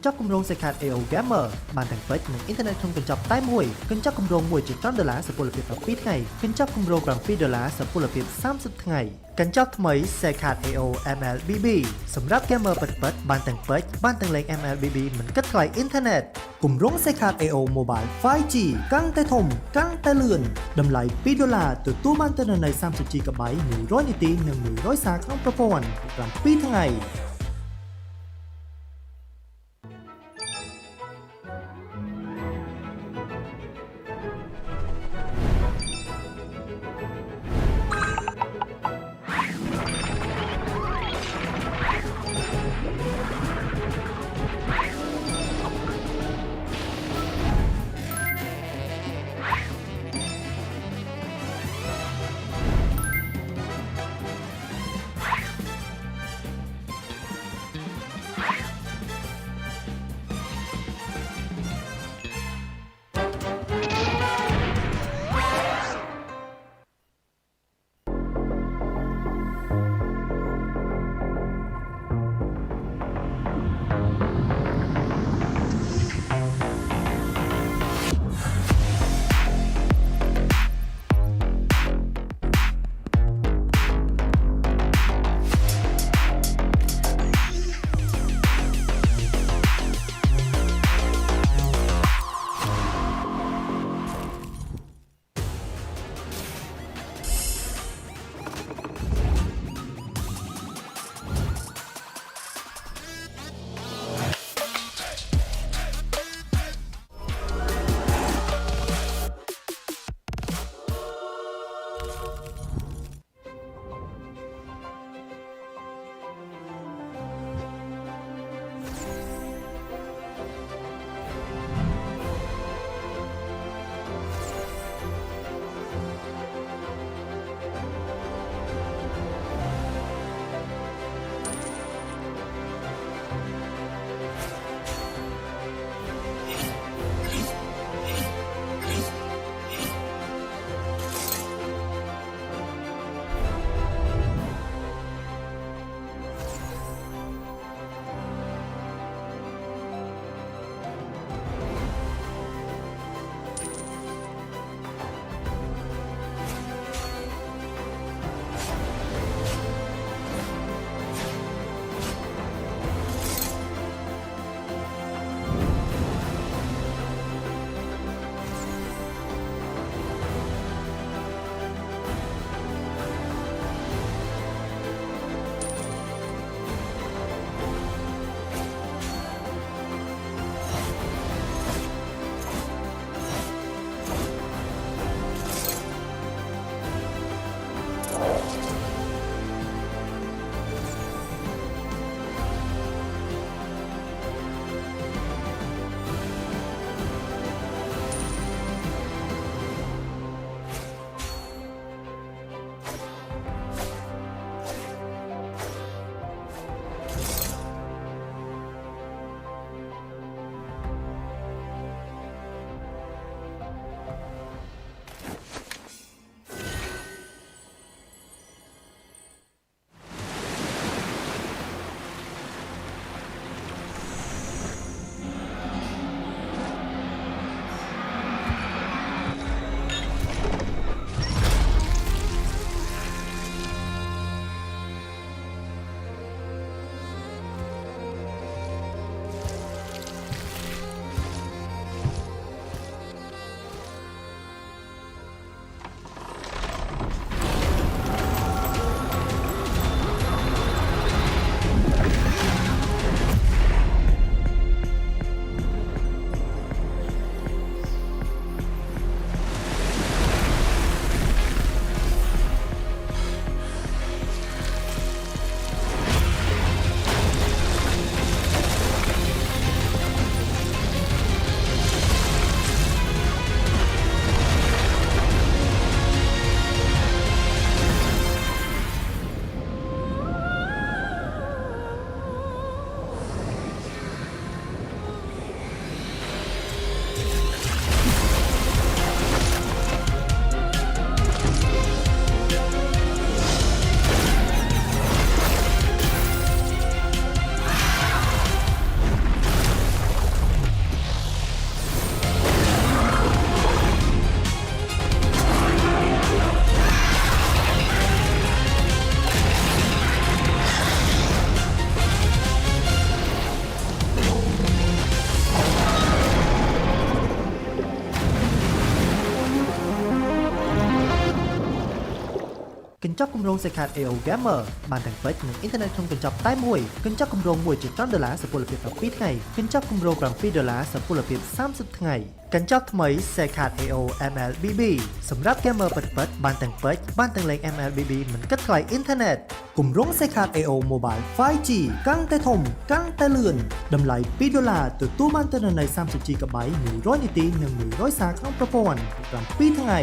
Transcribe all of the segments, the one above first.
ញ្ចក់គម្រោងសេខាត AO Gamer បានទាំងពេជ្រនិងអ៊ីនធឺណិតក្នុងកញ្ចប់តែមួយកញ្ចក់គម្រោងមួយជាច្រើនដុល្លារសុពលភាព12ថ្ងៃកញ្ចប់គម្រោង7ដុល្លារសុពលភាព30ថ្ងៃកញ្ចប់ថ្មីសេខាត AO MLBB សម្រាប់ Gamer ពិតៗបានទាំងពេជ្របានទាំងលេង MLBB មិនគិតថ្លៃអ៊ីនធឺណិតគម្រោងសេខាត AO Mobile 5G កាន់តែធំកាន់តែលឿនតម្លៃ2ដុល្លារទទួលបានទិន្នន័យ 30GB 100នាទីនិង100សារក្នុងប្រព័ន្ធ7ថ្ងៃ កញ្ចប់គម្រោង Secret AO Gamer បានទាំងពេជ្រនិងអ៊ីនធឺណិតក្នុងកញ្ចប់តែមួយកញ្ចប់គម្រោងមួយជា$100សុពលភាព12ថ្ងៃកញ្ចប់គម្រោង$7សុពលភាព30ថ្ងៃកញ្ចប់ថ្មី Secret AO MLBB សម្រាប់ gamer ពិតៗបានទាំងពេជ្របានទាំងលេង MLBB មិនគិតថ្លៃអ៊ីនធឺណិតគម្រោង Secret AO Mobile 5G កាន់តែធំកាន់តែលឿនតម្លៃ$2ទទួលបានទិន្នន័យ 30GB 100នាទីនិង100សារក្នុងប្រព័ន្ធ7ថ្ងៃ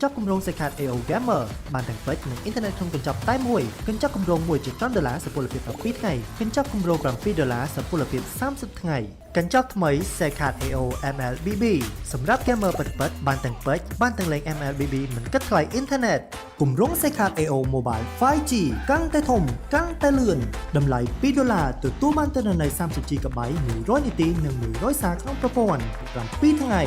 ញ្ចប់គម្រោងសេខាត AO Gamer បានទាំងពេជ្រនិងអ៊ីនធឺណិតក្នុងកញ្ចប់តែមួយកញ្ចប់គម្រោងមួយជាច្រើនដុល្លារសុពលភាព12ថ្ងៃកញ្ចប់គម្រោង7ដុល្លារសុពលភាព30ថ្ងៃកញ្ចប់ថ្មី Sekat AO MLBB សម្រាប់ gamer ពិតៗបានទាំងពេជ្របានទាំងលេង MLBB មិនគិតថ្លៃអ៊ីនធឺណិតគម្រោង Sekat AO Mobile 5G កាន់តែធំកាន់តែលឿនតម្លៃ2ដុល្លារទទួលបានទិន្នន័យ 30GB 100នាទីនិង100សារក្នុងប្រព័ន្ធ7ថ្ងៃ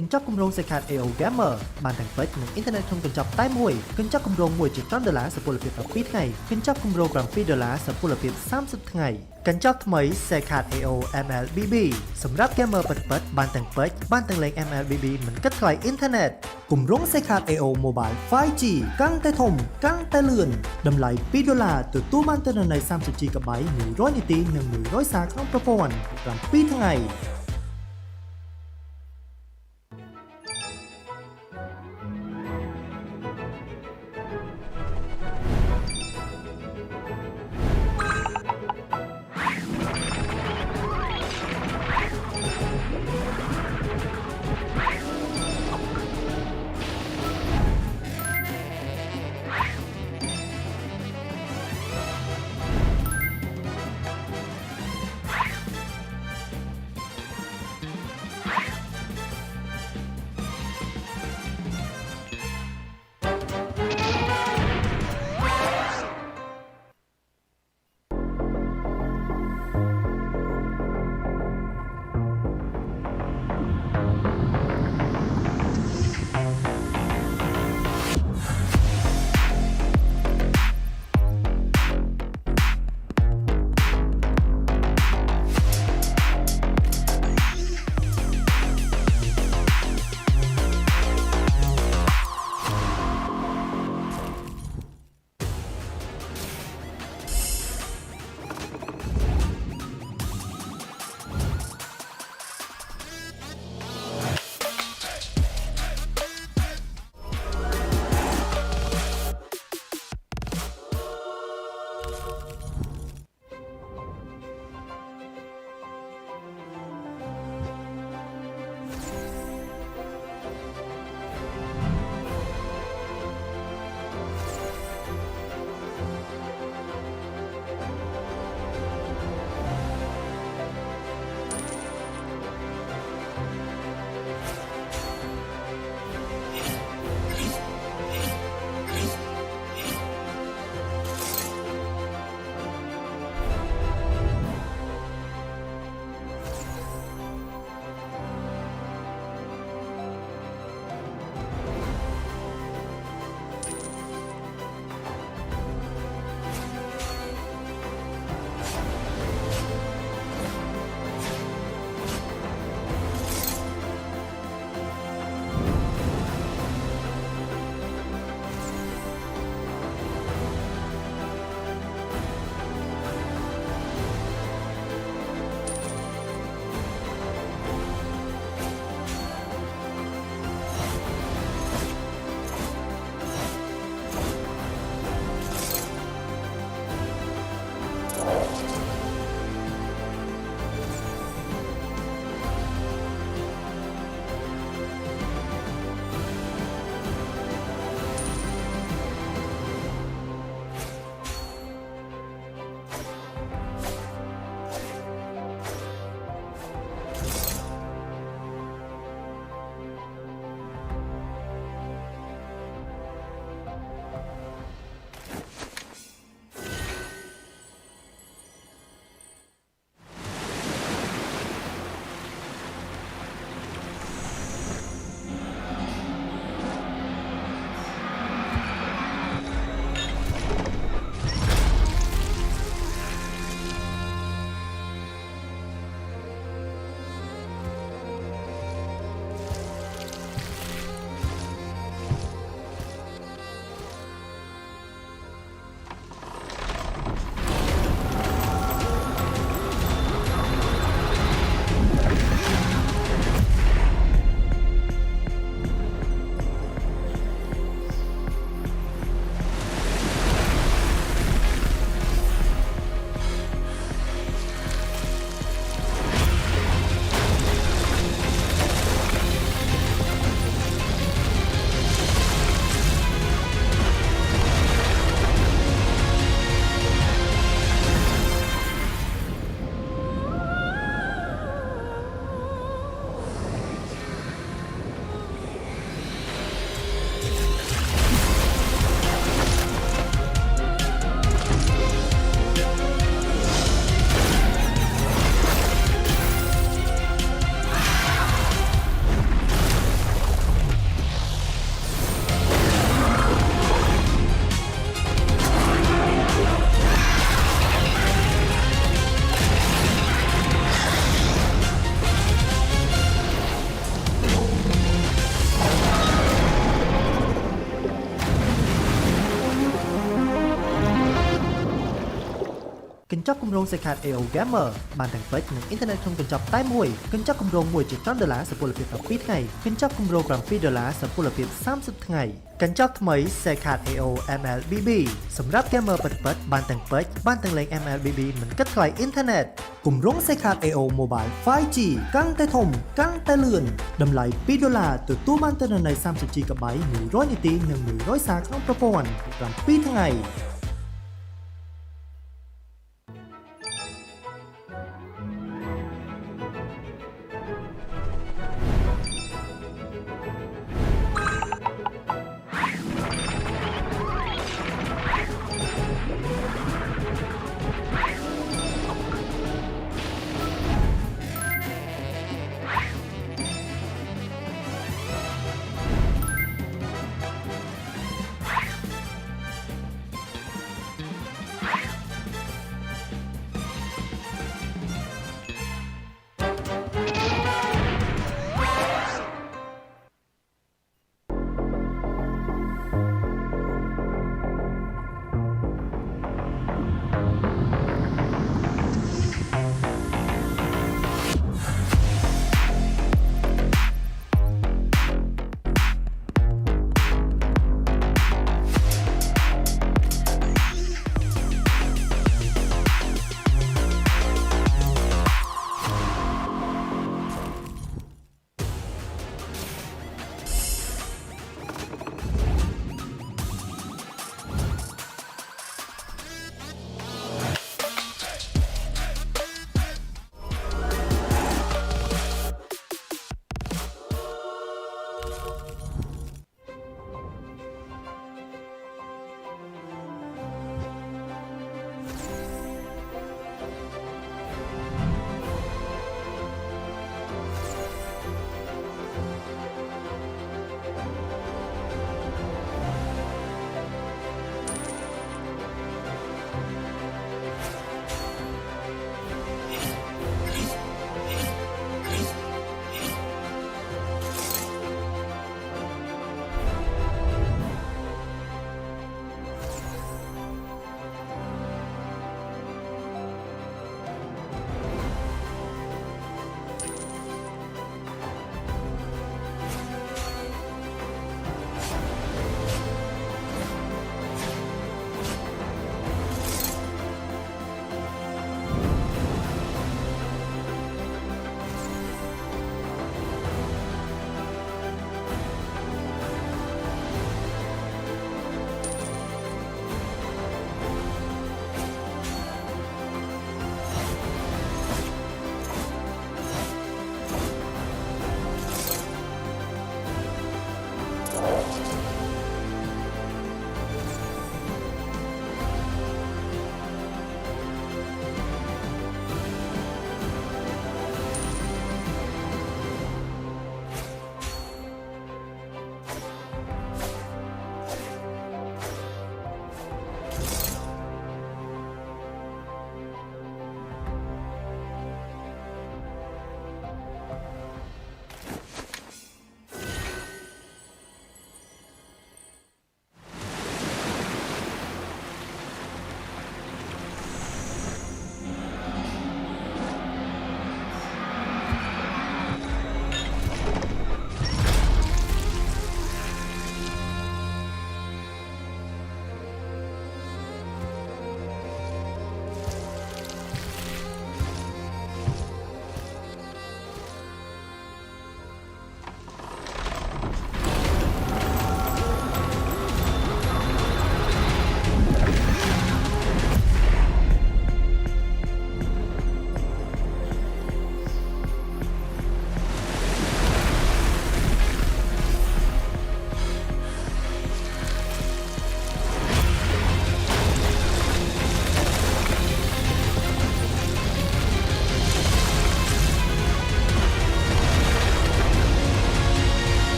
កញ្ចប់គម្រោង Secret AO Gamer បានទាំងពេជ្រនិងអ៊ីនធឺណិតក្នុងកញ្ចប់តែមួយកញ្ចប់គម្រោងមួយជា$5សុពលភាព12ថ្ងៃកញ្ចប់គម្រោង$7សុពលភាព30ថ្ងៃកញ្ចប់ថ្មី Secret AO MLBB សម្រាប់ Gamer ពិតៗបានទាំងពេជ្របានទាំងលេង MLBB មិនគិតថ្លៃអ៊ីនធឺណិតគម្រោង Secret AO Mobile 5G កាន់តែធំកាន់តែលឿនតម្លៃ$2ទទួលបានទិន្នន័យ 30GB 100នាទីនិង100សារក្នុងប្រព័ន្ធ7ថ្ងៃ កញ្ចប់គម្រោងសេខាត AO Gamer បានទាំងពេជ្រនិងអ៊ីនធឺណិតក្នុងកញ្ចប់តែមួយកញ្ចប់គម្រោងមួយជាច្រើនដុល្លារសុពលភាព12ថ្ងៃកញ្ចប់គម្រោង$7សុពលភាព30ថ្ងៃកញ្ចប់ថ្មី Sekat AO MLBB សម្រាប់ gamer ពិតៗបានទាំងពេជ្របានទាំងលេង MLBB មិនគិតថ្លៃអ៊ីនធឺណិតគម្រោង Sekat AO Mobile 5G កាន់តែធំកាន់តែលឿនតម្លៃ$2ទទួលបានទិន្នន័យ 30GB 100នាទីនិង100សារក្នុងប្រព័ន្ធ7ថ្ងៃ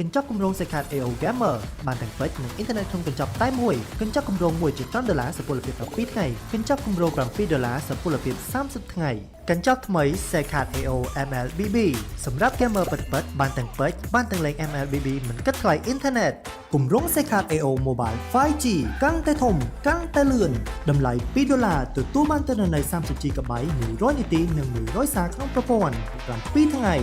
កញ្ចប់គម្រោង Secret AO Gamer បានទាំងពេជ្រនិងអ៊ីនធឺណិតក្នុងកញ្ចប់តែមួយកញ្ចប់គម្រោងមួយជា$សុពលភាព12ថ្ងៃកញ្ចប់គម្រោង$7សុពលភាព30ថ្ងៃកញ្ចប់ថ្មី Secret AO MLBB សម្រាប់ Gamer ពិតៗបានទាំងពេជ្របានទាំងលេង MLBB មិនគិតថ្លៃអ៊ីនធឺណិតគម្រោង Secret AO Mobile 5G កាន់តែធំកាន់តែលឿនតម្លៃ$2ទទួលបានទិន្នន័យ 30GB 100នាទីនិង100សារក្នុងប្រព័ន្ធ7ថ្ងៃ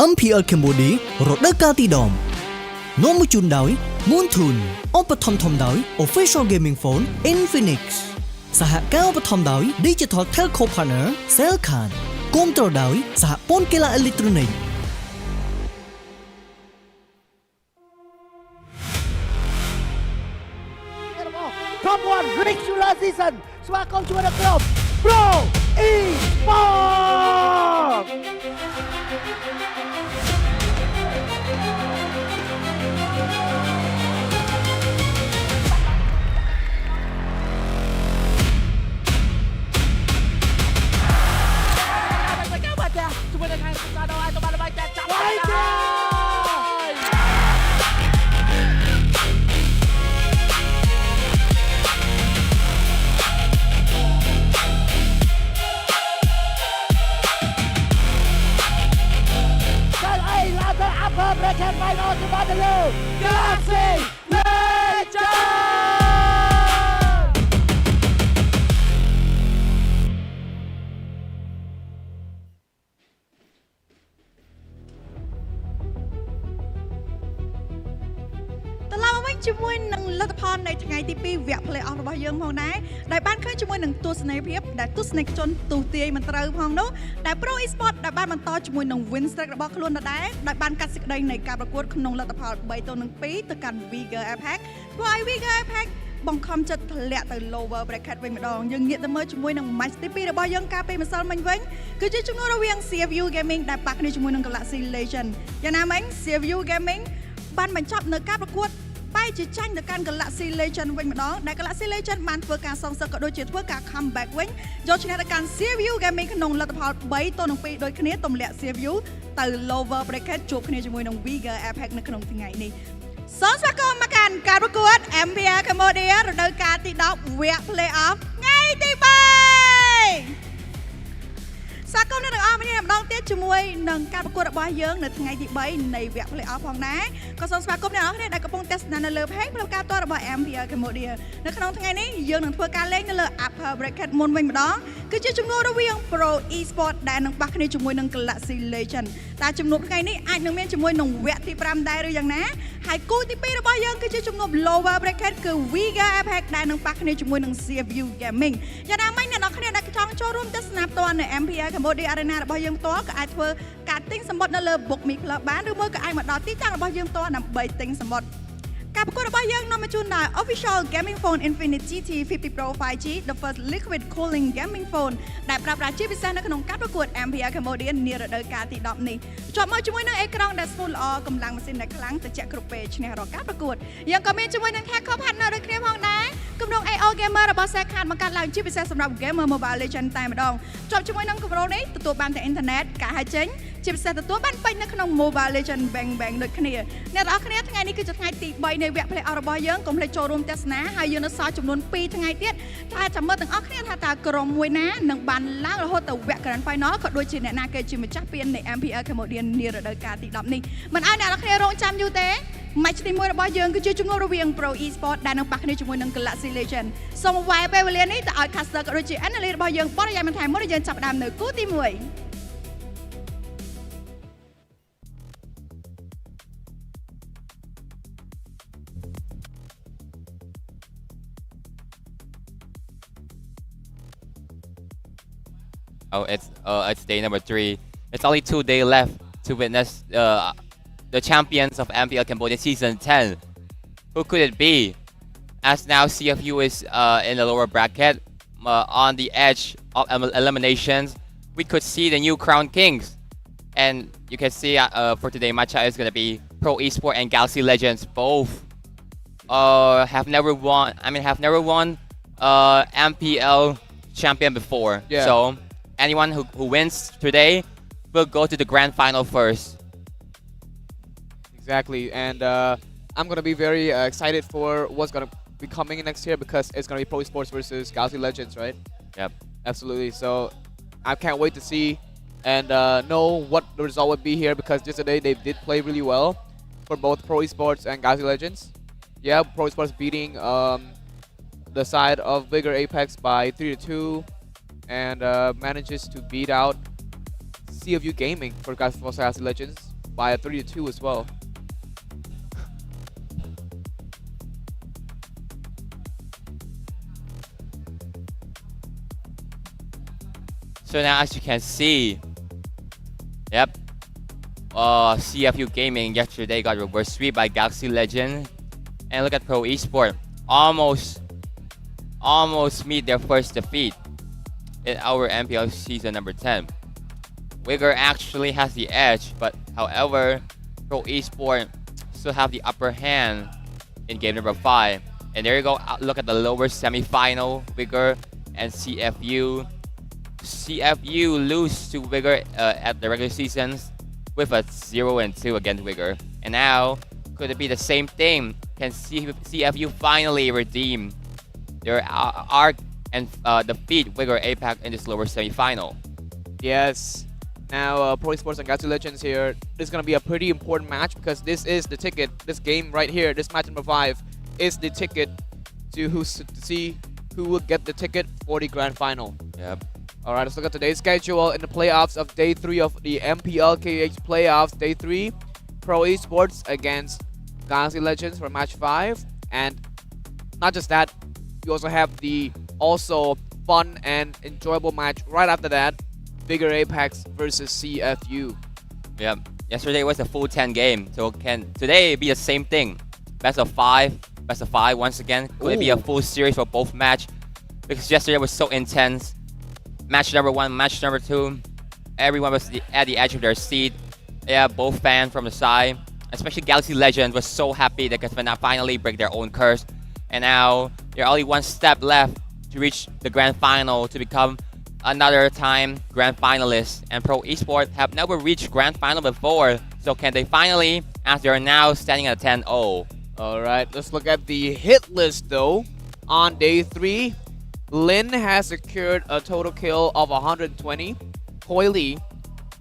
MPL Cambodia រដូវកាលទី10នាំមកជូនដោយ Moon Thun ឧបត្ថម្ភធំដោយ Official Gaming Phone Infinix សហការឧបត្ថម្ភដោយ Digital Telco Partner Cellcard គាំទ្រដោយសហព័ន្ធកីឡាអេឡិចត្រូនិក Top 1 regular season ស្វាគមន៍ជាមួយនឹងក្រុម Pro Esportsជាមួយនឹងខាងសាដោឲ្យទៅបានល្បែងតែចាប់បានBracket final ទៅបានទៅលើ Galaxy Legend ជាមួយនឹងលទ្ធផលនៃថ្ងៃទី2វគ្គ Play-off របស់យើងផងដែរដែលបានឃើញជាមួយនឹងទស្សនីយភាពដែលទស្សនិកជនទូទាយមិនត្រូវផងនោះដែល Pro Esports ដែលបានបន្តជាមួយនឹង win streak របស់ខ្លួនដដែលដោយបានកាត់សេចក្តីនៃការប្រកួតក្នុងលទ្ធផល 3-2 ទៅកាន់ Vigor Apex ធ្វើឲ្យ Vigor Apex បង្ខំចិត្តធ្លាក់ទៅ lower bracket វិញម្ដងយើងងាកទៅមើលជាមួយនឹង match ទី2របស់យើងកាលពីម្សិលមិញវិញគឺជាជំនួបរវាង CFU Gaming ដែលប៉ះគ្នាជាមួយនឹង Galaxy Legend យ៉ាងណាមិញ CFU Gaming បានបញ្ចប់នៅការប្រកួតបែរជាចាញ់ទៅកាន់ Galaxy Legend វិញម្ដងដែល Galaxy Legend បានធ្វើការសងសឹកក៏ដូចជាធ្វើការ comeback វិញយកឈ្នះទៅកាន់ CFU Gaming ក្នុងលទ្ធផល 3-2 ដូចគ្នាទម្លាក់ CFU ទៅ lower bracket ជួបគ្នាជាមួយនឹង Vigor Apex នៅក្នុងថ្ងៃនេះសូមស្វាគមន៍មកកាន់ការប្រកួត MPL Cambodia រដូវកាលទី10វគ្គ Play-off ថ្ងៃទី3ស្វាគមន៍អ្នកទាំងអស់គ្នាម្ដងទៀតជាមួយនឹងការប្រកួតរបស់យើងនៅថ្ងៃទី3នៃវគ្គ Play-off ផងដែរក៏សូមស្វាគមន៍អ្នកទាំងអស់គ្នាដែលកំពុងទស្សនានៅលើ page ផ្លូវការផ្ទាល់របស់ MPL Cambodia នៅក្នុងថ្ងៃនេះយើងនឹងធ្វើការលេងនៅលើ upper bracket មុនវិញម្ដងគឺជាជំនួបរវាង Pro Esports ដែលនឹងប៉ះគ្នាជាមួយនឹង Galaxy Legend តែជំនួបថ្ងៃនេះអាចនឹងមានជាមួយនឹងវគ្គទី5ដែរឬយ៉ាងណាហើយគូទី2របស់យើងគឺជាជំនួប lower bracket គឺ Vigor Apex ដែលនឹងប៉ះគ្នាជាមួយនឹង CFU Gaming យ៉ាងណាមិញអ្នកនរគ្នាដែលចង់ចូលរួមទស្សនាផ្ទាល់នៅ MPL Cambodia Arena របស់យើងផ្ទាល់ក៏អាចធ្វើការទិញសំបុត្រនៅលើ Book Me Club បានឬមួយក៏អាចមកដល់ទីតាំងរបស់យើងផ្ទាល់ដើម្បីទិញសំបុត្រការប្រកួតរបស់យើងនាំមកជូនដោយ Official Gaming Phone Infinix GT 50 Pro 5G the first liquid cooling gaming phone ដែលប្រើប្រាស់ជាពិសេសនៅក្នុងការប្រកួត MPL Cambodia នារដូវកាលទី10នេះជាប់មកជាមួយនឹងអេក្រង់ដែល smooth ល្អកម្លាំងម៉ាស៊ីនដែលខ្លាំងត្រជាក់គ្រប់ពេលឈ្នះរាល់ការប្រកួតយើងក៏មានជាមួយនឹង Hacker Partner ដូចគ្នាផងដែរគម្រោង AO Gamer របស់ Cellcard បង្កើតឡើងជាពិសេសសម្រាប់ Gamer Mobile Legends តែម្ដងជាប់ជាមួយនឹងគម្រោងនេះទទួលបានតែអ៊ីនធឺណិតការហៅចេញជាពិសេសទទួលបានពេញនៅក្នុង Mobile Legends Bang Bang ដូចគ្នាអ្នកទាំងអស់គ្នាថ្ងៃនេះគឺជាថ្ងៃទី3នៃវគ្គ Play-off របស់យើងកុំភ្លេចចូលរួមទស្សនាហើយយើងនៅសល់ចំនួន2ថ្ងៃទៀតថាចាំមើលទាំងអស់គ្នាថាតើក្រុមមួយណានឹងបានឡើងរហូតទៅវគ្គ Grand Final ក៏ដូចជាអ្នកណាគេជាម្ចាស់ពាននៃ MPL Cambodia នារដូវកាលទី10នេះមិនឲ្យអ្នកទាំងអស់គ្នារងចាំយូរទេ match ទី1របស់យើងគឺជាជំនួបរវាង Pro Esports ដែលនឹងប៉ះគ្នាជាមួយនឹង Galaxy Legend សូមវាយពេលវេលានេះទៅឲ្យ caster ក៏ដូចជា analyst របស់យើងបរិយាយបន្ថែមមុនយើងចាប់ផ្ដើមនៅគូទី1 Oh, it's day number 3. It's only 2 days left to witness the champions of MPL Cambodia Season 10. Who could it be? As now CFU is in the lower bracket, on the edge of eliminations, we could see the new Crown Kings. And you can see for today, matchup is going to be Pro Esports and Galaxy Legends. Both have never won MPL champion before. Yeah. So anyone who wins today will go to the grand final first. Exactly, and I'm gonna be very excited for what's gonna be coming next year because it's gonna be Pro Esports versus Galaxy Legends, right? Yep. Absolutely. So I can't wait to see and know what the result would be here because yesterday they did play really well for both Pro Esports and Galaxy Legends. Yeah, Pro Esports beating the side of Vigor Apex by 3-2 and manages to beat out CFU Gaming for Galaxy Legends. by a 3-2 as well. So now, as you can see, yep, CFU Gaming yesterday got reverse sweep by Galaxy Legend, and look at Pro Esports, almost meet their first defeat in our MPL season number 10. Vigor actually has the edge, but however, Pro Esports still have the upper hand in game number 5. And there you go. Look at the lower semi-final. Vigor and CFU. CFU lose to Vigor at the regular seasons with a 0-2 against Vigor. And now, could it be the same thing? Can CFU finally redeem their arc and defeat Vigor APAC in this lower semi-final? Yes. Now, Pro Esports and Galaxy Legends here. This is going to be a pretty important match because this is the ticket. This game right here, this match number 5, is the ticket to see who will get the ticket for the grand final. Yep. All right, let's look at today's schedule in the playoffs of Day 3 of the MPL KH playoffs. Day 3, Pro Esports against Galaxy Legends for match 5. And not just that, you also have the also fun and enjoyable match right after that, Vigor Apex versus CFU. Yep. Yesterday was a full 10 game, so can today be the same thing? Best of 5 once again. Could it be a full series for both match? Because yesterday was so intense. Match number 1, match number 2, everyone was at the edge of their seat. Yeah, both fans from the side, especially Galaxy Legend was so happy they could finally break their own curse. And now they're only one step left to reach the grand final to become another time grand finalists. And Pro Esports have never reached grand final before, so can they finally, as they're now standing at 10-0? All right, let's look at the hit list though. On day 3, Lin has secured a total kill of 120. Coily,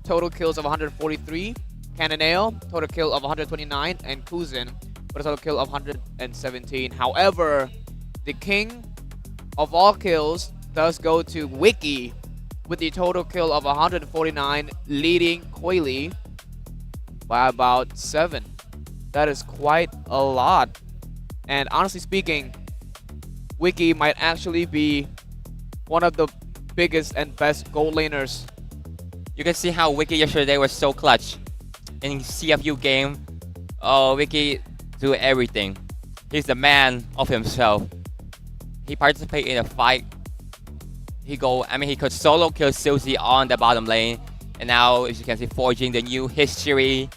total kills of 143. Cannonale, total kill of 129. And Kuzin, with a total kill of 117. However, the king of all kills does go to Wiki with the total kill of 149, leading Coily by about 7. That is quite a lot. And honestly speaking, Wiki might actually be one of the biggest and best gold laners. You can see how Wiki yesterday was so clutch in CFU game. Oh, Wiki do everything. He's the man of himself. He participated in a fight. He could solo kill Suzy on the bottom lane. And now, as you can see, forging the new history.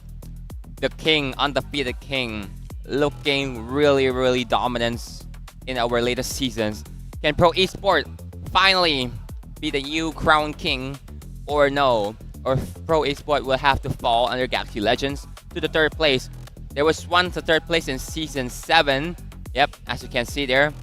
The king, undefeated king, looking really dominant in our latest seasons. Can Pro Esports finally be the new crown king or no? Or Pro Esports will have to fall under Galaxy Legends to the 3rd place. There was once a 3rd place in Season 7. Yep, as you can see there,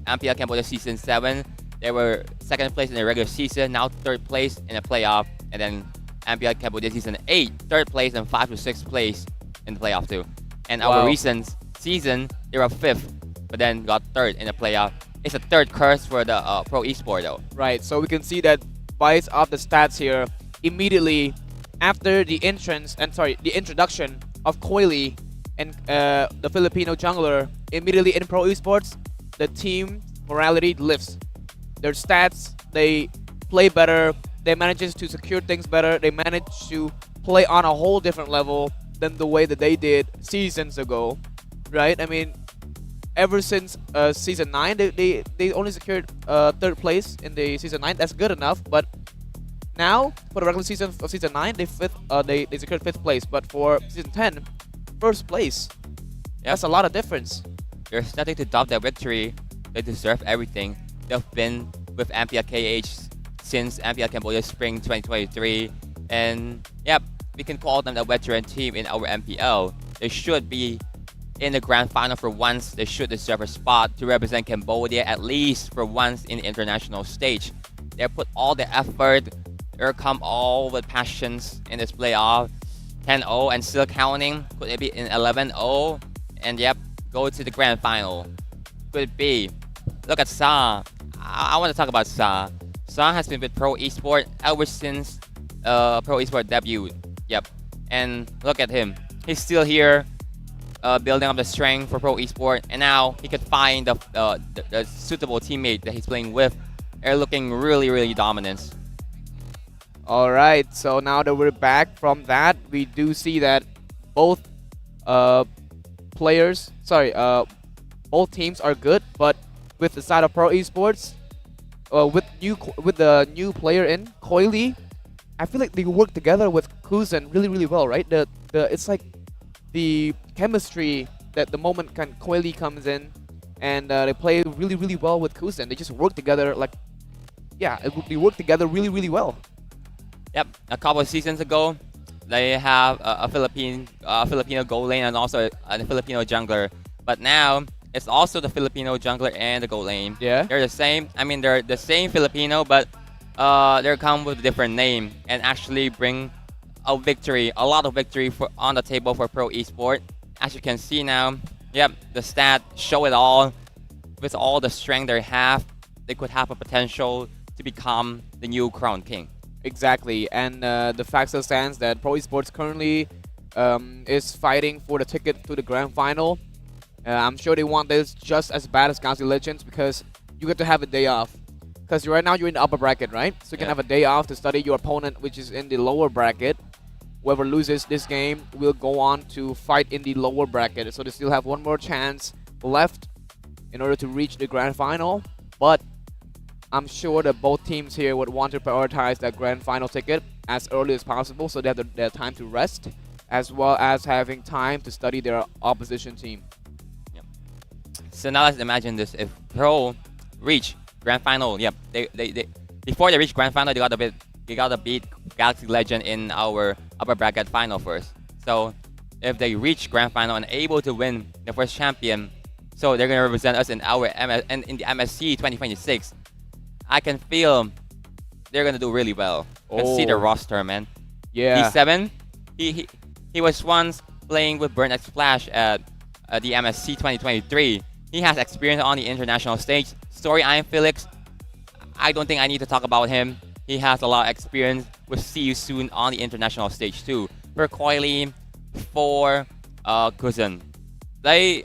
MPL Cambodia Season 7. They were 2nd place in the regular season, now 3rd place in the playoff. And then MPL Cambodia Season 8, 3rd place and 5th to 6th place in the playoff too. And our recent season, they were 5th, but then got 3rd in the playoff. It's a 3rd curse for the Pro Esports though. Right, so we can see that based off the stats here, immediately after the introduction of Coily and the Filipino jungler, immediately in Pro Esports, the team morality lifts. Their stats, they play better, they manage to secure things better, they manage to play on a whole different level than the way that they did seasons ago, right? I mean, ever since Season 9, they only secured 3rd place in the Season 9. That's good enough, but now, for the regular season of Season 9, they secured 5th place, but for Season 10, 1st place. Yep. That's a lot of difference. There's nothing to doubt their victory. They deserve everything. They've been with MPL KH since MPL Cambodia Spring 2023, and yep, we can call them a veteran team in our MPL. They should be in the grand final for once. They should deserve a spot to represent Cambodia at least for once in the international stage. They put all the effort, they come all with passions in this playoff. 10-0 and still counting. Could it be in 11-0? And yep, go to the grand final. Could it be? Look at Sa. I want to talk about Sa. Sa has been with Pro Esports ever since Pro Esports debuted. Yep. And look at him. He's still here, building up the strength for Pro Esports. And now he could find the suitable teammate that he's playing with. They're looking really, really dominant. All right, so now that we're back from that, we do see that both both teams are good, but with the side of Pro Esports, with the new player in Coily, I feel like they work together with Kuzen really, really well, right? It's like the chemistry that the moment Coily comes in, and they play really, really well with Kuzen. They just work together they work together really, really well. Yep, a couple of seasons ago, they have a Filipino goal lane and also a Filipino jungler. But now, it's also the Filipino jungler and the goal lane. Yeah. They're the same. I mean, they're the same Filipino, but they come with a different name and actually bring a lot of victory on the table for Pro Esports. As you can see now, yep, the stat show it all. With all the strength they have, they could have a potential to become the new crown king. Exactly, and the fact still stands that Pro Esports currently is fighting for the ticket to the grand final. I'm sure they want this just as bad as Galaxy Legends because you get to have a day off. Because right now you're in the upper bracket, right? So you can have a day off to study your opponent, which is in the lower bracket. Whoever loses this game will go on to fight in the lower bracket. So they still have one more chance left in order to reach the grand final. But I'm sure that both teams here would want to prioritize that grand final ticket as early as possible so they have their time to rest as well as having time to study their opposition team. Yep. So now let's imagine this. If Pro reach grand final, yep, they before they reach grand final, they gotta beat Galaxy Legend in our upper bracket final first. So if they reach grand final and able to win the first champion, so they're gonna represent us in our in the MSC 2026. I can feel they're gonna do really well. You can see the roster, man. Yeah. D7, he was once playing with Burn X Flash at the MSC 2023. He has experience on the international stage. Story I am Felix. I don't think I need to talk about him. He has a lot of experience. We'll see you soon on the international stage too. For Coily, for Kuzen. They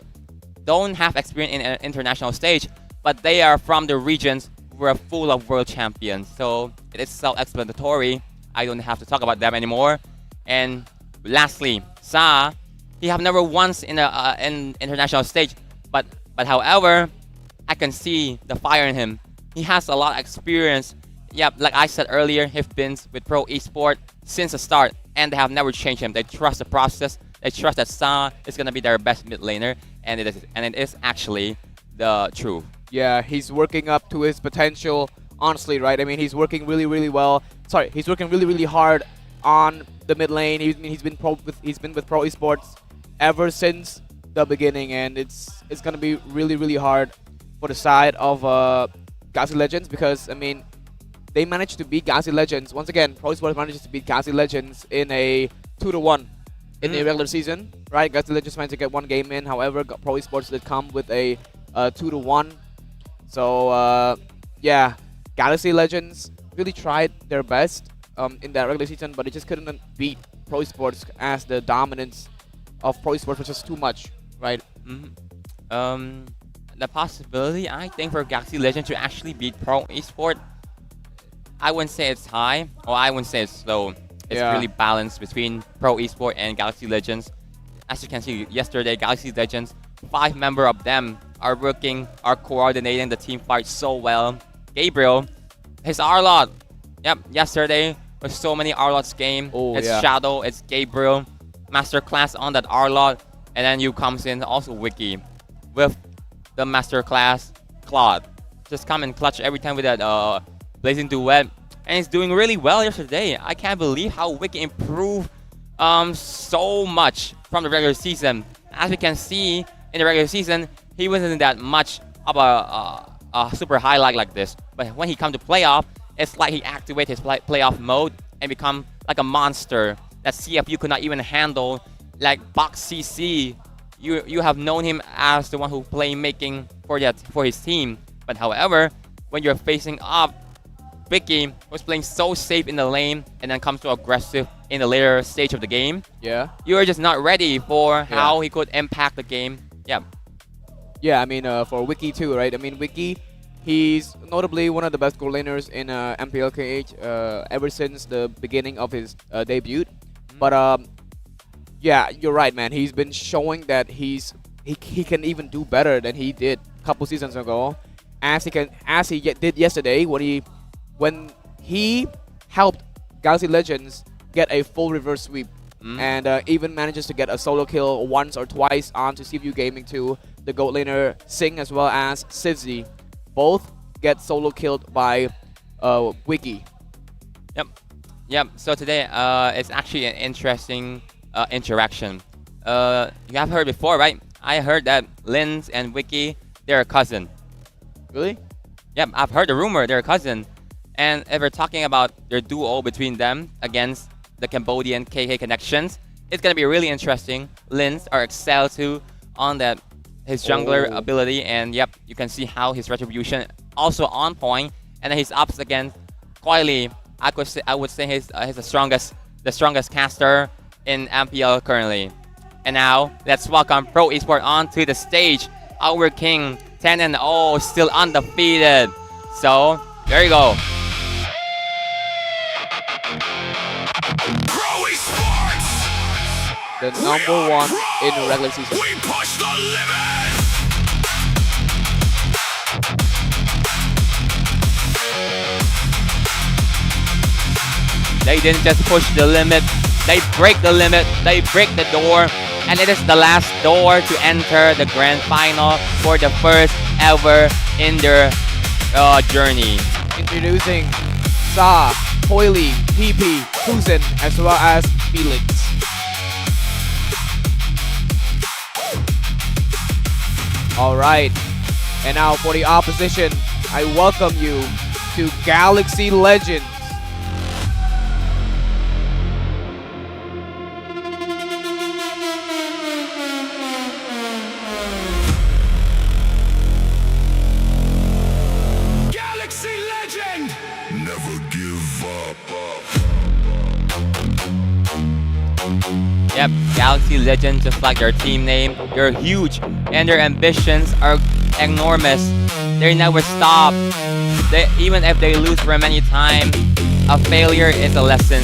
don't have experience in an international stage, but they are from the regions who are full of world champions. So it is self-explanatory. I don't have to talk about them anymore. And lastly, Sa, he have never once in an international stage, but however, I can see the fire in him. He has a lot of experience. Yep, like I said earlier, he's been with Pro Esports since the start, and they have never changed him. They trust the process. They trust that Sa is gonna be their best mid laner, and it is actually the truth. Yeah, he's working up to his potential. Honestly, right? I mean, he's working really, really well. Sorry, he's working really, really hard on the mid lane. He's been with Pro Esports ever since the beginning, and it's gonna be really, really hard for the side of Galaxy Legends because I mean, they managed to beat Galaxy Legends once again. Pro Esports manages to beat Galaxy Legends in a 2-1 in the regular season, right? Galaxy Legends managed to get one game in. However, Pro Esports did come with a 2-1. So yeah, Galaxy Legends really tried their best in that regular season, but they just couldn't beat Pro Esports as the dominance of Pro Esports was just too much, right? The possibility, I think, for Galaxy Legends to actually beat Pro Esports, I wouldn't say it's high, or I wouldn't say it's low. It's really balanced between Pro Esports and Galaxy Legends. As you can see, yesterday, Galaxy Legends, 5 members of them are coordinating the team fight so well. Gabriel, his Arlot. Yep, yesterday was so many Arlots game. It's Shadow, it's Gabriel, Masterclass on that Arlot, and then you comes in also Wiki with the Masterclass Claude. Just come and clutch every time with that Blazing Duet, and he's doing really well yesterday. I can't believe how Wiki improved so much from the regular season. As we can see in the regular season, he wasn't that much of a super highlight like this. But when he come to playoff, it's like he activates his playoff mode and become like a monster that CFU could not even handle. Like Box CC, you have known him as the one who playmaking for his team. But however, when you're facing up Vicky was playing so safe in the lane and then comes to aggressive in the later stage of the game. Yeah. You were just not ready for how he could impact the game. Yeah. Yeah, I mean, for Wiki too, right? I mean, Wiki, he's notably one of the best goal laners in MPL KH ever since the beginning of his debut. But yeah, you're right, man. He's been showing that he can even do better than he did a couple seasons ago, as he did yesterday when he helped Galaxy Legends get a full reverse sweep. And even manages to get a solo kill once or twice onto CPU Gaming to the gold laner Sing as well as Sizzy. Both get solo killed by Wiki. Yep. So today it's actually an interesting interaction. You have heard before, right? I heard that Linz and Wiki, they're a cousin. Really? Yep, I've heard the rumor they're a cousin. And if we're talking about their duo between them against the Cambodian KK connections, it's gonna be really interesting. Linz are excel too on that his jungler ability, and yep, you can see how his retribution also on point, and then his ups against Coily. I would say he's the strongest caster in MPL currently. And now let's welcome Pro Esports onto the stage. Our king 10-0, still undefeated. So there you go. The number one in the regular season. We push the limit. They didn't just push the limit, they break the limit, they break the door, and it is the last door to enter the grand final for the first ever in their journey. Introducing Sa, Coily, PP, Kuzen, as well as Felix. Alright, and now for the opposition, I welcome you to Galaxy Legends. Galaxy Legend. Never give up. Yep, Galaxy Legends, just like their team name, they're huge and their ambitions are enormous. They never stop. Even if they lose for many times, a failure is a lesson.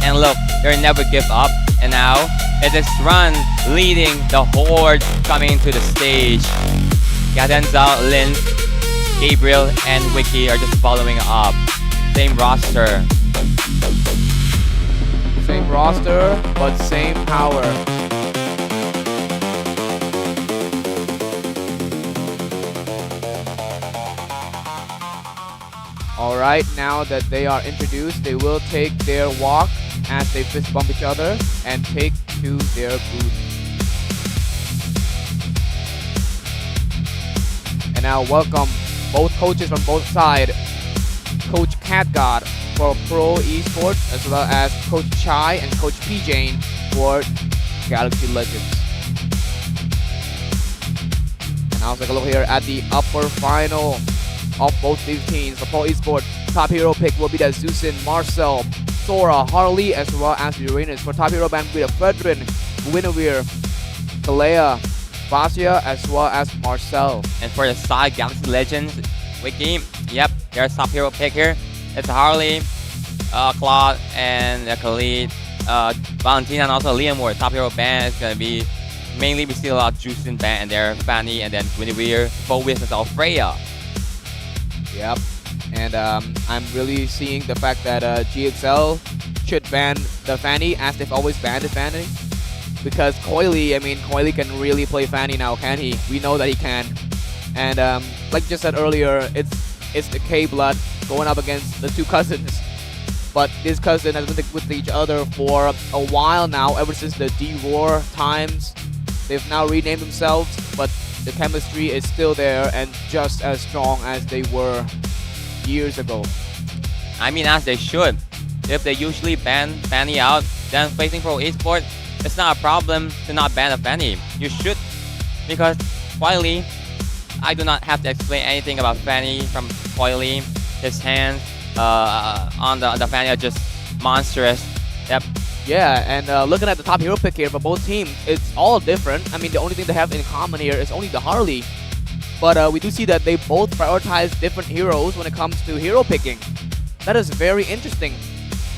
And look, they never give up. And now it is Run leading the Horde coming to the stage. Cadenza, Linz, Gabriel, and Wiki are just following up. Same roster. Same roster, but same power. Alright, now that they are introduced, they will take their walk as they fist bump each other and take to their booth. And now welcome both coaches from both sides. Coach CatGod for Pro Esports, as well as Coach Chai and Coach P-Jane for Galaxy Legends. And now let's take a look here at the upper final of both these teams. For Pro Esports, top hero pick will be the Zeusin, Marcel, Sora, Harley, as well as Uranus. For top hero ban will be the Fredrin, Guinevere, Kalea, Vasia, as well as Marcel. And for the side Galaxy Legends Wiki, yep, their top hero pick here. It's Harley, Claude, and Khalid, Valentina, and also Liam Ward. Top hero band is gonna be mainly we see a lot of Juice in band, and there Fanny, and then Guinevere, Bowiz, and Alfreya. Yep, and I'm really seeing the fact that GXL should ban the Fanny as they've always banned the Fanny. Because Coily, I mean, Coily can really play Fanny now, can he? We know that he can. And like just said earlier, it's the K-Blood going up against the two cousins. But this cousin has been with each other for a while now, ever since the D-War times. They've now renamed themselves, but the chemistry is still there and just as strong as they were years ago. I mean, as they should. If they usually ban Fanny out, then facing Pro Esports, it's not a problem to not ban a Fanny. You should, because Coily, I do not have to explain anything about Fanny from Coily. His hands, on the fan are just monstrous. Yep. Yeah, and looking at the top hero pick here for both teams, it's all different. I mean, the only thing they have in common here is only the Harley. But we do see that they both prioritize different heroes when it comes to hero picking. That is very interesting.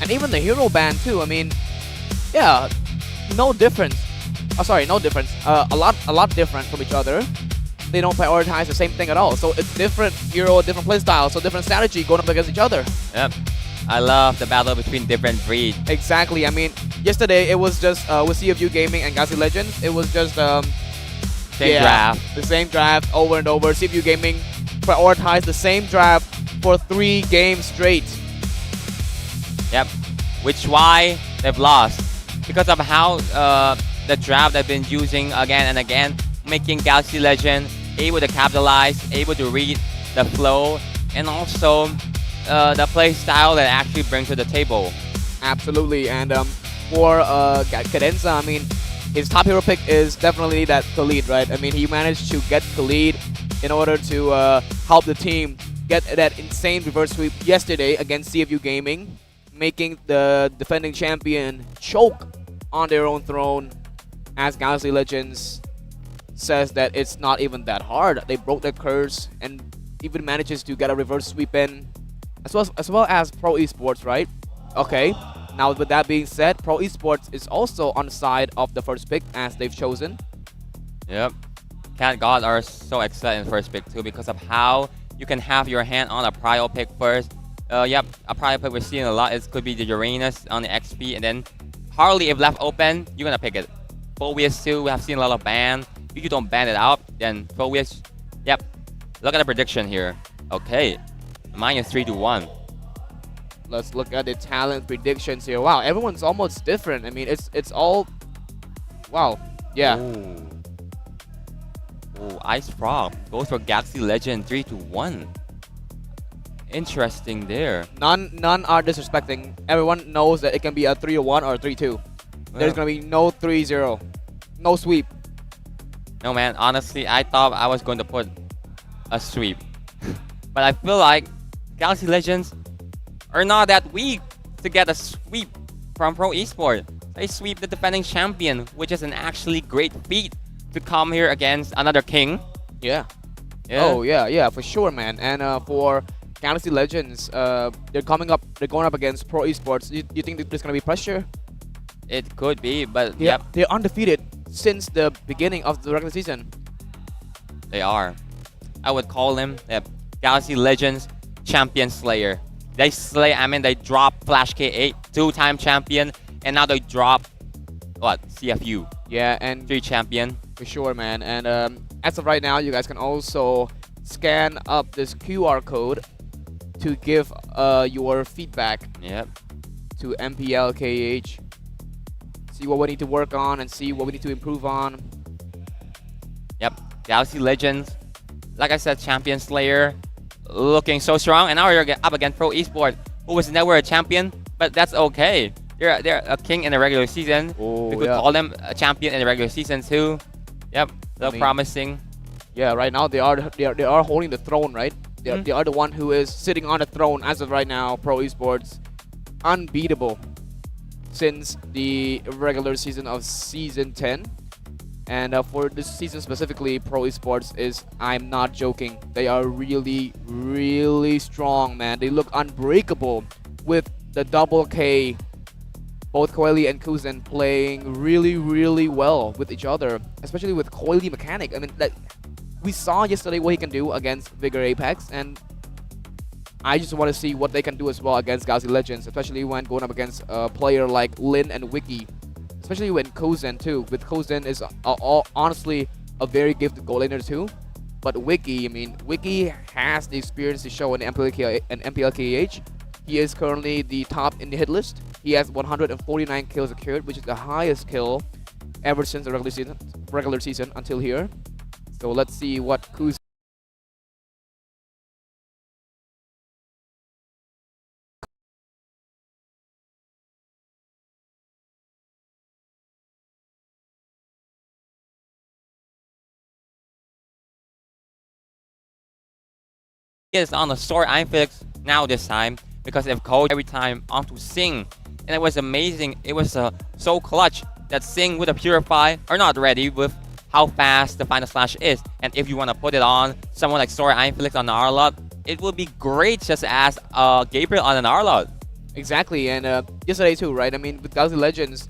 And even the hero ban too. I mean, yeah, no difference. Oh, sorry, no difference. A lot different from each other. They don't prioritize the same thing at all. So it's different hero, different playstyle, so different strategy going up against each other. Yep. I love the battle between different breeds. Exactly. I mean, yesterday it was just with CFU Gaming and Galaxy Legends. It was just Same draft. the same draft over and over. CFU Gaming prioritized the same draft for 3 games straight. Yep. Which why they've lost because of how the draft they've been using again and again, making Galaxy Legend able to capitalize, able to read the flow, and also the play style that actually brings to the table. Absolutely. And for Cadenza, I mean, his top hero pick is definitely that Khalid, right? I mean, he managed to get Khalid in order to help the team get that insane reverse sweep yesterday against CFU Gaming, making the defending champion choke on their own throne, as Galaxy Legends says that it's not even that hard. They broke their curse and even manages to get a reverse sweep in, as well as Pro Esports, right? Okay, now with that being said, Pro Esports is also on the side of the first pick as they've chosen. Yep. Cat God are so excited in first pick too because of how you can have your hand on a prio pick first. Yep, a prio pick we're seeing a lot. It could be the Uranus on the XP, and then Harley, if left open, you're gonna pick it. Phobius too, we have seen a lot of ban. If you don't ban it out, then Phobius, yep. Look at the prediction here. Okay, -3 to 1. Let's look at the talent predictions here. Wow, everyone's almost different. I mean, it's all, wow, yeah. Ooh, Ice Frog goes for Galaxy Legend 3 to 1. Interesting there. None are disrespecting. Everyone knows that it can be a 3-1 or a 3-2. There's gonna be no 3-0, no sweep. No man, honestly, I thought I was going to put a sweep. But I feel like Galaxy Legends are not that weak to get a sweep from Pro Esports. They sweep the defending champion, which is an actually great feat to come here against another king. Yeah. Oh yeah, for sure, man. And for Galaxy Legends, they're going up against Pro Esports. You think that there's gonna be pressure? It could be, but Yeah, yep, they're undefeated since the beginning of the regular season. they are. I would call them Galaxy Legends Champion Slayer. They slay, I mean, they drop Flash K8, 2-time champion, and now they drop, what, CFU, Yeah, and 3 champion. for sure, man. And as of right now, you guys can also scan up this QR code to give your feedback Yep. to MPL KH. See what we need to work on and see what we need to improve on. Yep, Galaxy Legends, like I said, Champion Slayer, looking so strong, and now you're up against Pro Esports, who was never a champion, but that's okay. They're a king in the regular season. Oh, We could call them a champion in the regular season too. Yep, they're promising. Yeah, right now they are holding the throne, right? They are the one who is sitting on the throne as of right now. Pro Esports, unbeatable since the regular season of season 10. And for this season specifically, Pro Esports is, I'm not joking, they are really, really strong, man. They look unbreakable with the double K. Both Coily and Kuzen playing really, really well with each other, especially with Coily mechanic. I mean, like, we saw yesterday what he can do against Vigor Apex, and I just want to see what they can do as well against Galaxy Legends, especially when going up against a player like Lin and Wiki. Especially when Kozen too. With Kozen is honestly a very gifted goal laner too. But Wiki, I mean, Wiki has the experience to show in MPL KH. He is currently the top in the hit list. He has 149 kills secured, which is the highest kill ever since the regular season until here. So let's see what Kozen. Is on the sword Infix now this time because if coach every time onto Sing, and it was amazing. It was so clutch that Sing with a Purify are not ready with how fast the final slash is. And if you want to put it on someone like Sora Einfelix on Arlot, it would be great just as Gabriel on an Arlot. Exactly, and yesterday too, right? I mean, with Galaxy Legends,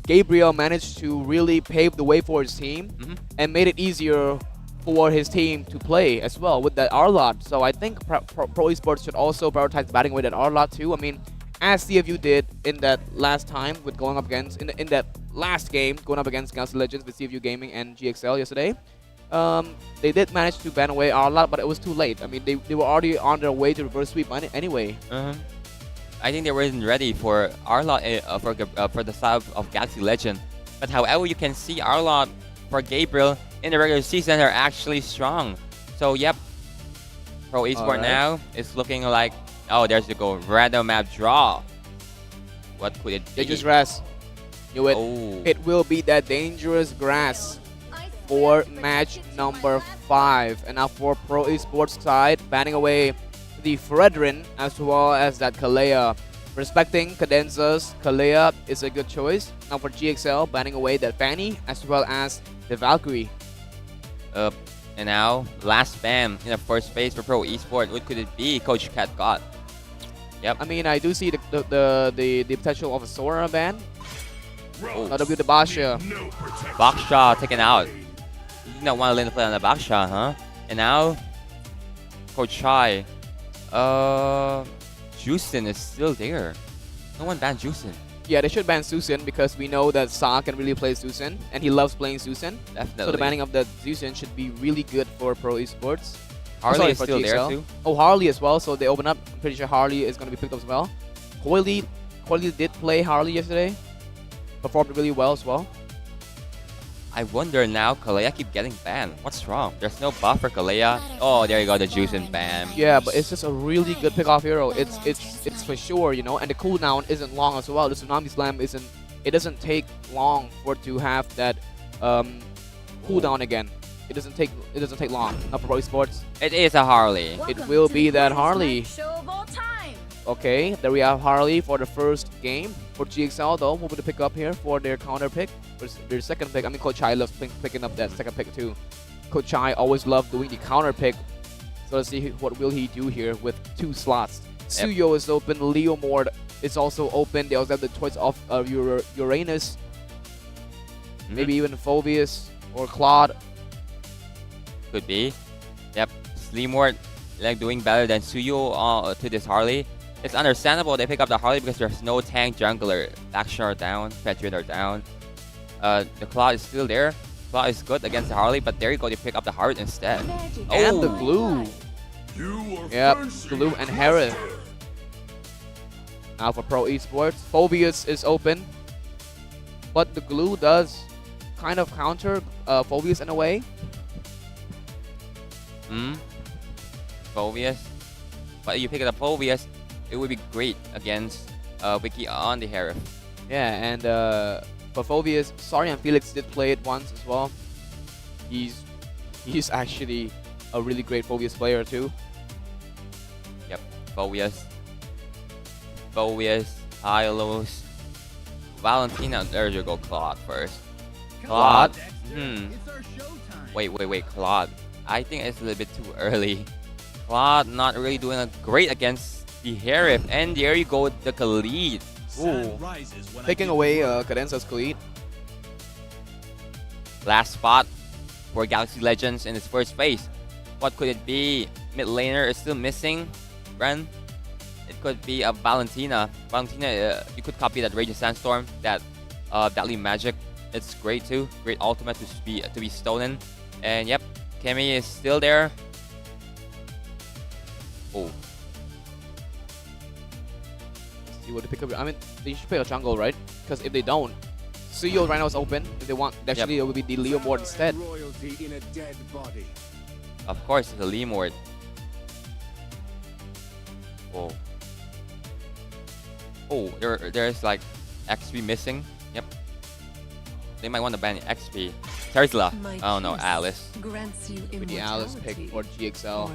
Gabriel managed to really pave the way for his team and made it easier for his team to play as well with that Arlot. So I think Pro Esports should also prioritize batting with that Arlot too. I mean, as CFU did in that last time with going up against in that last game going up against Galaxy Legends with CFU Gaming and GXL yesterday. They did manage to ban away Arlot, but it was too late. I mean, they were already on their way to reverse sweep anyway. I think they weren't ready for Arlot for the side of Galaxy Legend. But however, you can see Arlot for Gabriel in the regular season are actually strong. So yep, Pro Esports now is looking like, oh, there's the goal. Random map draw. What could it be? Dangerous grass. Knew it. Oh. It will be that dangerous grass for match number 5. And now for Pro Esports side, banning away the Fredrin as well as that Kalea. Respecting Cadenza's Kalea is a good choice. Now for GXL, banning away that Fanny as well as the Valkyrie. And now, last ban in the first phase for Pro Esports. What could it be? Coach Cat got. Yep. I mean, I do see the potential of a Sora ban. Now W the Basha. Baksha taken out. You do not want to land the play on the Baksha, huh? And now, Coach Chai. Juicin is still there. No one banned Juicin. Yeah, they should ban Susan because we know that Sa can really play Susan and he loves playing Susan. Definitely. So the banning of the Susan should be really good for Pro Esports. Harley is for still there GXL. too. Oh, Harley as well. So they open up. I'm pretty sure Harley is going to be picked up as well. Coily did play Harley yesterday. Performed really well as well. I wonder now, Kalea keep getting banned. What's wrong? There's no buff for Kalea. Oh, there you go, the Juicin ban. Yeah, but it's just a really good pick-off hero. It's for sure, you know. And the cooldown isn't long as well. The Tsunami Slam isn't. It doesn't take long for it to have that cooldown again. It doesn't take long. Not for Pro Esports. It is a Harley. It will be that Harley. Okay, there we have Harley for the first game. For GXL though, what would they pick up here for their counter pick? For their second pick. I mean, Coach Chai loves picking up that second pick too. Coach Chai always loved doing the counter pick. So let's see what will he do here with 2 slots. Suyo is open. Leomord is also open. They also have the choice of Uranus. Maybe even Phobius or Claude. Could be. Yep. Slimward like doing better than Suyo to this Harley. It's understandable they pick up the Harley because there's no tank jungler. Action are down, Fetchit are down. The Claw is still there. Claw is good against the Harley, but there you go, they pick up the Heart instead. And the Glue. Yep, Glue and Harris. Now for Pro Esports, Phobius is open. But the Glue does kind of counter Phobius in a way. Phobius. But if you pick up Phobius, it would be great against Wiki on the Harif. Yeah, and for Phobius, sorry, and Felix did play it once as well. He's actually a really great Phobius player too. Yep, Phobius, Hylos, Valentina. There you go, Claude first. Claude. Wait, Claude. I think it's a little bit too early. Claude not really doing great against the Harif, and there you go, the Khalid. Ooh. Taking away Cadenza's Khalid. Last spot for Galaxy Legends in its first phase. What could it be? Mid laner is still missing. Ren. It could be a Valentina. Valentina, you could copy that Raging Sandstorm, that Deadly Magic. It's great too. Great ultimate to be stolen. And yep, Kemi is still there. Oh. Let's see what to pick up. I mean, they should pick a jungle, right? Because if they don't, Suyo right now is open. If they want, actually it will be the Leomord instead. Of course, it's a Leomord. Oh. Oh, there's like XP missing. Yep. They might want to ban XP. Tesla. Oh no, Alice. With the Alice pick for GXL.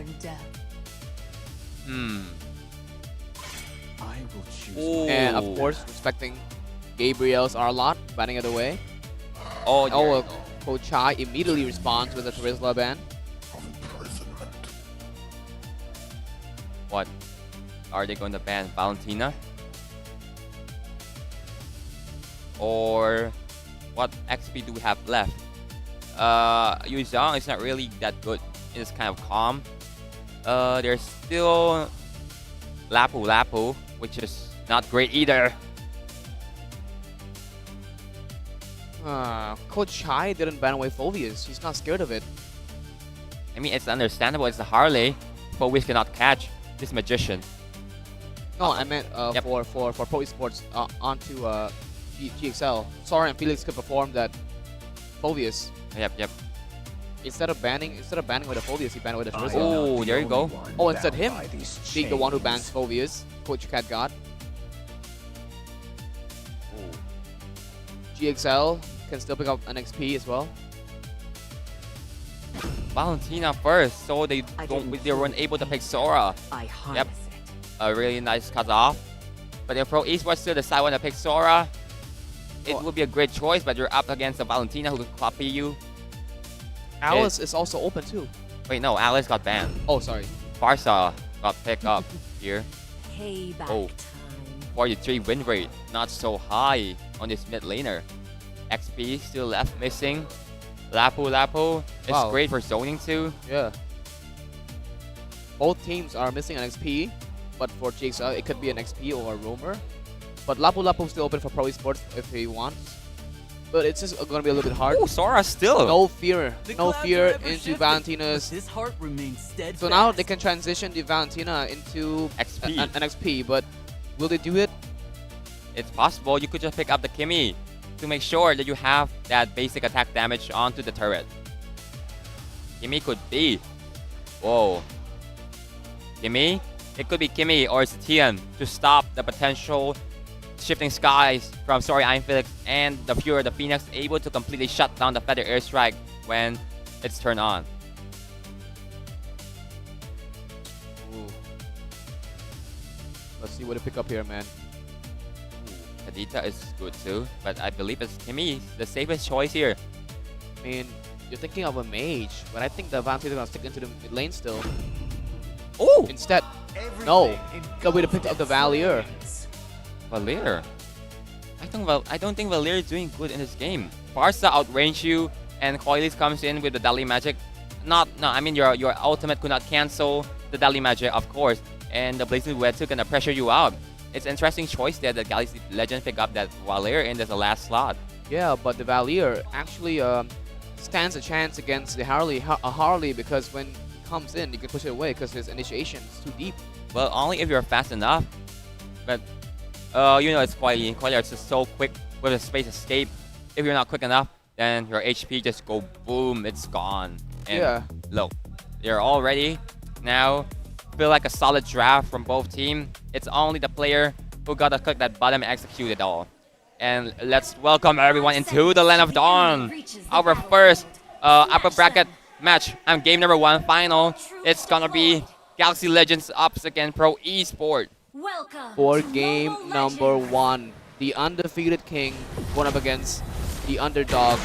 And of Ooh. course, respecting Gabriel's R-Lot, banning it away. Oh, there Oh, you go. Coach Chai immediately responds with a Charisma ban. What? Are they going to ban Valentina? Or what XP do we have left? Yu Zhang is not really that good. It's kind of calm. There's still Lapu Lapu, which is not great either. Coach Chai didn't ban away Phobius. He's not scared of it. I mean, it's understandable. It's the Harley. Phobius cannot catch this magician. No, I meant Yep. for Pro Esports onto GXL. Sora and Felix could perform that Phobius. Yep. Instead of banning with the Phobius, he banned with the Charisma. Oh, there you go. Oh, instead him being the one who bans Phobius, Coach Cat got. GXL can still pick up an XP as well. Valentina first, so they weren't able to pick Sora. I harness it. A really nice cut off. But if Pro Esports still decide when to pick Sora, it would be a great choice, but you're up against a Valentina who could copy you. Alice is also open too. Wait, no, Alice got banned. Oh, sorry. Farsa got picked up here. Payback Oh. time. 43 win rate, not so high on this mid laner. XP still left missing. Lapu Lapu is Wow. great for zoning too. Yeah. Both teams are missing an XP, but for GXL, it could be an XP or a roamer. But Lapu Lapu still open for Pro Esports if he wants. But it's just going to be a little bit hard. Oh, Sora still. No fear into Valentina's. His heart remains steadfast. So now they can transition the Valentina into XP. an XP, but will they do it? It's possible. You could just pick up the Kimmy to make sure that you have that basic attack damage onto the turret. Kimmy could be. Whoa. Kimmy? It could be Kimmy or S10 to stop the potential shifting skies from Sorry Iron Felix and the Fury of the Phoenix, able to completely shut down the Feather Airstrike when it's turned on. Ooh. Let's see what they pick up here, man. Kadita is good too, but I believe it's Kimmy the safest choice here. I mean, you're thinking of a mage, but I think the Valentina is going to stick into the mid lane still. Oh! Instead, no. They would have picked up the Valier. Valir. I don't think Valir is doing good in this game. Farsa outrange you, and Coilis comes in with the Dali Magic. I mean your ultimate could not cancel the Dali Magic, of course, and the Blazing Wetsuit gonna pressure you out. It's an interesting choice there that Galaxy Legend pick up that Valir in the last slot. Yeah, but the Valier actually stands a chance against the Harley because when he comes in, you can push it away because his initiation is too deep. Well, only if you're fast enough. But you know it's Coily. Coily is just so quick with a space escape. If you're not quick enough, then your HP just go boom, it's gone. And Yeah. look, they're all ready. Now, feel like a solid draft from both teams. It's only the player who gotta click that button and execute it all. And let's welcome everyone into the Land of Dawn. Our first upper bracket match and game number 1 final. It's gonna be Galaxy Legends ups against Pro Esports. Welcome. For to game Mobile number Legends. 1, the undefeated king going up against the underdog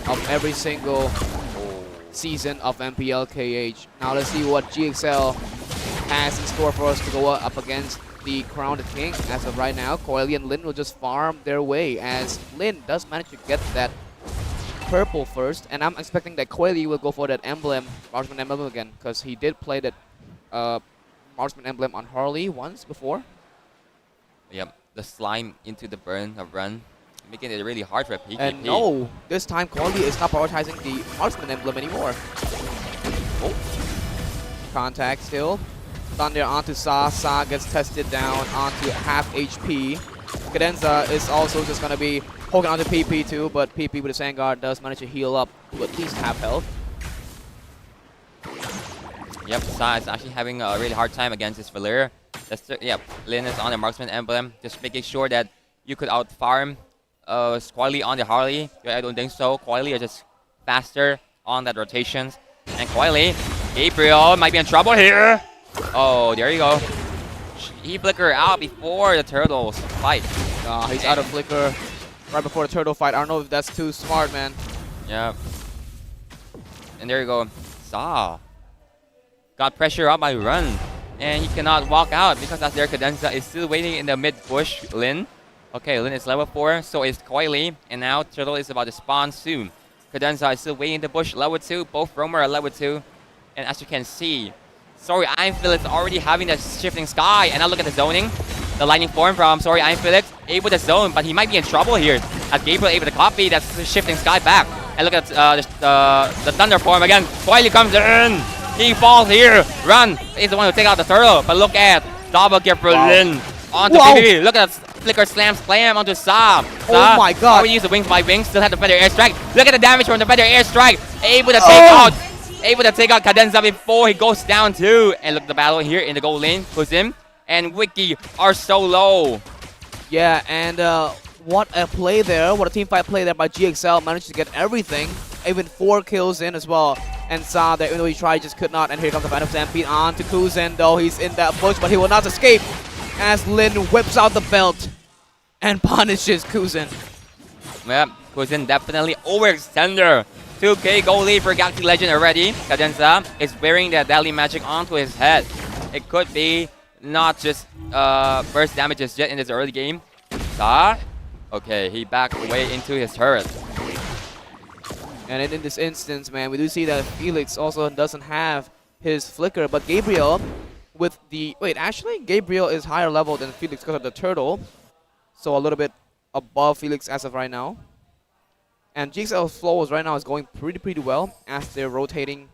of every single season of MPL KH. Now let's see what GXL has in store for us to go up against the crowned king. As of right now, Coily and Lin will just farm their way as Lin does manage to get that purple first, and I'm expecting that Coily will go for that emblem, Marksman emblem again, because he did play that Marksman emblem on Harley once before. Yep, the slime into the burn of run, making it really hard for PvP. And no, this time Coily is not prioritizing the Marksman emblem anymore. Oh. Contact still. Thunder onto Sa. Sa gets tested down onto half HP. Cadenza is also just going to be holding onto PP too, but PP with the Sandguard does manage to heal up to at least half health. Yep, Sa is actually having a really hard time against this Valir. Yep, Lin is on the Marksman emblem, just making sure that you could out-farm Coily on the Harley. I don't think so. Coily is just faster on that rotations. And Coily, Gabriel might be in trouble here. Oh, there you go. he flicker out before the turtles fight. He's out of flicker right before the turtle fight. I don't know if that's too smart, man. Yeah. And there you go. Saw. Got pressure up by Run. And he cannot walk out because as their Cadenza is still waiting in the mid bush. Lin. Okay, Lin is level 4, so is Coily. And now Turtle is about to spawn soon. Cadenza is still waiting in the bush, level 2. Both Roamer are level 2. And as you can see, Sorry Iron Felix already having the shifting sky. And now look at the zoning. The lightning form from Sorry Iron Felix. Able to zone, but he might be in trouble here. As Gabriel able to copy that shifting sky back. And look at the thunder form again. Coily comes in. He falls here. Run is the one who take out the turtle. But look at double kill for Lin. Onto PvP. Look at that flicker slam onto Sa. Oh my god. We use the wings by wings. Still have the feather airstrike. Look at the damage from the feather airstrike. Able to take out Cadenza before he goes down too. And look at the battle here in the gold lane. Kuzim and Wiki are so low. Yeah, and what a play there. What a team fight play there by GXL. Managed to get everything. Even 4 kills in as well. And Sa there, even though he tried, just could not. And here comes the Phantom Stampede on to Kuzin, though he's in that bush, but he will not escape as Lin whips out the belt and punishes Kuzin. Yep, Kuzin definitely overextender. 2k goal lead for Galaxy Legend already. Cadenza is wearing the Deadly Magic onto his head. It could be not just burst damages yet in this early game. Sa, okay, he backed away into his turret. And in this instance, man, we do see that Felix also doesn't have his flicker, but Gabriel with the... Wait, actually, Gabriel is higher level than Felix because of the turtle. So a little bit above Felix as of right now. And GXL's flows right now is going pretty well as they're rotating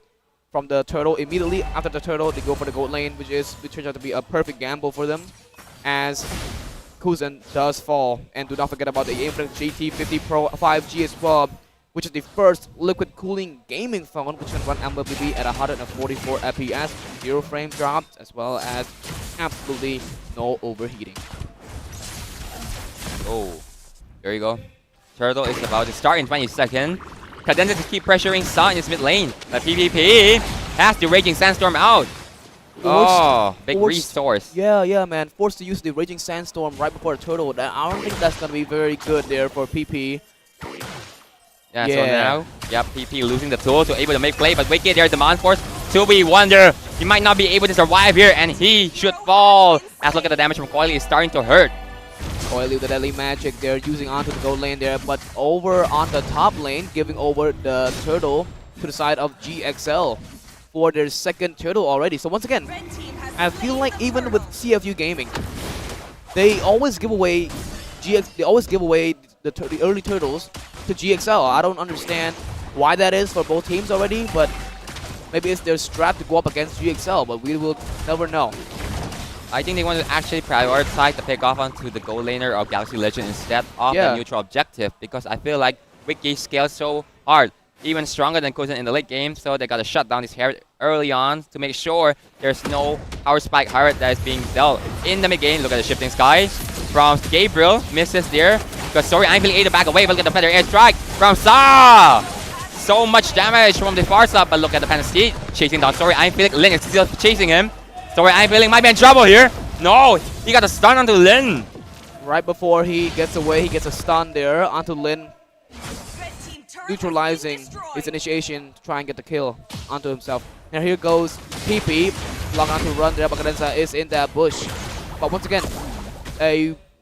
from the turtle. Immediately after the turtle, they go for the gold lane, which turns out to be a perfect gamble for them. As Kuzin does fall. And do not forget about the Aimflex GT50 Pro 5G as well, which is the first liquid cooling gaming phone which can run MLBB at 144 FPS, 0 frame drops, as well as absolutely no overheating. Oh, there you go. Turtle is about to start in 20 seconds. Cadenza to keep pressuring Sa in his mid lane. But PvP has the Raging Sandstorm out. Big resource. Yeah, man. Forced to use the Raging Sandstorm right before the turtle. I don't think that's going to be very good there for PP. Yeah, so now, PP losing the tool, so able to make play, but Wicked there's the Monforce. 2v Wonder, he might not be able to survive here, and he should fall. As look at the damage from Coily is starting to hurt. Coily with the Deadly Magic they're using onto the gold lane there, but over on the top lane, giving over the turtle to the side of GXL for their second turtle already. So once again, I feel like even with CFU Gaming, they always give away the early turtles to GXL. I don't understand why that is for both teams already, but maybe it's their strat to go up against GXL, but we will never know. I think they want to actually prioritize the pick off onto the gold laner of Galaxy Legend instead of the neutral objective, because I feel like Wiki scales so hard, even stronger than Kuzin in the late game, so they gotta shut down this Herald early on to make sure there's no power spike Herald that is being dealt in the mid game. Look at the shifting sky from Gabriel, misses there. Because sorry, I'm being able to back away, but look at the feather airstrike from Sa. So much damage from the far side, but look at the penalty chasing down. Sorry, I'm feeling Lin is still chasing him. Sorry, I'm feeling might be in trouble here. No, he got a stun onto Lin. Right before he gets away, he gets a stun there onto Lin, neutralizing his initiation to try and get the kill onto himself. Now here goes PP, lock onto Run there, but Cadenza is in that bush. But once again,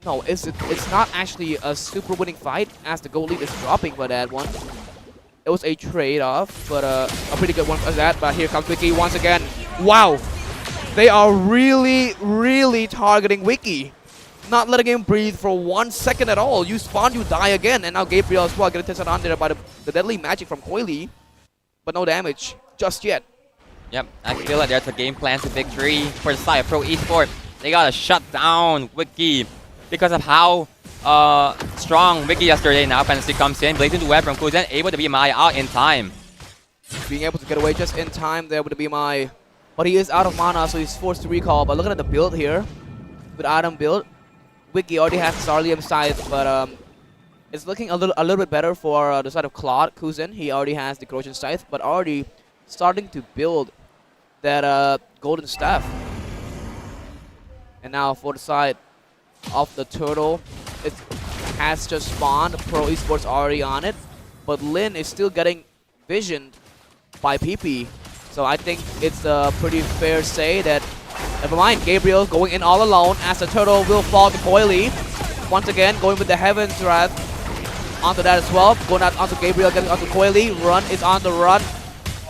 no, it's not actually a super winning fight as the gold lead is dropping for that one. It was a trade-off, but a pretty good one for that. But here comes Wiki once again. Wow, they are really targeting Wiki, not letting him breathe for 1 second at all. You spawn, you die again, and now Gabriel as well getting tested on there by the Deadly Magic from Coily, but no damage just yet. Yep, I feel like there's a game plan to victory for the side of Pro Esports. They gotta shut down Wiki because of how strong Wiki yesterday. Now penalty comes in, blazing the web from Kuzin, able to be Maya out in time. Being able to get away just in time there with the BMI, but he is out of mana, so he's forced to recall. But looking at the build here, with Adam build, Wiki already has Sarlium Scythe, but it's looking a little bit better for the side of Claude Kuzin. He already has the Corrosion Scythe, but already starting to build that Golden Staff. And now for the side of the turtle, it has just spawned. Pro Esports already on it, but Lin is still getting visioned by PP. So I think it's a pretty fair say that, never mind, Gabriel going in all alone as the turtle will fall to Coily. Once again, going with the Heaven's Wrath onto that as well. Going out onto Gabriel, getting onto Coily. Run is on the run.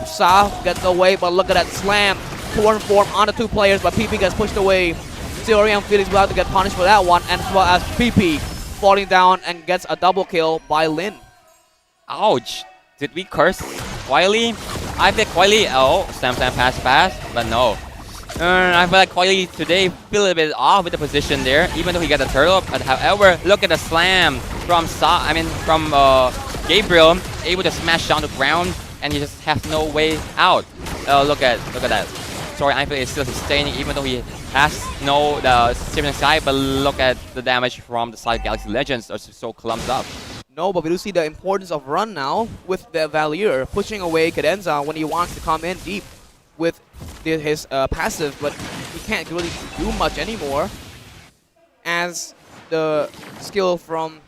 Sa gets away, but look at that slam. Torn form onto 2 players, but PP gets pushed away. Theory and Felix will have to get punished for that one, and as well as PP falling down and gets a double kill by Lin. Ouch! Did we curse Coily? I think Coily, oh, slam pass, but no. I feel like Coily today feel a little bit off with the position there, even though he got the turtle. But however, look at the slam from Gabriel, able to smash down the ground, and he just has no way out. Look at that. Sorry, I feel is still sustaining, even though he has no the shifting sky. But look at the damage from the side Galaxy Legends are so clumped up. No, but we do see the importance of run now with the Valier pushing away Cadenza when he wants to come in deep with his passive, but he can't really do much anymore as the skill from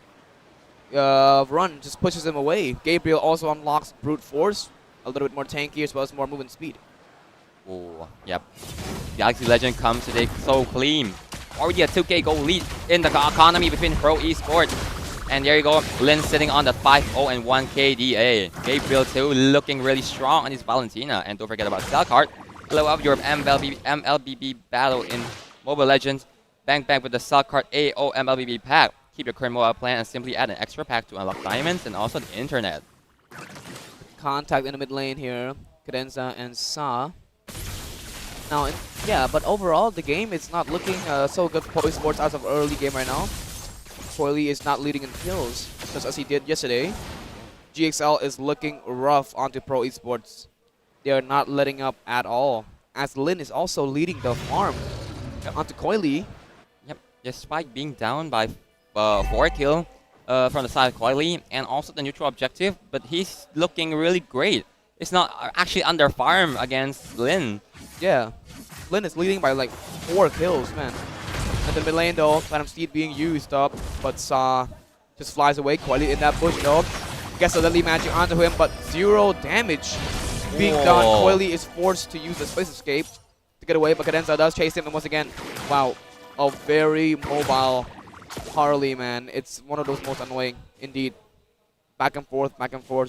run just pushes him away. Gabriel also unlocks brute force, a little bit more tanky as well as more movement speed. Oh, yep. Galaxy Legend comes today so clean. Already a 2k goal lead in the economy between Pro Esports. And there you go, Lin sitting on the 5-0 and 1 KDA. Gabriel too looking really strong on his Valentina. And don't forget about Cellcart. Blow up your MLBB battle in Mobile Legends. Bang with the Cellcart AO MLBB pack. Keep your current mobile plan and simply add an extra pack to unlock diamonds and also the internet. Contact in the mid lane here, Cadenza and Sa. Now, yeah, but overall the game is not looking so good for Pro Esports as of early game right now. Coily is not leading in kills, just as he did yesterday. GXL is looking rough onto Pro Esports. They are not letting up at all, as Lin is also leading the farm onto Coily. Yep, despite being down by 4 kill from the side of Coily and also the neutral objective, but he's looking really great. It's not actually under farm against Lin. Yeah, Lin is leading by like 4 kills, man. And the mid lane though, Phantom Steed being used up, but Sa just flies away. Coily in that bush though. Gets a deadly magic onto him, but 0 damage being done. Coily is forced to use the space escape to get away, but Cadenza does chase him, and once again, wow, a very mobile Harley, man. It's one of those most annoying indeed. Back and forth,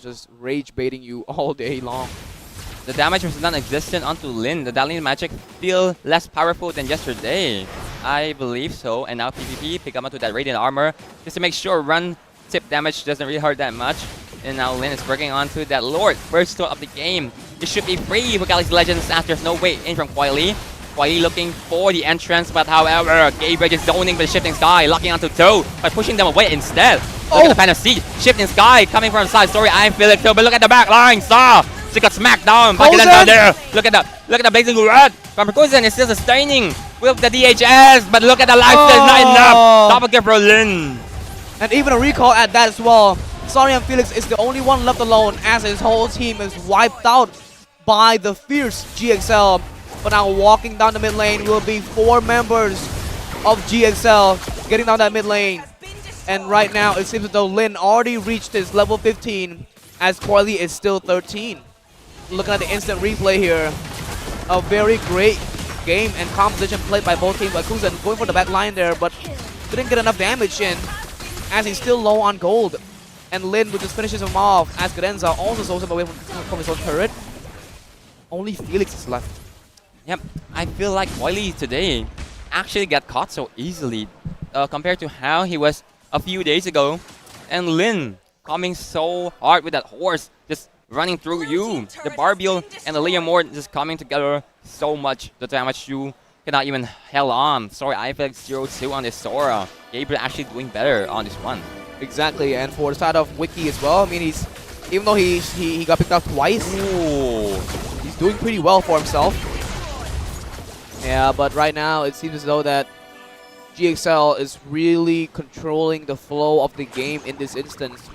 just rage baiting you all day long. The damage was non-existent onto Lin. The Darling magic feel less powerful than yesterday. I believe so. And now PvP pick up onto that Radiant armor just to make sure run tip damage doesn't really hurt that much. And now Lin is working onto that Lord. First tool of the game. It should be free for Galaxy Legends as there's no way in from Coily. Coily looking for the entrance, but however, Gabriel is zoning with the Shifting Sky, locking onto 2 by pushing them away instead. Look at the Phantom Siege. Shifting Sky coming from the side. Sorry, I feel it too, but look at the back line. Saw. She got smacked down by Cadenza there. Look at the Blazing Red from Percussion is still sustaining with the DHS, but look at the life steal, not enough. Double kill for Lin. And even a recall at that as well. Sorry, and Felix is the only one left alone as his whole team is wiped out by the fierce GXL. But now walking down the mid lane will be 4 members of GXL getting down that mid lane. And right now it seems as though Lin already reached his level 15 as Coily is still 13. Looking at the instant replay here, a very great game and composition played by both teams. Akuzen going for the back line there, but didn't get enough damage in as he's still low on gold. And Lin will just finishes him off as Cadenza also slows him away from his own turret. Only Felix is left. Yep, I feel like Coily today actually got caught so easily compared to how he was a few days ago. And Lin coming so hard with that horse, just running through you. The Barbiel and the Leomord just coming together so much. The damage you cannot even hell on. Sorry, I feel like 0-2 on this Sora. Gabriel actually doing better on this one. Exactly, and for the side of Wiki as well, I mean, even though he got picked up twice, he's doing pretty well for himself. Yeah, but right now it seems as though that GXL is really controlling the flow of the game in this instance.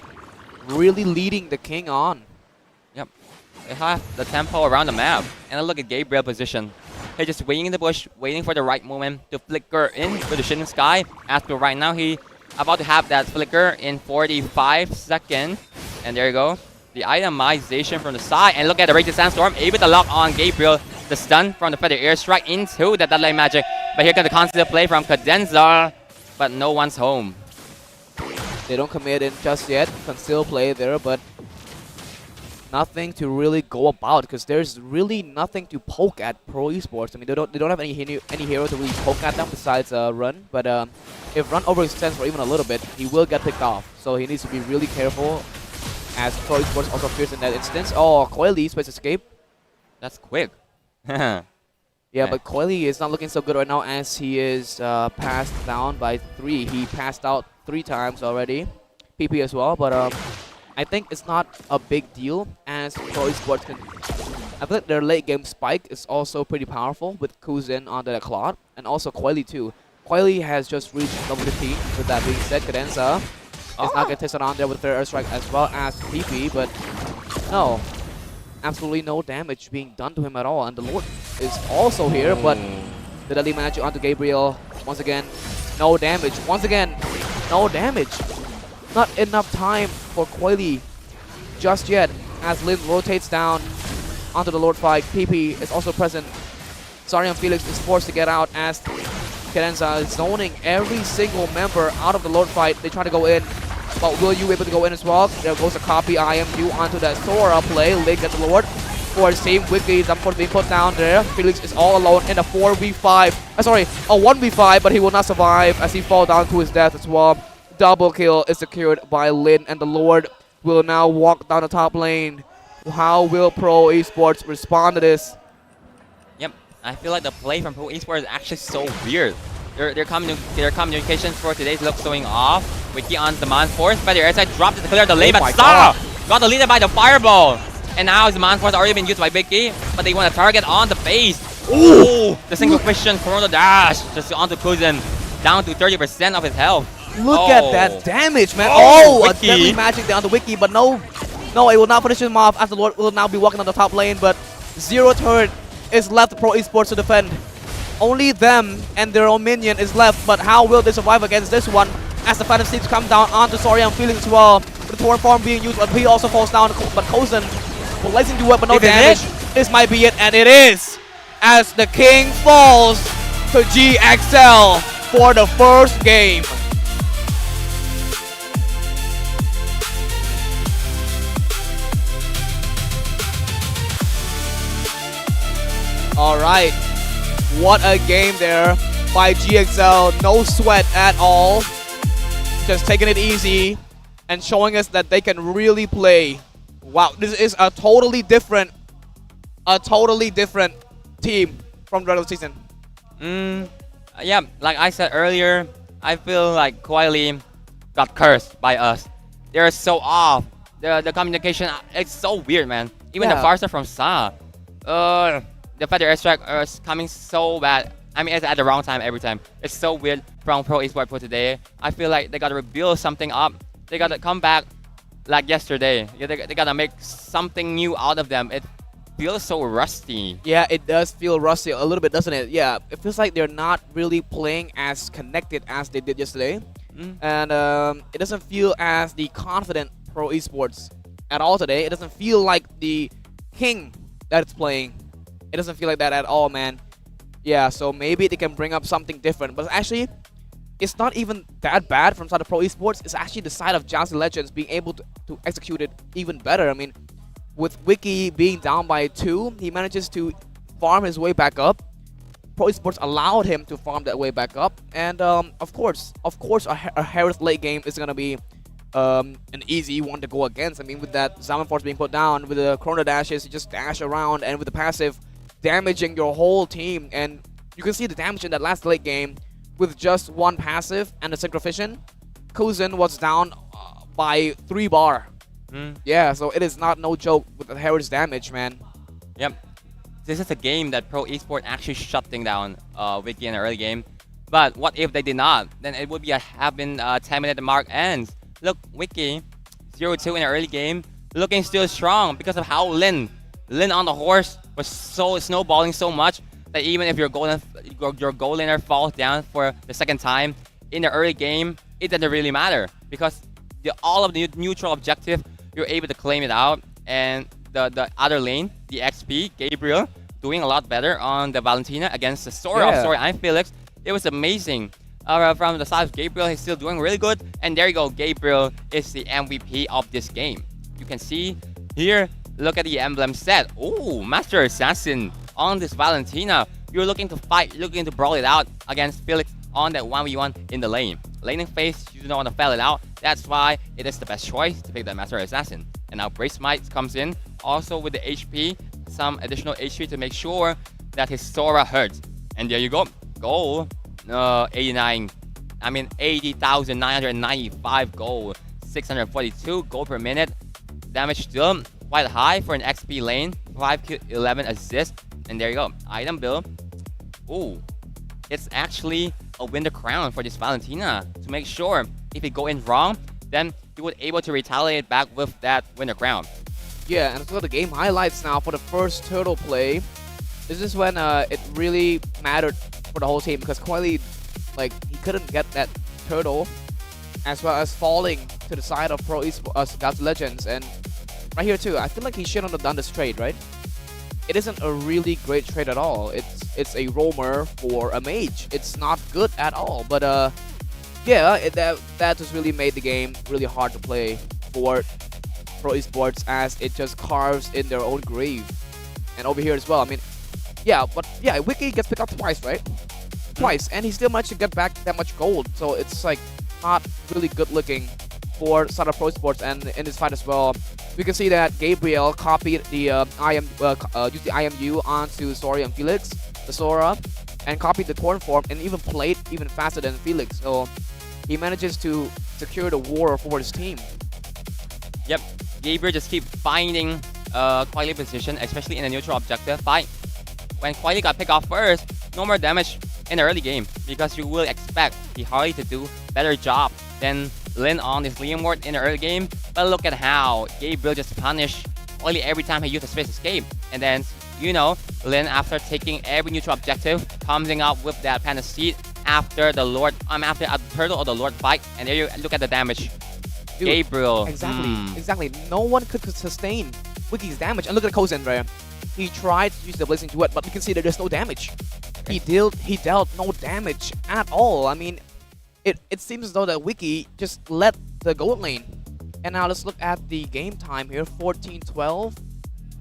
Really leading the king on. Yep. They have the tempo around the map. And look at Gabriel's position. He's just waiting in the bush, waiting for the right moment to flicker in with the Shin Sky. As per right now, he about to have that flicker in 45 seconds. And there you go. The itemization from the side. And look at the Raging Sandstorm, able to lock on Gabriel. The stun from the Feather Airstrike into the Deadlight Magic. But here comes the constant play from Cadenza. But no one's home. They don't commit in just yet. Can still play there, but nothing to really go about because there's really nothing to poke at Pro Esports. I mean, they don't have any hero to really poke at them besides Run. But if Run overextends for even a little bit, he will get picked off. So he needs to be really careful. As Pro Esports also fears in that instance. Oh, Coily space escape. That's quick. Yeah, but Coily is not looking so good right now as he is passed down by 3. He passed out 3 times already. PP as well, but I think it's not a big deal as Pro Esports can. I feel like their late game spike is also pretty powerful with Kuzin onto the clock and also Coily too. Coily has just reached level 15. With that being said, Cadenza is not getting tested on there with their airstrike as well as PP, but no. Absolutely no damage being done to him at all, and the Lord is also here, but the Deadly Magic onto Gabriel. Once again, no damage. Once again, no damage. Not enough time for Coily just yet, as Lin rotates down onto the Lord fight. PP is also present. Sarian Felix is forced to get out as Cadenza is zoning every single member out of the Lord fight. They try to go in, but will you be able to go in as well? There goes a copy IMU onto that Sora play. Link at the Lord for his team. Wiki is unfortunately being put down there. Felix is all alone in a 4v5. Sorry, a 1v5, but he will not survive as he falls down to his death as well. Double kill is secured by Lin, and the Lord will now walk down the top lane. How will Pro Esports respond to this? Yep, I feel like the play from Pro Esports is actually so weird. Their communications for today's look showing off. Wiki on demand force, but the airside dropped to clear the lane, but Star got deleted by the fireball. And now his demand force already been used by Vicky, but they want to target on the base. Ooh! The single Christian Chrono Dash just onto Kuzin, down to 30% of his health. Look at that damage, man. Oh, a Deadly Magic down to Wiki, but no, it will not finish him off as the Lord will now be walking on the top lane, but 0 turret is left Pro Esports to defend. Only them and their own minion is left, but how will they survive against this one? As the Phantom Steeds come down onto Sorian Felix as well. With the Torn Form being used, but he also falls down. But Kozen will lightning do it, but no damage. This might be it, and it is. As the King falls to GXL for the first game. All right. What a game there by GXL. No sweat at all. Just taking it easy and showing us that they can really play. Wow, this is a totally different team from the regular season. Yeah, like I said earlier, I feel like Coily got cursed by us. They're so off. The communication, it's so weird, man. Even the Farsa from Sa. The Feather Airstrike is coming so bad. I mean, it's at the wrong time every time. It's so weird from Pro Esports for today. I feel like they gotta rebuild something up. They gotta come back like yesterday. Yeah, they gotta make something new out of them. It feels so rusty. Yeah, it does feel rusty a little bit, doesn't it? Yeah, it feels like they're not really playing as connected as they did yesterday. And it doesn't feel as the confident Pro Esports at all today. It doesn't feel like the King that it's playing. It doesn't feel like that at all, man. Yeah, so maybe they can bring up something different. But actually, it's not even that bad from side of Pro Esports. It's actually the side of Jazzy Legends being able to execute it even better. I mean, with Wiki being down by 2, he manages to farm his way back up. Pro Esports allowed him to farm that way back up. And of course, a Harris late game is going to be an easy one to go against. I mean, with that Zaman Force being put down, with the Chrono Dashes, you just dash around, and with the passive, damaging your whole team. And you can see the damage in that last late game with just 1 passive and a Synchrovision. Kuzin was down by 3 bar. Yeah, so it is not no joke with the Harris damage, man. Yep. This is a game that Pro Esports actually shutting down Wiki in the early game. But what if they did not? Then it would be a 10-minute mark ends. Look, Wiki 0-2 in the early game, looking still strong because of how Lin on the horse was so snowballing so much. that even if your goal laner falls down for the second time in the early game, it doesn't really matter because all of the neutral objective, you're able to claim it out. And the other lane, the XP, Gabriel, doing a lot better on the Valentina against the Sora of Sora and Felix. It was amazing. From the side of Gabriel, he's still doing really good. And there you go, Gabriel is the MVP of this game. You can see here, look at the emblem set. Oh, Master Assassin on this Valentina. You're looking to fight, looking to brawl it out against Felix on that 1v1 in the lane. Laning phase, you do not want to fail it out. That's why it is the best choice to pick that Master Assassin. And now Brace Might comes in, also with the HP, some additional HP to make sure that his Sora hurts. And there you go, goal, 80,995 gold, 642 gold per minute. Damage still quite high for an XP lane, 5 kill, 11 assists. And there you go, item build. Ooh, it's actually a Winter Crown for this Valentina to make sure if it go in wrong, then you would able to retaliate back with that Winter Crown. Yeah, and so the game highlights now for the first turtle play. This is when it really mattered for the whole team because Quiley, like, he couldn't get that turtle, as well as falling to the side of Pro Esports, God's Legends. And right here too, I feel like he shouldn't have done this trade, right? It isn't a really great trade at all. It's a roamer for a mage. It's not good at all. But yeah, that just really made the game really hard to play for Pro Esports, as it just carves in their own grave. And over here as well, I mean, yeah, but yeah, Wiki gets picked up twice, right? Twice, and he still managed to get back that much gold. So it's like not really good looking for Sada Pro Esports. And in this fight as well, we can see that Gabriel copied the used the IMU onto Sora and Felix, the Sora, and copied the Corn form and even played even faster than Felix. So he manages to secure the war for his team. Yep, Gabriel just keep finding Quiley position, especially in the neutral objective fight. When Quiley got picked off first, no more damage in the early game because you will expect the Harley to do better job than Lin on this Liam Ward in the early game. But look at how Gabriel just punished Quiley every time he used a space escape. And then, you know, Lin, after taking every neutral objective, coming up with that Panda Seed after the Lord, after a Turtle or the Lord fight. And there you look at the damage. Dude, Gabriel. Exactly. No one could sustain Wiki's damage. And look at Kozen right? He tried to use the Blazing Duet, but we can see that there's no damage. He dealt no damage at all. I mean, it seems as though that Wiki just led the gold lane. And now let's look at the game time here, 14-12.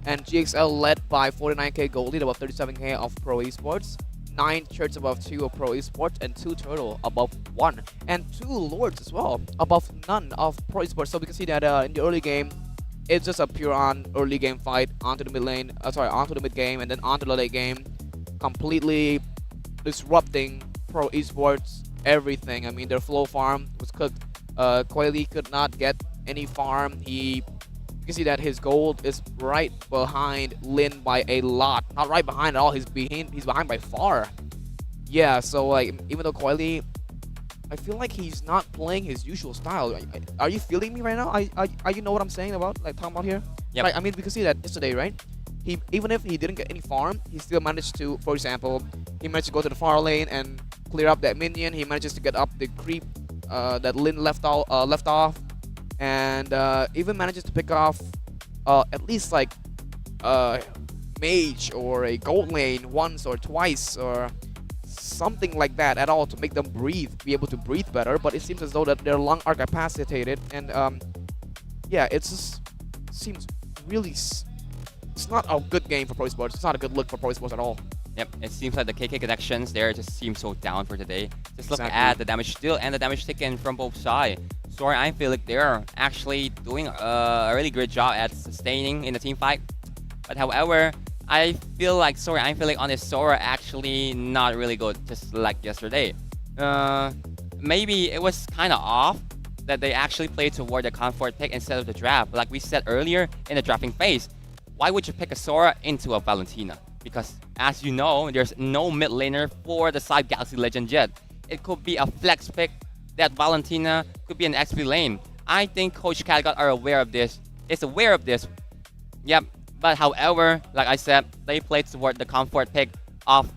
And GXL led by 49k gold lead above 37k of Pro Esports. 9 shirts above 2 of Pro Esports, and 2 Turtle above 1. And 2 Lords as well, above none of Pro Esports. So we can see that in the early game, it's just a pure on early game fight onto the mid lane, onto the mid game, and then onto the late game, completely disrupting Pro Esports everything. I mean, their flow farm was cooked. Quiley could not get any farm. You can see that his gold is right behind Lin by a lot. Not right behind at all. He's behind by far. Yeah, so like even though Quiley, I feel like he's not playing his usual style. Are you feeling me right now? Are you know what I'm saying about, like, talking about here? Yeah. Like, I mean, we can see that yesterday, right? Even if he didn't get any farm, he still managed to, for example, he managed to go to the far lane and clear up that minion. He manages to get up the creep that Lin left off, and even manages to pick off at least like mage or a gold lane once or twice or something like that at all to make them be able to breathe better. But it seems as though that their lung are capacitated, and yeah, it just seems really. It's not a good game for Pro Esports. It's not a good look for Pro Esports at all. Yep, it seems like the KK connections there just seem so down for today. Just look Exactly. at the damage deal and the damage taken from both sides. Sora, I feel like they're actually doing a really great job at sustaining in the team fight. But however, I feel like Sora, I feel like on this Sora actually not really good, just like yesterday. Maybe it was kind of off that they actually played toward the comfort pick instead of the draft. Like we said earlier in the drafting phase, why would you pick a Sora into a Valentina? Because as you know, there's no mid laner for the side Galaxy Legend yet. It could be a flex pick that Valentina could be an XP lane. I think Coach Catgut are aware of this. Is aware of this. Yep. But however, like I said, they played toward the comfort pick of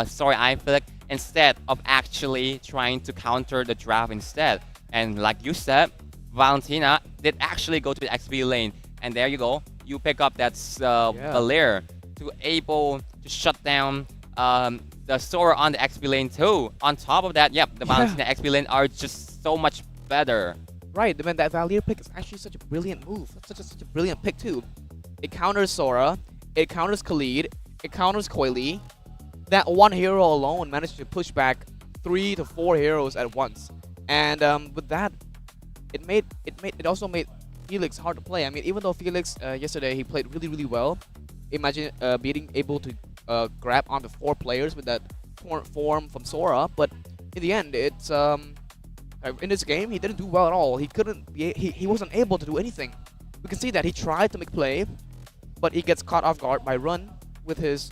Sorry Einfelik instead of actually trying to counter the draft instead. And like you said, Valentina did actually go to the XP lane, and there you go. You pick up that Valir to able to shut down the Sora on the XP lane too. On top of that, yep, the Valentina XP lane are just so much better. Right, I mean, that Valir pick is actually such a brilliant move. Such a brilliant pick too. It counters Sora, it counters Khalid, it counters Coily. That one hero alone managed to push back 3 to 4 heroes at once. And with that, it also made Felix hard to play. I mean, even though Felix yesterday he played really well, imagine being able to grab onto 4 players with that torrent form from Sora. But in the end, it's in this game he didn't do well at all. He couldn't be, he wasn't able to do anything. We can see that he tried to make play, but he gets caught off guard by Run with his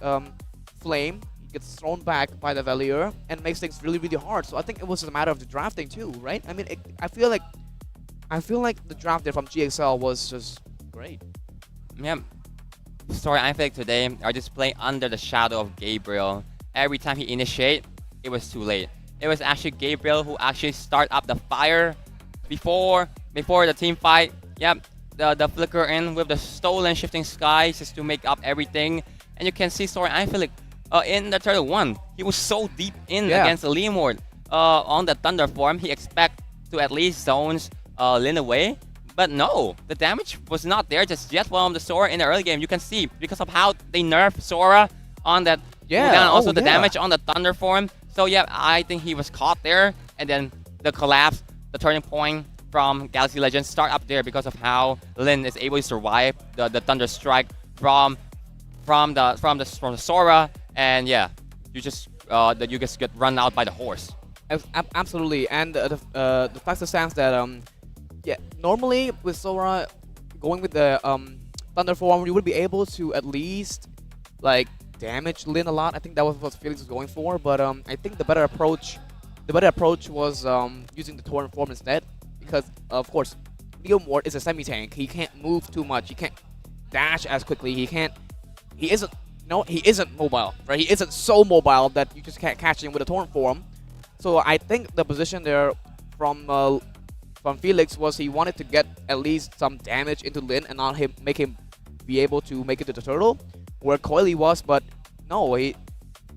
flame. He gets thrown back by the Valier and makes things really hard. So I think it was a matter of the drafting too, right? I mean, I feel like the draft there from GXL was just great. Yeah. Sorry, I think today are just playing under the shadow of Gabriel. Every time he initiate, it was too late. It was actually Gabriel who actually start up the fire before the team fight. Yep, the flicker in with the stolen shifting skies just to make up everything. And you can see Sorry, I feel like in the turtle 1, he was so deep in against the Leomord. On the Thunder form, he expect to at least zones Lin away. But no, the damage was not there just yet from the Sora in the early game. You can see because of how they nerfed Sora on that cooldown, also the damage on the Thunder form. So yeah, I think he was caught there, and then the collapse, the turning point from Galaxy Legends start up there because of how Lin is able to survive the Thunder strike from the Sora, and yeah, you just get run out by the horse. Absolutely, and the fact stands that yeah, normally with Sora going with the Thunder form, you would be able to at least like damage Lin a lot. I think that was what Felix was going for, but I think the better approach was using the Torrent form instead, because of course Leomord is a semi-tank. He can't move too much. He can't dash as quickly. He isn't mobile, right? He isn't so mobile that you just can't catch him with a Torrent form. So I think the position there from Felix was he wanted to get at least some damage into Lin and not make him be able to make it to the turtle where Coily was, but no, he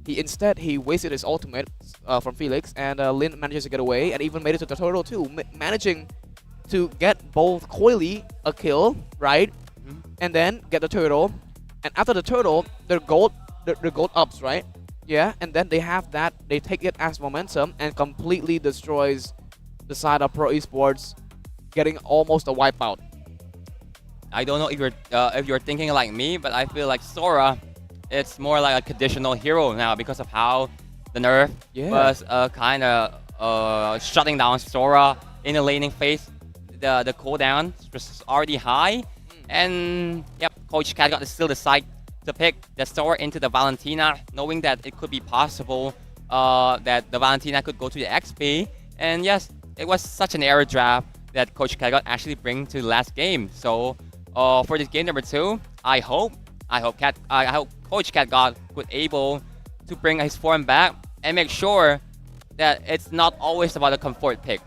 instead wasted his ultimate from Felix, and Lin manages to get away and even made it to the turtle too, managing to get both Coily a kill, right? And then get the turtle, and after the turtle, their gold ups, right? Yeah, and then they take it as momentum and completely destroys the side of Pro Esports, getting almost a wipeout. I don't know if you're thinking like me, but I feel like Sora, it's more like a conditional hero now because of how the nerf was kind of shutting down Sora in the laning phase. The cooldown was already high, and yep, Coach Cat got to still decide to pick the Sora into the Valentina, knowing that it could be possible that the Valentina could go to the XP. And yes, it was such an error draft that Coach Cat got actually bring to the last game. So for this game number 2, I hope Coach Cat got was able to bring his form back and make sure that it's not always about a comfort pick.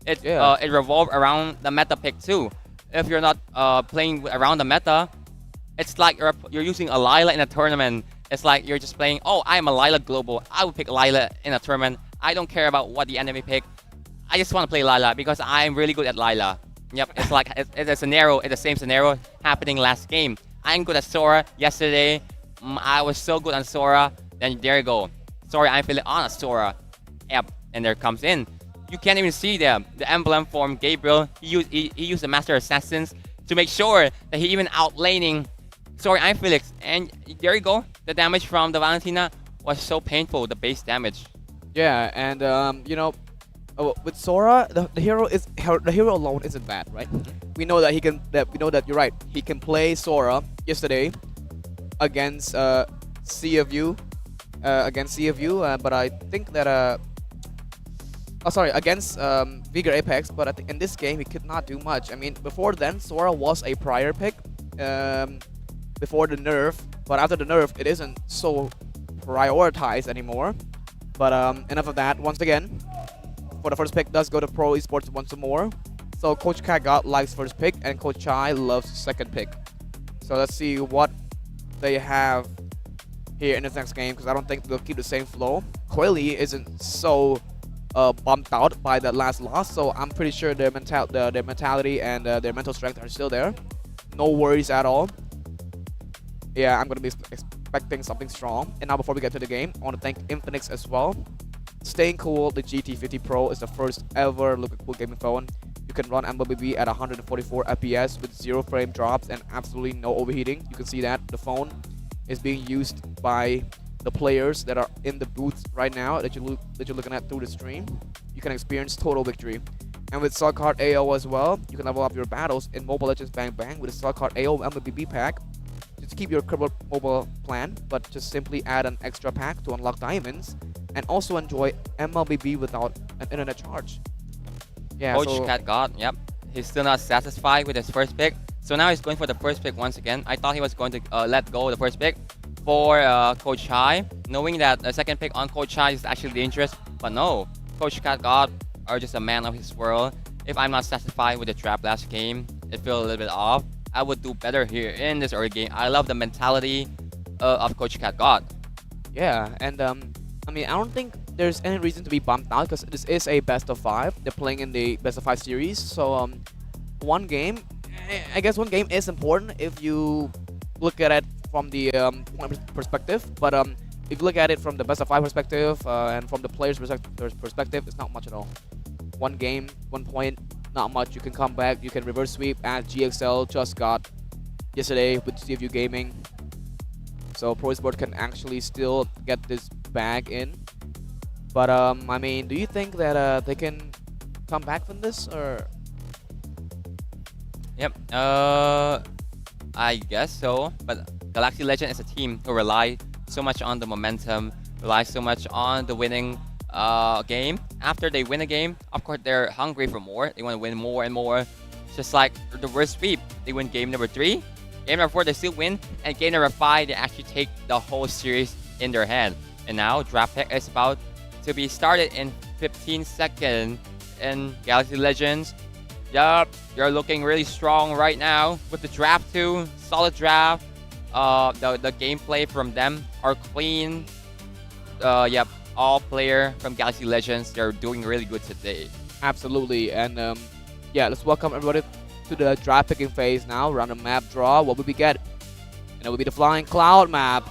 It revolves around the meta pick too. If you're not playing around the meta, it's like you're using a Lila in a tournament. It's like you're just playing, oh, I'm a Lila global. I would pick Lila in a tournament. I don't care about what the enemy pick. I just want to play Lila because I'm really good at Lila. Yep, it's like it's a scenario. It's the same scenario happening last game. I'm good at Sora yesterday. I was so good on Sora. Then there you go. Sorry, I'm feeling on a Sora. Yep, and there comes in. You can't even see the emblem from Gabriel. He used the Master Assassins to make sure that he even outlaning Sorry, I'm Felix. And there you go. The damage from the Valentina was so painful, the base damage. Yeah, and you know, with Sora, the hero alone isn't bad, right? We know that we know that you're right. He can play Sora yesterday against CFU, but I think that against Vigor Apex, but I think in this game he could not do much. I mean, before then Sora was a prior pick before the nerf, but after the nerf it isn't so prioritize anymore. But enough of that. Once again, for the first pick does go to Pro Esports once more. So Coach Kagot likes first pick and Coach Chai loves second pick. So let's see what they have here in this next game, because I don't think they'll keep the same flow. Coily isn't so bumped out by that last loss, so I'm pretty sure their mentality and their mental strength are still there. No worries at all. Yeah, I'm gonna be expecting something strong. And now before we get to the game, I want to thank Infinix as well. Staying cool, the GT50 Pro is the first ever look cool gaming phone. You can run MLBB at 144 FPS with 0 frame drops and absolutely no overheating. You can see that the phone is being used by the players that are in the booths right now that you're looking at through the stream. You can experience total victory. And with Slot Card AO as well, you can level up your battles in Mobile Legends Bang Bang with the Slot Card AO MLBB pack. Just keep your current mobile plan, but just simply add an extra pack to unlock diamonds and also enjoy MLBB without an internet charge. Yeah, Coach Cat got, yep. He's still not satisfied with his first pick. So now he's going for the first pick once again. I thought he was going to let go of the first pick for Coach Chai, knowing that the second pick on Coach Chai is actually dangerous. But no, Coach Cat God are just a man of his world. If I'm not satisfied with the trap last game, it feels a little bit off. I would do better here in this early game. I love the mentality of Coach Cat God. Yeah, and I mean, I don't think there's any reason to be bumped out because this is a best of 5. They're playing in the best of 5 series, so one game, I guess one game is important if you look at it from the perspective. But if you look at it from the best of 5 perspective and from the player's perspective, it's not much at all. One game, 1 point, not much. You can come back, you can reverse sweep as GXL just got yesterday with CFU Gaming. So Pro Esports can actually still get this bag in. But I mean, do you think that they can come back from this, or? Yep. I guess so. But Galaxy Legend is a team who rely so much on the momentum, rely so much on the winning game. After they win a game, of course they're hungry for more. They want to win more and more. Just like the worst sweep, they win game number 3. Game number 4, they still win. And game number 5, they actually take the whole series in their hand. And now draft pick is about to be started in 15 seconds. And Galaxy Legends, yup, they're looking really strong right now with the draft too. Solid draft. The gameplay from them are clean. Yep, all player from Galaxy Legends, they're doing really good today. Absolutely, and yeah, let's welcome everybody to the draft picking phase now. Random map draw. What will we get? And it will be the Flying Cloud map.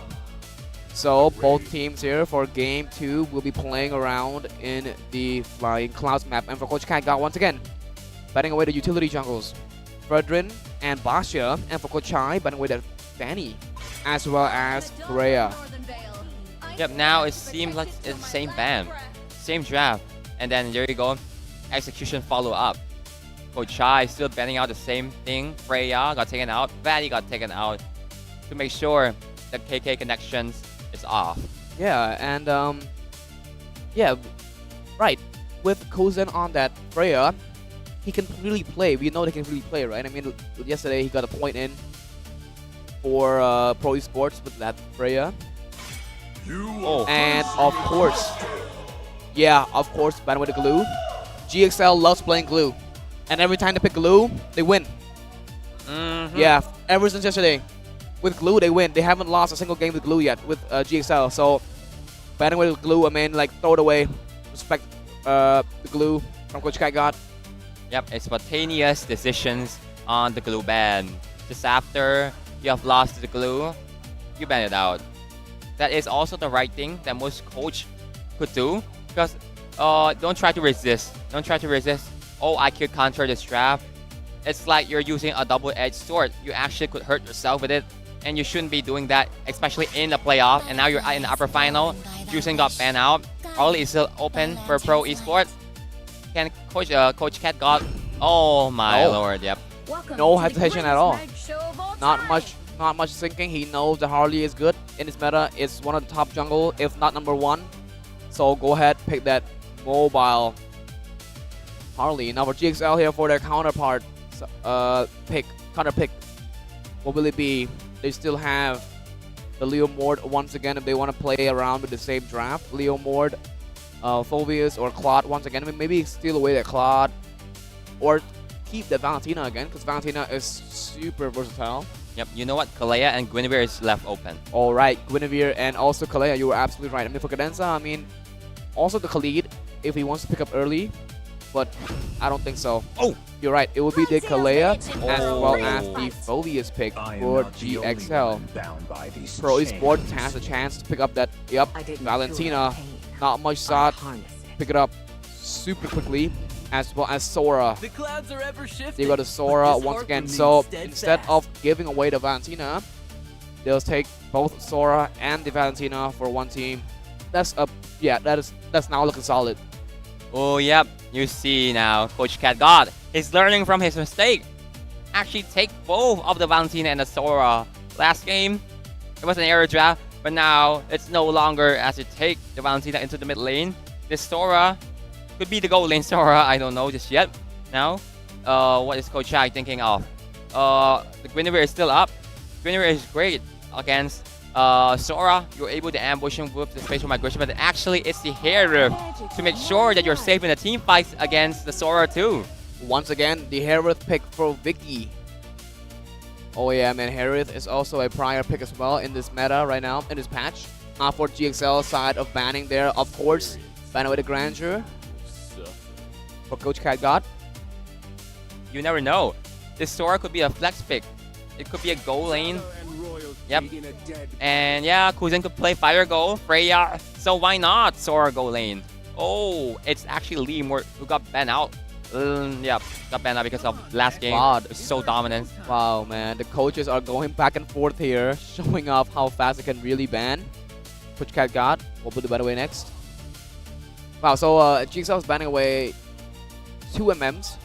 So both teams here for game 2 will be playing around in the Flying Clouds map. And for Coach Cat got once again batting away the utility jungles, Fredrin and Basha. And for Coach Chai batting away the Fanny as well as Freya. Yep, now it seems like it's the same band, same draft. And then there you go, execution follow up. Coach Chai still banning out the same thing. Freya got taken out, Vanny got taken out to make sure the KK connections is off. Yeah, and yeah, right. With Kozen on that Freya, he can really play. We know they can really play, right? I mean, yesterday he got a point in for Pro Esports with that Freya. And of course, yeah, of course, batting with the glue. GXL loves playing glue. And every time they pick glue, they win. Yeah, ever since yesterday. With glue, they win. They haven't lost a single game with glue yet with GXL. So, batting with glue, I mean, like, throw it away. Respect the glue from Coach Kai God. Yep, it's spontaneous decisions on the glue ban. Just after you have lost the glue, you ban it out. That is also the right thing that most coach could do, because don't try to resist. Don't try to resist. Oh, I could counter this draft. It's like you're using a double-edged sword. You actually could hurt yourself with it, and you shouldn't be doing that, especially in the playoff. And now you're in the upper final. Juicing got banned out. Ollie is still open for Pro Esports. Can Coach Cat got? Oh my lord! Yep. No hesitation at all. Not much thinking. He knows that Harley is good in his meta. It's one of the top jungle, if not number 1. So go ahead, pick that mobile Harley. Now for GXL here for their counterpart counter pick. What will it be? They still have the Leo Mord once again if they want to play around with the same draft. Leo Mord, Phobius, or Claude once again. I mean, maybe steal away that Claude, or keep the Valentina again, because Valentina is super versatile. Yep, you know what? Kalea and Guinevere is left open. All right, Guinevere and also Kalea, you were absolutely right. I mean, for Cadenza, I mean, also the Khalid, if he wants to pick up early, but I don't think so. Oh, you're right. It will be the Kalea as well as the Phobius pick for GXL. Pro Esports has a chance to pick up that, yep, Valentina. Not much shot. Pick it up super quickly, as well as Sora. The clouds are ever shifting. They got a Sora once again. So instead of giving away the Valentina, they'll take both Sora and the Valentina for one team. That's that's now looking solid. Oh, yep. You see now, Coach Cat God is learning from his mistake. Actually take both of the Valentina and the Sora. Last game, it was an error draft, but now it's no longer as you take the Valentina into the mid lane. This Sora could be the gold lane Sora, I don't know just yet. Now, what is Coach Chai thinking of? The Guinevere is still up. Guinevere is great against Sora. You're able to ambush him with the spatial migration, but actually it's the Herif to make sure that you're safe in the team fights against the Sora too. Once again, the Herith pick for Vicky. Oh yeah, man, Herith is also a prior pick as well in this meta right now, in this patch. For GXL side of banning there, of course, ban away the Grandeur for Coach Cat God. You never know. This Sora could be a flex pick. It could be a goal lane. Yep. And yeah, Kuzin could play Fire Goal, Freya. So why not Sora goal lane? Oh, it's actually Lee who got banned out. Yeah, got banned out because of last game. God. It's so dominant. Wow, man. The coaches are going back and forth here, showing off how fast they can really ban. Coach Cat God, what will the ban away next? Wow, so GXL is banning away 2 MMs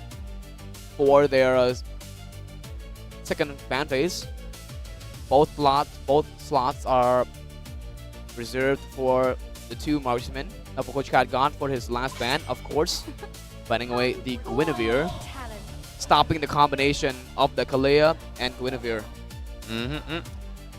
for their second ban phase. Both slots are reserved for the 2 marksmen. Now for Coach Cat God for his last ban, of course, banning away the Guinevere, stopping the combination of the Kalea and Guinevere.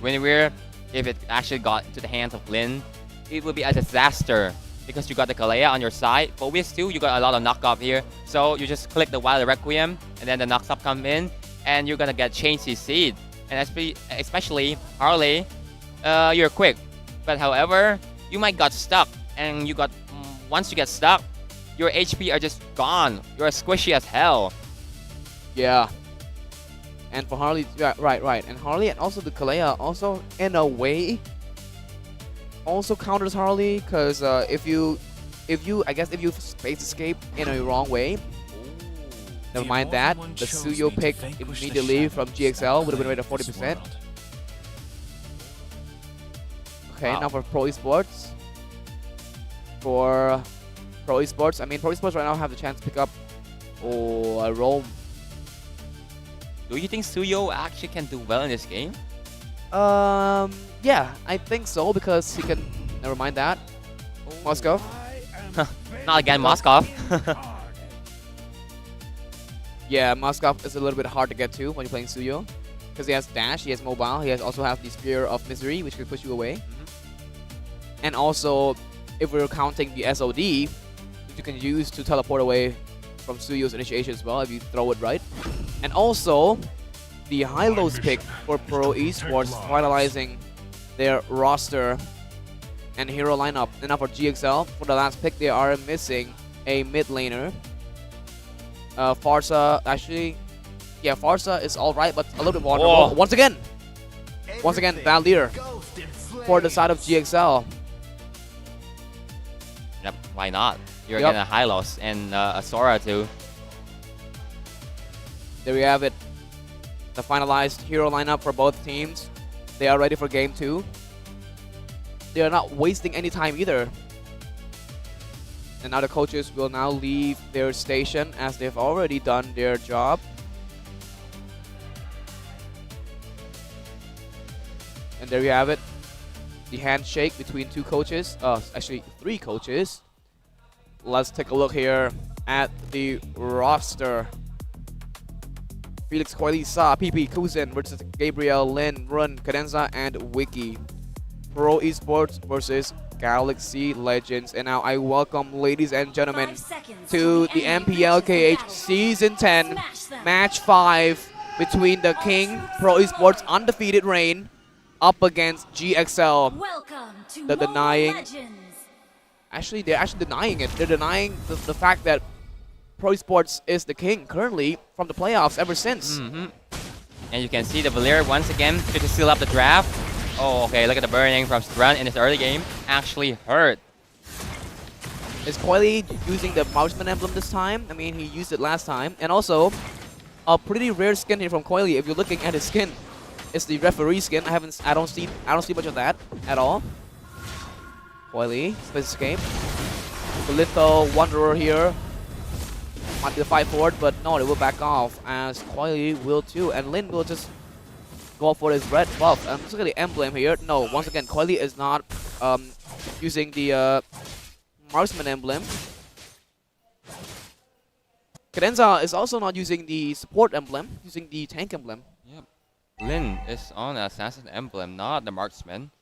Guinevere, if it actually got into the hands of Lin, it would be a disaster because you got the Kalea on your side. But with still, you got a lot of knock-off here. So you just click the Wild Requiem, and then the knocks-up come in, and you're gonna get Change Seed. And especially Harley, you're quick. But however, you might got stuck, and you got once you get stuck, your HP are just gone. You're squishy as hell. Yeah. And for Harley, yeah, right. And Harley and also the Kalea also in a way also counters Harley, because if you space escape in a wrong way. Never mind that. The Suyo pick immediately from GXL would have been rated 40%. Okay, now for Pro Esports. For Pro Esports, I mean, Pro Esports right now have the chance to pick up a Rome. Do you think Suyo actually can do well in this game? Yeah, I think so, because he can. Never mind that. Moskov. Not again, Moskov. Yeah, Moskov is a little bit hard to get to when you're playing Suyo, because he has dash, he has mobile, he also has the Spear of Misery, which can push you away. And also, if we're counting the SOD, which you can use to teleport away from Suyo's initiation as well, if you throw it right. And also, the high-lows pick for Pro Esports, finalizing their roster and hero lineup. And now for GXL, for the last pick, they are missing a mid laner. Farsa, actually, yeah, Farsa is alright, but a little bit vulnerable. Oh. Once again, Valdir for the side of GXL. Yep, why not? You're Yep. getting a Hylos and a Sora too. There we have it. The finalized hero lineup for both teams. They are ready for game 2. They are not wasting any time either. And now the coaches will now leave their station as they've already done their job. And there you have it. The handshake between 2 coaches. Actually 3 coaches. Let's take a look here at the roster. Felix Koilisa, PP, Kuzin versus Gabriel, Lin, Run, Cadenza, and Wiki. Pro Esports versus Galaxy Legends. And now I welcome, ladies and gentlemen, 5 seconds to the MPL KH Season 10 Match 5 between the King Pro Esports undefeated reign up against GXL. Welcome to The denying- Legends. Actually, they're actually denying it. They're denying the fact that Pro Esports is the king currently from the playoffs ever since. And you can see the Valir once again to seal up the draft. Oh, okay, look at the burning from Run in his early game. Actually hurt. Is Coily using the marksman emblem this time? I mean, he used it last time. And also, a pretty rare skin here from Coily. If you're looking at his skin, it's the referee skin. I don't see much of that at all. Coily, space escape. The little Wanderer here. Might be the fight forward, but no, they will back off as Coily will too. And Lin will just go for his red buff. And look at the emblem here. No, once again, Coily is not using the marksman emblem. Cadenza is also not using the support emblem, using the tank emblem. Yep. Lin is on the assassin emblem, not the marksman.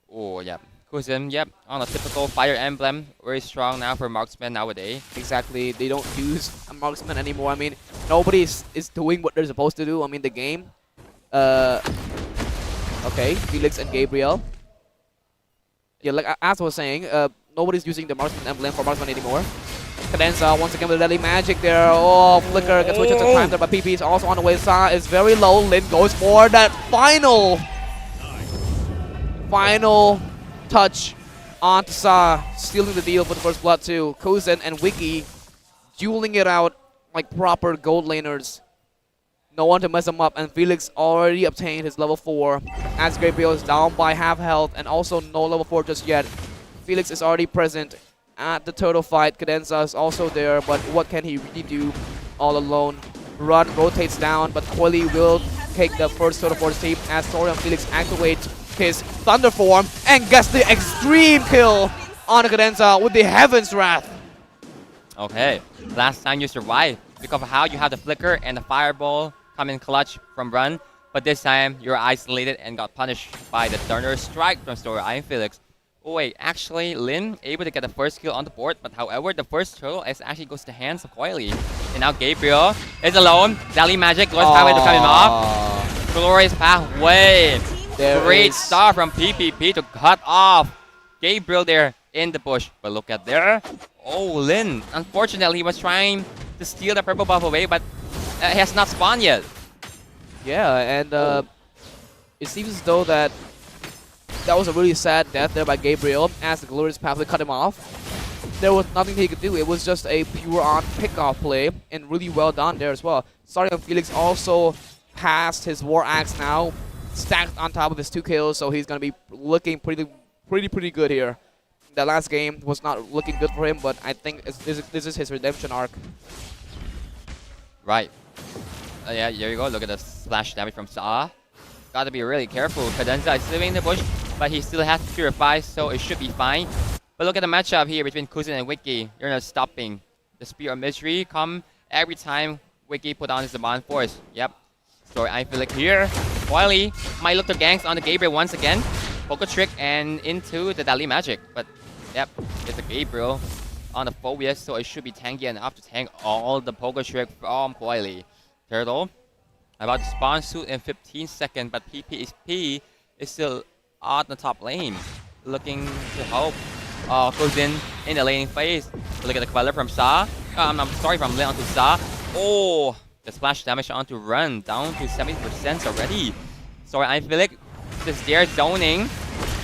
Oh, yeah. Kuzin, yep, on a typical fire emblem. Very strong now for marksman nowadays. Exactly, they don't use a marksman anymore. I mean, nobody is doing what they're supposed to do. I mean, the game. Okay, Felix and Gabriel. Yeah, like as I was saying, nobody's using the marksman emblem for marksman anymore. Cadenza once again with deadly magic there. Oh, Flicker gets switched to time there, but PP is also on the way. Sa is very low. Lin goes for that final touch onto Sa, stealing the deal for the first blood too. Kuzin and Wiki dueling it out like proper gold laners. No one to mess him up, and Felix already obtained his level 4 as Gabriel is down by half health and also no level 4 just yet. Felix is already present at the turtle fight. Cadenza is also there, but what can he really do all alone? Run rotates down, but Coily will take the first turtle for his team as Torium Felix activates his Thunder form and gets the extreme kill on Cadenza with the Heaven's Wrath. Okay, last time you survived because of how you have the flicker and the fireball come in clutch from Run, but this time you're isolated and got punished by the Thunder Strike from Story Iron Felix. Oh wait, actually Lin able to get the first kill on the board, but however the first turtle is actually goes to the hands of Coily. And now Gabriel is alone. Dali Magic goes halfway to cut him off. Glorious pathway. Great start from PPP to cut off Gabriel there in the bush. But look at there. Oh, Lin. Unfortunately, he was trying to steal the purple buff away, but he has not spawned yet. Yeah, and it seems as though that was a really sad death there by Gabriel as the Glorious Pathway cut him off. There was nothing he could do. It was just a pure on pick-off play and really well done there as well. Starting Felix also passed his War Axe now, stacked on top of his 2 kills, so he's going to be looking pretty good here. The last game was not looking good for him, but I think this is his redemption arc. Right. Yeah, there you go. Look at the splash damage from Sa. Got to be really careful. Cadenza is living in the bush, but he still has to purify, so it should be fine. But look at the matchup here between Kuzin and Wiki. You're not stopping. The Spear of Misery come every time Wiki put on his Demand Force. Yep. So I feel like here, Coily might look to ganks on the Gabriel once again. Poker Trick and into the Dali Magic. But yep, it's a Gabriel on the Phobia, so it should be tanky enough to tank all the Poker Trick from Coily. Turtle about to spawn suit in 15 seconds, but PPP is still on the top lane, looking to help Kuzin in the laning phase. Look at the Queller from Sa. I'm sorry, from Lin onto Sa. Oh, the splash damage onto Run down to 70% already. Sorry, I feel like just there zoning.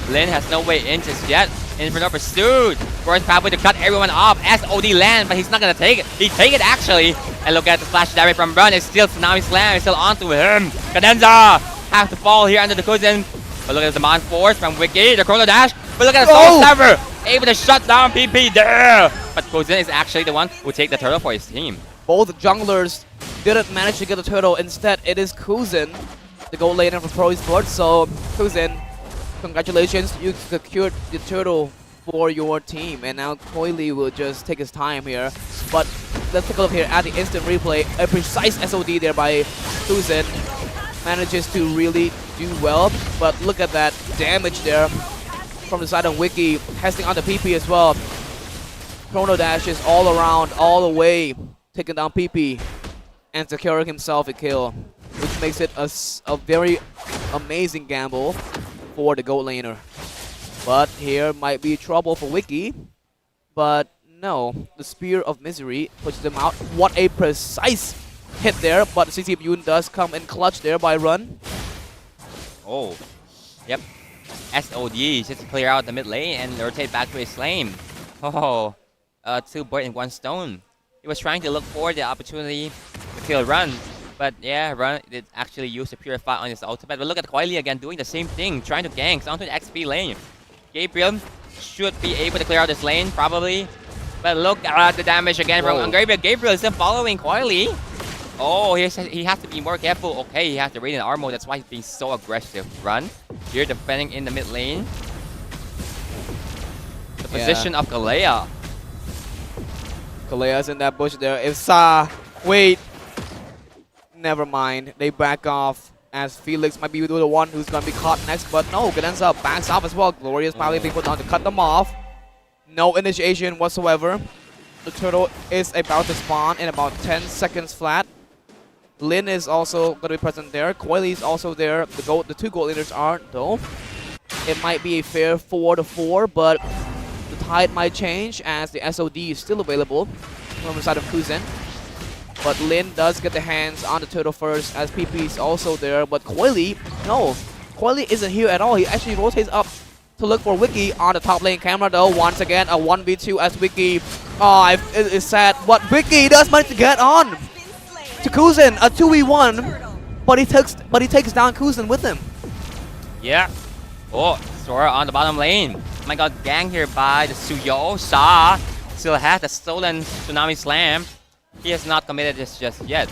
Lin has no way in just yet. Inferno pursued. First pathway to cut everyone off. SOD land, but he's not gonna take it. He take it actually. And look at the splash damage from Run. It's still Tsunami Slam. It's still onto him. Cadenza have to fall here under the Kuzin. But look at the Demand Force from Wiki. The Chrono Dash. But look at the Soul Sever. Able to shut down PP there. But Kuzin is actually the one who take the turtle for his team. Both junglers didn't manage to get the turtle. Instead, it is Kuzin, the gold laner for Pro Esports. So, Kuzin, congratulations, you secured the turtle for your team. And now Coily will just take his time here. But let's take a look here at the instant replay. A precise SOD there by Kuzin. Manages to really do well. But look at that damage there. from the side of Wiki, testing on the PP as well. Chrono dashes all around, all the way, taking down PP and securing himself a kill, which makes it a very amazing gamble for the gold laner. But here might be trouble for Wiki, but no, the Spear of Misery pushes them out. What a precise hit there, but the CC Yoon does come in clutch there by Run. Oh, yep. SOD just clear out the mid lane and rotate back to his lane. Oh, 2 birds in 1 stone. He was trying to look for the opportunity to kill Run, but yeah, Run did actually use the Purify on his ultimate. But look at Coily again doing the same thing, trying to gank onto the XP lane. Gabriel should be able to clear out this lane, probably. But look at the damage again from Gabriel. Gabriel is still following Coily. Oh, he has to be more careful. Okay, he has the Radiant Armor. That's why he's being so aggressive. Run. Here defending in the mid lane. The position of Kalea. Kalea's in that bush there. If Sa, wait. Never mind. They back off as Felix might be the one who's going to be caught next. But no, Cadenza backs off as well. Glorious probably being put on to cut them off. No initiation whatsoever. The turtle is about to spawn in about 10 seconds flat. Lin is also going to be present there. Coily is also there. The 2 gold leaders aren't though. It might be a fair 4-4, but the tide might change as the SOD is still available from the side of Kuzen. But Lin does get the hands on the turtle first as PP is also there. But Coily, no. Coily isn't here at all. He actually rotates up to look for Wiki on the top lane camera though. Once again, a 1v2 as Wiki. Oh, it is sad. But Wiki does manage to get on to Kuzen, a 2v1. But he takes down Kuzen with him. Yeah. Oh, Sora on the bottom lane. Oh my god, gang here by the Suyo. Sa still has the stolen Tsunami Slam. He has not committed this just yet.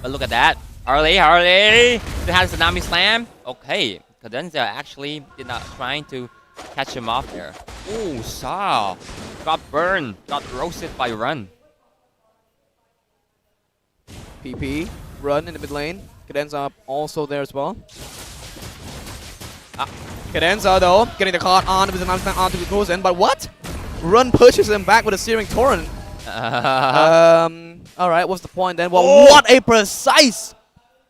But look at that. Harley still has the Tsunami Slam. Okay, Cadenza actually did not trying to catch him off there. Ooh, Sa got burned, got roasted by Run. PP, Run in the mid lane. Cadenza also there as well. Cadenza though, getting the caught on with the Tsunami onto the Kuzen, but what? Run pushes him back with a Searing Torrent. Alright, what's the point then? Well, what a precise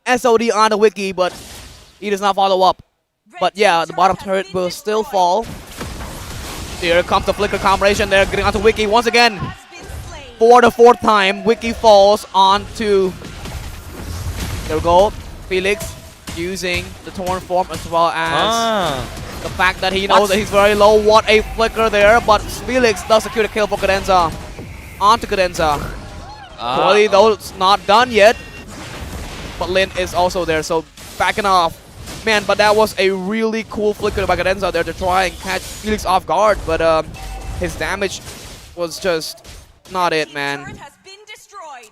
SOD on the Wiki, but he does not follow up. But yeah, the bottom turret will still fall. Here comes the Flicker combination there, getting onto Wiki once again. For the 4th time, Wiki falls onto... There we go. Felix using the Torn Form as well as the fact that he knows that he's very low. What a Flicker there, but Felix does secure the kill for Cadenza. Onto Cadenza. Coily though, it's not done yet. But Lin is also there, so backing off. Man, but that was a really cool flicker by Cadenza there to try and catch Felix off guard. But his damage was just not it, man.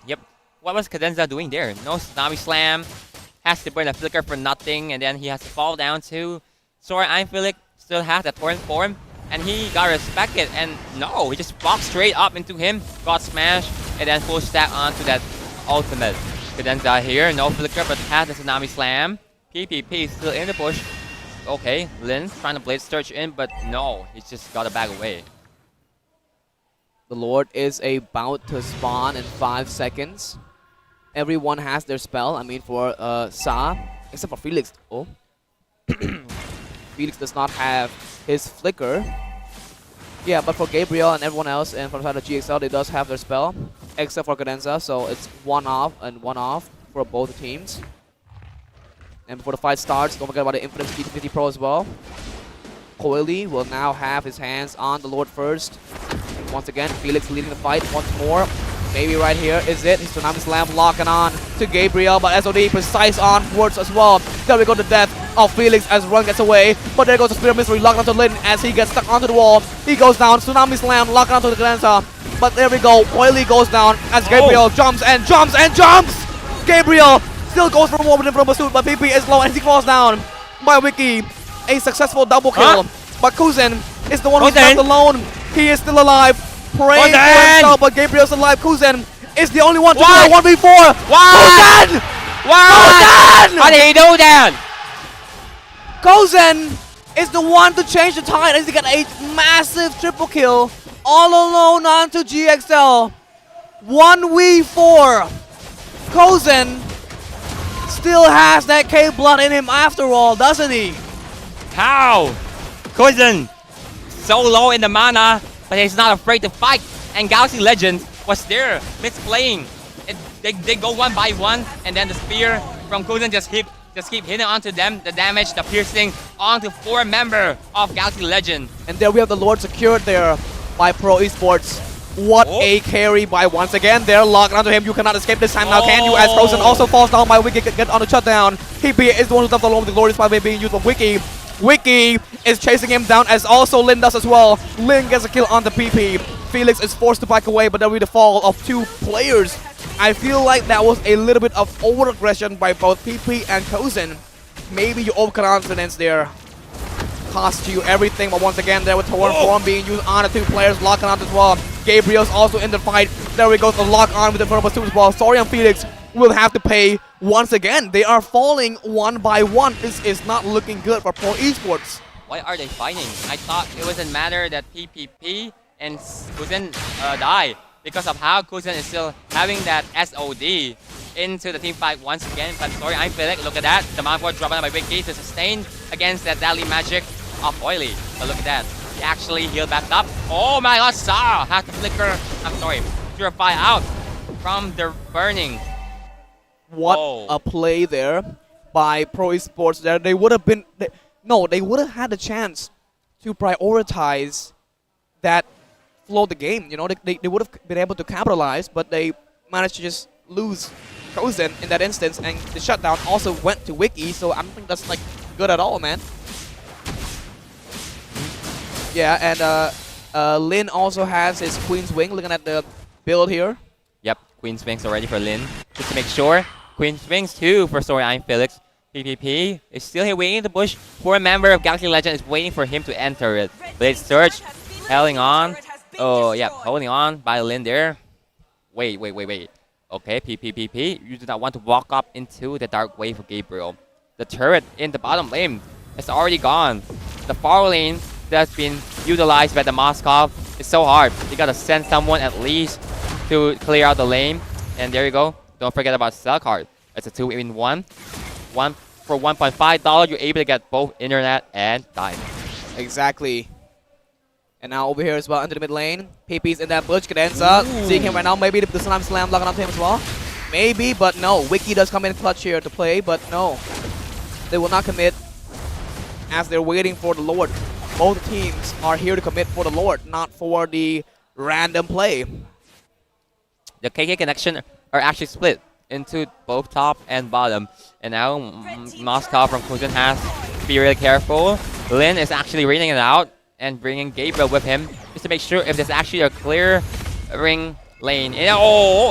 Yep. What was Cadenza doing there? No Tsunami Slam. Has to burn a flicker for nothing, and then he has to fall down too. Sora and Felix still has that torrent form, and he got respected. And no, he just walked straight up into him, got smashed, and then full stack onto that ultimate. Cadenza here, no flicker, but has the Tsunami Slam. PPP still in the bush. Okay, Lin trying to blade search in, but no, he just got to back away. The Lord is about to spawn in 5 seconds. Everyone has their spell. I mean, for Sa, except for Felix. Oh, Felix does not have his flicker. Yeah, but for Gabriel and everyone else, and from the side of GXL, they does have their spell, except for Cadenza. So it's 1 off and 1 off for both teams. And before the fight starts, don't forget about the Infinite T50 Pro as well. Coily will now have his hands on the Lord first. Once again, Felix leading the fight once more. Maybe right here is it. His Tsunami Slam locking on to Gabriel, but SOD precise onwards as well. There we go, the death of Felix as Run gets away. But there goes the Spear of Mystery locked onto Lin as he gets stuck onto the wall. He goes down, Tsunami Slam locking onto the Cadenza. But there we go, Coily goes down as Gabriel jumps and jumps and jumps! Gabriel still goes for more from pursuit, but PP is low and he falls down by Wiki. A successful double kill. But Kuzen is the one who's left alone. He is still alive. Praying for himself, but Gabriel's alive. Kuzen is the only one to do a 1v4. Kuzen! How did he do that? Kuzen is the one to change the tide as he got a massive triple kill all alone onto GXL. 1v4. Kozen still has that K blood in him after all, doesn't he? How? Kozen, so low in the mana, but he's not afraid to fight. And Galaxy Legends was there, misplaying. They go one by one, and then the spear from Kozen just keep hitting onto them. The damage, the piercing onto 4 member of Galaxy Legend. And there we have the Lord secured there by Pro Esports. What a carry by once again. They're locked onto him. You cannot escape this time now, can you? As Kozen also falls down by Wiki, get on the shutdown. PP is the one who's left alone with the glorious spy being used by Wiki. Wiki is chasing him down as also Lin does as well. Lin gets a kill on the PP. Felix is forced to back away, but there will be the fall of 2 players. I feel like that was a little bit of over-aggression by both PP and Kozen. Maybe your overconfidence there cost you everything, but once again there with Torn Form being used on the 2 players, locking on as well. Gabriel's also in the fight. There we go, the lock on with the front of 2 as well. Sorry, and Felix will have to pay once again. They are falling one by one. This is not looking good for Pro Esports. Why are they fighting? I thought it wasn't matter that PPP and Kozen die because of how Kozen is still having that SOD into the team fight once again. But sorry, I feel like, look at that. The Mount 4 dropping by Wiki to sustain against that deadly magic of Oily. But look at that. He actually healed back up. Oh my god, Sarah has to flicker. I'm sorry, purify out from the burning. What a play there by Pro Esports there. They would have been... they would have had the chance to prioritize that flow of the game. You know, they would have been able to capitalize, but they managed to just lose Kozen in that instance, and the shutdown also went to Wiki, so I don't think that's like good at all, man. Yeah, and Lin also has his Queen's Wing, looking at the build here. Yep, Queen's Wings already for Lin. Just to make sure. Queen's Wings too for Storyline Felix. PPP is still here waiting to push. 4 member of Galaxy Legend is waiting for him to enter it. Blade Surge, holding on. Oh, yeah, holding on by Lin there. Wait. Okay, PPP, you do not want to walk up into the dark wave of Gabriel. The turret in the bottom lane is already gone. The far lane that's been utilized by the Moskov is so hard. You gotta send someone at least to clear out the lane. And there you go. Don't forget about Cell Card. It's a 2-in-1. For $1.5, you're able to get both internet and time. Exactly. And now over here as well, into the mid lane. PP's in that bush, Cadenza. Seeing him right now, maybe the Slime Slam locking onto him as well. Maybe, but no. Wiki does come in clutch here to play, but no. They will not commit as they're waiting for the Lord. Both teams are here to commit for the Lord, not for the random play. The KK connection are actually split into both top and bottom. And now Moscow from Kozen has to be really careful. Lin is actually reading it out and bringing Gabriel with him just to make sure if there's actually a clear ring lane. And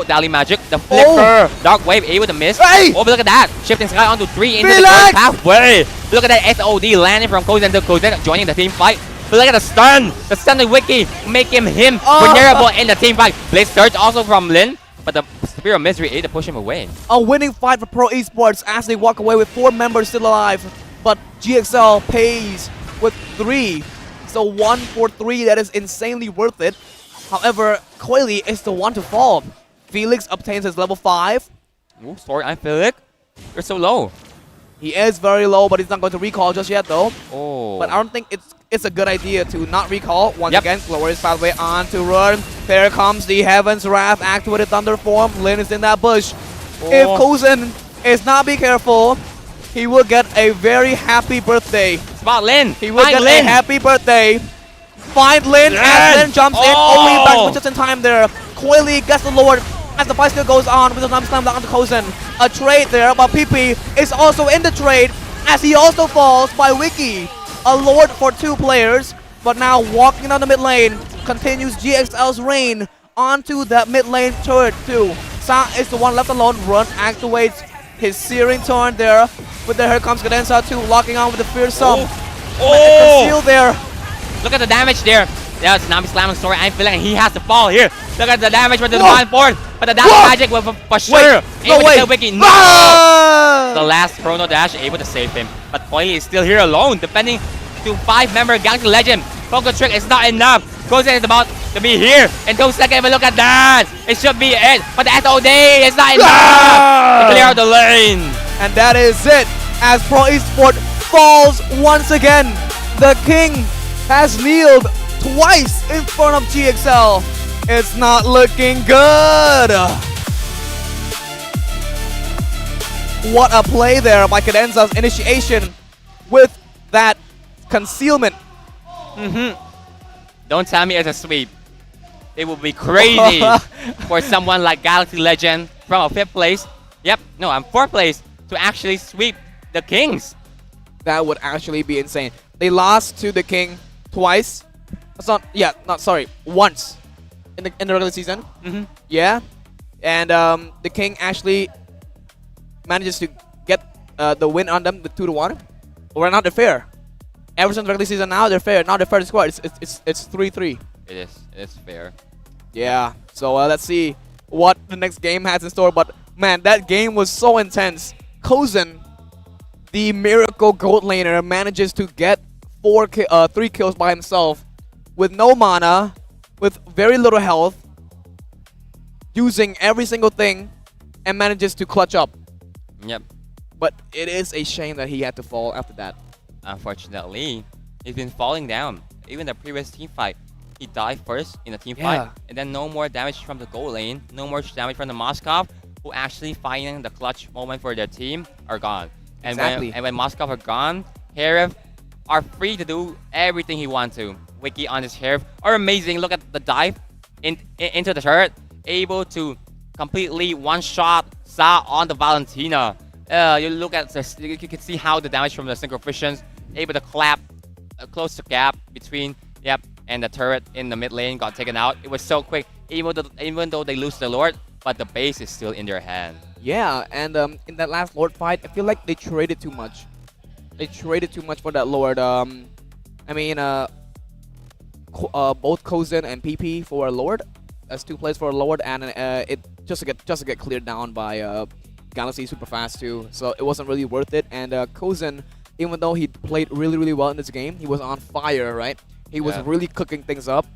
Dali Magic, the flicker, Dark Wave able to miss. Hey! Oh, but look at that. Shifting Sky onto 3 into the first halfway. Look at that SOD landing from Kozen to Kozen joining the team fight. But look at the stun. The stun to Wiki make him vulnerable in the team fight. Blade Surge also from Lin. But the Spear of Misery able to push him away. A winning fight for Pro Esports as they walk away with 4 members still alive. But GXL pays with 3. So 1 for 3, that is insanely worth it. However, Coily is the one to fall. Felix obtains his level 5. Ooh, sorry, I feel like you're so low. He is very low, but he's not going to recall just yet though. Oh. But I don't think it's a good idea to not recall. Once again, Glorious pathway on to run. There comes the Heaven's Wrath, activated Thunder Form. Lin is in that bush. If Kozen is not be careful, he will get a very happy birthday. It's about Lin. He will get a happy birthday. Find Lin as Lin jumps in. Only back just in time there. Coily gets the Lord as the fight still goes on with the Slam Slam down to Kozen. A trade there, but PP is also in the trade as he also falls by Wiki. A Lord for 2 players, but now walking down the mid lane continues GXL's reign onto that mid lane turret too. Sa is the one left alone. Run activates his Searing Torn there. But there, here comes Cadenza too, locking on with the fearsome. Conceal there. Look at the damage there. Yeah, Tsunami slamming story. I'm feeling he has to fall here. Look at the damage with the Divine Force. But the Dash Magic will for sure. Wiki. No! The last Chrono Dash able to save him. But Coily is still here alone, defending to 5-member Galaxy Legend. Focus Trick is not enough. Gozen is about to be here in 2 seconds, but look at that. It should be it, but the SOD is not enough to clear out the lane. And that is it. As Pro Esports falls once again, the king has kneeled twice in front of GXL. It's not looking good. What a play there by Cadenza's initiation with that concealment. Don't tell me it's a sweep. It would be crazy for someone like Galaxy Legend from a 5th place. Yep, no, I'm 4th place to actually sweep the Kings. That would actually be insane. They lost to the king twice. That's not, yeah, not sorry, once in the regular season. Yeah, and the king actually manages to get the win on them with 2-1. Well, now they're fair. Ever since regular season, now they're fair. Now they're fair to score. It's 3-3. It is fair. Yeah. So let's see what the next game has in store. But man, that game was so intense. Kozen, the miracle gold laner, manages to get 3 kills by himself with no mana, with very little health, using every single thing, and manages to clutch up. Yep. But it is a shame that he had to fall after that. Unfortunately, he's been falling down. Even the previous team fight, he died first in the team fight, and then no more damage from the gold lane, no more damage from the Moskov, who actually finding the clutch moment for their team are gone. And when Moskov are gone, Herif are free to do everything he wants to. Wiki on his Herif are amazing. Look at the dive into the turret, able to completely one-shot Sa on the Valentina. You look at this, you can see how the damage from the Synchro Visions able to close the gap between and the turret in the mid lane got taken out. It was so quick, even though they lose the Lord, but the base is still in their hand. Yeah, and in that last Lord fight, I feel like they traded too much. They traded too much for that Lord. I mean, both Kozen and PP for a Lord, as 2 plays for a Lord, and it just to get cleared down by Galaxy super fast too. So it wasn't really worth it. And Kozen, even though he played really well in this game, he was on fire, right? He was really cooking things up.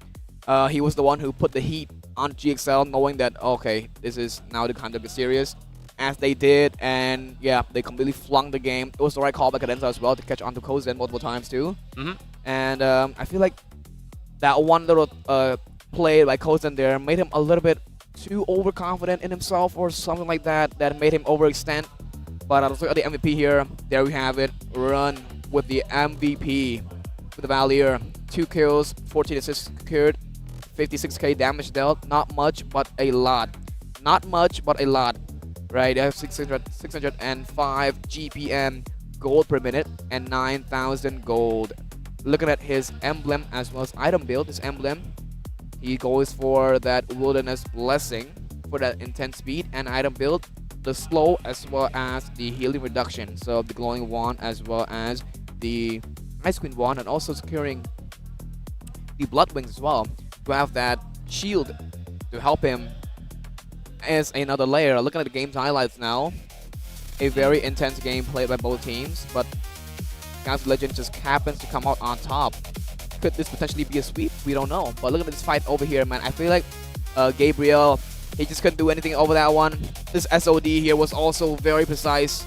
He was the one who put the heat on GXL, knowing that okay, this is now the time to get serious, as they did. And yeah, they completely flung the game. It was the right call by Cadenza as well to catch on to Kozen multiple times too. And I feel like that one little play by Kozen there made him a little bit too overconfident in himself or something like that, that made him overextend. But let's look at the MVP here. There we have it. Run with the MVP with the Valier. 2 kills, 14 assists secured, 56k damage dealt. Not much, but a lot. Not much, but a lot. Right, they have 605 GPM gold per minute and 9,000 gold. Looking at his emblem as well as item build, his emblem, he goes for that Wilderness Blessing for that intense speed, and item build, the slow as well as the healing reduction. So the glowing wand as well as the Ice Queen wand, and also securing the Blood Wings as well to have that shield to help him as another layer. Looking at the game's highlights now, a very intense game played by both teams, but Galaxy Legend just happens to come out on top. Could this potentially be a sweep? We don't know. But look at this fight over here, man. I feel like Gabriel, he just couldn't do anything over that one. This SOD here was also very precise,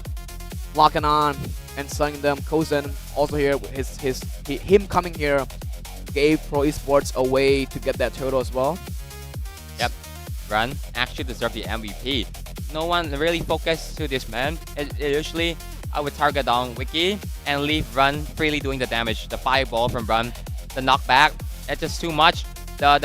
locking on and stunning them. Kozen also here, him coming here gave Pro Esports a way to get that turtle as well. Yep, Run actually deserved the MVP. No one really focused to this man. Usually, I would target on Wiki and leave Run freely doing the damage. The fireball from Run, the knockback, it's just too much. The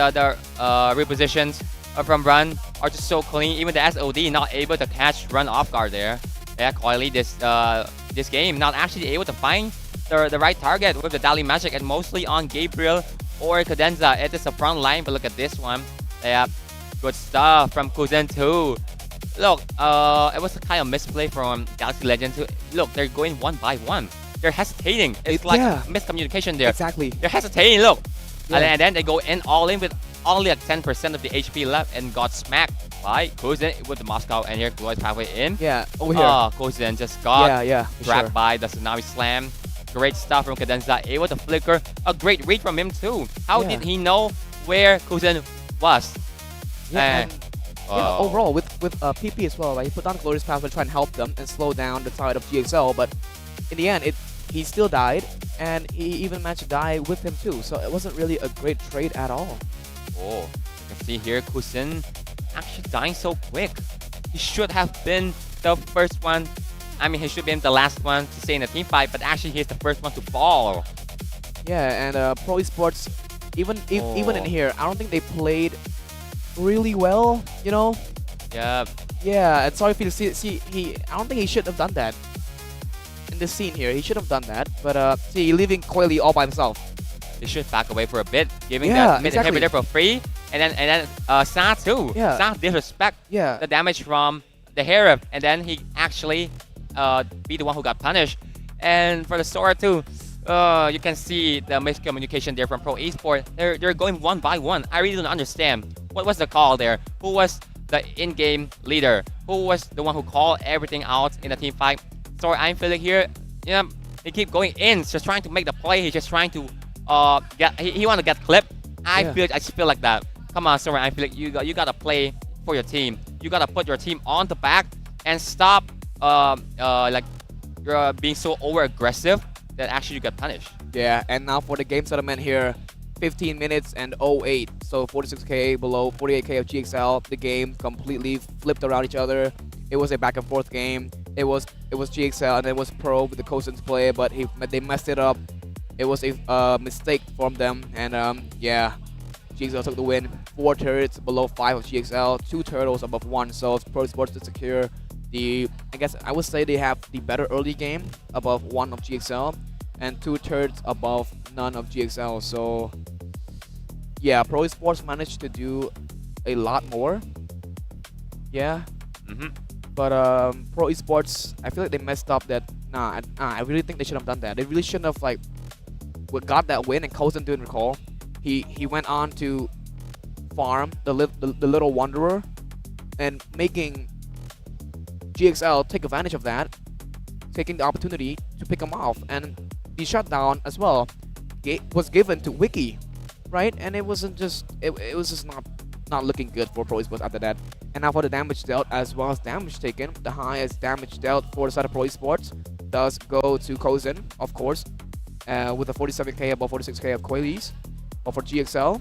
repositions from Run are just so clean. Even the SOD not able to catch Run off guard there. Yeah, Coily this game not actually able to find the right target with the Dali Magic, and mostly on Gabriel or Cadenza. It is a front line, but look at this one. Yeah, good stuff from Kuzen too. Look, it was a kind of misplay from Galaxy Legends. Look, they're going 1 by 1. They're hesitating. It's like miscommunication there. Exactly. They're hesitating, look. And then they go in all in with only like 10% of the HP left and got smacked by Kuzen with the Moscow, and here Glory's halfway in. Yeah, over here. Oh, Kuzen just got grabbed by the Tsunami Slam. great stuff from Cadenza. Able to flicker. A great read from him too. How Yeah. did he know where Kuzen was? Yeah, And- and Oh. overall with PP as well, like he put down Glorious Path to try and help them and slow down the side of GXL, but in the end, he still died, and he even managed to die with him too. So it wasn't really a great trade at all. Oh, you can see here Kuzen actually dying so quick. He should have been the first one. I mean, he should have been the last one to stay in the team fight, but actually he's the first one to fall. Yeah, and Pro Esports, even in Oh. here, I don't think they played really well. You know? Yeah, Yeah, and sorry for you to see I don't think he should have done that in this scene here. He should have done that, but see, leaving Coily all by himself. he should back away for a bit, giving Yeah, that mid exactly. inhibitor for free, and then Sa too. Yeah. Sa disrespect Yeah. the damage from the Herif, and then he actually be the one who got punished. And for the Sora too, you can see the miscommunication there from Pro Esports. They're going one by one. I really don't understand. What was the call there? Who was the in-game leader? Who was the one who called everything out in the team fight? Sora, I'm feeling here. Yeah, he keep going in, just trying to make the play. He's just trying to he want to get clipped. I just feel like that. Come on, Sora, I feel like you gotta play for your team. You gotta put your team on the back and stop like you're being so over aggressive that actually you get punished. Yeah, and now for the game settlement here, 15 minutes and 08. So 46k below 48k of GXL. The game completely flipped around each other. It was a back and forth game. It was GXL and it was Pro with the Cosen's play, but they messed it up. It was a mistake from them, and yeah, GXL took the win. 4 turrets below 5 of GXL, 2 turtles above 1. So it's Pro Esports to secure the. I guess I would say they have the better early game above 1 of GXL, and 2 turrets above none of GXL. So yeah, Pro Esports managed to do a lot more. Yeah. But Pro Esports, I feel like they messed up that. I really think they should have done that. They really shouldn't have like got that win, and Kozen didn't recall. He went on to farm the little wanderer, and making GXL take advantage of that, taking the opportunity to pick him off, and the shutdown as well was given to Wiki, right? And it wasn't just it was just not looking good for Pro Esports after that. And now for the damage dealt as well as damage taken, the highest damage dealt for the side of Pro Esports does go to Kozen, of course, with a 47k above 46k of Coilies. But for GXL,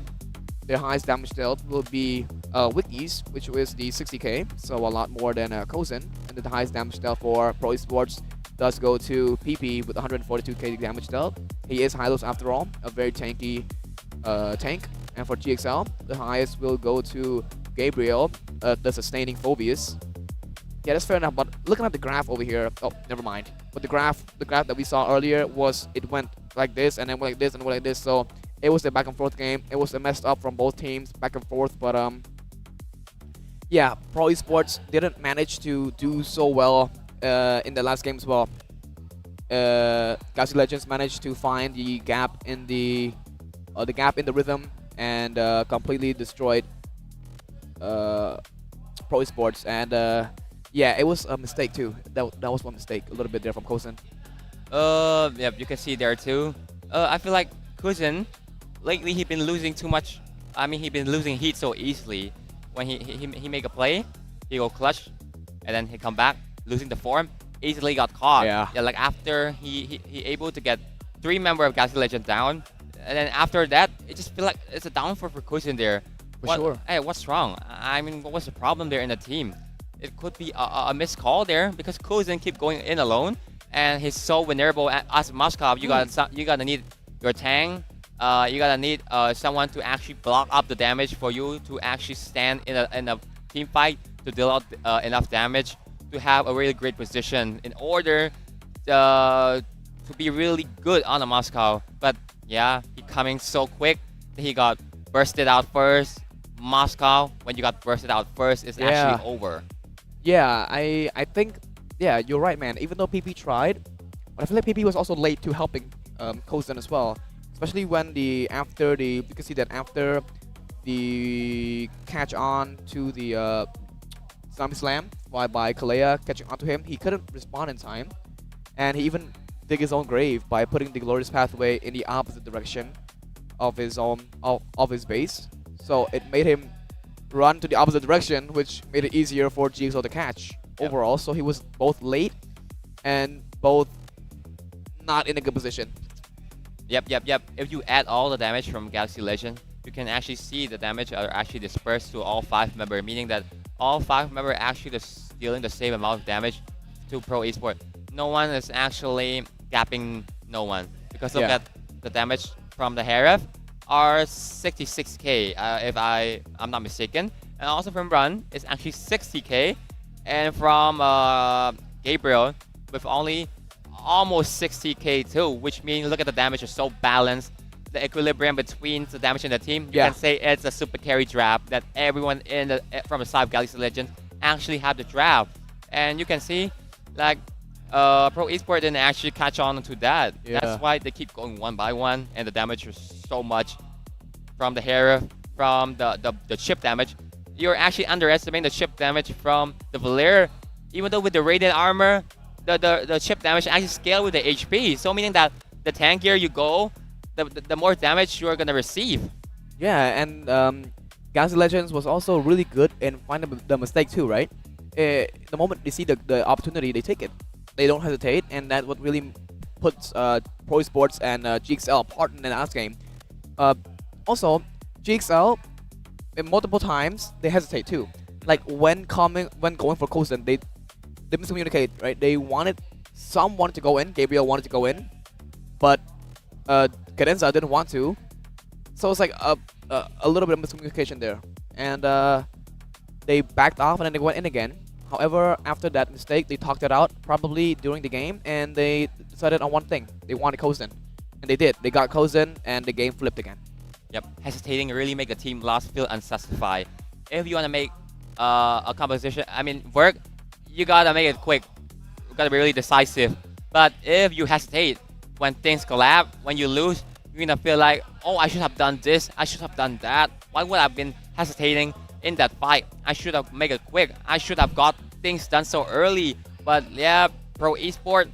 their highest damage dealt will be Wiki's, which is the 60k, so a lot more than Kozen. And the highest damage dealt for Pro Esports does go to PP with 142k damage dealt. He is Hylos after all, a very tanky tank. And for GXL, the highest will go to Gabriel, the sustaining Phobius. Yeah, that's fair enough, but looking at the graph over here, oh, never mind. But the graph that we saw earlier was, it went like this, and then went like this, and went like this, so it was a back and forth game. It was a messed up from both teams, back and forth, but yeah, Pro Esports didn't manage to do so well in the last game as well. Galaxy Legends managed to find the gap in the rhythm, and completely destroyed Pro Esports. And yeah, it was a mistake too. That was one mistake, a little bit there from Kosen. Yeah, you can see there too. I feel like Kuzen, lately he's been losing too much. I mean, he's been losing heat so easily. When he make a play, he go clutch, and then he come back, losing the form, easily got caught. Yeah. Like after he able to get 3 members of Galaxy Legends down, and then after that, it just feel like it's a downfall for Kuzen there. Sure. Hey, what's wrong? I mean, what was the problem there in the team? It could be a missed call there, because Kuzen keep going in alone, and he's so vulnerable. As Moscow, you gotta need your tank. You gotta need someone to actually block up the damage for you to actually stand in a team fight to deal out enough damage to have a really great position in order to be really good on the Moscow. But yeah, he coming so quick that he got bursted out first. Moscow, when you got bursted out first, is actually over. Yeah, I think, yeah, you're right, man. Even though PP tried, but I feel like PP was also late to helping Kozen as well. Especially when you can see that after the catch on to the Zombie Slam by Kalea catching onto him, he couldn't respond in time, and he even dig his own grave by putting the glorious pathway in the opposite direction of his of his base. So it made him run to the opposite direction, which made it easier for GXO to catch overall. So he was both late and both not in a good position. Yep. If you add all the damage from Galaxy Legend, you can actually see the damage are actually dispersed to all 5 members, meaning that all 5 members actually dealing the same amount of damage to Pro Esports. No one is actually gapping no one. Because of that, the damage from the Heref are 66k, if I'm not mistaken. And also from Run, it's actually 60k. And from Gabriel, with only almost 60k too, which means look at the damage is so balanced. The equilibrium between the damage in the team, you can say it's a super carry draft that everyone in the from the side of Galaxy Legends actually have the draft. And you can see like Pro Esports didn't actually catch on to that. That's why they keep going one by one, and the damage is so much from the Hera, from the chip damage. You're actually underestimating the chip damage from the Valir. Even though with the Radiant Armor, the chip damage actually scale with the HP. So meaning that the tankier you go, the more damage you're gonna receive. Yeah, and Galaxy Legends was also really good in finding the mistake too, right? The moment they see the opportunity, they take it. They don't hesitate, and that's what really puts Pro Esports and GXL apart in the last game. Also, GXL, in multiple times, they hesitate too. Like when going for Kosen, they miscommunicate, right? They wanted someone to go in, Gabriel wanted to go in, but Cadenza didn't want to. So it's like a little bit of miscommunication there. And they backed off and then they went in again. However, after that mistake, they talked it out probably during the game, and they decided on one thing. They wanted Kozen. And they did. They got Kozen, and the game flipped again. Yep, hesitating really make the team lost feel unsatisfied. If you want to make a composition, I mean, work, you gotta make it quick. You gotta be really decisive. But if you hesitate, when things collapse, when you lose, you're gonna feel like, oh, I should have done this, I should have done that. Why would I have been hesitating in that fight? I should have made it quick. I should have got things done so early. But yeah, Pro Esports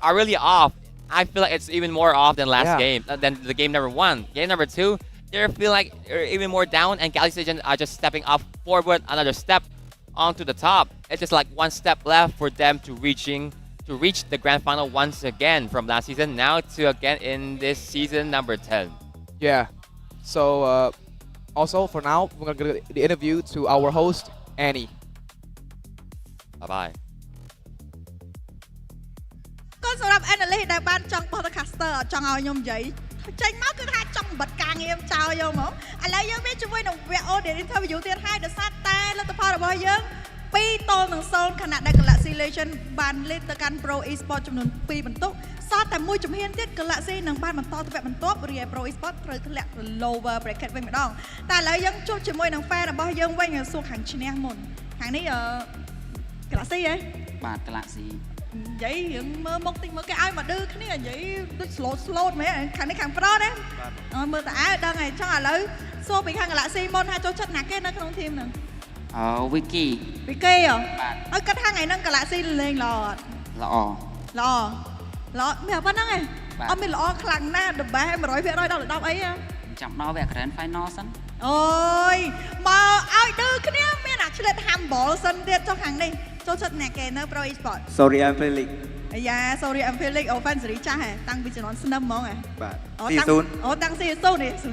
are really off. I feel like it's even more off than last game, than the game number 1. Game number 2, they feel like they're even more down, and Galaxy Legends are just stepping up forward another step onto the top. It's just like one step left for them to reach the grand final once again from last season, now to again in this season number 10. Yeah. So also for now, we're gonna give the interview to our host Annie. Bye bye. ក៏សម្រាប់ analyst ដែលបានចង់ podcaster ចង់ឲ្យខ្ញុំនិយាយចេញមកគឺថាចង់បិទការងារចោលយកមកឥឡូវយើងមានជាមួយនឹងវគ្គ audio interview ទៀតហើយដោយសារតែលទ្ធផលរបស់យើង 2-0 ខណៈដែល Galaxy Legend បានលេបទៅកាន់ Pro Esports ចំនួន 2 បន្ទុកសល់តែមួយជំហានទៀត Galaxy នឹងបានបន្តទៅវគ្គបន្ទាប់រីឯ Pro Esports ត្រូវធ្លាក់ lower bracket វិញម្ដងតែឥឡូវយើងជួបជាមួយនឹង fan របស់យើងវិញសួរខាងឈ្នះមុនខាងនេះGalaxy ហ៎បាទ Galaxy និយាយរឿងមើលមុខតិចមើលគេឲ្យមកឌឺគ្នានិយាយដូច slow មែនខាងនេះខាង Pro ណាមើលតើដឹងហើយចង់ឥឡូវសួរពីខាង Galaxy មុនថាចូលចិត្តណាគេនៅក្នុងធីមហ្នឹងVicky ហ៎បាទហើយគាត់ថាថ្ងៃហ្នឹង Galaxy លេងល្អអត់ល្អមានប៉ុណ្្នឹងឯងអត់មានល្អខ្លាំងណាស់ the best 100% ដល់10អីចាំដល់វគ្គ grand final សិនអូយមកឲ្យឌឺគ្នាមានអាឆ្លិត humble សិនទៀតចុះខាងនេះចូលចិត្តអ្នកគេនៅ Pro Esports Sorry MPL League អាយ៉ា Sorry MPL League offense រីចាស់ហ៎តាំងពីជំនាន់ស្នឹមហ្មងហ៎បាទតាំងស៊ី0នេះ0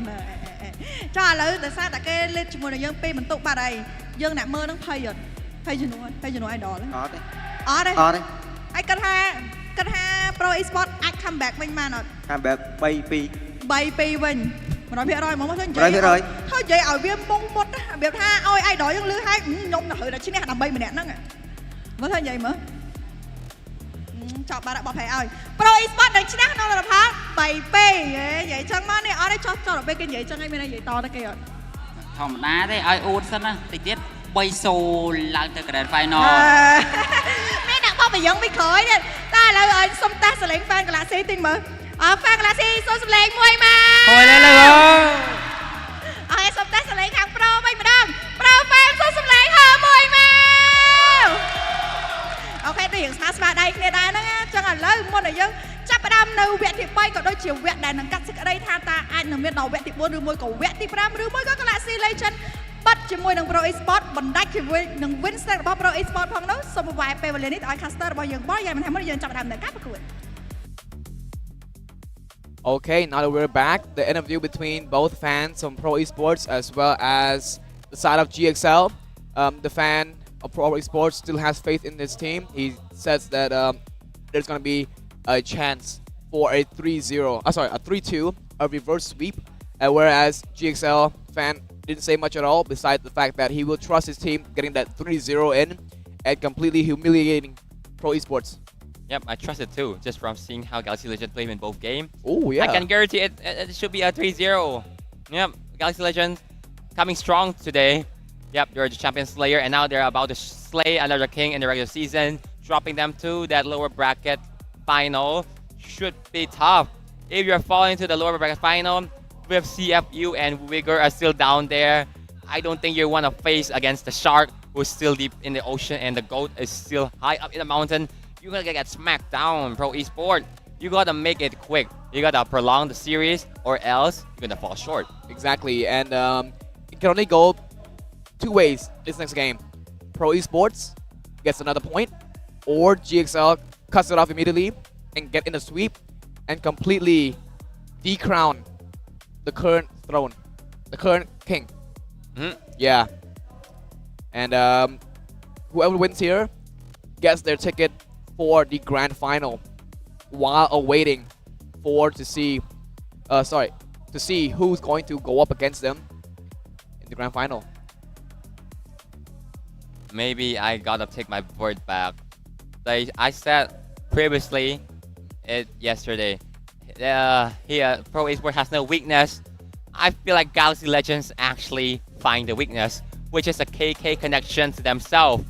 ចុះឥឡូវដោយសារតែគេលេបជាមួយនឹងយើង2បន្ទុកបាត់ហើយយើងអ្នកមើលនឹងភ័យអត់ភ័យជំនួយ idol អត់ទេហើយគាត់ថា Pro Esports អាច come back វិញបានអត់ come back 3-2 វិញ 100% មកទៅនិយាយហើយនិយាយឲ្យវាមុងមុតរបៀបថាឲ្យ idol យើងលឺហើយខ្ញុំទៅតែឈ្នះដើម្បីម្នាក់ហ្នឹងមើលថានិយាយមើលចប់បាត់បោះប្រែឲ្យ Pro Esports នឹងឈ្នះក្នុងលទ្ធផល3-2និយាយចឹងមកនេះអត់ទេចោះដល់ពេលគេនិយាយចឹងឯងមាននិយាយតទៅគេអត់ធម្មតាទេឲ្យអួតសិនណាតិចទៀត3-0ឡើងទៅ Grand Final មានអ្នកបោះប្រយងពីក្រោយទៀតតែឥឡូវឲ្យសុំតេស្តសលេង fan Galaxy តិចមើលfan Galaxy សុំសលេងមួយមកហួយលើឲ្យសុំតេស្តសលេងខាង Pro វិញម្ដង Pro fan សុំសលេងហើមួយមកអូខេ រៀងស្មារតីគ្នាដែរហ្នឹងណាចឹងឥឡូវមុនឲ្យយើងចាប់ផ្ដើមនៅវគ្គទី3ក៏ដូចជាវគ្គដែលនឹងកាត់សេចក្តីថាតើអាចនឹងមានដល់វគ្គទី4ឬមួយក៏វគ្គទី5ឬមួយក៏ Galaxy Legend បាត់ជាមួយនឹង Pro Esports បណ្ដាច់ជាមួយនឹង win streak របស់ Pro Esports ផងនោះសូមបង្វែរពេលវេលានេះទៅឲ្យ caster របស់យើងបងយ៉ាងមិនថាមុនយើងចាប់ផ្ដើមនៅការប្រកួត Okay, now that we're back, the interview between both fans from Pro Esports as well as the side of GXL. The fan of Pro Esports still has faith in this team. He says that there's going to be a chance for a 3-2, a reverse sweep, whereas GXL fan didn't say much at all, besides the fact that he will trust his team getting that 3-0 in and completely humiliating Pro Esports. Yep, I trust it too, just from seeing how Galaxy Legends played in both games. Oh, yeah. I can guarantee it should be a 3-0. Yep, Galaxy Legends coming strong today. Yep, they're the champion slayer, and now they're about to slay another king in the regular season, dropping them to that lower bracket final. Should be tough. If you're falling to the lower bracket final, with CFU and Vigor are still down there, I don't think you want to face against the shark who's still deep in the ocean and the goat is still high up in the mountain. You're gonna get smacked down, Pro Esports. You gotta make it quick. You gotta prolong the series, or else you're gonna fall short. Exactly, and it can only go two ways this next game. Pro Esports gets another point, or GXL cuts it off immediately and get in a sweep and completely decrown the current throne, the current king. Yeah. And whoever wins here gets their ticket for the grand final while awaiting to see who's going to go up against them in the grand final. Maybe I gotta take my word back. Like I said previously, yesterday, Pro Esports has no weakness. I feel like Galaxy Legends actually find the weakness, which is the KK connections themselves.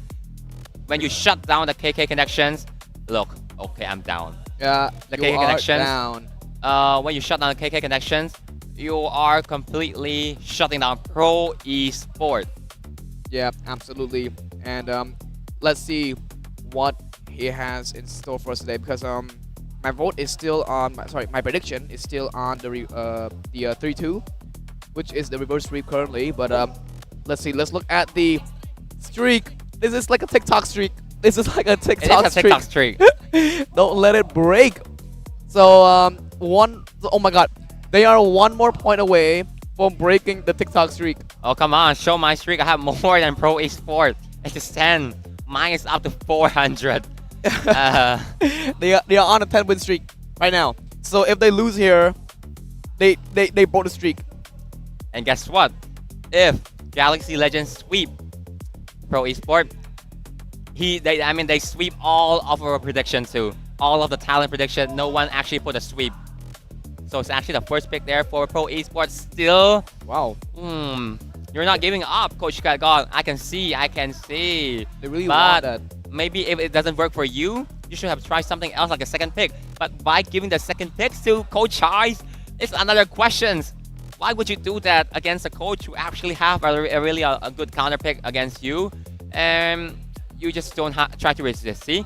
When you shut down the KK connections, look, okay, I'm down. Yeah, the you KK are connections. Down. When you shut down the KK connections, you are completely shutting down Pro Esports. Yeah, absolutely. And let's see what he has in store for us today, because my vote is still on. My prediction is still on the 3-2, which is the reverse sweep currently. But let's see. Let's look at the streak. This is like a TikTok streak. This is like a TikTok streak. It is a TikTok streak. Don't let it break. So oh my God, they are one more point away from breaking the TikTok streak. Oh come on, show my streak. I have more than Pro Esports. It's just 10. Mine is up to 400. They are on a 10-win streak right now. So if they lose here, they broke the streak. And guess what? If Galaxy Legends sweep Pro Esports, they sweep all of our predictions too. All of the talent prediction, no one actually put a sweep. So it's actually the first pick there for Pro Esports still. Wow. You're not giving up, Coach God. I can see. They really want that. Maybe if it doesn't work for you, you should have tried something else like a second pick. But by giving the second pick to Coach Ice, it's another question. Why would you do that against a coach who actually have a really good counter pick against you? And you just don't try to resist. See?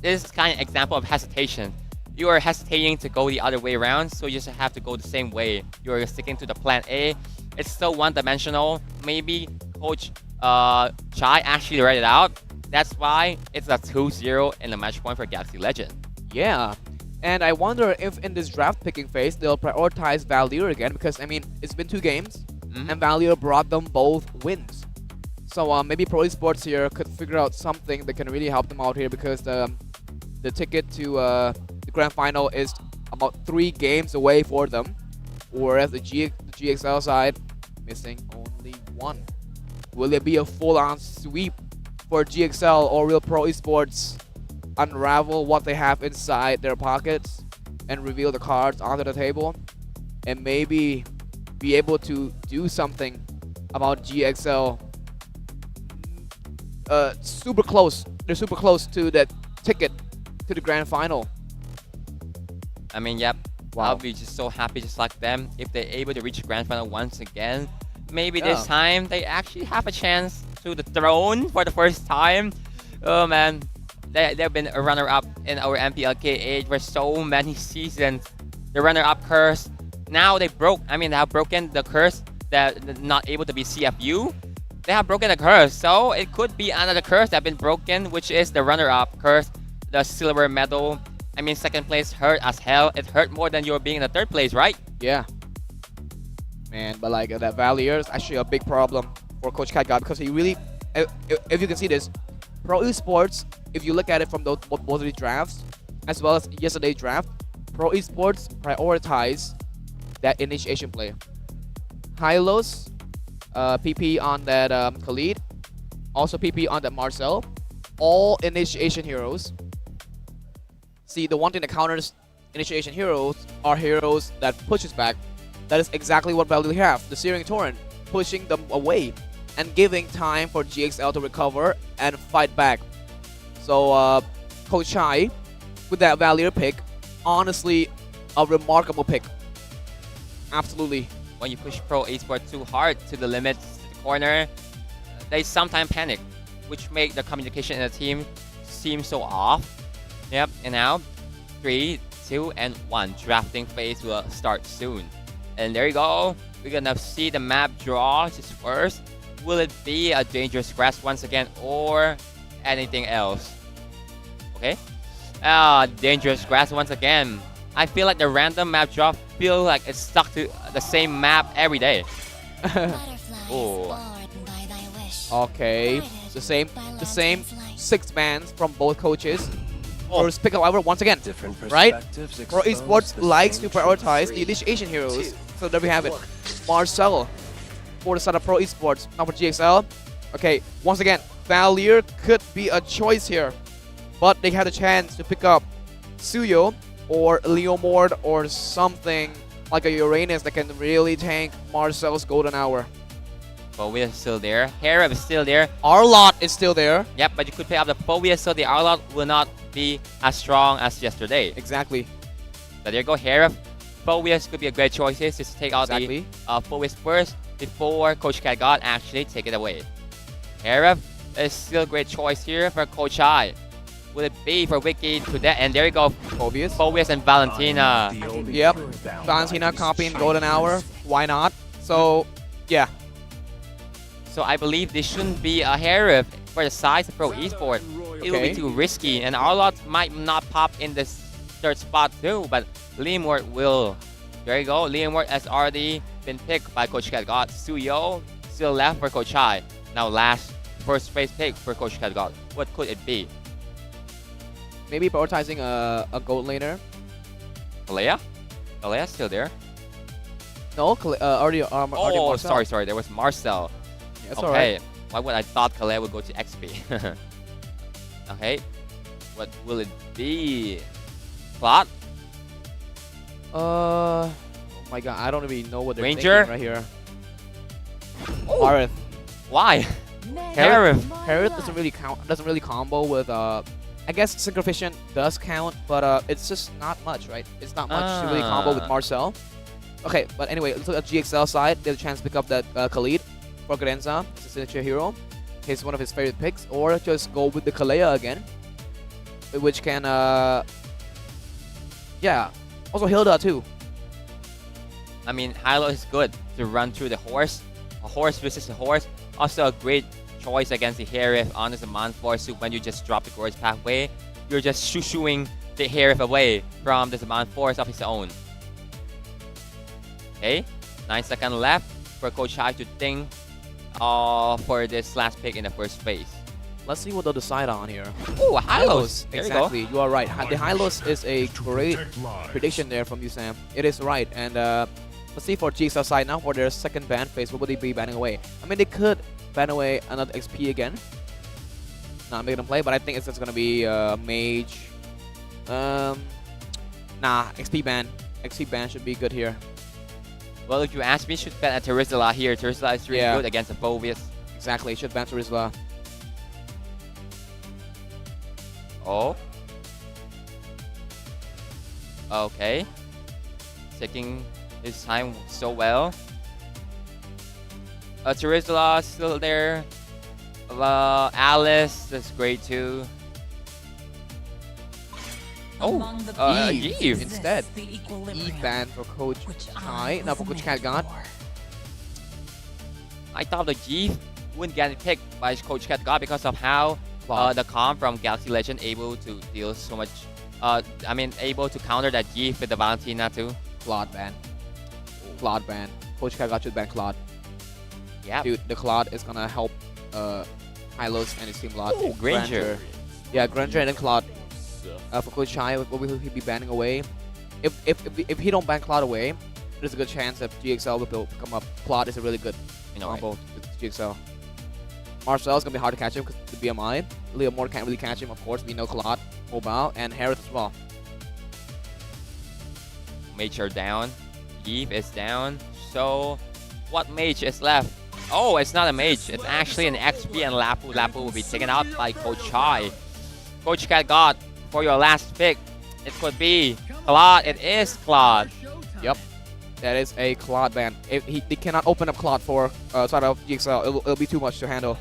This is kind of example of hesitation. You are hesitating to go the other way around, so you just have to go the same way. You're sticking to the plan A. It's still one-dimensional. Maybe Coach Chai actually read it out. That's why it's a 2-0 in the match point for Galaxy Legend. Yeah. And I wonder if in this draft picking phase, they'll prioritize Valier again, because, I mean, it's been 2 games, and Valier brought them both wins. So maybe Pro Esports here could figure out something that can really help them out here, because the ticket to the grand final is about 3 games away for them, whereas the GXL side missing only 1. Will it be a full-on sweep for GXL, or will Pro Esports unravel what they have inside their pockets and reveal the cards onto the table, and maybe be able to do something about GXL? Super close. They're super close to that ticket to the grand final. I mean, yep. Wow. I'll be just so happy, just like them, if they're able to reach the grand final once again. Maybe this time they actually have a chance to the throne for the first time. Oh man, they've been a runner-up in our MPL K8 for so many seasons. The runner-up curse. Now they have broken the curse that they're not able to be CFU. They have broken the curse, so it could be another curse that been broken, which is the runner-up curse, the silver medal. I mean, second place hurt as hell. It hurt more than you being in the third place, right? Yeah. Man, but like that Valier is actually a big problem for Coach Katgat because he really, if you can see this, Pro Esports, if you look at it from both of the drafts, as well as yesterday's draft, Pro Esports prioritize that initiation play. Hylos, PP on that Khalid, also PP on that Marcel, all initiation heroes. See, the one thing that counters initiation heroes are heroes that pushes back. That is exactly what Valier have. The Searing Torrent, pushing them away and giving time for GXL to recover and fight back. So Coach Chai, with that Valier pick, honestly, a remarkable pick. Absolutely. When you push Pro Esports too hard to the limits, to the corner, they sometimes panic, which make the communication in the team seem so off. Yep, and now 3, 2, and 1. Drafting phase will start soon. And there you go. We're gonna see the map draw just first. Will it be a dangerous grass once again or anything else? Okay. Dangerous grass once again. I feel like the random map draw feel like it's stuck to the same map every day. Oh. Okay. The same 6 bans from both coaches. First pick, however, once again, right? Pro Esports likes to prioritize the initiation heroes. So there we have it. Marcel for the side of Pro Esports. Now for GXL. Okay, once again, Valier could be a choice here. But they had a chance to pick up Suyo or Leomord or something like a Uranus that can really tank Marcel's golden hour. Fovea is still there. Harem is still there. Arlot is still there. Yep, but you could pick up the Fovea, so the Arlot will not be as strong as yesterday. Exactly. So there you go, Harem. Fovea could be a great choice to take out the Fovea first before Coach Katgat actually take it away. Harem is still a great choice here for Coach I. Will it be for Wiki to that? And there you go, Fovea and Valentina. Yep, Valentina copying golden hour. Why not? So, yeah. So I believe this shouldn't be a Harem for the size of Pro Esports. It will be too risky, and Arlot might not pop in this third spot too, but Leomord will. There you go, Leomord has already been picked by Coach Katgat. Suyo still left for Coach Chai. Now last first place pick for Coach Katgat. What could it be? Maybe prioritizing a gold laner. Kalea? Kalea's still there. No, already Marcel. Sorry, there was Marcel. Yeah, that's okay, alright. why would I thought Kalea would go to XP? Okay, what will it be? Plot? Oh my god, I don't even know what they're Ranger? thinking right here. Harith. Why? Harith doesn't really combo with I guess Synchrovision does count, but it's just not much, right? It's not much to really combo with Marcel. Okay, but anyway, let's look at GXL side. There's a chance to pick up that Khalid for Grenza. It's a signature hero. He's one of his favorite picks, or just go with the Kalea again, which can yeah, also Hilda too. I mean, Hilo is good to run through the horse. A horse versus a horse. Also a great choice against the Harif on this Demand Force. When you just drop the Gorge Pathway, you're just shoo-shooing the Harif away from the Demand Force of his own. Okay, 9 seconds left for Coach Hai to think for this last pick in the first phase. Let's see what they'll decide on here. Oh, Hylos! Exactly, you are right. The Hylos is a great prediction there from you, Sam. It is right. And let's see for GXL side now for their second ban phase. What would they be banning away? I mean, they could ban away another XP again. Not making them play, but I think it's just going to be Mage. Nah, XP ban. XP ban should be good here. Well, if you ask me, should ban a Terizla here. Terizla is really good against the Phobius. Exactly, should ban Terizla. Oh. Okay. Taking his time so well. Terizla still there. Alice, that's great too. Oh, Eve Eve. instead. Eve ban for Coach Chai. Now for Coach Catguard. I thought the Eve wouldn't get picked by Coach Catguard because of how the comp from Galaxy Legend able to deal so much. I mean, able to counter that Eve with the Valentina too. Claude ban. Claude ban. Coach Catguard should ban Claude. Yeah. Dude, the Claude is gonna help Hylos and his team a lot. Oh, Granger. Yeah, Granger and then Claude. For Coach Chai, what will he be banning away? If he don't ban Claude away, there's a good chance that GXL will come up. Claude is a really good combo with GXL. Marcel is gonna be hard to catch him because the BMI. Leomord can't really catch him, of course. We know Claude, Mobile, and Harris as well. Mage are down. Eve is down. So, what mage is left? Oh, it's not a mage. It's actually an XP, and Lapu. Lapu will be taken out by Coach Chai. Coach Catguard, for your last pick, it could be Claude. It is Claude. Yep. That is a Claude ban. If they cannot open up Claude for side of GXL, it'll be too much to handle.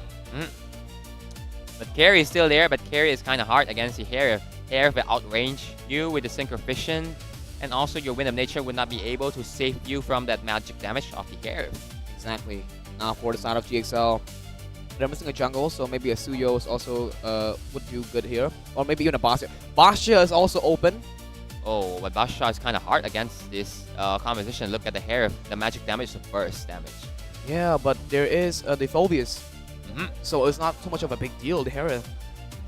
But Carry is still there, but Carry is kind of hard against the Harif. Harif will outrange you with the Synchrovision, and also your Wind of Nature would not be able to save you from that magic damage of the Harif. Exactly. Now for the side of GXL, they're missing a jungle, so maybe a Suyo is also would do good here, or maybe even a Bastia. Bastia is also open. Oh, but Basha is kind of hard against this composition. Look at the Harif. The magic damage is the first damage. Yeah, but there is the Phobius. So it's not too much of a big deal, the Harif.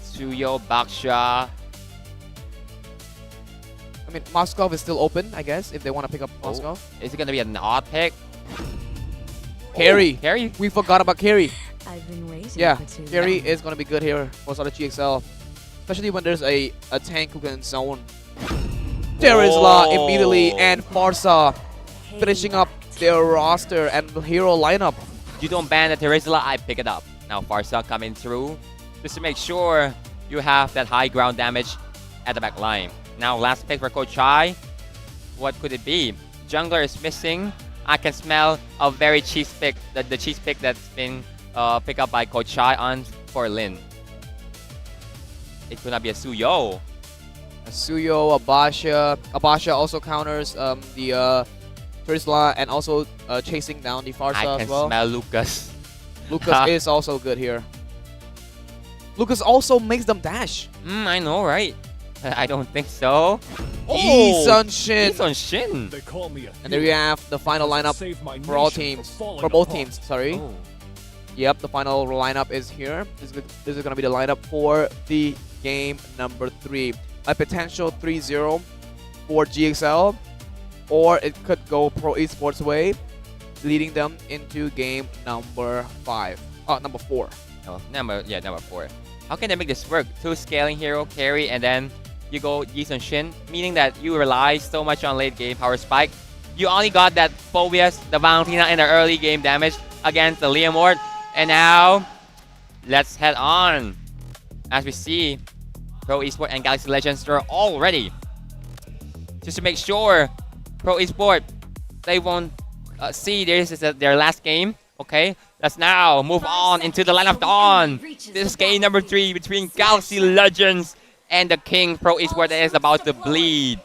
Suyo, Baksha. I mean, Moskov is still open, I guess, if they want to pick up Moskov. Is it going to be an odd pick? Carry. Carry. We forgot about Carry. I've been waiting Yeah, for too Carry long. is going to be good here for sort of GXL. Especially when there's a tank who can zone. Terizla immediately, and Farsa finishing up their roster and hero lineup. You don't ban the Terizla, I pick it up. Now Farsa coming through just to make sure you have that high ground damage at the back line. Now last pick for Coach Chai. What could it be? Jungler is missing. I can smell a very cheese pick, the cheese pick that's been picked up by Coach Chai on for Lin. It could not be a Suyo. A Suyo, a Basha. A Basha also counters the Terizla and also chasing down the Farsa I can as well. smell Lucas. Lucas is also good here. Lucas also makes them dash. I know, right? I don't think so. Sun Shin. Sun Shin. They call me a And there we have the final lineup for all teams. For both teams, sorry. Oh. Yep, the final lineup is here. This is going to be the lineup for the game number 3. A potential 3-0 for GXL, or it could go Pro Esports way, leading them into game number 5. Number 4. Oh, number 4. How can they make this work? 2 scaling hero, carry, and then you go Sun Shin, meaning that you rely so much on late game power spike. You only got that Phobius, the Valentina, and the early game damage against the Leomord. And now, let's head on. As we see, Pro Esports and Galaxy Legends are all ready. Just to make sure Pro Esports, they won't see this is their last game. Okay, let's now move on into the line of dawn. This is game number 3 between Galaxy Legends and the King Pro Esports that is about to bleed.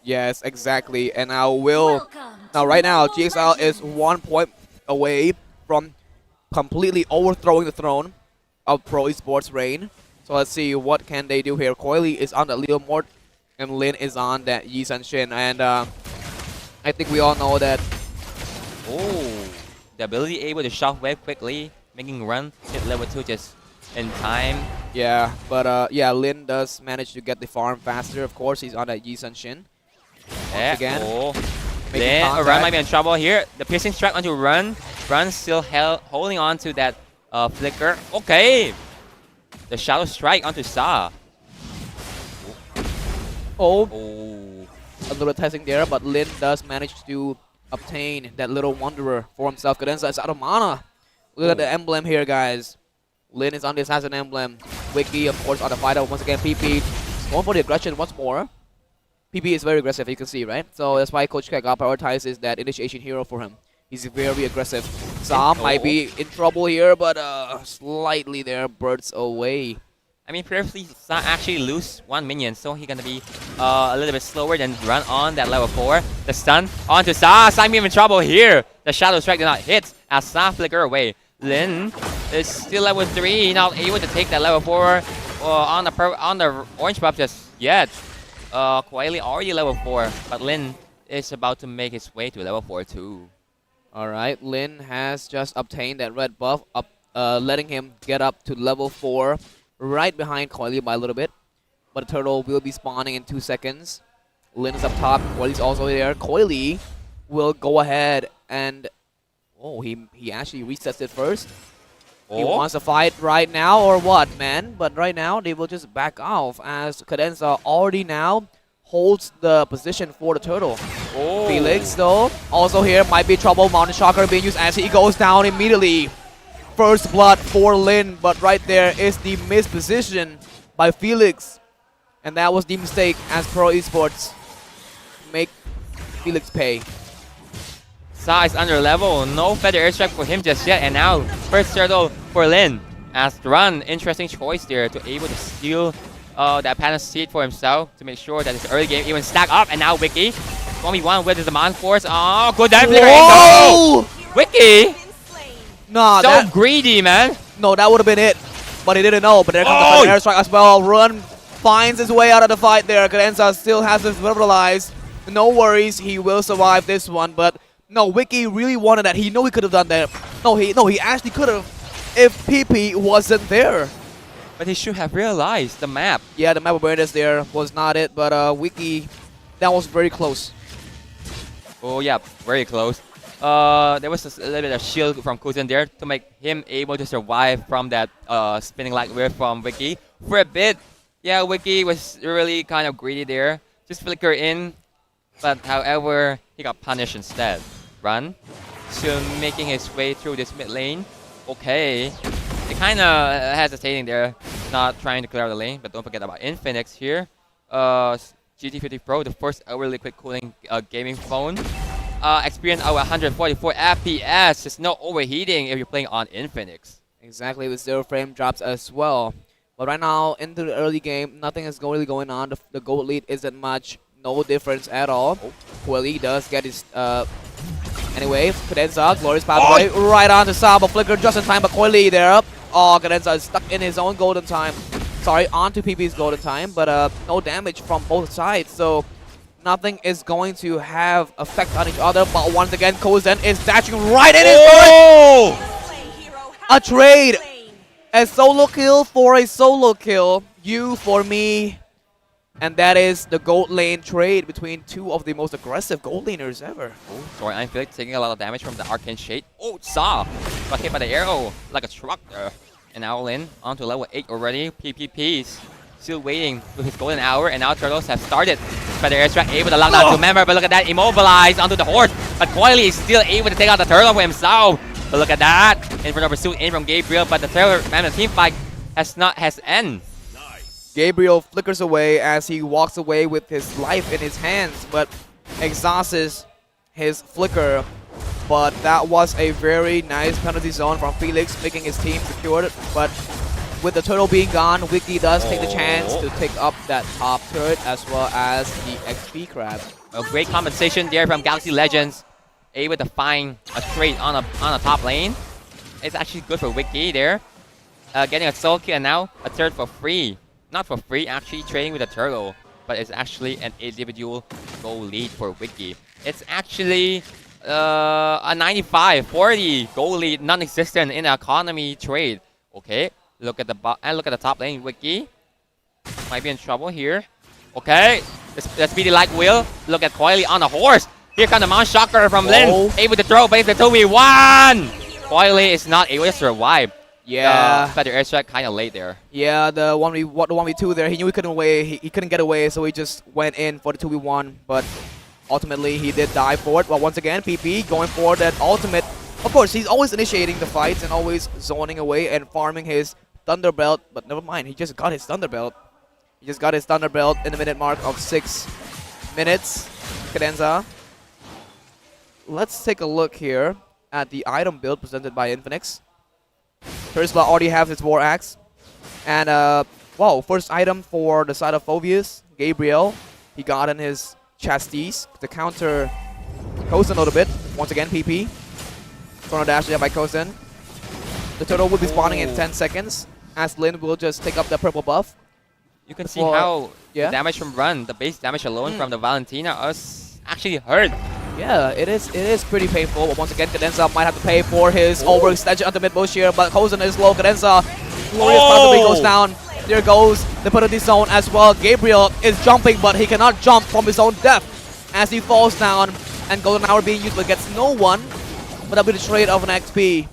Yes, exactly. And now right now, GXL is 1 point away from completely overthrowing the throne of Pro Esports' reign. So let's see what can they do here. Coily is on the Leomord, and Lin is on that Sun Shin. And I think we all know that. Oh, the ability able to shockwave quickly, making run hit level 2 just in time. Yeah, but yeah, Lin does manage to get the farm faster. Of course, he's on that Sun Shin. Yeah. Again, Then Run might be in trouble here. The piercing strike onto Run. Run still holding on to that flicker. Okay. The shadow strike onto Sa. Oh. A little testing there, but Lin does manage to obtain that little wanderer for himself. Cadenza is out of mana. Look at the emblem here, guys. Lin is on the assassin emblem. Wiki, of course, on the fighter. Once again, PP going for the aggression once more. PP is very aggressive, you can see, right? So that's why Coach Kega prioritizes that initiation hero for him. He's very aggressive. Sam might be in trouble here, but slightly there, birds away. I mean, previously Sa actually lose one minion, so he's gonna be a little bit slower than run on that level 4. The stun onto Sa. Sa in trouble here. The Shadow Strike did not hit as Sa flicker away. Lin is still level 3, not able to take that level 4 on the orange buff just yet. Quietly already level 4, but Lin is about to make his way to level 4 too. Alright, Lin has just obtained that red buff, letting him get up to level 4, right behind Coily by a little bit. But the turtle will be spawning in 2 seconds. Lin is up top, Coily's also there. Coily will go ahead and... Oh, he actually resets it first. He wants to fight right now or what, man? But right now, they will just back off as Cadenza already now holds the position for the turtle. Felix, though, also here might be trouble. Mountain Shocker being used as he goes down immediately. First blood for Lin, but right there is the missed position by Felix. And that was the mistake as Pro Esports make Felix pay. Sa is under level, no feather airstrike for him just yet, and now first turtle for Lin. As Run, interesting choice there to able to steal that Phantom Seed for himself to make sure that his early game even stack up, and now Wiki 1v1 with the Demand Force. Oh, good dive flicker. No! Wiki! Nah, so greedy, man. No, that would have been it, but he didn't know. But there comes the feather airstrike as well. Run finds his way out of the fight there. Cadenza still has his revitalized. No worries, he will survive this one, but no, Wiki really wanted that. He knew he could have done that. No, he actually could have if PP wasn't there. But he should have realized the map. Yeah, the map awareness there was not it, but Wiki, that was very close. Oh yeah, very close. There was a little bit of shield from Kuzin there to make him able to survive from that spinning light wave from Wiki for a bit. Yeah, Wiki was really kind of greedy there. Just flicker in, but however, he got punished instead. Run, still making his way through this mid lane. Okay, they kind of hesitating there, not trying to clear the lane, but don't forget about Infinix here. GT50 Pro, the first ever liquid cooling gaming phone. Experience over 144 FPS. There's no overheating if you're playing on Infinix. Exactly, with 0 frame drops as well. But right now, into the early game, nothing is really going on. The gold lead isn't much. No difference at all. Coily does get his... Anyway, Cadenza, Glorious Pathway, right on to Saba. Flicker just in time, but Coily there. Oh, Cadenza is stuck in his own golden time. Sorry, onto PP's golden time, but no damage from both sides. So nothing is going to have effect on each other. But once again, Kozen is dashing right in his turret. A trade. A solo kill for a solo kill. You for me. And that is the gold lane trade between two of the most aggressive gold laners ever. Oh, sorry, I'm taking a lot of damage from the Arcane Shade. Oh, Saw got hit by the arrow like a truck there. And now Lin onto level 8 already. PPP's still waiting with his golden hour, and now Turtles have started. Feather airstrike able to lock down to member, but look at that, immobilized onto the horse. But Coily is still able to take out the turtle for himself. But look at that, in front of pursuit in from Gabriel, but the team fight has end. Gabriel flickers away as he walks away with his life in his hands, but exhausts his flicker. But that was a very nice penalty zone from Felix, making his team secured. But with the turtle being gone, Wiki does take the chance to take up that top turret as well as the XP crab. A great compensation there from Galaxy Legends, able to find a trade on a top lane. It's actually good for Wiki there, getting a solo kill and now a turret for free. Not for free, actually trading with a turtle, but it's actually an individual goal lead for Wiki. It's actually a 95-40 goal lead, non-existent in the economy trade. Okay, look at the top lane. Wiki might be in trouble here. Okay, the speedy light wheel. Look at Coily on the horse. Here comes the Mount Shocker from Lin, able to throw base the 2v1. Coily is not able to survive. Yeah, feather airstrike kind of late there. Yeah, the 1v2 there. He knew he couldn't away. He couldn't get away, so he just went in for the 2v1. But ultimately, he did die for it. But once again, PP going for that ultimate. Of course, he's always initiating the fights and always zoning away and farming his Thunder Belt. But never mind, he just got his Thunder Belt. He just got his Thunder Belt in the minute mark of 6 minutes. Cadenza. Let's take a look here at the item build presented by Infinix. First of all, already have his War Axe. And Wow, first item for the side of Phobius. Gabriel, he got in his chastis to counter Kozen a little bit. Once again, PP. Chrono dash there by Kozen. The turtle will be spawning in 10 seconds, as Lin will just take up the purple buff. You can see how yeah. the damage from run, the base damage alone from the Valentina is actually hurt. Yeah, it is pretty painful. But once again, Cadenza might have to pay for his overextension on the mid bush here, but Kozen is low. Cadenza, glorious possibly goes down. There goes the penalty zone as well. Gabriel is jumping, but he cannot jump from his own depth as he falls down. And Golden Hour being used, but gets no one. But that'll be the trade of an XP.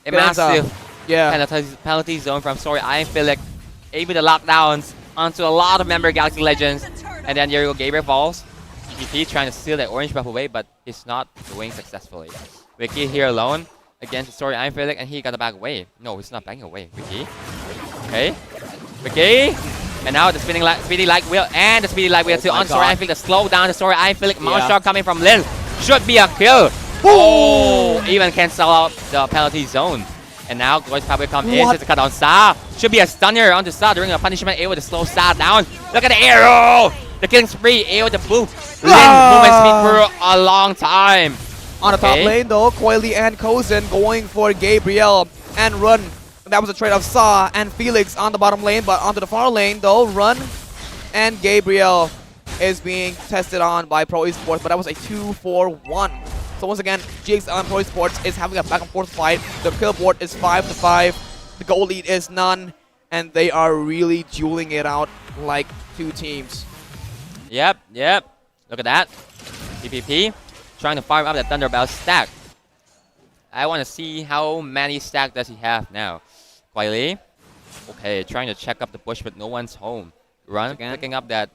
A massive yeah. penalty zone from Story Iron Philic, able to lock downs onto a lot of member Galaxy Legends. And then there you go, Gabriel falls. GP trying to steal that orange buff away, but he's not doing successfully. Vicky here alone against Story Iron Philic, and he got to back away. No, he's not backing away. Vicky. Okay. Vicky. And now the speedy light wheel and the speedy light wheel to on Story Iron Philic to slow down the Story Iron Philic. Mount shot coming from Lin. Should be a kill. Oh, even cancel out the penalty zone. And now Glory's probably come in to cut on Sa. Should be a stunner onto Sa during a punishment, able to slow Sa down. Look at the arrow! The killing spree, able to boop Lin movement speed for a long time. On the top lane though, Coily and Kozen going for Gabriel and Run. That was a trade of Sa and Felix on the bottom lane, but onto the far lane though, Run and Gabriel is being tested on by Pro Esports, but that was a 2-4-1. So once again, GXL and Pro Esports is having a back and forth fight. The kill board is 5-5. The goal lead is none, and they are really dueling it out like two teams. Yep. Look at that. PPP trying to farm up that Thunderbolt stack. I want to see how many stack does he have now. Quietly. Okay, trying to check up the bush, but no one's home. Run, picking up that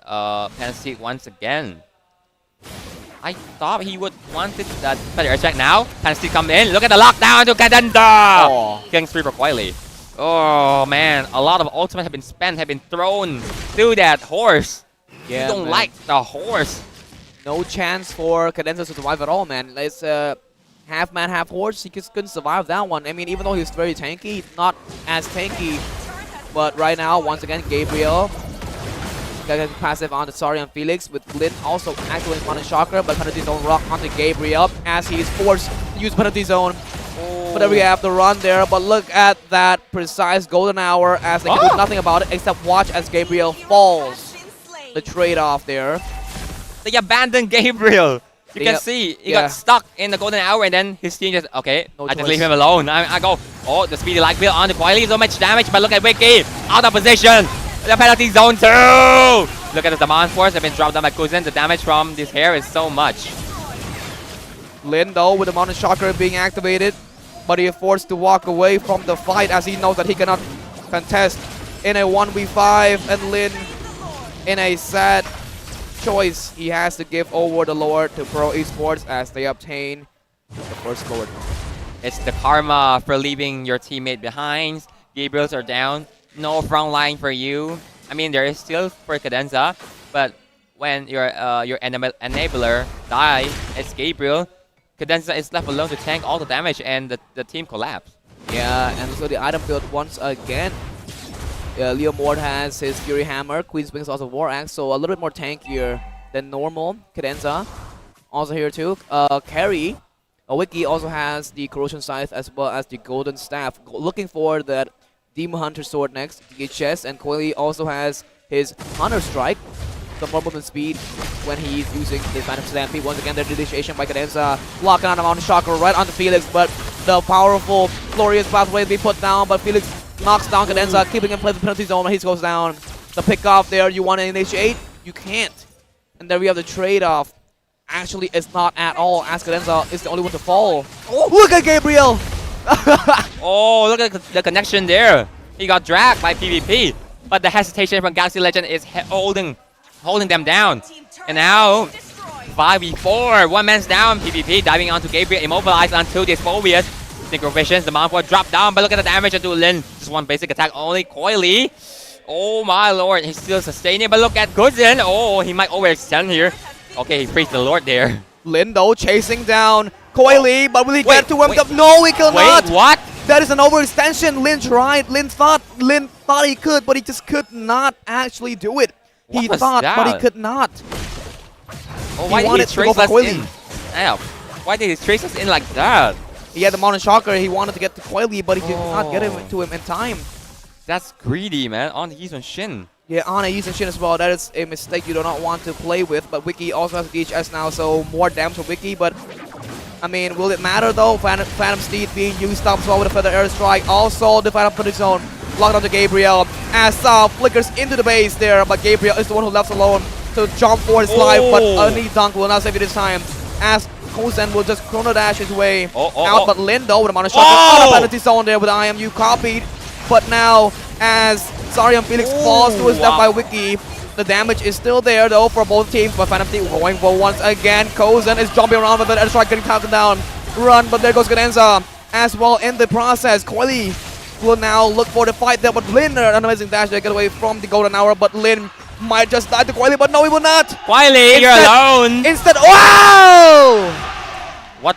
pen seat once again. I thought he would want it that better check now. Pen seat come in. Look at the lockdown to Kadenda. Killing spree for Quietly. Oh man, a lot of ultimate have been spent, have been thrown through that horse. Yeah, you don't like the horse. No chance for Cadenza to survive at all, man. It's half man, half horse. He just couldn't survive that one. I mean, even though he's very tanky, not as tanky. But right now, once again, Gabriel got passive on the Sorry and Felix, with Lin also activating on the Shocker, but penalty zone rock onto Gabriel as he's forced to use penalty zone. But then we have the run there, but look at that precise golden hour as they can do nothing about it except watch as Gabriel falls. The trade-off there. They abandoned Gabriel. You can see he got stuck in the golden hour, and then his team just I just leave him alone. I go. Oh, the speedy light wheel on the Quietly, so much damage, but look at Wiki out of position. The penalty zone too. Look at the demand force have been dropped down by Kozen. The damage from this hair is so much. Lin though with the Mountain Shocker being activated, but he is forced to walk away from the fight as he knows that he cannot contest in a 1v5, and Lin in a sad choice. He has to give over the Lord to Pro Esports as they obtain the first Lord. It's the karma for leaving your teammate behind. Gabriels are down. No front line for you. I mean, there is still for Cadenza, but when your enabler die, it's Gabriel. Cadenza is left alone to tank all the damage, and the team collapsed. Yeah, and so the item build once again. Leo Mord has his Fury Hammer, Queen's Wings also War Axe, so a little bit more tankier than normal. Cadenza also here too. Carry, Wiki also has the Corrosion Scythe as well as the Golden Staff. Looking for that Demon Hunter Sword next, DHS, and Coily also has his Hunter Strike, the more movement speed when he's using the Phantom Stampede. Once again, their initiation by Cadenza, locking on the Mountain Shocker right onto Felix, but the powerful, glorious pathway to be put down, but Felix knocks down Cadenza, keeping him play the penalty zone when he goes down. The pick off there, you want to initiate? You can't. And there we have the trade-off. Actually, it's not at all, as Cadenza is the only one to fall. Oh, look at Gabriel! Oh, look at the connection there. He got dragged by PvP, but the hesitation from Galaxy Legend is holding them down. And now, 5v4, one man's down. PvP diving onto Gabriel, immobilized onto this Phobius. Synchro Visions, the Mount 4 drop down, but look at the damage into Lin. Just one basic attack only. Coily. Oh my lord, he's still sustaining, but look at Kozen. Oh, he might overextend here. Okay, he frees the lord there. Lin though chasing down Coily, but will he get to him? No, he cannot. Wait, what? That is an overextension. Lin tried. Lin thought he could, but he just could not actually do it. He What was thought, but he that? could not. Oh, why did wanted he to go trace for us Coily. in? Damn. Why did he trace us in like that? He had the Mountain Shocker. He wanted to get to Coily, but he did not get to him in time. That's greedy, man. On He's on Shin. Yeah, Ana using Shin as well. That is a mistake you do not want to play with. But Wiki also has DHS now, so more damage for Wiki. But I mean, will it matter though? Phantom Steed being used up as well with a Feather Airstrike. Also, the Phantom Punish Zone blocked onto Gabriel as flickers into the base there. But Gabriel is the one who left alone to jump for his life. But a knee dunk will not save you this time. As Kozen will just chrono dash his way out. But Lin though with a Mountain Shocker on a penalty zone there with IMU copied. But now as Zarian Felix falls to his death by Wiki, the damage is still there though for both teams. But Phantom Steed going for once again. Kozen is jumping around with an airstrike getting taken down. Run, but there goes Cadenza as well in the process. Coily will now look for the fight there, but Lin, an amazing dash there, get away from the golden hour. But Lin might just die to Coily, but no, he will not. Coily, you're alone. Instead, wow! What?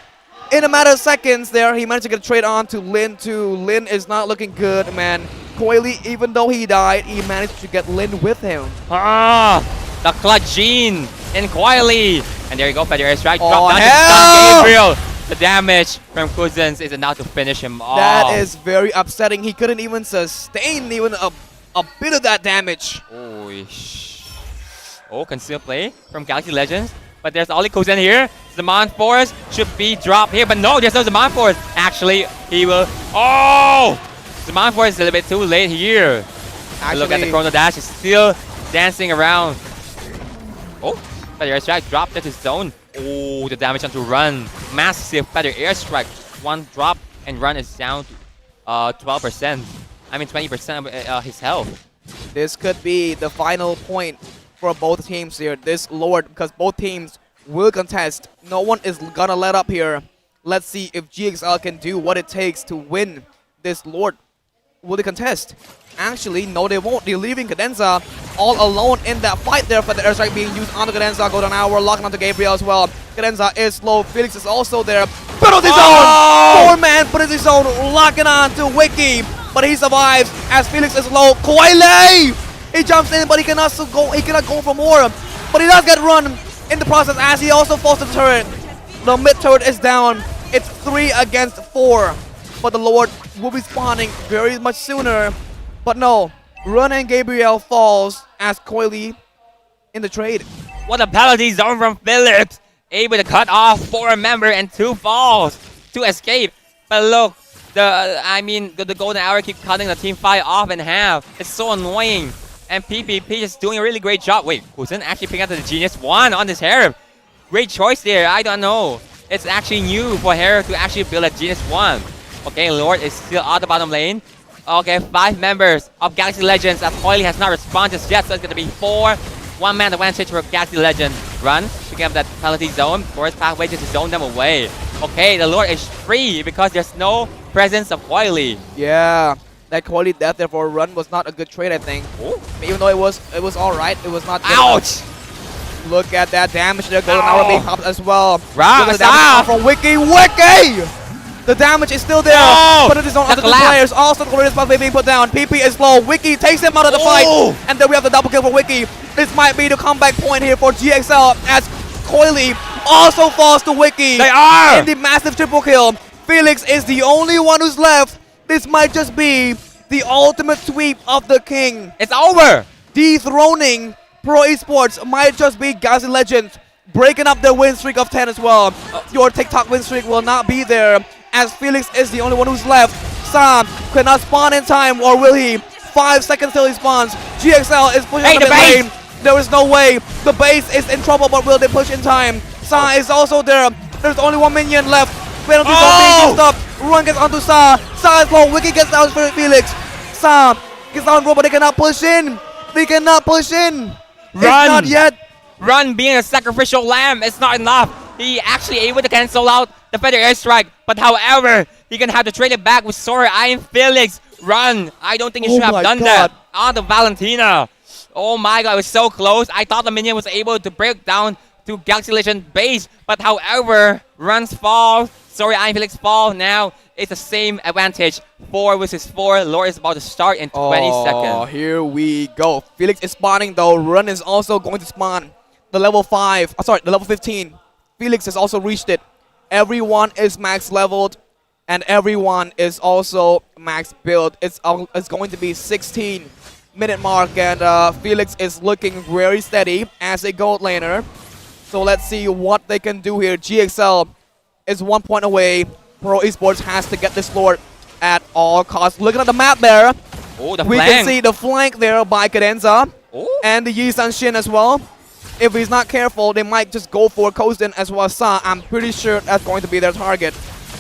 In a matter of seconds there, he managed to get a trade on to Lin too. Lin is not looking good, man. Coily, even though he died, he managed to get Lin with him. The clutch gene in Coily. And there you go, Feather Airstrike. Oh, Drop down to hell! stun Gabriel. The damage from Cousins is enough to finish him off. That is very upsetting. He couldn't even sustain even a bit of that damage. Oh, conceal play from Galaxy Legends. But there's only Cousin here. Zaman Force should be dropped here. But no, there's no Zaman Force. Actually, he will. Oh! Zaman Force is a little bit too late here. Look at the Chrono Dash. He's still dancing around. Oh, Feather Airstrike dropped into zone. Oh, the damage onto Run. Massive Feather Airstrike. One drop and Run is down to 12%. I mean 20% of his health. This could be the final point for both teams here. This Lord, because both teams will contest. No one is gonna let up here. Let's see if GXL can do what it takes to win this Lord. Will they contest? Actually, no, they won't. They're leaving Cadenza all alone in that fight there. For the airstrike being used onto Cadenza. Go down hour, locking onto Gabriel as well. Cadenza is slow. Felix is also there. Penalty zone! 4-man penalty zone, locking on to Wiki. But he survives as Felix is low. Coily! He jumps in, but he cannot go. He cannot go for more. But he does get run in the process as he also falls to the turret. The mid turret is down. It's 3 against 4. But the Lord will be spawning very much sooner. But no, Run and Gabriel falls as Coily in the trade. What a penalty zone from Felix. Able to cut off 4 member and 2 falls to escape. But look, the golden hour keep cutting the team fight off in half. It's so annoying. And PPP is doing a really great job. Wait, Kusen actually picked up the Genius 1 on this Harem. Great choice there. I don't know. It's actually new for Harem to actually build a Genius 1. Okay, Lord is still out the bottom lane. Okay, 5 members of Galaxy Legends as Coily has not responded yet, so it's gonna be 4 one-man advantage for Galaxy Legends. Run, picking up that penalty zone, force pathway just to zone them away. Okay, the Lord is free because there's no presence of Coily. Yeah, that Coily death there for a Run was not a good trade, I think. Ooh. Even though it was alright, it was not good Ouch! enough. Look at that damage there, golden hour being popped as well. Right, Look at the damage from Wiki. Wiki! The damage is still there, but it is on other two players. Also, the Glorious Pathway being put down. PP is low. Wiki takes him out of the fight. And then we have the double kill for Wiki. This might be the comeback point here for GXL as Coily also falls to Wiki. They are! In the massive triple kill. Felix is the only one who's left. This might just be the ultimate sweep of the king. It's over! Dethroning Pro Esports might just be Galaxy Legends. Breaking up their win streak of 10 as well. Your TikTok win streak will not be there, as Felix is the only one who's left. Sam cannot spawn in time, or will he? 5 seconds till he spawns. GXL is pushing the lane. There is no way. The base is in trouble, but will they push in time? Sa is also there. There's only 1 minion left. Penalty zone being used up. Run gets onto Sa. Sa is low. Wiki gets down for Felix. Sa gets down, bro, but they cannot push in. They cannot push in. It's not yet. Run being a sacrificial lamb is not enough. He actually able to cancel out the Feather Airstrike, but however, he can have to trade it back with Sora. I am Felix. Run. I don't think he should have done that on the Valentina. Oh my god, it was so close. I thought the minion was able to break down to Galaxy Legend base, but however, Run's fall Sorry, Iron Felix fall. Now it's the same advantage. 4 versus 4. Lord is about to start in 20 seconds. Here we go. Felix is spawning though. Run is also going to spawn. The level 5. The level 15. Felix has also reached it. Everyone is max leveled. And everyone is also max build. It's going to be 16-minute mark. And Felix is looking very steady as a gold laner. So let's see what they can do here. GXL is 1 point away. Pro Esports has to get this Lord at all costs. Looking at the map there. Oh, the we flank. can see the flank there by Cadenza. Oh. And the Yi Sanshin as well. If he's not careful, they might just go for Kozen as well as Sa. I'm pretty sure that's going to be their target.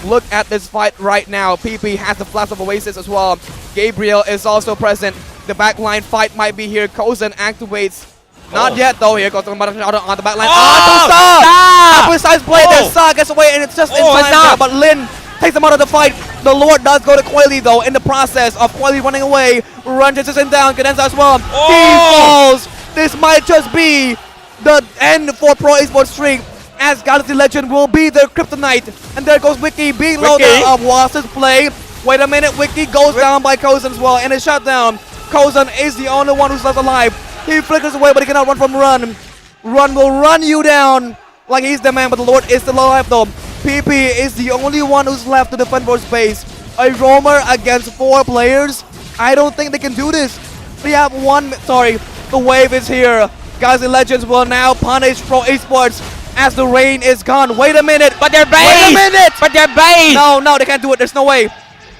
Look at this fight right now. PP has the flash of Oasis as well. Gabriel is also present. The backline fight might be here. Kozen activates. Not yet though. Here goes the shot on the backline. Oh, Sa! A precise play there. Sa gets away and it's just in time there. But Lin takes him out of the fight. The Lord does go to Coily though in the process of Coily running away. Run chases him down. Cadenza as well. He falls. This might just be the end for Pro Esports streak, as Galaxy Legend will be their kryptonite. And there goes Wiki being loaded up. Was's play. Wait a minute, Wiki goes down by Kozen as well, and a shutdown. Kozen is the only one who's left alive. He flickers away, but he cannot run from Run. Run will run you down like he's the man, but the Lord is still alive though. PP is the only one who's left to defend for space. A roamer against 4 players. I don't think they can do this. We have the wave is here. Galaxy Legends will now punish Pro Esports as the rain is gone. Wait a minute. But they're base. Wait a minute. But they're base. No, they can't do it. There's no way.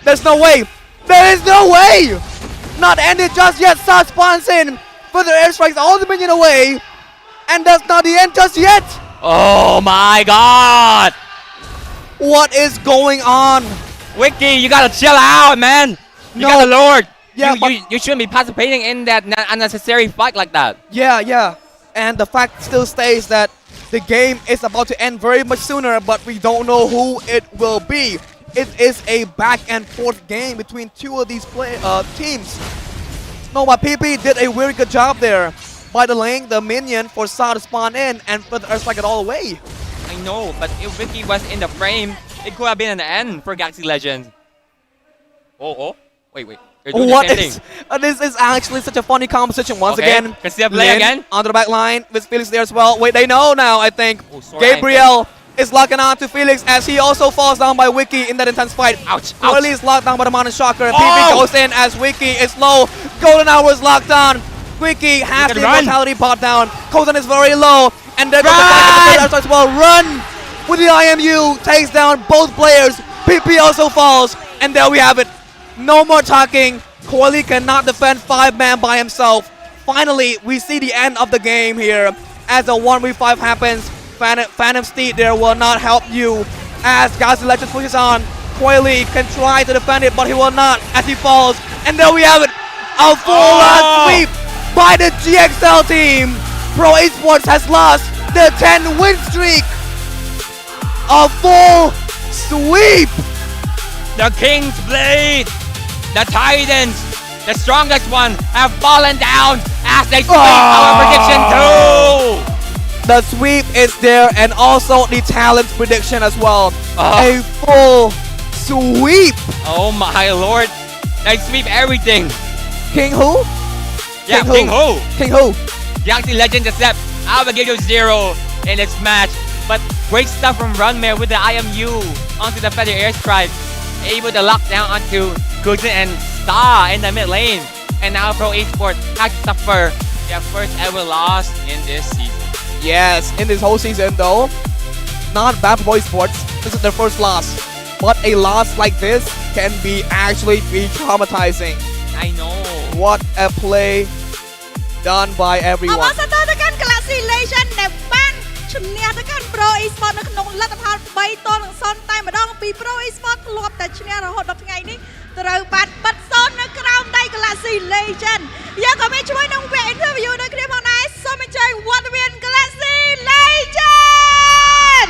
There's no way. There is no way. Not ended just yet. Sa spawns in. Further airstrikes all the minion away. And that's not the end just yet. Oh my god. What is going on? Wiki, you gotta chill out, man. You got the Lord. Yeah, you shouldn't be participating in that unnecessary fight like that. Yeah. And the fact still stays that the game is about to end very much sooner, but we don't know who it will be. It is a back and forth game between 2 of these teams. No, but PP did a very good job there by delaying the minion for Sa to spawn in and put the airstrike it all away. I know, but if Wiki was in the frame, it could have been an end for Galaxy Legends. Wait. They're doing the same thing. This is actually such a funny composition once again. Can see a play again? Onto the back line with Felix there as well. Wait, they know now, I think. Sorry, Gabriel is locking on to Felix as he also falls down by Wiki in that intense fight. Ouch. Coily is locked down by the Mountain Shocker. PP goes in as Wiki is low. Golden Hour is locked on. Wiki has the immortality pot down. Kozen is very low. And there goes the fight as well. Run with the IMU. Takes down both players. PP also falls. And there we have it. No more talking. Coily cannot defend 5-man by himself. Finally, we see the end of the game here. As a 1v5 happens, Phantom Steed there will not help you. As Galaxy Legends pushes on, Coily can try to defend it, but he will not as he falls. And there we have it. A full-on sweep by the GXL team. Pro Esports has lost the 10-win streak. A full sweep. The King's Blade, the Titans, the strongest one, have fallen down as they sweep our prediction too. The sweep is there and also the talent's prediction as well. A full sweep. Oh my lord. They sweep everything. King who? Yeah, King who? King who? Galaxy Legends accept. I will give you 0 in this match. But great stuff from Runmare with the IMU onto the feather airstrike. Able to lock down onto Kozen and Star in the mid lane. And now Pro Esports has to suffer their first ever loss in this season. Yes, in this whole season though. Not bad for Pro Esports. This is their first loss. But a loss like this can actually be traumatizing. I know. What a play done by everyone. Galaxy Legend ជំនះទៅកាន់ Pro Esports នៅក្នុងលទ្ធផល 3-0 តែម្ដងពី Pro Esports ធ្លាប់តែឈ្នះរហូតដល់ថ្ងៃនេះត្រូវបានបិទសូននៅក្រោមដៃ Galaxy Legend យើងក៏មានជួយនឹងវគ្គ interview ដូចគ្នាផងដែរសូមអញ្ជើញវត្តមាន Galaxy Legend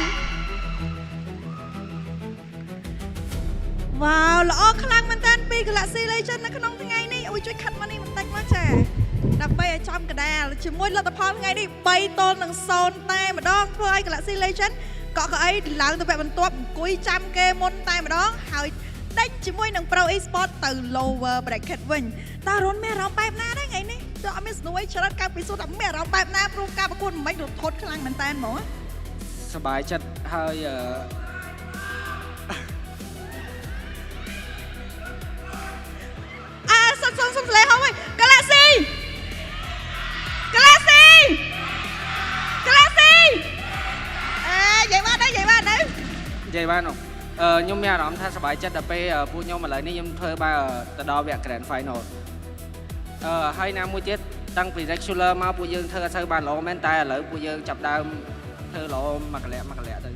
វ៉ាវល្អខ្លាំងមែនតើពី Galaxy Legend នៅក្នុងថ្ងៃនេះអូយជួយខាត់មកនេះបន្តិចមកចាដើម្បីឲ្យចំកដាលជាមួយលទ្ធផលថ្ងៃនេះ 3-0 តែម្ដងធ្វើឲ្យ Galaxy Legend កក់កៅអីឡើងទៅវគ្គបន្ទាប់អង្គុយចាំគេមុនតែម្ដងហើយដេញជាមួយនឹង Pro Esports ទៅ lower bracket វិញតើរុនមានអារម្មណ៍បែបណាដែរថ្ងៃនេះទោះអត់មានស្នួយច្រើនកាលពីសួរថាមានអារម្មណ៍បែបណាព្រោះការប្រកួតមិនមែនរត់ធត់ខ្លាំងមែនតើហ្មង សប្បាយចិត្តហើយ សុំស្លេហោះវិញ Galaxy និយាយបានទៅ និយាយបានខ្ញុំមានអារម្មណ៍ថាសប្បាយចិត្តដល់ពេលពួកខ្ញុំឥឡូវនេះខ្ញុំធ្វើបានទៅដល់វគ្គ Grand Final ហើយណាមួយទៀតតាំងពី regular មកពួកយើងធ្វើអត់សូវបានល្អមែនតែឥឡូវពួកយើងចាប់ដើមធ្វើល្អមួយកលៈទៅ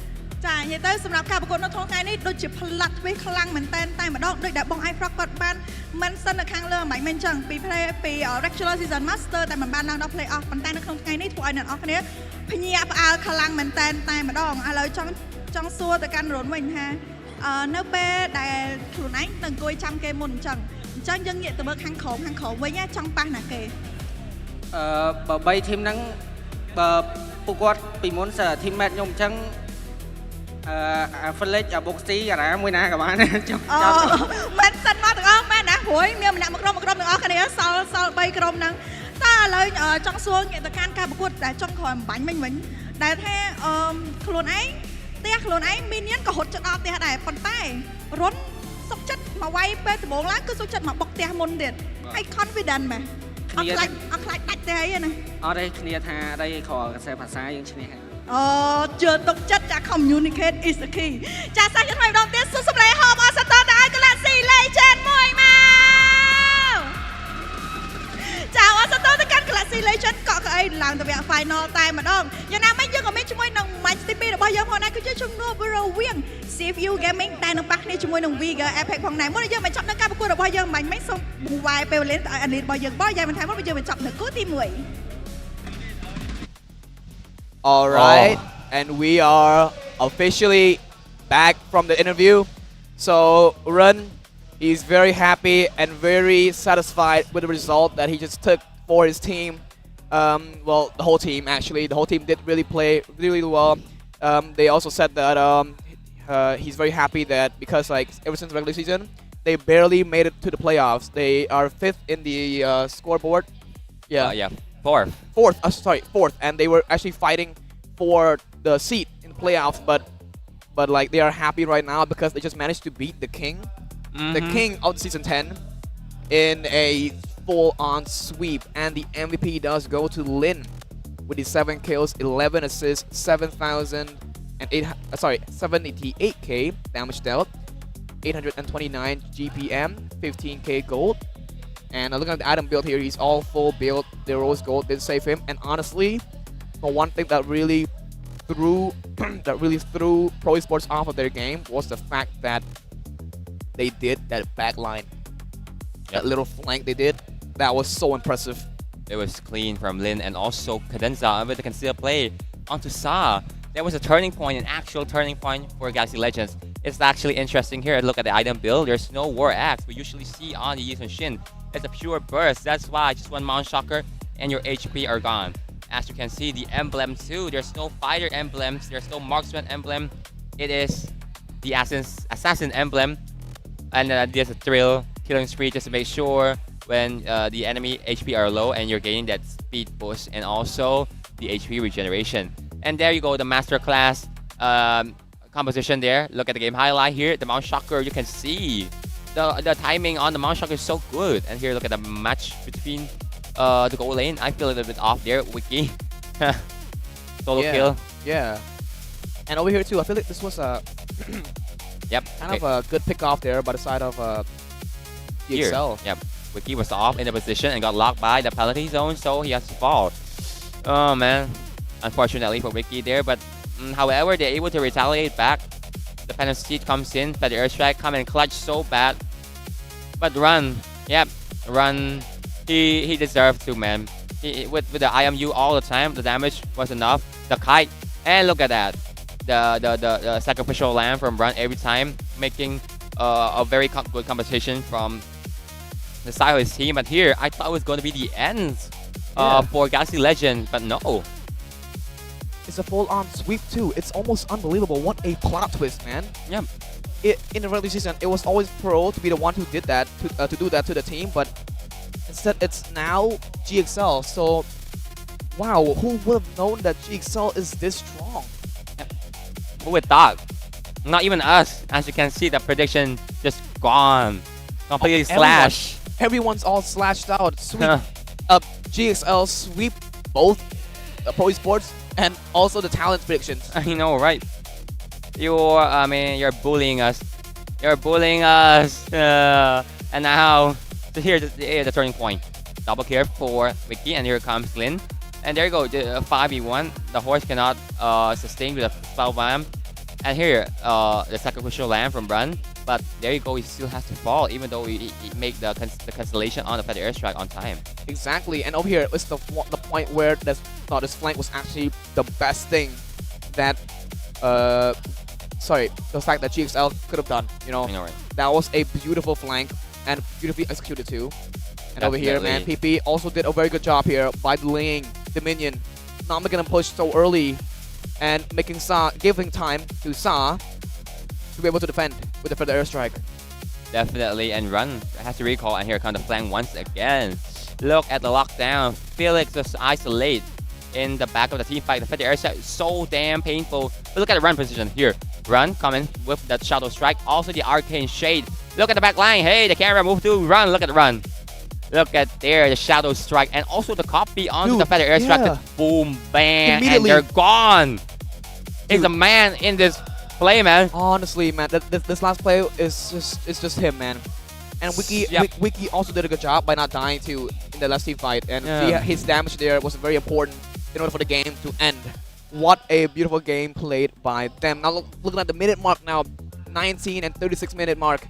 ចានិយាយទៅសម្រាប់ការប្រកួតនៅថ្ងៃនេះដូចជាផ្លាត់ទ្វេខ្លាំងមែនតែម្ដងដូចដែលបងឯង Frog គាត់បាន mention នៅខាងលើមិនមែនអញ្ចឹងពី regular season master តែមិនបានឡើងដល់ play off ប៉ុន្តែនៅក្នុងថ្ងៃនេះធ្វើឲ្យអ្នកនរគ្នាភ្ញាក់ផ្អើលខ្លាំងមែនតែម្ដងឥឡូវចង់សួរទៅកាន់រុនវិញថានៅពេលដែលខ្លួនឯងទៅអង្គុយចាំគេមុនអញ្ចឹងយើងងាកទៅមើលខាងក្រោមវិញចង់ប៉ះណាគេ បើ 3 team ហ្នឹងបើពួកគាត់ពីមុនសើ teammate ខ្ញុំអញ្ចឹងFelix អា Boxy អារ៉ាមួយណាក៏បានចាំមិនសិនមកទាំងអស់មែនណាព្រោះមានម្នាក់មួយក្រុមទាំងអស់គ្នាសល់3ក្រុមហ្នឹងតើឥឡូវចង់សួរងាកទៅកាន់ការប្រកួតតែចុងក្រោយអំបញ្ញវិញដែលថាខ្លួនឯងផ្ទះខ្លួនឯងមីនៀនក៏រត់ចិត្តដល់ផ្ទះដែរប៉ុន្តែរុនសុកចិត្តមកវាយពេលដំបូងឡើងគឺសុកចិត្តមកបុកផ្ទះមុនទៀតហើយ confident មែនអត់ខ្លាចដាច់ទេអីណាអត់ទេគ្នាថាអីគ្រាន់តែភាសាយើងឈ្នះហើយ ជឿទុកចិត្តចា communicate is the key ចាសាច់ថ្មីម្ដងទៀតសុំសម្លេងហមអសតតឲ្យ Galaxy Legend មួយមកចាអសតតទៅកាន់ Galaxy Legend កក់កៅអីឡើងទៅវគ្គ final តែម្ដងយ៉ាងណាមិញយើងក៏មានជាមួយនឹង match ទី2របស់យើងផងដែរគឺជាជំនួបរវាង CPU Gaming តែនឹងប៉ះគ្នាជាមួយនឹង Vigor Epic ផងដែរមុនយើងបញ្ចប់នៅការប្រកួតរបស់យើងមិញសូមបង្វែរពេលវេលាទៅឲ្យអានីរបស់យើងបងយ៉ាងមិនថាមុនយើងបញ្ចប់នៅគូទី1 All right, and we are officially back from the interview. So Run is very happy and very satisfied with the result that he just took for his team. Well, the whole team actually. The whole team did really play really well. They also said that he's very happy that because like ever since the regular season, they barely made it to the playoffs. They are 5th in the scoreboard. Yeah. Fourth. Fourth, and they were actually fighting for the seat in the playoffs, but like they are happy right now because they just managed to beat the king, the king of season 10, in a full-on sweep, and the MVP does go to Lin with his 7 kills, 11 assists, 78k damage dealt, 829 GPM, 15k gold. And looking at the item build here, he's all full build. The rose gold did save him. And honestly, the one thing that really threw Pro Esports off of their game was the fact that they did that back line. That little flank they did, that was so impressive. It was clean from Lin and also Cadenza with the concealed play onto Sa. There was a turning point, an actual turning point for Galaxy Legends. It's actually interesting here. Look at the item build. There's no War Axe we usually see on the Yizun Shin. It's a pure burst. That's why just one Mount Shocker and your HP are gone. As you can see, the emblem too. There's no fighter emblems. There's no marksman emblem. It is the assassin emblem. And there's a thrill killing spree just to make sure when the enemy HP are low and you're getting that speed boost and also the HP regeneration. And there you go, the masterclass composition there. Look at the game highlight here. The Mount Shocker, you can see the timing on the Mount Shocker is so good. And here, look at the match between the goal lane. I feel a little bit off there, Wiki. Solo kill. Yeah. And over here too, I feel like this was a kind of a good pick off there by the side of DXL. Yep. Wiki was off in the position and got locked by the penalty zone, so he has to fall. Oh man. Unfortunately for Wiki there, but however, they're able to retaliate back. The penalty comes in, but the airstrike come and clutch so bad. But Run, Run, he deserved to, man. With the IMU all the time, the damage was enough. The kite, and look at that. The sacrificial lamb from Run every time, making a very good competition from the side of his team. But here, I thought it was going to be the end for Galaxy Legend, but no. It's a full-on sweep too. It's almost unbelievable. What a plot twist, man. Yeah. In the regular season, it was always Pro to be the one who did that, to do that to the team, but instead it's now GXL. So, wow, who would have known that GXL is this strong? Who would thought? Not even us. As you can see, the prediction just gone. Completely slashed. Everyone's all slashed out. Sweep. GXL sweep both Pro Esports and also the talent predictions. I know, right? You're bullying us. You're bullying us. And now, so here's the turning point. Double kill for Vicky, and here comes Lin. And there you go, the 5v1. The horse cannot sustain with a 12 lamb. And here, the sacrificial lamb from Brun. But there you go, he still has to fall, even though he make the cancellation on the feather airstrike on time. Exactly, and over here is the point where this flank was actually the best thing that the fact that GXL could have done. You know, I know, right? That was a beautiful flank and beautifully executed too. And over here, man, PP also did a very good job here by delaying the minion, not making him push so early, and making giving time to Sa to be able to defend with the feather airstrike. Definitely, and Run has to recall, and here comes the flank once again. Look at the lockdown. Felix was isolated in the back of the team fight. The feather airstrike is so damn painful. But look at the Run position here. Run coming with that shadow strike, also the arcane shade. Look at the back line. Hey, the camera moved to Run. Look at the Run. Look at there, the shadow strike, and also the copy onto the feather airstrike. Yeah. Boom, bam, and they're gone. Is a man in this play, man. Honestly, man, this last play is just him, man. And Wiki also did a good job by not dying too in the last team fight, and his damage there was very important in order for the game to end. What a beautiful game played by them. Now looking at the minute mark now, 19 and 36 minute mark.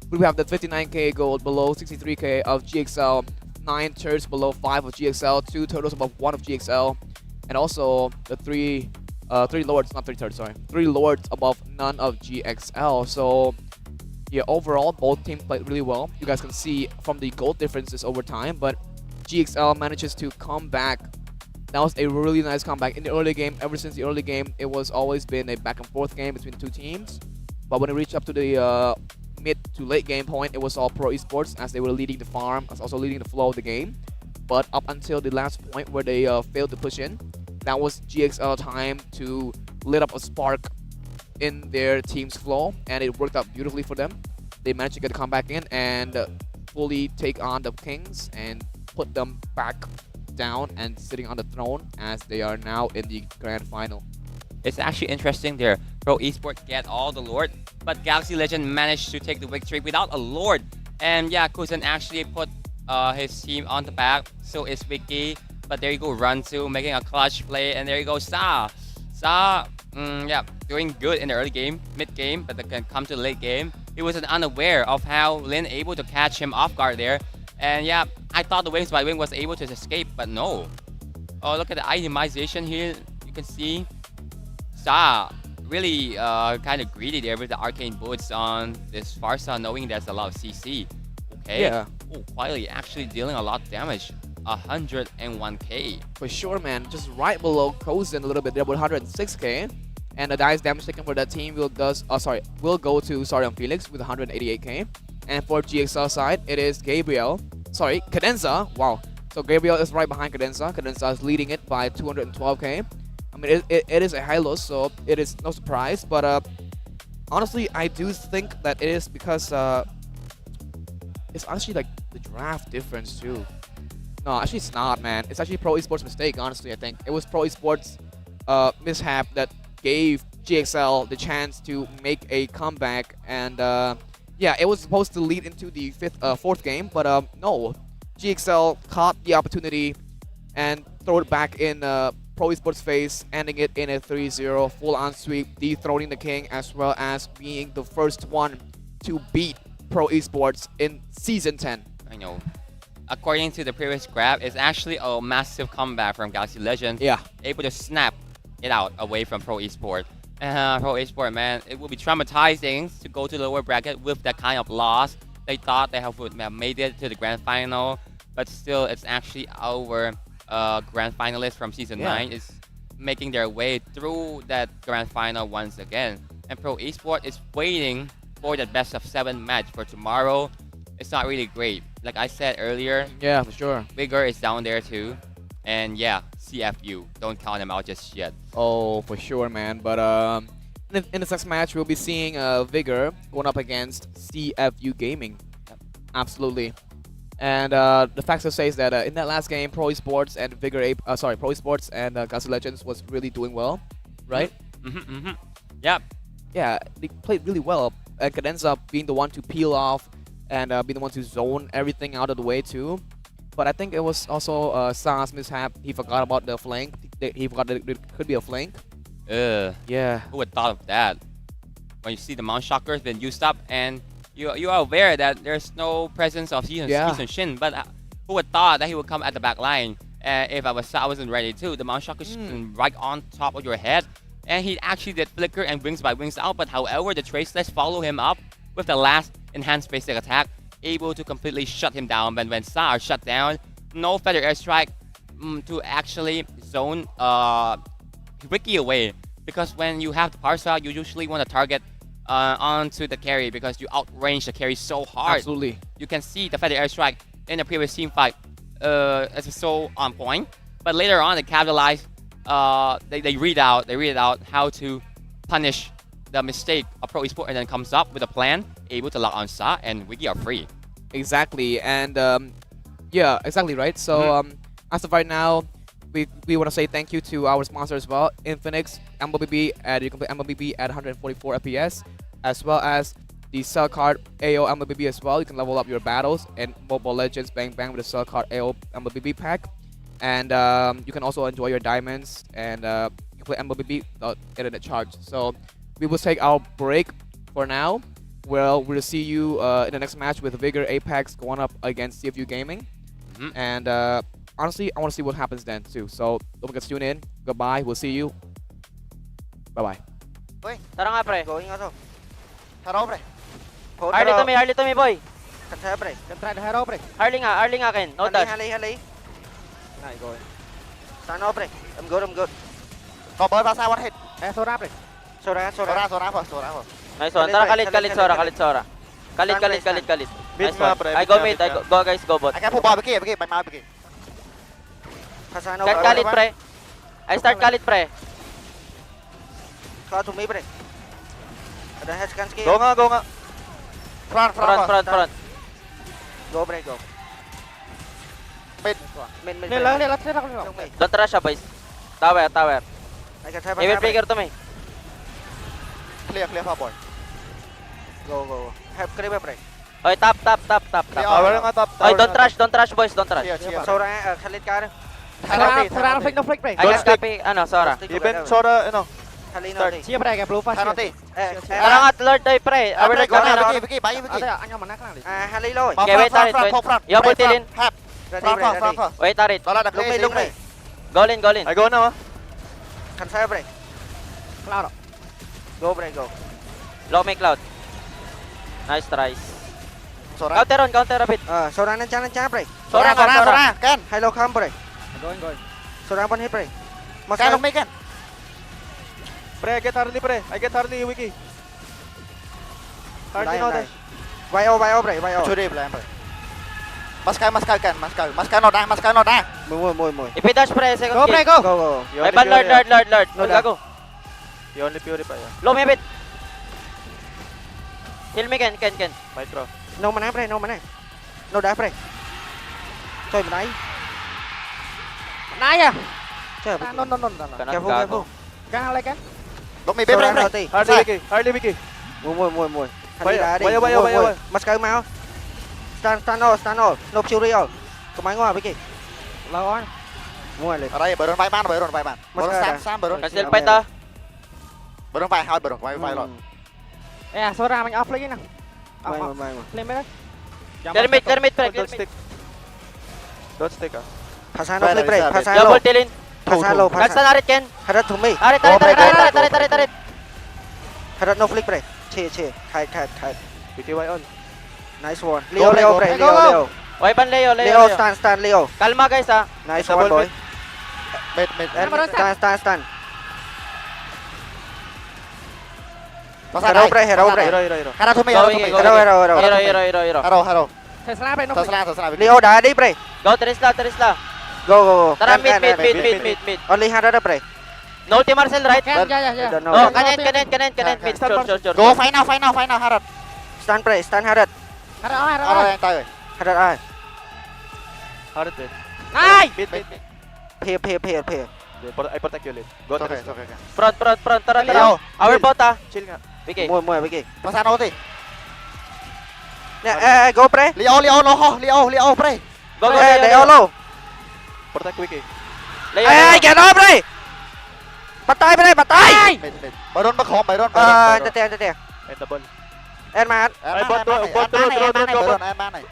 We have the 59k gold below 63k of GXL, 9 turrets below 5 of GXL, 2 turtles above 1 of GXL, and also the 3 lords, not 3 turrets, sorry, 3 lords above none of GXL. So yeah, overall both teams played really well. You guys can see from the gold differences over time, but GXL manages to come back. That was a really nice comeback in the early game. Ever since the early game, it was always been a back and forth game between the two teams. But when it reached up to the mid to late game point, it was all Pro Esports as they were leading the farm, as also leading the flow of the game. But up until the last point where they failed to push in, that was GXL time to lit up a spark in their team's flow, and it worked out beautifully for them. They managed to get a comeback in and fully take on the Kings and put them back down and sitting on the throne as they are now in the grand final. It's actually interesting there. Pro Esports get all the Lord, but Galaxy Legend managed to take the victory without a Lord. And yeah, Kuzen actually put his team on the back. So is Vicky. But there you go, Run to making a clutch play. And there you go, Sa. Yeah, doing good in the early game, mid game, but then come to the late game. He was unaware of how Lin able to catch him off guard there. And yeah, I thought the Wings by Wing was able to escape, but no. Oh, look at the itemization here. You can see Sa really kind of greedy there with the arcane boots on this Farsa, knowing there's a lot of CC. Okay. Yeah. Oh, quietly actually dealing a lot of damage. 101k. For sure, man. Just right below Kozen a little bit there with 106k. And the dice damage taken for that team will go to Sarion Felix with 188k. And for GXL side, it is Cadenza. Wow. So Gabriel is right behind Cadenza. Cadenza is leading it by 212k. I mean, it is a high loss, so it is no surprise. But honestly, I do think that it is because it's actually like the draft difference too. No, actually it's not, man. It's actually Pro Esports mistake, honestly, I think. It was Pro Esports mishap that gave GXL the chance to make a comeback. And yeah, it was supposed to lead into the fourth game, but no. GXL caught the opportunity and threw it back in Pro Esports' face, ending it in a 3-0 full-on sweep, dethroning the King, as well as being the first one to beat Pro Esports in Season 10. I know. According to the previous grab, it's actually a massive comeback from Galaxy Legend. Yeah. Able to snap it out away from Pro Esports. Pro Esports, man, it will be traumatizing to go to the lower bracket with that kind of loss. They thought they would have made it to the grand final, but still, it's actually our grand finalist from Season 9. making their way through that grand final once again. And Pro Esports is waiting for the best of 7 match for tomorrow. It's not really great. Like I said earlier, Yeah, for sure. Vigor is down there too. And yeah, CFU. Don't count them out just yet. Oh, for sure, man. But in the next match, we'll be seeing Vigor going up against CFU Gaming. Yep. Absolutely. And the fact says that in that last game, Pro Esports and Pro Esports and Galaxy Legends was really doing well, right? Yep. Yeah, they played really well. And could ends up being the one to peel off and be the one to zone everything out of the way too. But I think it was also Sa's mishap. He forgot about the flank. He forgot that it could be a flank. Yeah. Who would thought of that? When you see the Mount Shockers been used up and you are aware that there's no presence of Season Shin, but who would thought that he would come at the back line? If I wasn't ready too. The Mount Shockers right on top of your head, and he actually did flicker and wings by wings out. But however, the Traceless follow him up with the last enhanced basic attack, able to completely shut him down. But when Sa are shut down, no feather airstrike to actually zone Ricky away. Because when you have the power style, you usually want to target onto the carry because you outrange the carry so hard. Absolutely. You can see the feather airstrike in the previous team fight as so on point. But later on, they capitalize. They read out how to punish the mistake of Pro Esports, and then comes up with a plan, able to lock on Sa, and Wiki are free. Exactly, and yeah, exactly right. So as of right now, we want to say thank you to our sponsor as well, Infinix, MLBB, and you can play MLBB at 144 FPS, as well as the Cell Card AO MLBB as well. You can level up your battles in Mobile Legends Bang Bang with the Cell Card AO MLBB pack, and you can also enjoy your diamonds and you can play MLBB without internet charge. So we will take our break for now. Well, we'll see you in the next match with Vigor Apex going up against CFU Gaming. And honestly, I want to see what happens then too. So don't forget to tune in. Goodbye. We'll see you. Bye-bye. Uy, Tara nga, pre. going nga to. Haro, pre. Harley to me, boy. Kanta, pre. Kanta, haro, pre. Harley nga, Ken. No touch. Hali. Nice, going. Sano, pre. I'm good. Có bơi vào sao one hit. Sora, pre. Sora. Nice one. Tara, kalit, Sora. Kalit. Nice one. I go mid. Go guys, go bot. I can pull ball begin. My mouth begin. Get kalit, pre. I start kalit, pre. Call to me, pre. Ada head scan skill. Go nga. Front. Go, pre, go. Mid. Don't rush, boys. Tower. I can try. He will figure to me. Clear for boy. Go. Have creep, pre. Oi, tap. Oi, don't rush, boys. Don't rush. Sora, kalit ka rin. Sora, flick, pre. I just copy, Sora. Even Sora, Halino, pre. Siya, pre, plus fast. Tara nga, Lord, pre. Our Lord, Bagi. Halilo. Okay, wait, tarit. Yo, bultilin. Front. Wait, tarit. Lumi. Go in. I go now. Can fire, pre. Cloud. Go, pre, go. Low me cloud. Nice tries. Sora. Counter a bit. Sora nandiyan, pre. Sora. Ken. Hello, come, pre. Going. Sora one hit, pre. Ken, Look me, Ken. Pre, I get Harley, Wiki. Harley no dash. Bio, pre. Churi, pre. Maskal, Ken. Maskal no da. Muy. If he dash, pre, second Go, pre, kill. go. Ay, ban Lord. No, Gago. You only purify. Low me a bit. Kill me, Ken. Micro. No mana, pre. No da, pre. Chơi mà nãy. Naya. Chơi. No. Careful. Can like it? Look me, pre. Harley, Wiki. Mùi. Bay. Maskal mau. Stand all. No fury all. Có máy ngoa, Vicky. Lâu on. Mua lên. Ở đây bờ vai ban. Bờ sam. Cancel fighter. Bờ vai hai bờ vai rồi. Yeah, Sora mình off lagi nè. Mai. Lên bên đấy. Let me break. Don't stick. Pasano flip break. Double tailin. Pasano. Next arit Ken. Harat to me. Tarit. Harat no flick break. Che. Kite. Vicky way on. Nice one. Leo break. Leo. Oy ban Leo. Stand Leo. Kalma guys ah. Nice one boy. mid stand hero break hero Leo đá đi break Go Trisla. go Tara mid. only 100 break No ulti Marcel right? don't know Oh, kanan mid. Sure. go fight now 100 stand break stand 100 100 tay rồi 100 ai Nice. mid P I protect your lane. Go okay Trisla. Front. Tara. Leo Our bota. chill nga Vicky. mua Vicky pasano đi nè go break Leo break Go. Leo low Protect Vicky. ê kìa nó break bắt tay Bài đôn bắt khóm tè And double. em man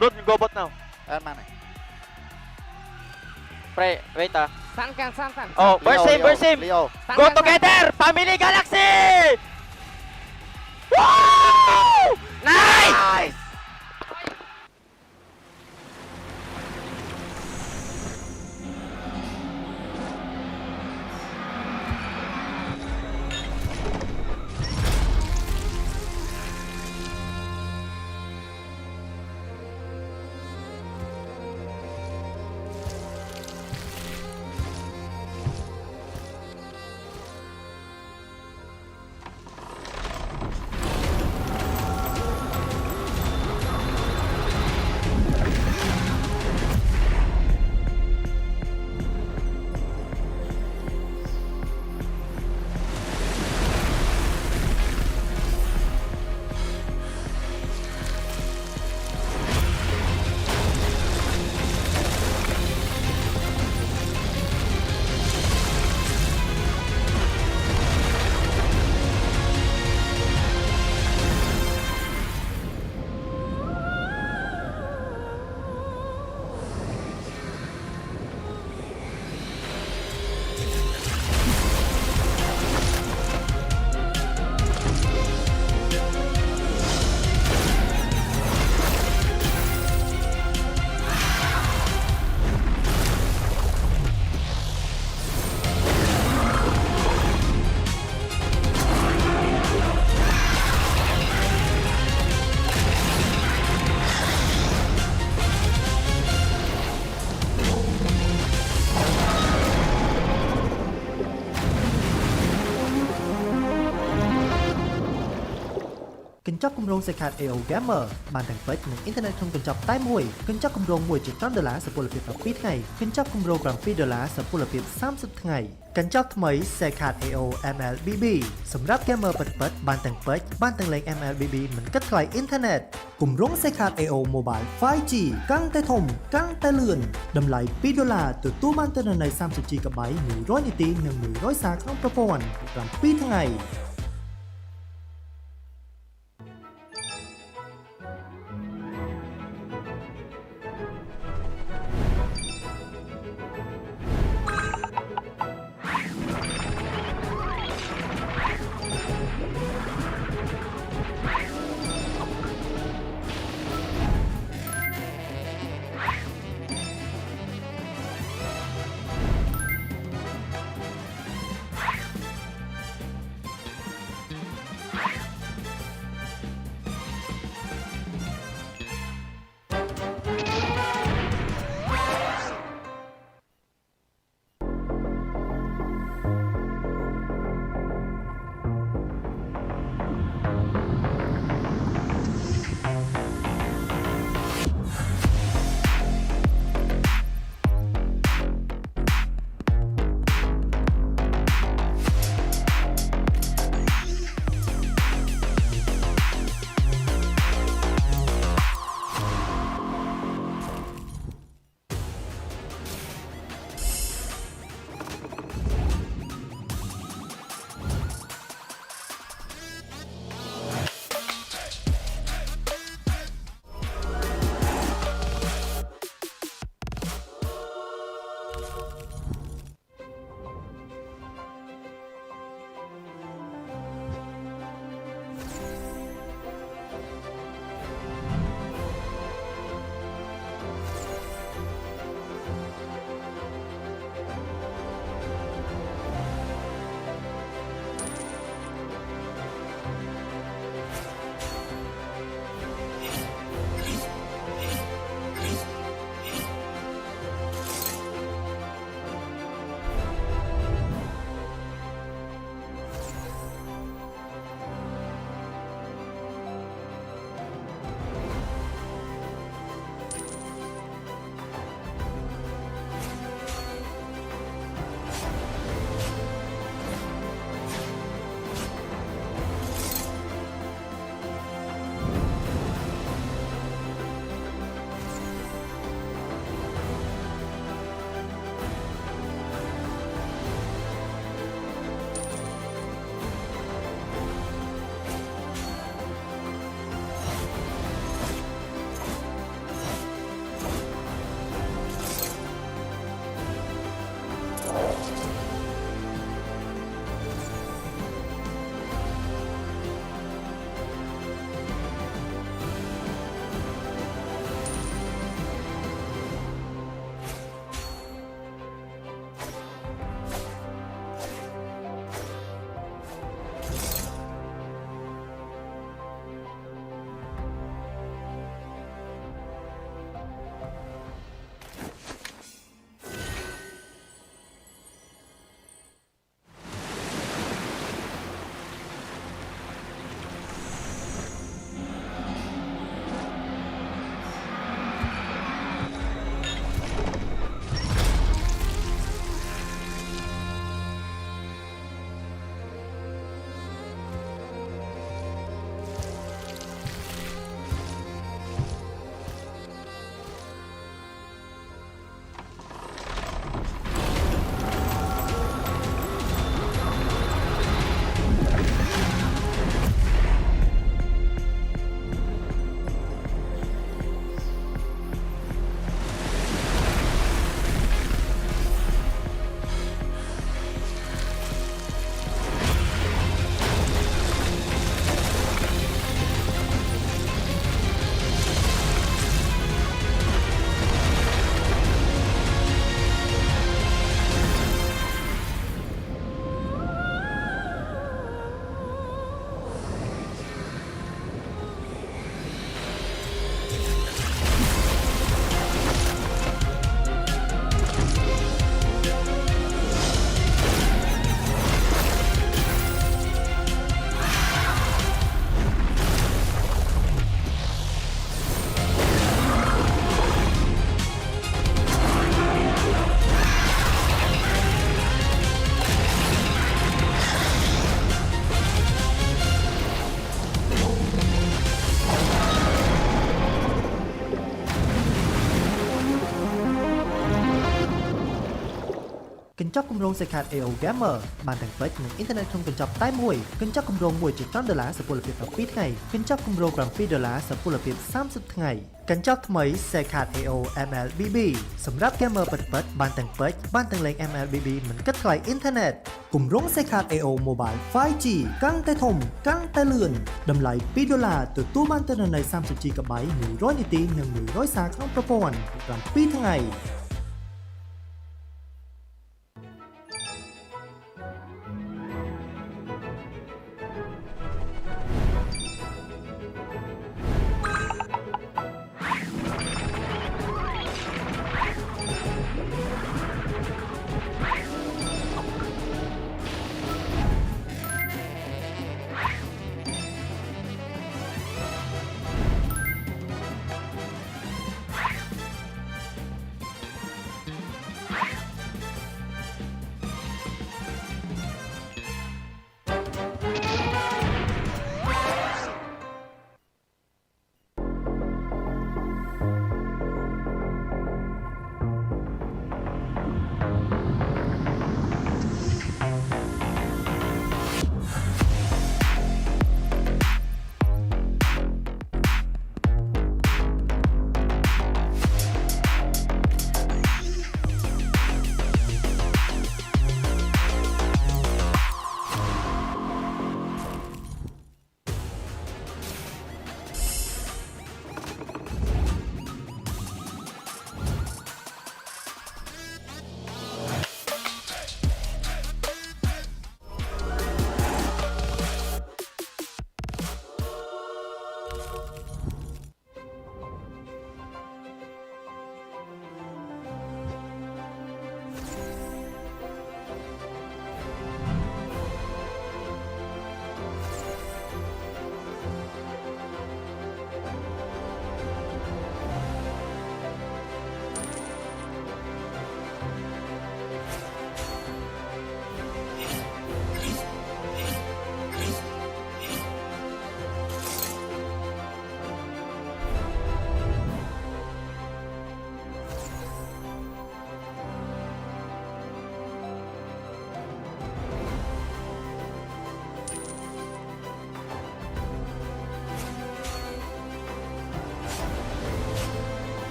Don't go bot now. em man này Pray, wait San. Oh, burst him. Leo Go together, Family Galaxy. Woo! Nice. Kênh chópគម្រោង Secret AO Gamer បានទាំងពេជ្រនិងអ៊ីនធឺណិតក្នុងកញ្ចប់តែមួយកញ្ចប់គម្រោងមួយជា$10សុពលភាព12ថ្ងៃកញ្ចប់គម្រោង$7សុពលភាព30ថ្ងៃកញ្ចប់ថ្មី Secret AO MLBB សម្រាប់ gamer ពិតៗបានទាំងពេជ្របានទាំងលេង MLBB មិនគិតថ្លៃអ៊ីនធឺណិតគម្រោង Secret AO Mobile 5G កាន់តែធំកាន់តែលឿនតម្លៃ$2ទទួលបានទិន្នន័យ 30GB 100នាទីនិង100សារក្នុងប្រព័ន្ធ7ថ្ងៃ កញ្ចប់គម្រោង Secret AO Gamer បានទាំងពេជ្រនិងអ៊ីនធឺណិតក្នុងកញ្ចប់តែមួយកញ្ចប់គម្រោងមួយជាច្រើនដុល្លារសុពលភាព12ថ្ងៃកញ្ចប់គម្រោង7ដុល្លារសុពលភាព30ថ្ងៃកញ្ចប់ថ្មី Secret AO MLBB សម្រាប់ gamer ពិតៗបានទាំងពេជ្របានទាំងលេង MLBB មិនគិតថ្លៃអ៊ីនធឺណិតគម្រោង Secret AO Mobile 5G កាន់តែធំកាន់តែលឿនតម្លៃ2ដុល្លារទទួលបានទិន្នន័យ 30GB 100នាទីនិង100សារក្នុងប្រព័ន្ធ7ថ្ងៃ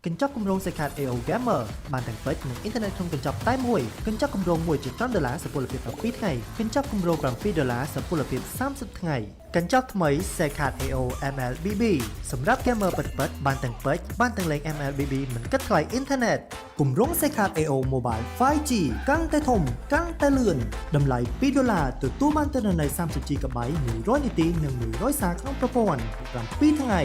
កញ្ចប់គម្រោង Secret AO Gamer បានទាំងពេជ្រនិងអ៊ីនធឺណិតក្នុងកញ្ចប់តែមួយកញ្ចប់គម្រោងមួយជា$1,000សុពលភាព12ថ្ងៃកញ្ចប់គម្រោង$7សុពលភាព30ថ្ងៃកញ្ចប់ថ្មី Secret AO MLBB សម្រាប់ Gamer ពិតៗបានទាំងពេជ្របានទាំងលេង MLBB មិនគិតថ្លៃអ៊ីនធឺណិតគម្រោង Secret AO Mobile 5G កាន់តែធំកាន់តែលឿនតម្លៃ$2ទទួលបានទិន្នន័យ 30GB 100នាទីនិង100សារក្នុងប្រព័ន្ធ7ថ្ងៃ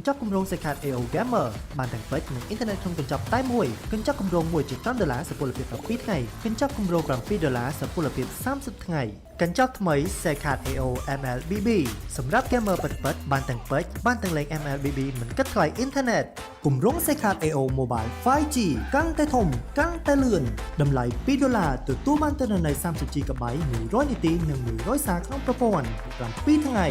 ញ្ចប់គម្រោង Secret AO Gamer បានទាំងពេជ្រនិងអ៊ីនធឺណិតក្នុងកញ្ចប់តែមួយកញ្ចប់គម្រោងមួយជាច្រើនដុល្លារសុពលភាព12ថ្ងៃកញ្ចប់គម្រោង7ដុល្លារសុពលភាព30ថ្ងៃកញ្ចប់ថ្មី Secret AO MLBB សម្រាប់ gamer ពិតៗបានទាំងពេជ្របានទាំងលេខ MLBB មិនគិតថ្លៃអ៊ីនធឺណិតគម្រោង Secret AO Mobile 5G កាន់តែធំកាន់តែលឿនតម្លៃ2ដុល្លារទទួលបានទិន្នន័យ 30GB 100នាទីនិង100សារក្នុងប្រព័ន្ធ7ថ្ងៃ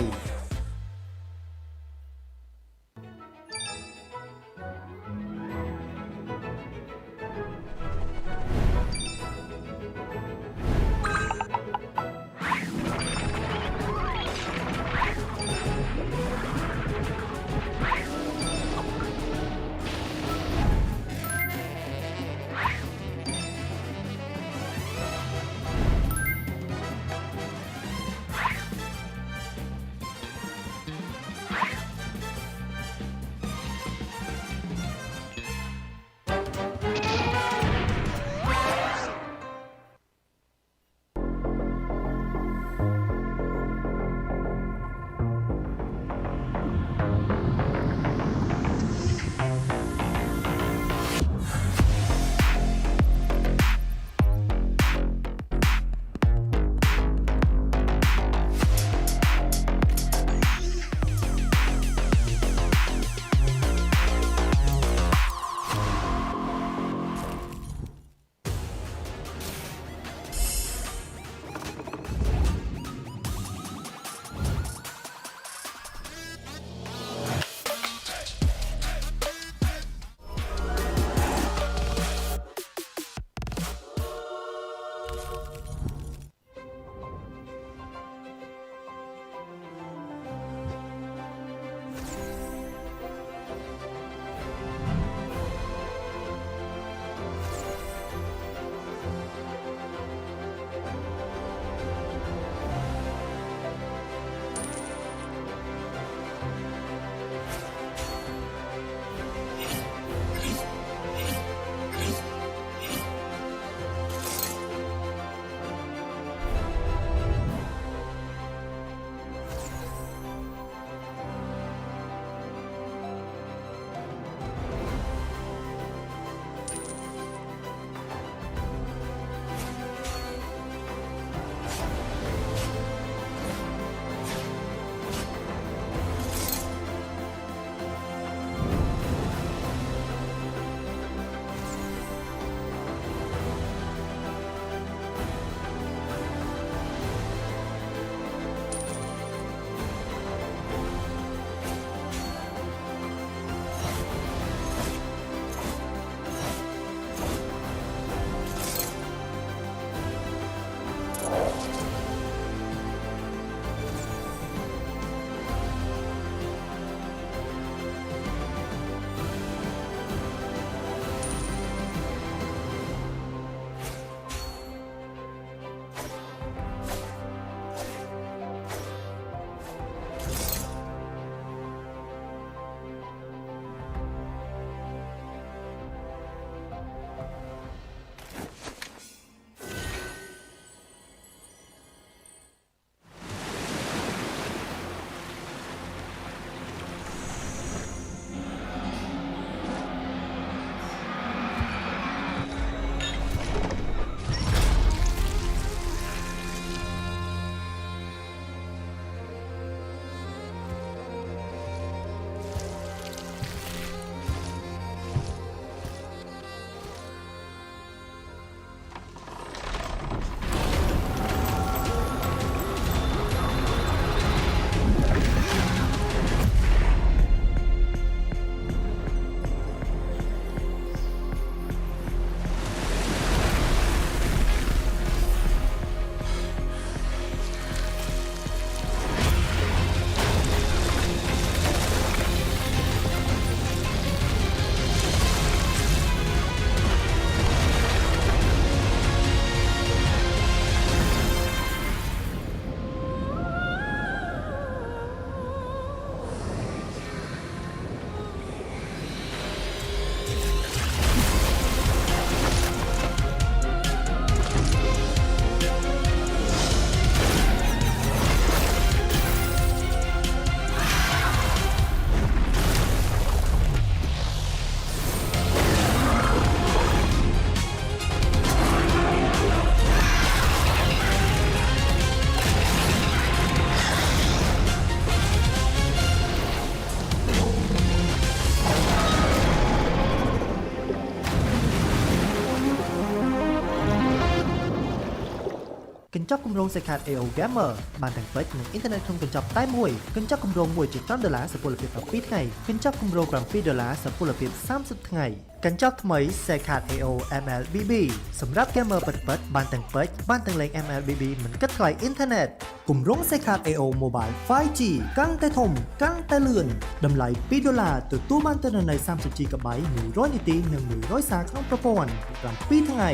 កញ្ចប់គម្រោង Secret AO Gamer បានទាំងពេជ្រនិងអ៊ីនធឺណិតក្នុងកញ្ចប់តែមួយកញ្ចប់គម្រោងមួយជា$10សុពលភាព12ថ្ងៃកញ្ចប់គម្រោង$7សុពលភាព30ថ្ងៃកញ្ចប់ថ្មី Secret AO MLBB សម្រាប់ gamer ពិតៗបានទាំងពេជ្របានទាំងលេង MLBB មិនគិតថ្លៃអ៊ីនធឺណិតគម្រោង Secret AO Mobile 5G កាន់តែធំកាន់តែលឿនតម្លៃ$2ទទួលបានទិន្នន័យ 30GB 100នាទីនិង100សារក្នុងប្រព័ន្ធ7ថ្ងៃ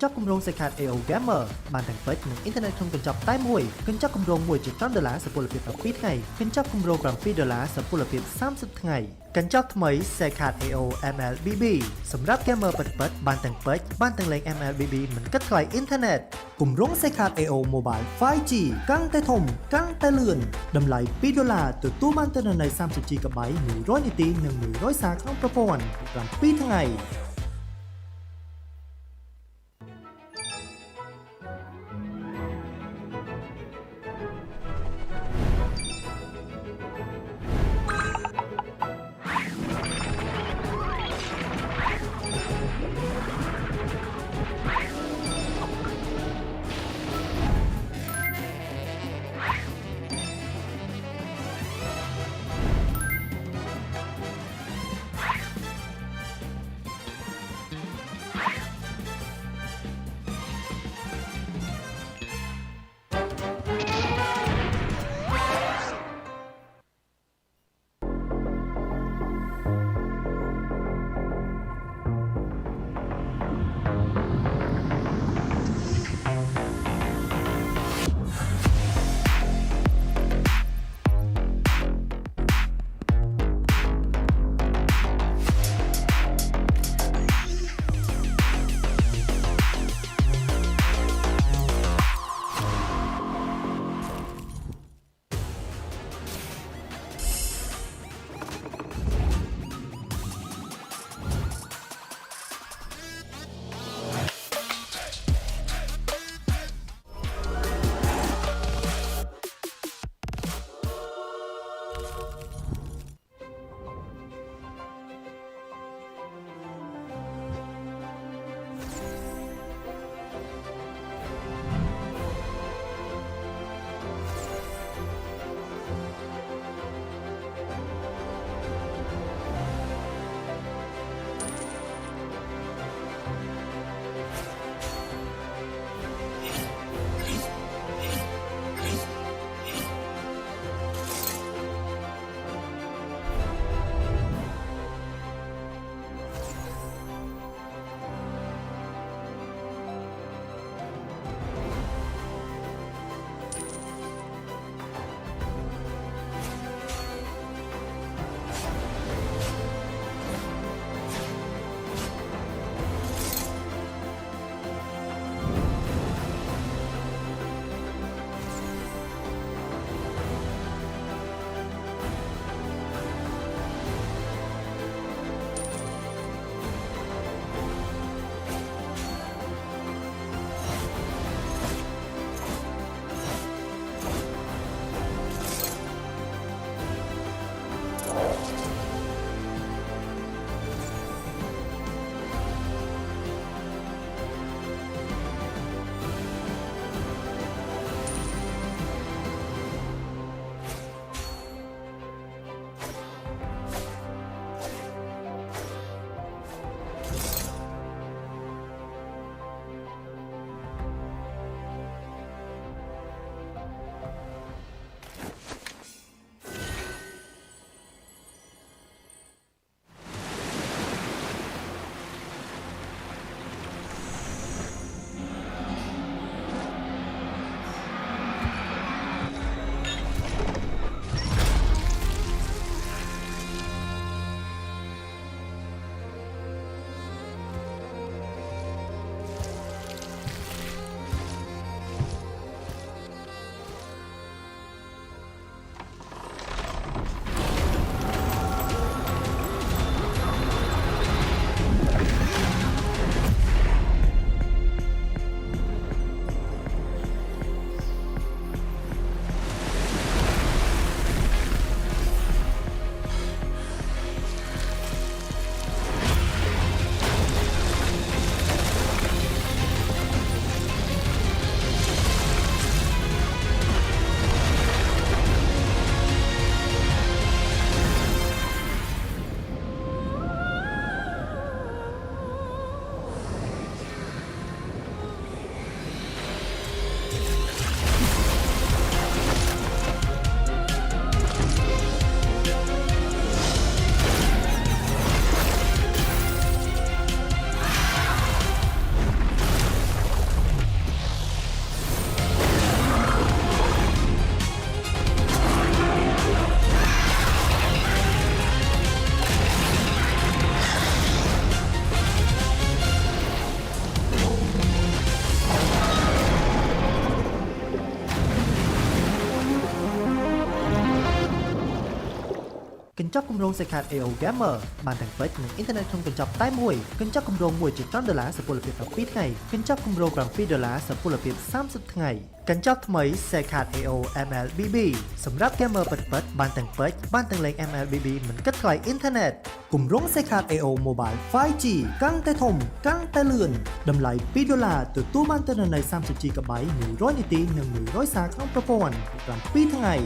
ញ្ចប់គម្រោងសេខាត AO Gamer បានទាំងពេជ្រនិងអ៊ីនធឺណិតក្នុងកញ្ចប់តែមួយកញ្ចប់គម្រោងមួយជា$100សុពលភាព12ថ្ងៃកញ្ចប់គម្រោង$7សុពលភាព30ថ្ងៃកញ្ចប់ថ្មី Sekat AO MLBB សម្រាប់ gamer ពិតៗបានទាំងពេជ្របានទាំងលេង MLBB មិនគិតថ្លៃអ៊ីនធឺណិតគម្រោង Sekat AO Mobile 5G កាន់តែធំកាន់តែលឿនតម្លៃ$2ទទួលបានទិន្នន័យ 30GB 100នាទីនិង100សារក្នុងប្រព័ន្ធ7ថ្ងៃ ញ្ចប់គម្រោង Secret AO Gamer បានទាំងពេជ្រនិងអ៊ីនធឺណិតក្នុងកញ្ចប់តែមួយកញ្ចប់គម្រោងមួយជាច្រើនដុល្លារសុពលភាព12ថ្ងៃកញ្ចប់គម្រោង7ដុល្លារសុពលភាព30ថ្ងៃកញ្ចប់ថ្មី Secret AO MLBB សម្រាប់ gamer ពិតៗបានទាំងពេជ្របានទាំងលេង MLBB មិនគិតថ្លៃអ៊ីនធឺណិតគម្រោង Secret AO Mobile 5G កាន់តែធំកាន់តែលឿនតម្លៃ2ដុល្លារទទួលបានទិន្នន័យ 30GB 100នាទីនិង100សារក្នុងប្រព័ន្ធ7ថ្ងៃ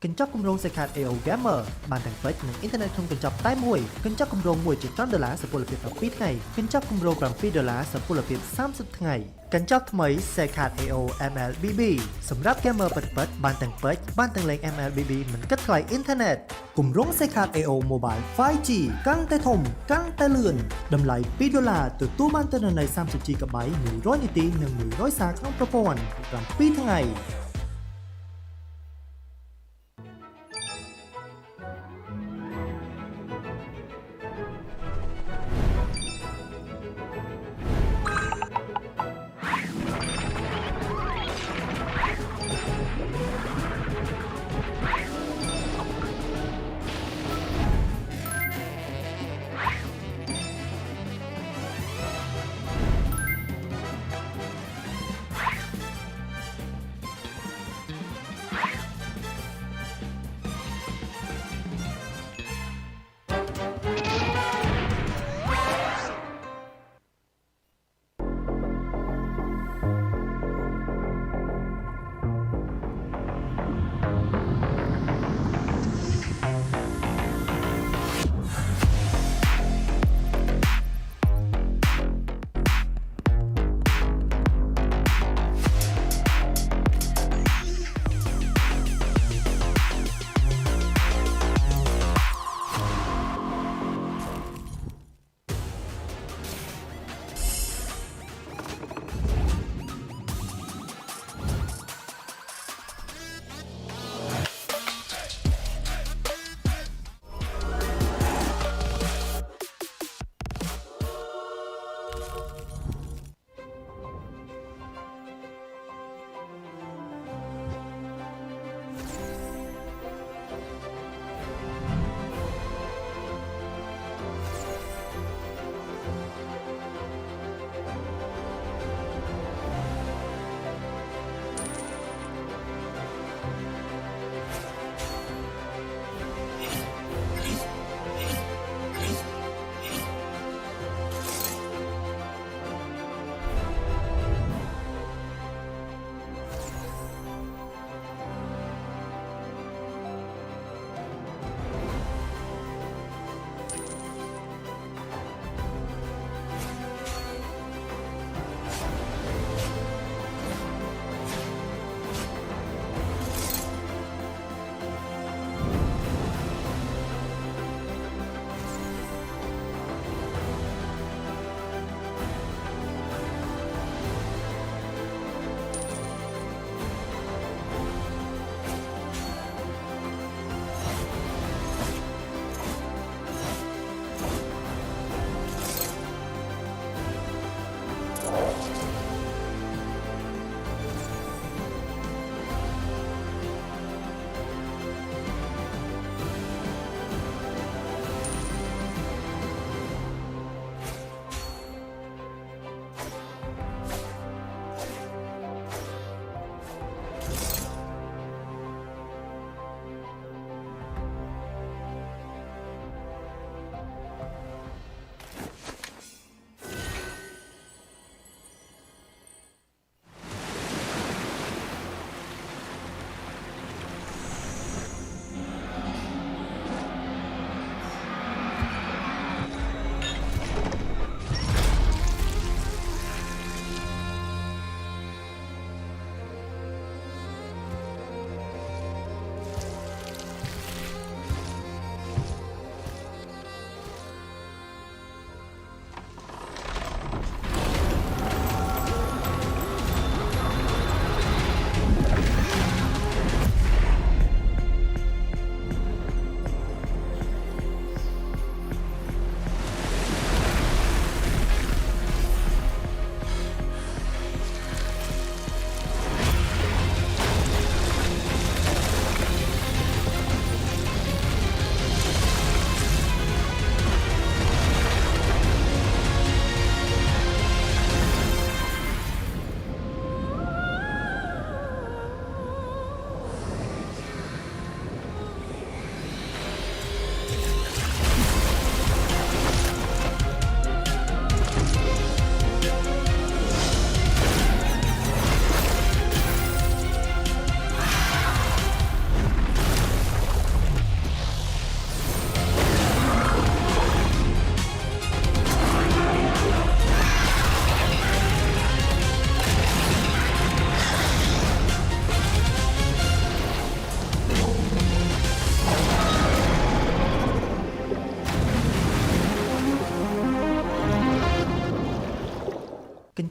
កញ្ចក់គម្រោង Secret AO Gamer បានទាំងពេជ្រនិងអ៊ីនធឺណិតក្នុងកញ្ចក់តែមួយកញ្ចក់គម្រោងមួយជាច្រើនដុល្លារសុពលភាព12ថ្ងៃកញ្ចក់គម្រោង7ដុល្លារសុពលភាព30ថ្ងៃកញ្ចក់ថ្មី Secret AO MLBB សម្រាប់ gamer ពិតៗបានទាំងពេជ្របានទាំងលេង MLBB មិនគិតថ្លៃអ៊ីនធឺណិតគម្រោង Secret AO Mobile 5G កាន់តែធំកាន់តែលឿនតម្លៃ2ដុល្លារទទួលបានទិន្នន័យ 30GB 100នាទីនិង100សារក្នុងប្រព័ន្ធ7ថ្ងៃ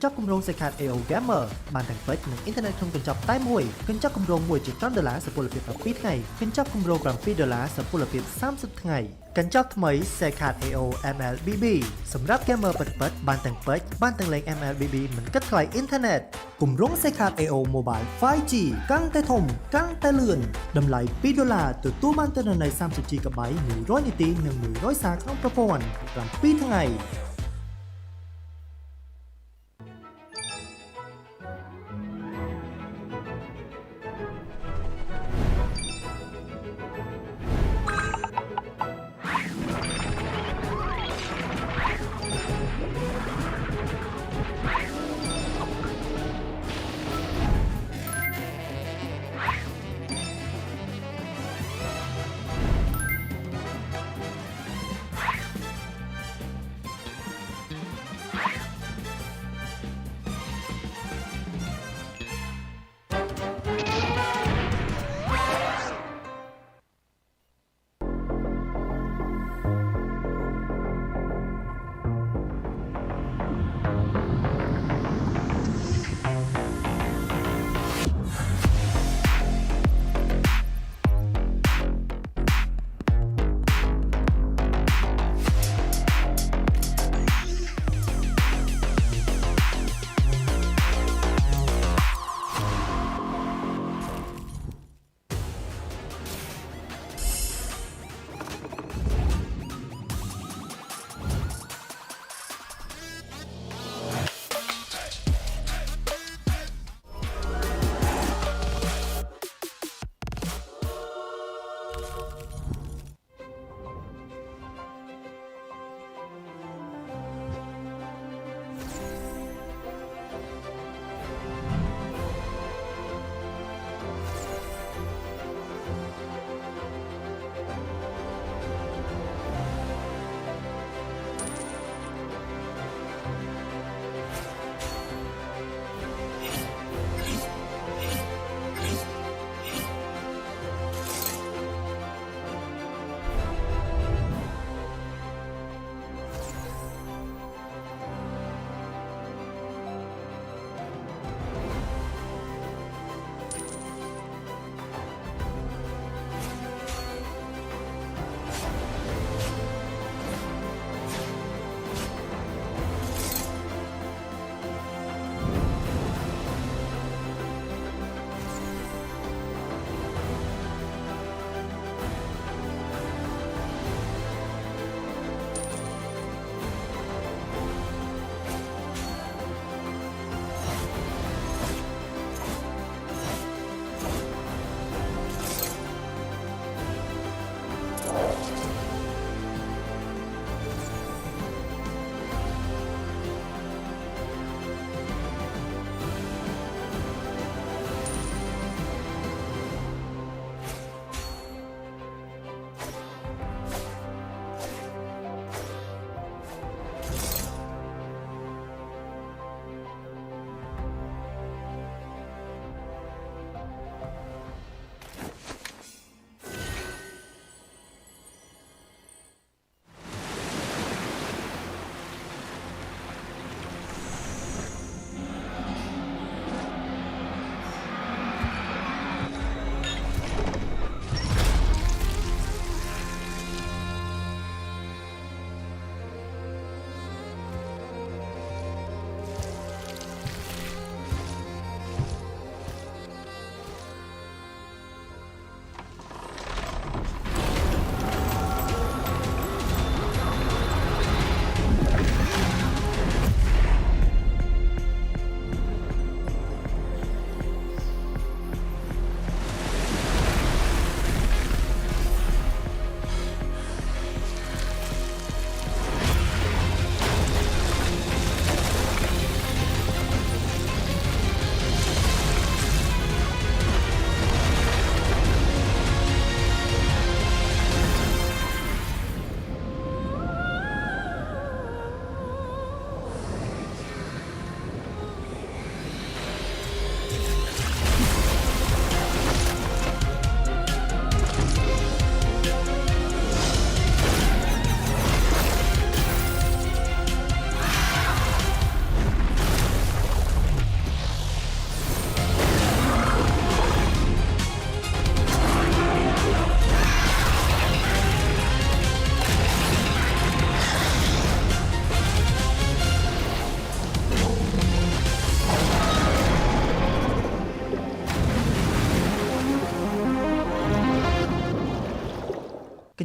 ញ្ចប់គម្រោងសេខាត AO Gamer បានទាំងពេជ្រនិងអ៊ីនធឺណិតក្នុងកញ្ចប់តែមួយកញ្ចប់គម្រោងមួយជា$1,000សុពលភាព12ថ្ងៃកញ្ចប់គម្រោង$7សុពលភាព30ថ្ងៃកញ្ចប់ថ្មី Sekat AO MLBB សម្រាប់ gamer ពិតៗបានទាំងពេជ្របានទាំងលេង MLBB មិនគិតថ្លៃអ៊ីនធឺណិតគម្រោង Sekat AO Mobile 5G កាន់តែធំកាន់តែលឿនតម្លៃ$2ទទួលបានទិន្នន័យ 30GB 100នាទីនិង100សារក្នុងប្រព័ន្ធ7ថ្ងៃ Round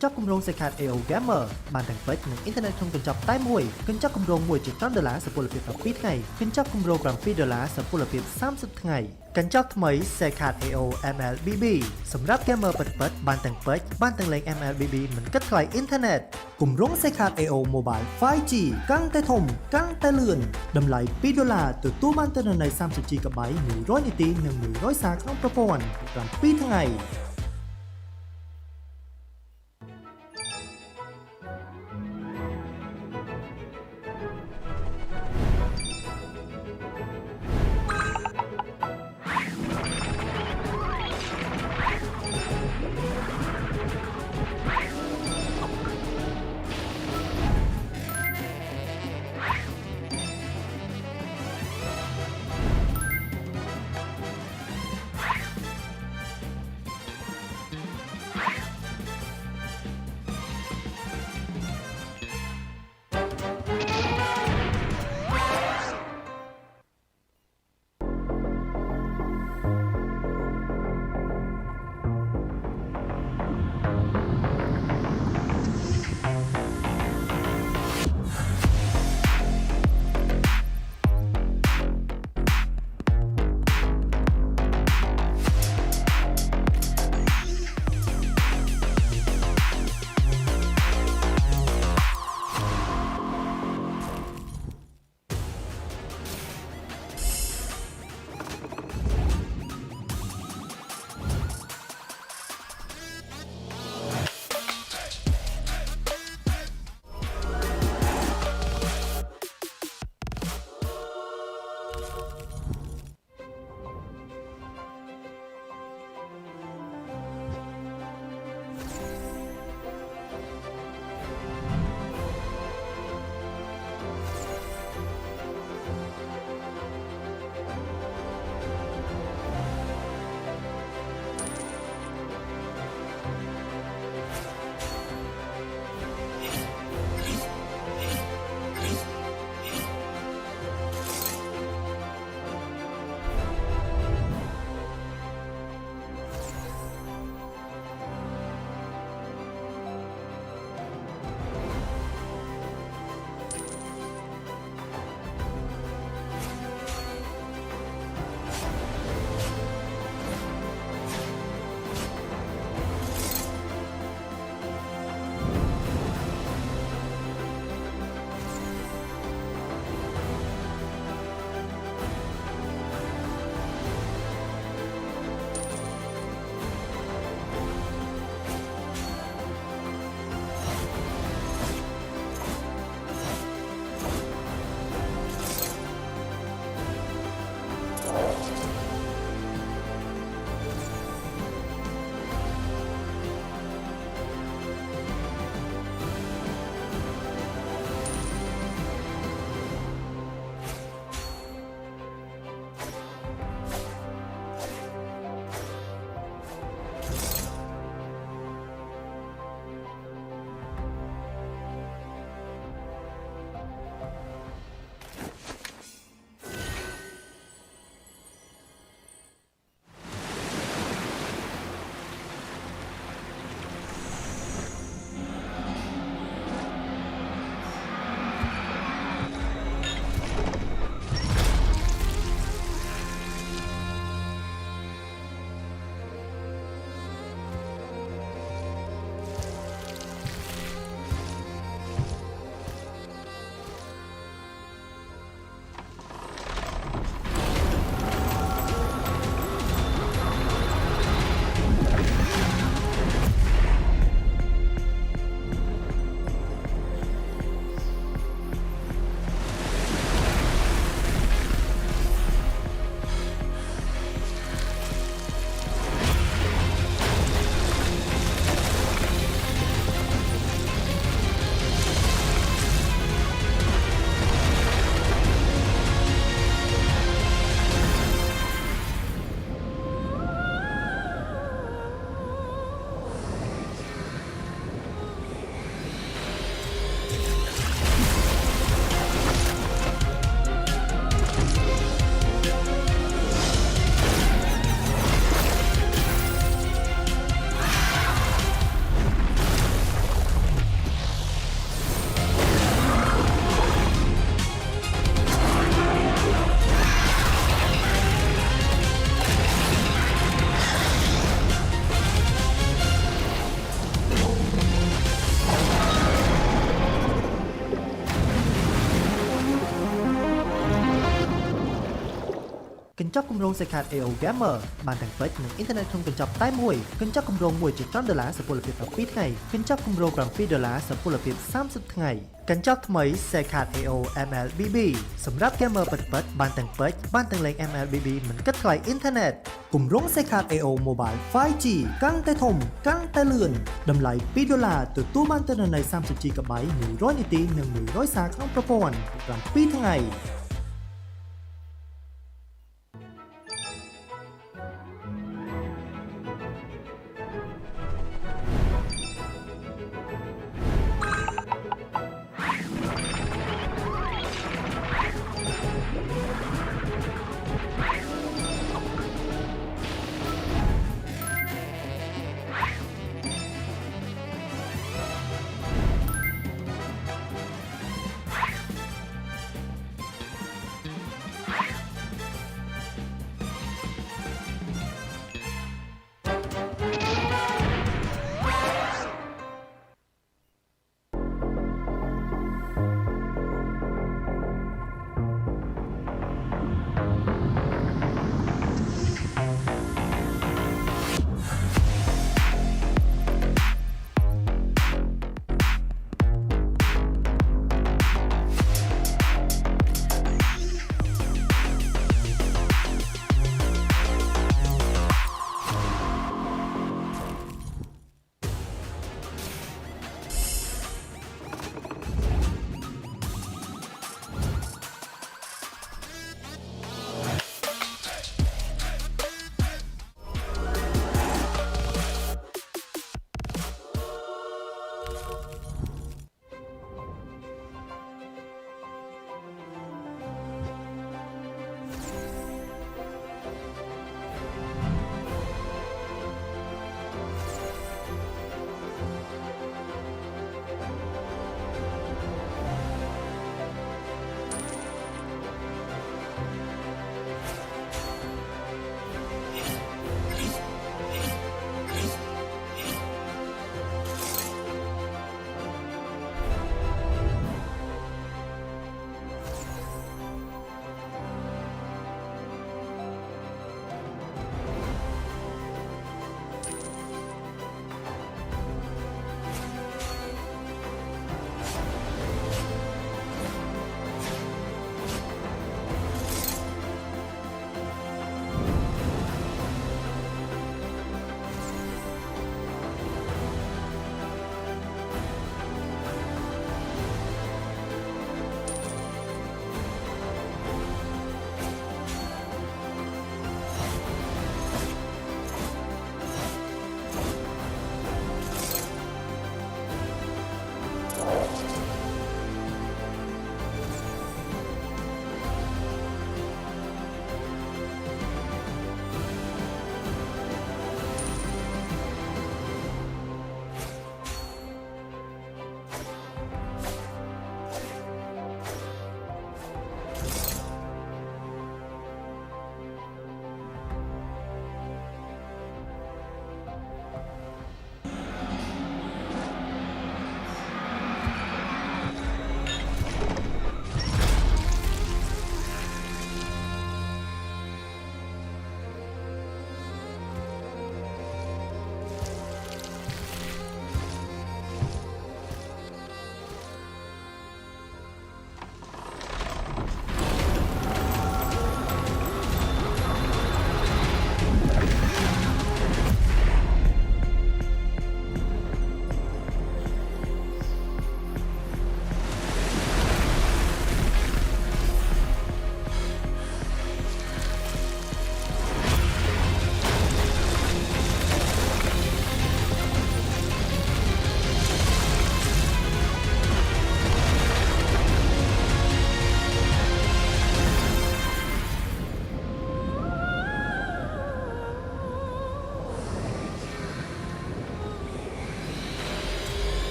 ញ្ចប់គម្រោង Secret AO Gamer បានទាំងពេជ្រនិងអ៊ីនធឺណិតក្នុងកញ្ចប់តែមួយកញ្ចប់គម្រោងមួយជាច្រើនដុល្លារសុពលភាព12ថ្ងៃកញ្ចប់គម្រោង7ដុល្លារសុពលភាព30ថ្ងៃកញ្ចប់ថ្មី Secret AO MLBB សម្រាប់ gamer ពិតៗបានទាំងពេជ្របានទាំងលេង MLBB មិនគិតថ្លៃអ៊ីនធឺណិតគម្រោង Secret AO Mobile 5G កាន់តែធំកាន់តែលឿនតម្លៃ2ដុល្លារទទួលបានទិន្នន័យ 30GB 100នាទីនិង100សារក្នុងប្រព័ន្ធ7ថ្ងៃ កញ្ចប់គម្រោង Secret AO Gamer បានទាំងពេជ្រនិងអ៊ីនធឺណិតក្នុងកញ្ចប់តែមួយកញ្ចប់គម្រោងមួយជាច្រើនដុល្លារសុពលភាព12ថ្ងៃកញ្ចប់គម្រោង7ដុល្លារសុពលភាព30ថ្ងៃកញ្ចប់ថ្មី Secret AO MLBB សម្រាប់ gamer ពិតៗបានទាំងពេជ្របានទាំងលេង MLBB មិនគិតថ្លៃអ៊ីនធឺណិតគម្រោង Secret AO Mobile 5G កាន់តែធំកាន់តែលឿនតម្លៃ2ដុល្លារទទួលបានទិន្នន័យ 30GB 100នាទីនិង100សារក្នុងប្រព័ន្ធ7ថ្ងៃ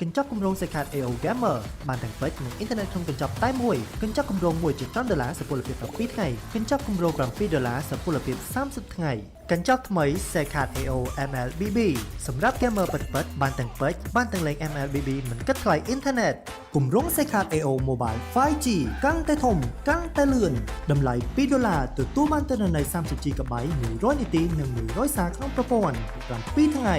កញ្ចប់គម្រោង Secret AO Gamer បានទាំងពេជ្រនិងអ៊ីនធឺណិតក្នុងកញ្ចប់តែមួយកញ្ចប់គម្រោងមួយជា$សុពលភាព12ថ្ងៃកញ្ចប់គម្រោង$7សុពលភាព30ថ្ងៃកញ្ចប់ថ្មី Secret AO MLBB សម្រាប់ gamer ពិតៗបានទាំងពេជ្របានទាំងលេង MLBB មិនគិតថ្លៃអ៊ីនធឺណិតគម្រោង Secret AO Mobile 5G កាន់តែធំកាន់តែលឿនតម្លៃ$2ទទួលបានទិន្នន័យ 30GB 100នាទីនិង100សារក្នុងប្រព័ន្ធ7ថ្ងៃ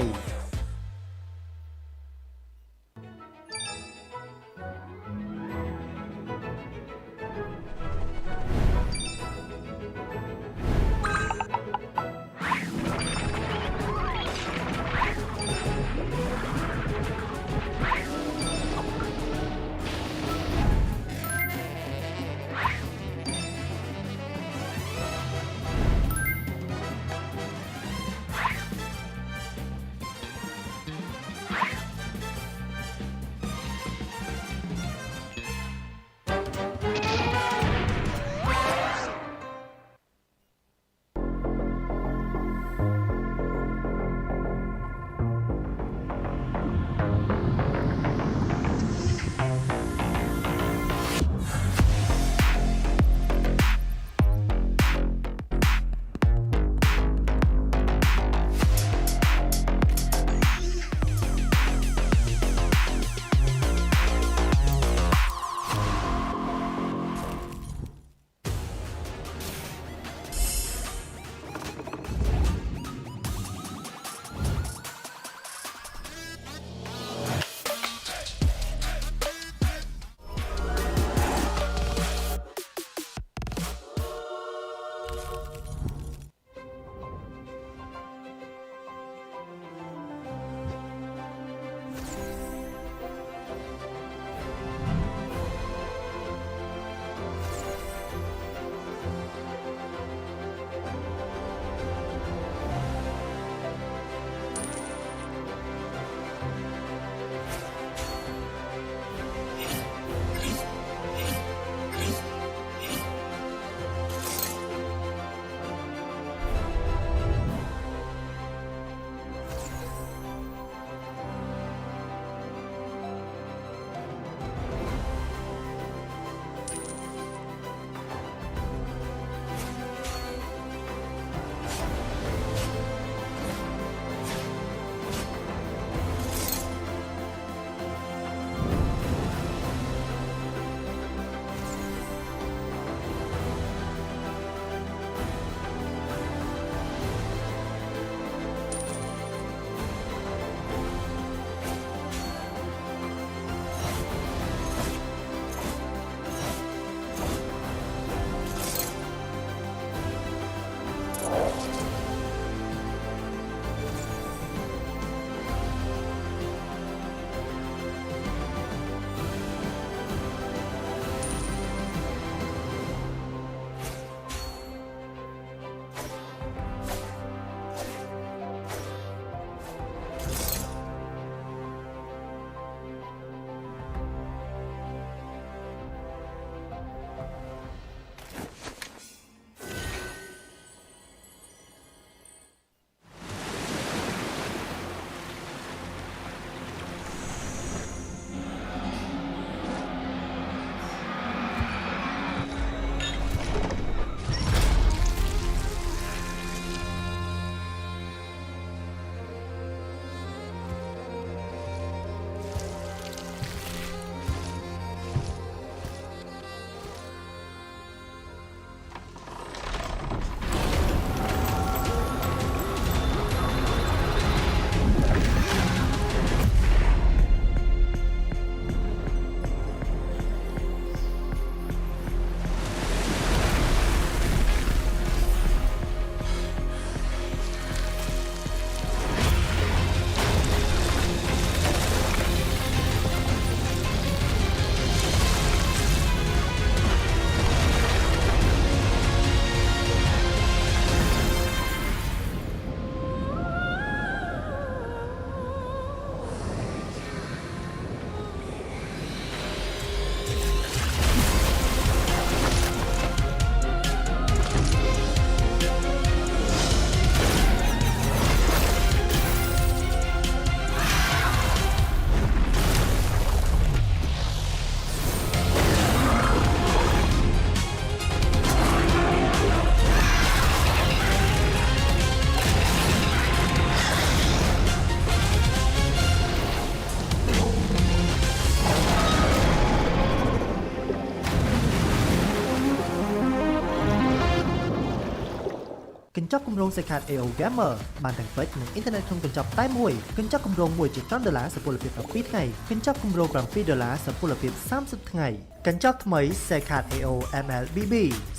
ញ្ចក់គម្រោងសេខាត AO Gamer បានទាំងពេជ្រនិងអ៊ីនធឺណិតក្នុងកញ្ចប់តែមួយកញ្ចក់គម្រោងមួយជា$100សុពលភាព12ថ្ងៃកញ្ចប់គម្រោង$7សុពលភាព30ថ្ងៃកញ្ចប់ថ្មី Sekat AO MLBB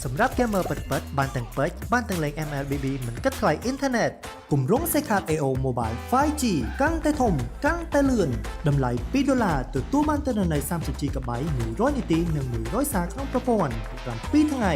សម្រាប់ gamer ពិតៗបានទាំងពេជ្របានទាំងលេង MLBB មិនគិតថ្លៃអ៊ីនធឺណិតគម្រោង Sekat AO Mobile 5G កាន់តែធំកាន់តែលឿនតម្លៃ$2ទទួលបានទិន្នន័យ 30GB 100នាទីនិង100សារក្នុងប្រព័ន្ធ7ថ្ងៃ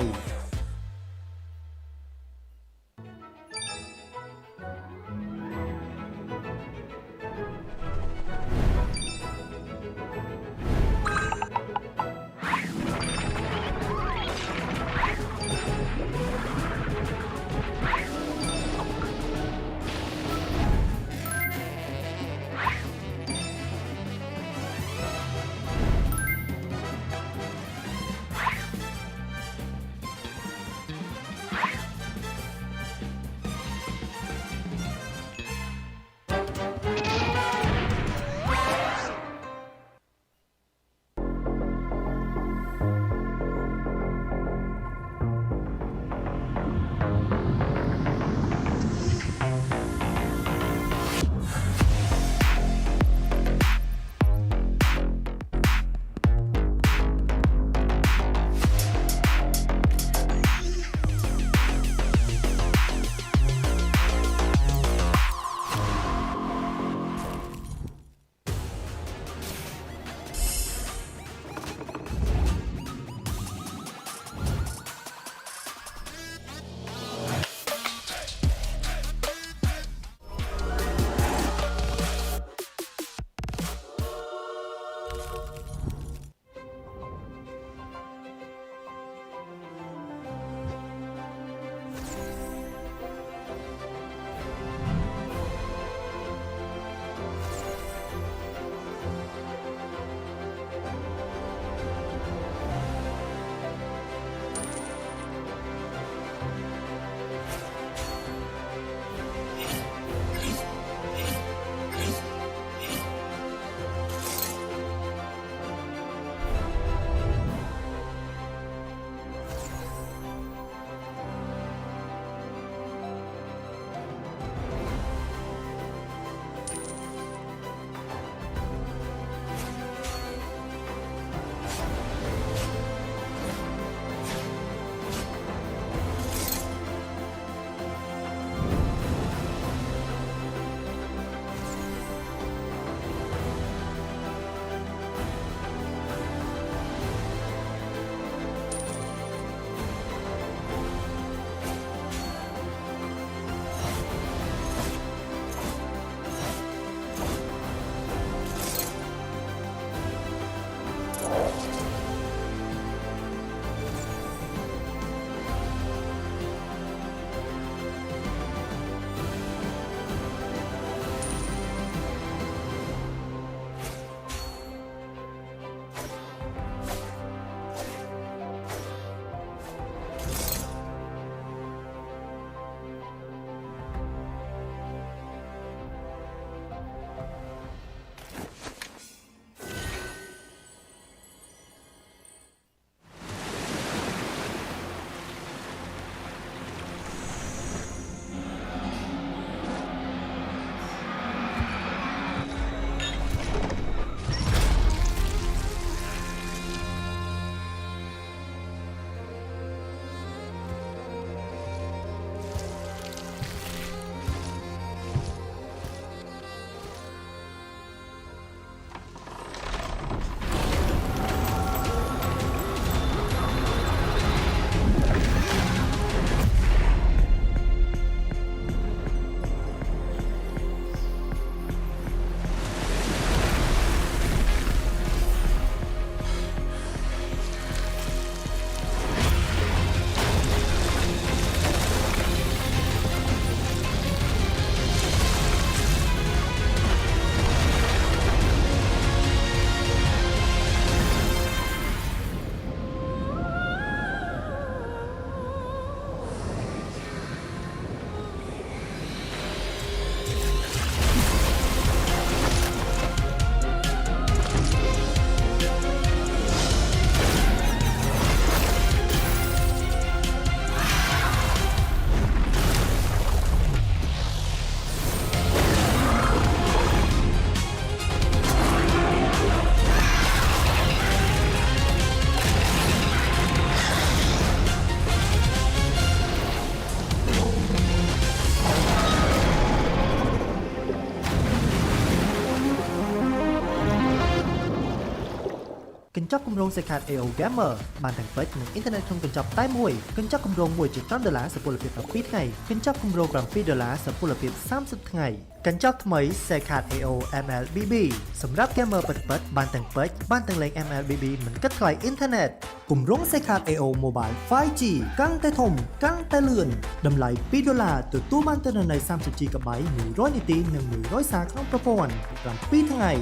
កញ្ចប់គម្រោង Secret AO Gamer បានទាំងពេជ្រនិងអ៊ីនធឺណិតក្នុងកញ្ចប់តែមួយកញ្ចប់គម្រោងមួយជា$សុពលភាព12ថ្ងៃកញ្ចប់គម្រោង$7សុពលភាព30ថ្ងៃកញ្ចប់ថ្មី Secret AO MLBB សម្រាប់ gamer ពិតៗបានទាំងពេជ្របានទាំងលេង MLBB មិនគិតថ្លៃអ៊ីនធឺណិតគម្រោង Secret AO Mobile 5G កាន់តែធំកាន់តែលឿនតម្លៃ$2ទទួលបានទិន្នន័យ 30GB 100នាទីនិង100សារក្នុងប្រព័ន្ធ7ថ្ងៃ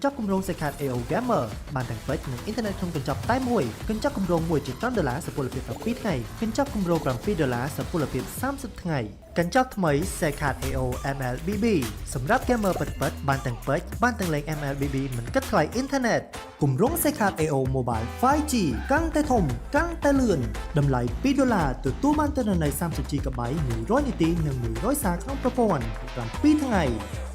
ចប់គម្រោង Secret AO Gamer បានទាំងពេជ្រនិងអ៊ីនធឺណិតក្នុងកញ្ចប់តែមួយកញ្ចប់គម្រោងមួយជា$10សុពលភាព12ថ្ងៃកញ្ចប់គម្រោង$7សុពលភាព30ថ្ងៃកញ្ចប់ថ្មី Secret AO MLBB សម្រាប់ gamer ពិតៗបានទាំងពេជ្របានទាំងលេង MLBB មិនគិតថ្លៃអ៊ីនធឺណិតគម្រោង Secret AO Mobile 5G កាន់តែធំកាន់តែលឿនតម្លៃ$2ទទួលបានទិន្នន័យ 30GB 100នាទីនិង100សារក្នុងប្រព័ន្ធ7ថ្ងៃ Round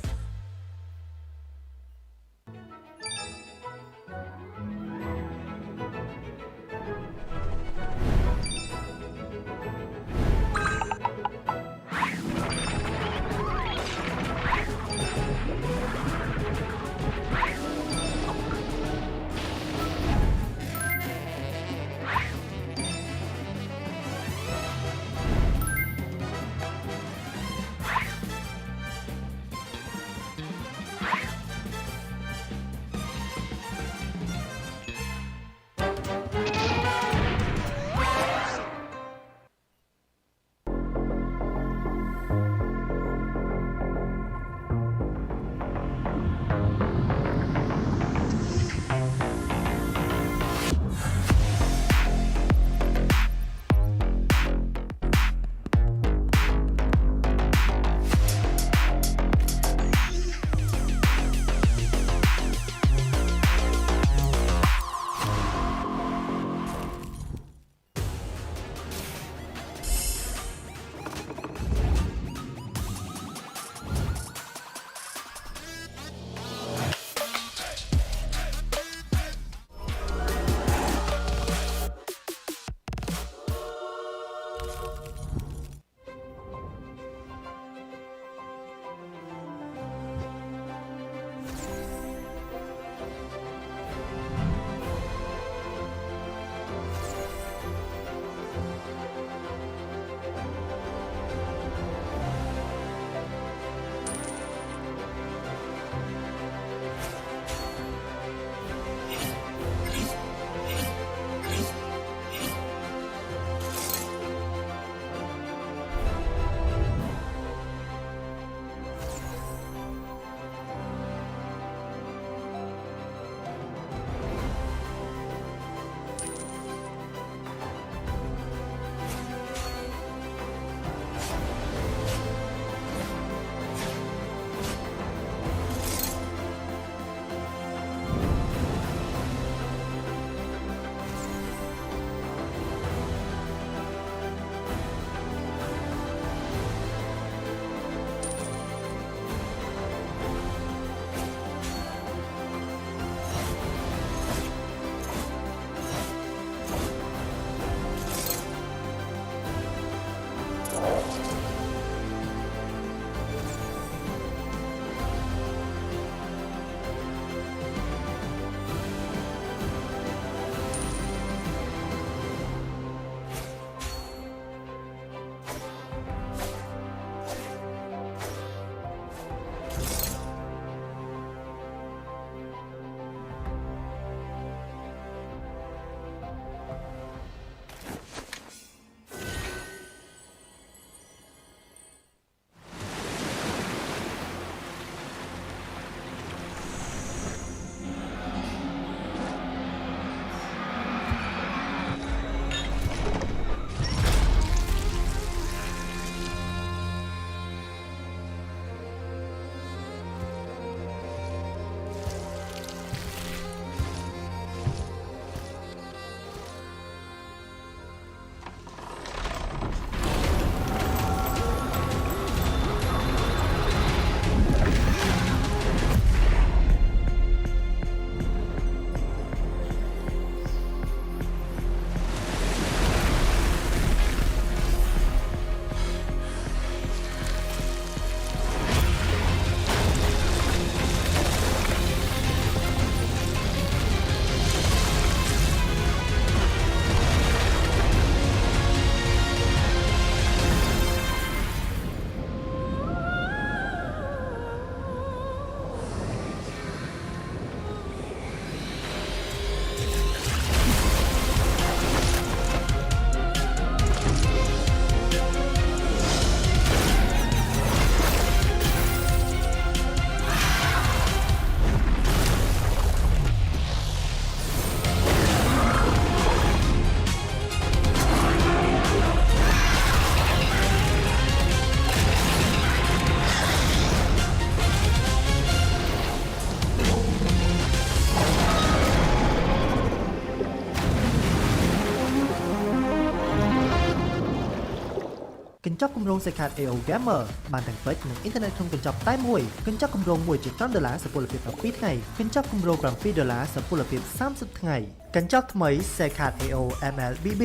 កញ្ចប់គម្រោងសេខាត AO Gamer បានទាំងពេជ្រនិងអ៊ីនធឺណិតក្នុងកញ្ចប់តែមួយកញ្ចប់គម្រោងមួយជា$100សុពលភាព12ថ្ងៃកញ្ចប់គម្រោង$7សុពលភាព30ថ្ងៃកញ្ចប់ថ្មី Sekat AO MLBB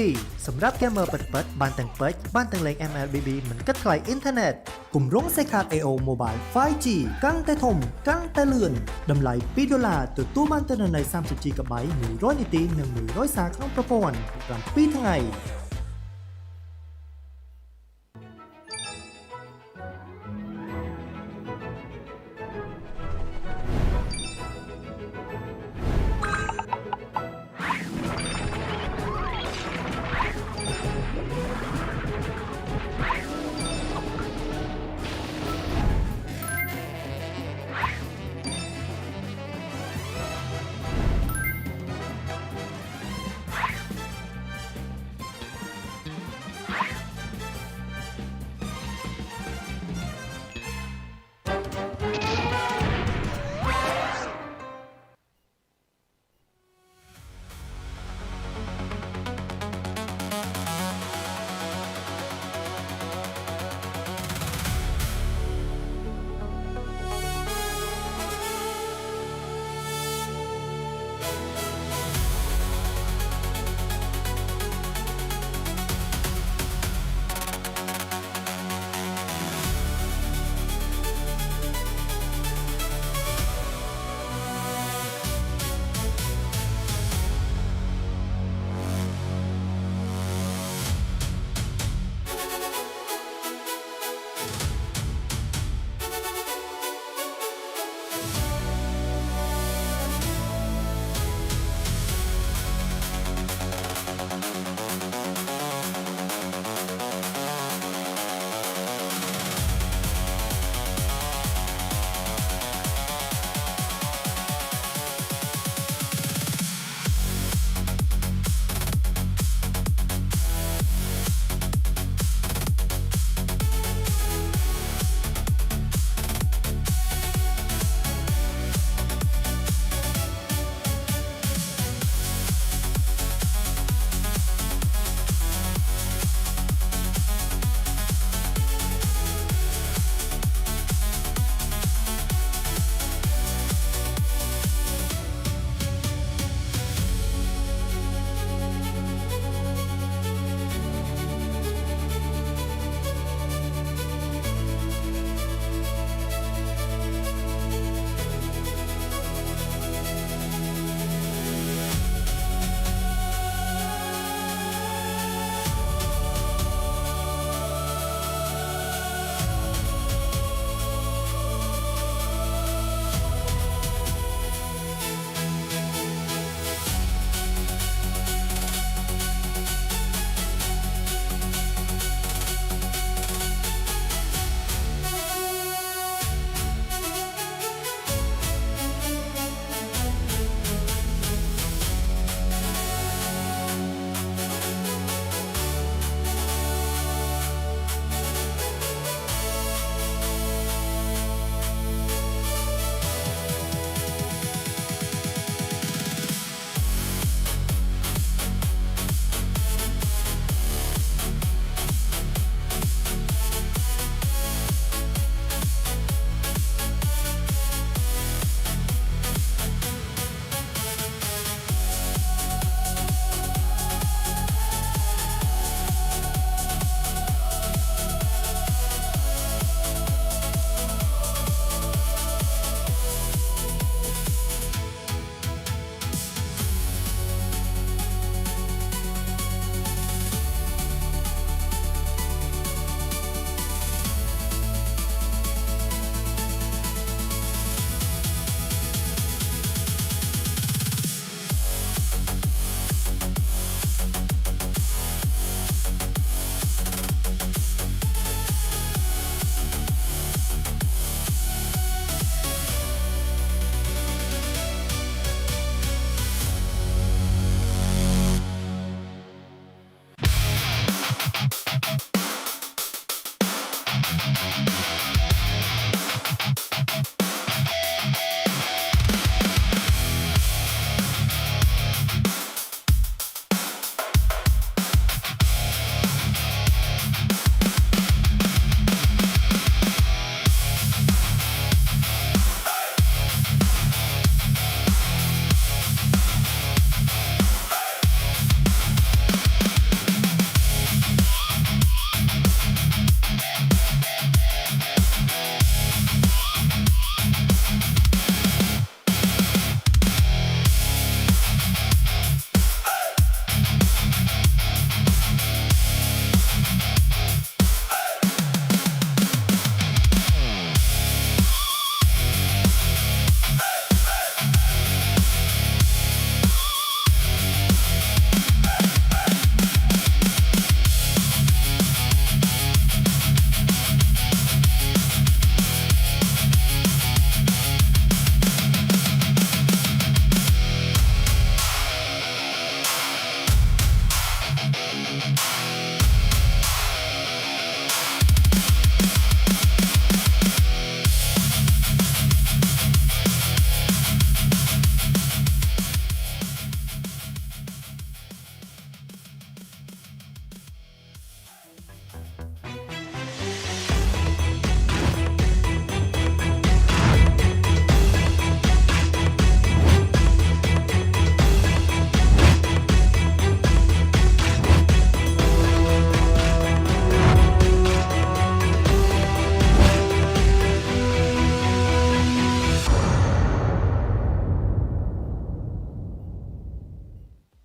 សម្រាប់ gamer ពិតៗបានទាំងពេជ្របានទាំងលេង MLBB មិនគិតថ្លៃអ៊ីនធឺណិតគម្រោង Sekat AO Mobile 5G កាន់តែធំកាន់តែលឿនតម្លៃ$2ទទួលបានទិន្នន័យ 30GB 100នាទីនិង100សារក្នុងប្រព័ន្ធ7ថ្ងៃ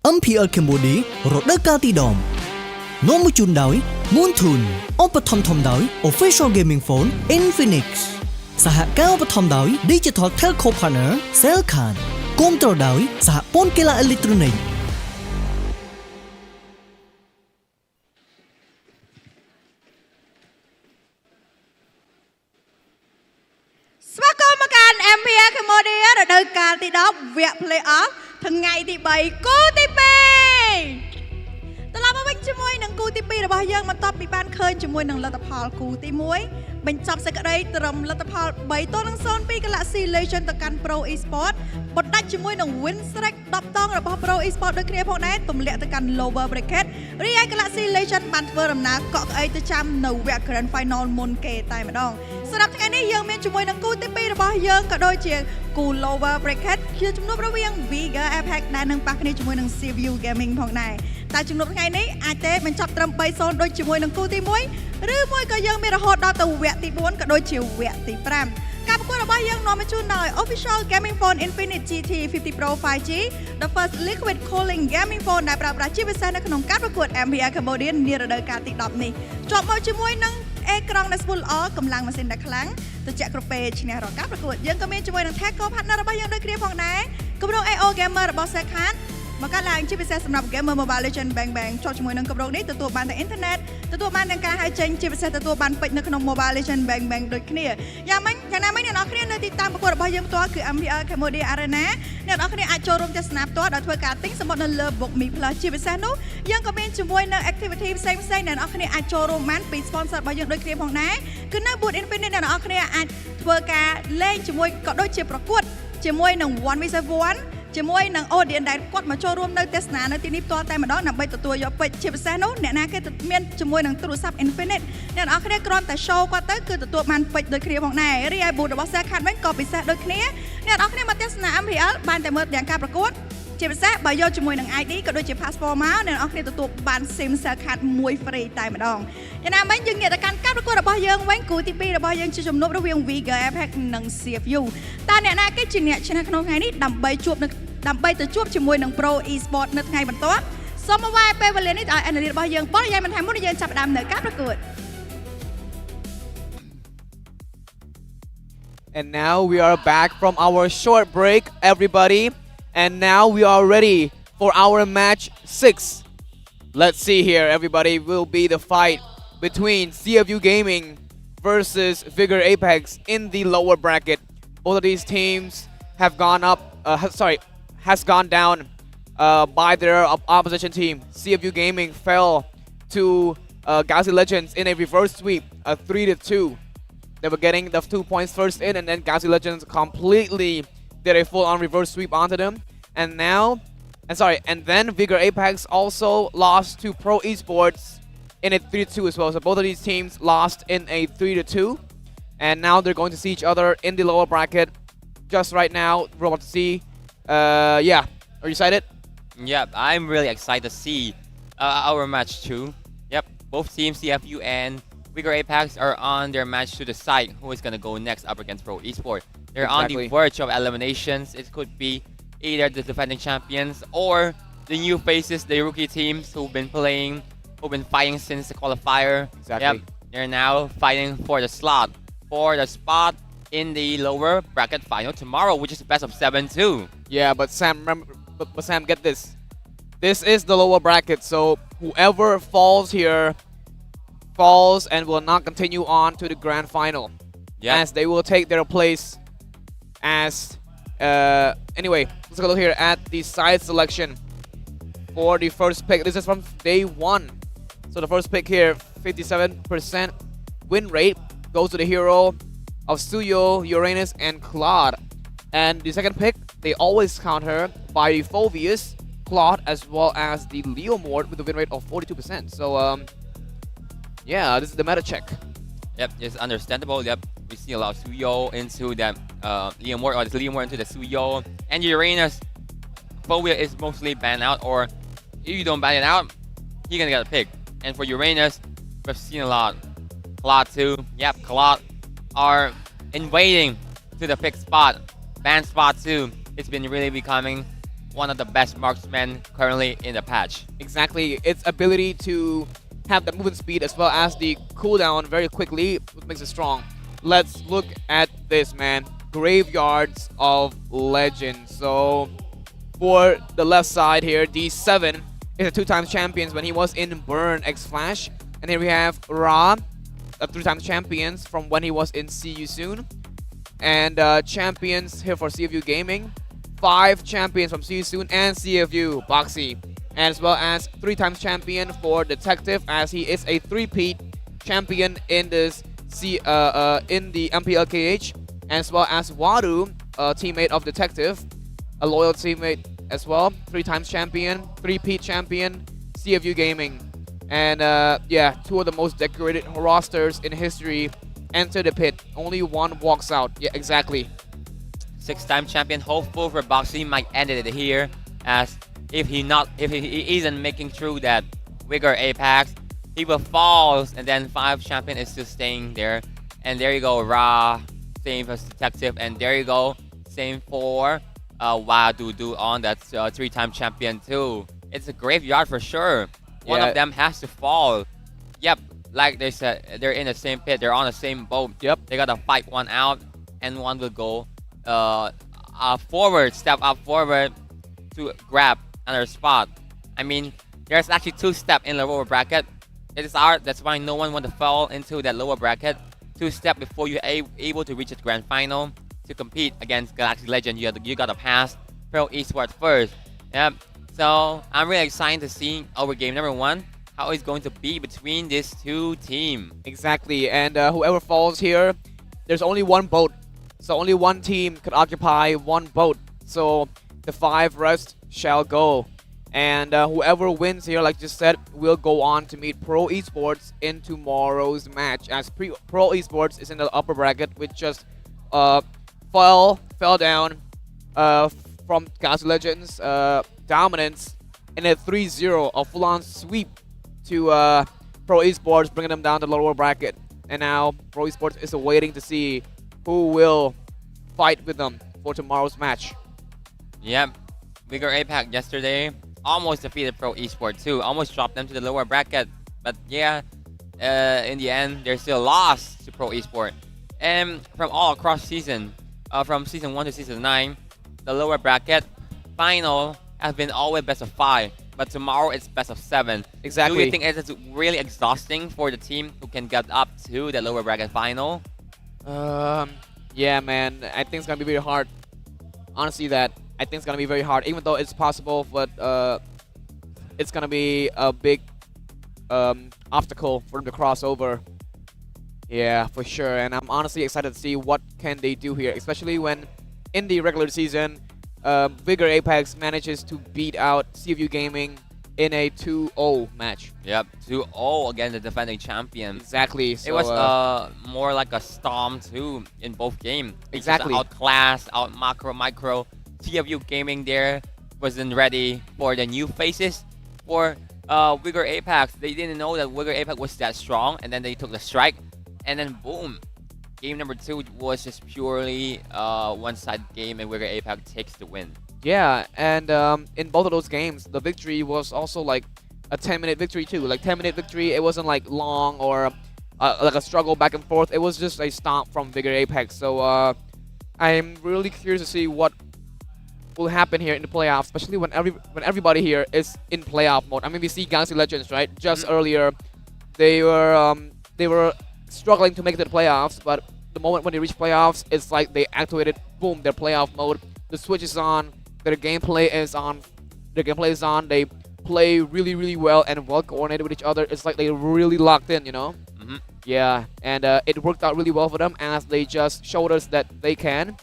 MPL Cambodia រដូវកាលទី10នាំមកជូនដោយ Moon Thun ឧបត្ថម្ភធំដោយ Official Gaming Phone Infinix សហការឧបត្ថម្ភដោយ Digital Telco Partner Cellcard គាំទ្រដោយសហព័ន្ធកីឡាអេឡិចត្រូនិក ស្វាគមន៍មកកាន់ MPL Cambodia រដូវកាលទី10វគ្គ Play-off ថ្ងៃទី3គូទី2ត្រឡប់មកវិញជាមួយនឹងគូទី2របស់យើងបន្ទាប់ពីបានឃើញជាមួយនឹងលទ្ធផលគូទី1បញ្ចប់សេចក្តីត្រឹមលទ្ធផល3-0 ពី Galaxy Legend ទៅកាន់ Pro Esports បណ្ដាច់ជាមួយនឹង win streak 10 ដងរបស់ Pro Esports ដូចគ្នាផងដែរទម្លាក់ទៅកាន់ lower bracket រីឯ Galaxy Legend បានធ្វើដំណើរកក់ក្អីទៅចាំនៅវគ្គ Grand Final មុនគេតែម្ដងសម្រាប់ថ្ងៃនេះយើងមានជាមួយនឹងគូទី2របស់យើងក៏ដូចជាគូ lower bracket ជាជំនួបរវាង Vigor Apex ដែលនឹងប៉ះគ្នាជាមួយនឹង CPU Gaming ផងដែរតែជំនួបថ្ងៃនេះអាចទេបញ្ចប់ត្រឹម 3-0 ដូចជាមួយនឹងគូទី1ឬមួយក៏យើងមានរហូតដល់ទៅវគ្គទី4ក៏ដូចជាវគ្គទី5ការប្រកួតរបស់យើងនាំមកជូនដោយ Official Gaming Phone Infinix GT 50 Pro 5G the first liquid cooling gaming phone ដែលប្រើប្រាស់ជាពិសេសនៅក្នុងការប្រកួត MPL Cambodia នារដូវកាលទី10នេះជាប់មកជាមួយនឹងអេក្រង់ដែលស្ពូលល្អកម្លាំងម៉ាស៊ីនដែលខ្លាំងត្រជាក់ក្រពេឈ្នះរាល់ការប្រកួតយើងក៏មានជាមួយនឹង Telco Partner របស់យើងដូចគ្នាផងដែរគម្រោង AO Gamer របស់ Cellcard មកកាលឡើងជាពិសេសសម្រាប់ Gamer Mobile Legend Bang Bang ជាប់ជាមួយនឹងគម្រោងនេះទទួលបានទាំងអ៊ីនធឺណិតទទួលបានទាំងការហៅចេញជាពិសេសទទួលបានពេជ្រនៅក្នុង Mobile Legend Bang Bang ដូចគ្នាយ៉ាងណាមិញអ្នកនរគ្នានៅទីតាំងប្រកួតរបស់យើងផ្ទាល់គឺ MPL Cambodia Arena អ្នកនរគ្នាអាចចូលរួមទស្សនាផ្ទាល់ដោយធ្វើការទិញសំបុត្រនៅលើ Book Me Plus ជាពិសេសនោះយើងក៏មានជាមួយនៅ activity ផ្សេងៗអ្នកនរគ្នាអាចចូលរួមបានពី sponsor របស់យើងដូចគ្នាផងដែរគឺនៅ Boot Infinite អ្នកនរគ្នាអាចធ្វើការលេងជាមួយក៏ដូចជាប្រកួតជាមួយនឹង 1v1ជាមួយនឹង audience ដែលគាត់មកចូលរួមនៅទស្សនានៅទីនេះផ្ទាល់តែម្ដងដើម្បីទទួលយកពេជ្រជាពិសេសនោះអ្នកណាគេមានជាមួយនឹងទូរស័ព្ទ Infinite អ្នកនរគ្នាគ្រាន់តែ show គាត់ទៅគឺទទួលបានពេជ្រដូចគ្នាផងដែររីឯ booth របស់ Cellcard វិញក៏ពិសេសដូចគ្នាអ្នកនរគ្នាមកទស្សនា MPL បានតែមើលទាំងការប្រកួតជាពិសេសបើយកជាមួយនឹង ID ក៏ដូចជា passport មកអ្នកនរគ្នាទទួលបាន SIM Cellcard មួយ free តែម្ដងយ៉ាងណាមិញយើងងាកទៅកាន់ការប្រកួតរបស់យើងវិញគូទី2របស់យើងជាជំនួបរវាង Vigor Apex និង CFU តើអ្នកណាគេជាអ្នកឈ្នះក្នុងថ្ងៃនេះដើម្បីទៅជួបជាមួយនឹង Pro Esports នៅថ្ងៃបន្ទាប់សូមមកវាយពេលវេលានេះឲ្យ analyst របស់យើងបងនិយាយមិនថាមុនយើងចាប់ផ្ដើមនៅការប្រកួត And now we are back from our short break, everybody. And now we are ready for our match 6. Let's see here, everybody. Will be the fight between CFU Gaming versus Vigor Apex in the lower bracket. Both of these teams have gone up. Has gone down by their opposition team. CFU Gaming fell to Galaxy Legends in a reverse sweep, a 3-2. They were getting the 2 points first in, and then Galaxy Legends completely did a full-on reverse sweep onto them. And then Vigor Apex also lost to Pro Esports in a 3-2 as well. So both of these teams lost in a 3-2, and now they're going to see each other in the lower bracket. Just right now, we're about to see. Are you excited? Yep, I'm really excited to see our match too. Yep, both teams, CFU and Vigor Apex, are on their match to decide who is going to go next up against Pro Esports. They're on the verge of eliminations. It could be either the defending champions or the new faces, the rookie teams who've been fighting since the qualifier. Exactly. Yep, they're now fighting for the slot, for the spot in the lower bracket final tomorrow, which is best of 7 too. Yeah, but Sam, Sam, get this. This is the lower bracket, so whoever falls here falls and will not continue on to the grand final. Yeah. As they will take their place as... anyway, let's go look here at the side selection for the first pick. This is from day 1. So the first pick here, 57% win rate, goes to the hero of Suyo, Uranus, and Claude. And the second pick, they always counter by the Phobius, Claude, as well as the Leomord with a win rate of 42%. So, yeah, this is the meta check. Yep, it's understandable. Yep, we see a lot of Suyo into that Leomord, or the Leomord into the Suyo. And Uranus, Phobia is mostly banned out, or if you don't ban it out, you're gonna get a pick. And for Uranus, we've seen a lot. Claude too. Yep, Claude are invading to the pick spot. Ban spot too. It's been really becoming one of the best marksmen currently in the patch. Exactly. Its ability to have the movement speed as well as the cooldown very quickly, which makes it strong. Let's look at this, man. Graveyards of Legends. So for the left side here, D7 is a 2-time champions when he was in Burn X Flash. And here we have Ra, a 3-time champions from when he was in See You Soon. And champions here for CFU Gaming. 5 champions from See You Soon and CFU Boxy. As well as 3-time champion for Detective, as he is a 3-peat champion in this in the MPL KH. As well as Waru, a teammate of Detective, a loyal teammate as well. 3-time champion, 3-peat champion, CFU Gaming. And yeah, 2 of the most decorated rosters in history enter the pit. Only 1 walks out. Yeah, exactly. 6-time champion, hopeful for Boxy might end it here, as if he isn't making through that Vigor Apex, he will fall, and then 5 champion is still staying there. And there you go, Ra, same as Detective, and there you go, same for Wadudu on that 3-time champion too. It's a graveyard for sure. One of them has to fall. Yep, like they said, they're in the same pit, they're on the same boat. Yep. They gotta fight one out, and one will go forward, step up forward to grab another spot. I mean, there's actually 2 steps in the lower bracket. It is art, that's why no one want to fall into that lower bracket. 2 steps before you're able to reach the grand final to compete against Galaxy Legend. You gotta pass Pro Esports first. Yep. So I'm really excited to see our game number 1, how it's going to be between these 2 teams. Exactly, and whoever falls here, there's only 1 boat. So only 1 team could occupy 1 boat. So the 5 rest shall go. And whoever wins here, like just said, will go on to meet Pro Esports in tomorrow's match. As Pro Esports is in the upper bracket, which just fell down from Galaxy Legends dominance in a 3-0, a full-on sweep to Pro Esports, bringing them down to the lower bracket. And now Pro Esports is waiting to see who will fight with them for tomorrow's match. Yep, Vigor Apex yesterday almost defeated Pro Esports too, almost dropped them to the lower bracket. But yeah, in the end, they're still lost to Pro Esports. And from all across season, from season 1 to season 9, the lower bracket final has been always best of 5. But tomorrow it's best of 7. Exactly. Do you think it's really exhausting for the team who can get up to the lower bracket final? Yeah, man. I think it's gonna be very hard. Honestly, I think it's gonna be very hard. Even though it's possible, but it's gonna be a big obstacle for them to cross over. Yeah, for sure. And I'm honestly excited to see what can they do here, especially when in the regular season, Vigor Apex manages to beat out CFU Gaming in a 2-0 match. Yep, 2-0 against the defending champion. Exactly. So, it was more like a storm too in both games. Exactly. Outclassed, out micro. CFU Gaming there wasn't ready for the new faces for Vigor Apex. They didn't know that Vigor Apex was that strong, and then they took the strike, and then boom. Game number 2 was just purely one-sided game, and Vigor Apex takes the win. Yeah, and in both of those games, the victory was also like a 10-minute victory too. Like 10-minute victory, it wasn't like long or like a struggle back and forth. It was just a stomp from Vigor Apex. So I'm really curious to see what will happen here in the playoffs, especially when everybody here is in playoff mode. I mean, we see Galaxy Legends, right? Just earlier, they were struggling to make it to the playoffs, but the moment when they reach playoffs, it's like they activated, boom, their playoff mode. The switch is on, their gameplay is on. They play really, really well and well coordinated with each other. It's like they really locked in, you know? Yeah, and it worked out really well for them as they just showed us that they can.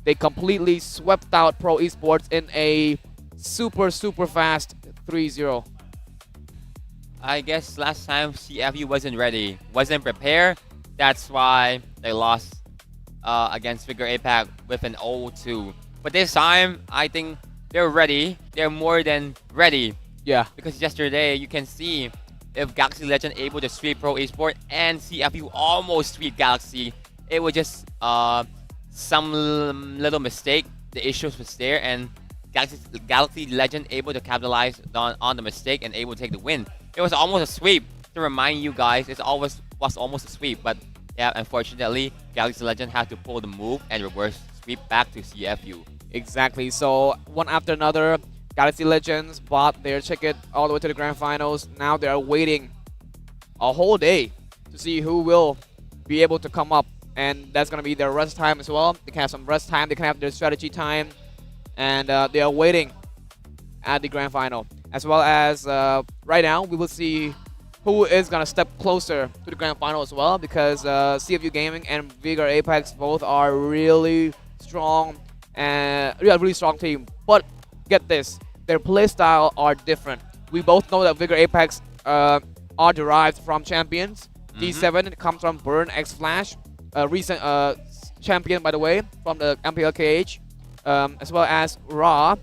They completely swept out Pro Esports in a super, super fast 3-0. I guess last time CFU wasn't ready, wasn't prepared. That's why they lost against Vigor Apex with an 0-2. But this time, I think they're ready. They're more than ready. Yeah. Because yesterday, you can see if Galaxy Legend able to sweep Pro Esports and CFU almost sweep Galaxy, it was just some little mistake. The issues was there, and Galaxy Legend able to capitalize on the mistake and able to take the win. It was almost a sweep. To remind you guys, it was almost a sweep, but yeah, unfortunately, Galaxy Legend had to pull the move and reverse sweep back to CFU. Exactly. So one after another, Galaxy Legends bought their ticket all the way to the grand finals. Now they are waiting a whole day to see who will be able to come up, and that's gonna be their rest time as well. They can have some rest time. They can have their strategy time, and they are waiting at the grand final. As well as right now, we will see who is gonna step closer to the grand final as well, because CFU Gaming and Vigor Apex both are really strong and really strong team. But get this, their play style are different. We both know that Vigor Apex are derived from champions. D7 comes from Burn X Flash, a recent champion, by the way, from the MPL KH, as well as Ra,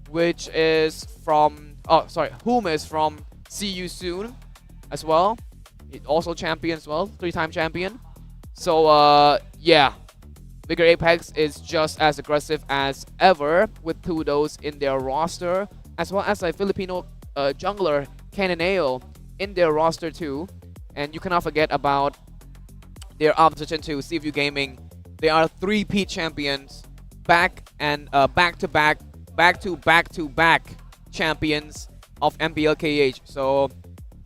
which is from Whom is from See You Soon as well. It also champion as well, 3-time champion. So yeah, Vigor Apex is just as aggressive as ever with Tudos in their roster, as well as a Filipino jungler, Cananeo, in their roster too. And you cannot forget about their opposition to CFU Gaming. They are 3-peat champions, back to back champions of MPL KH. So,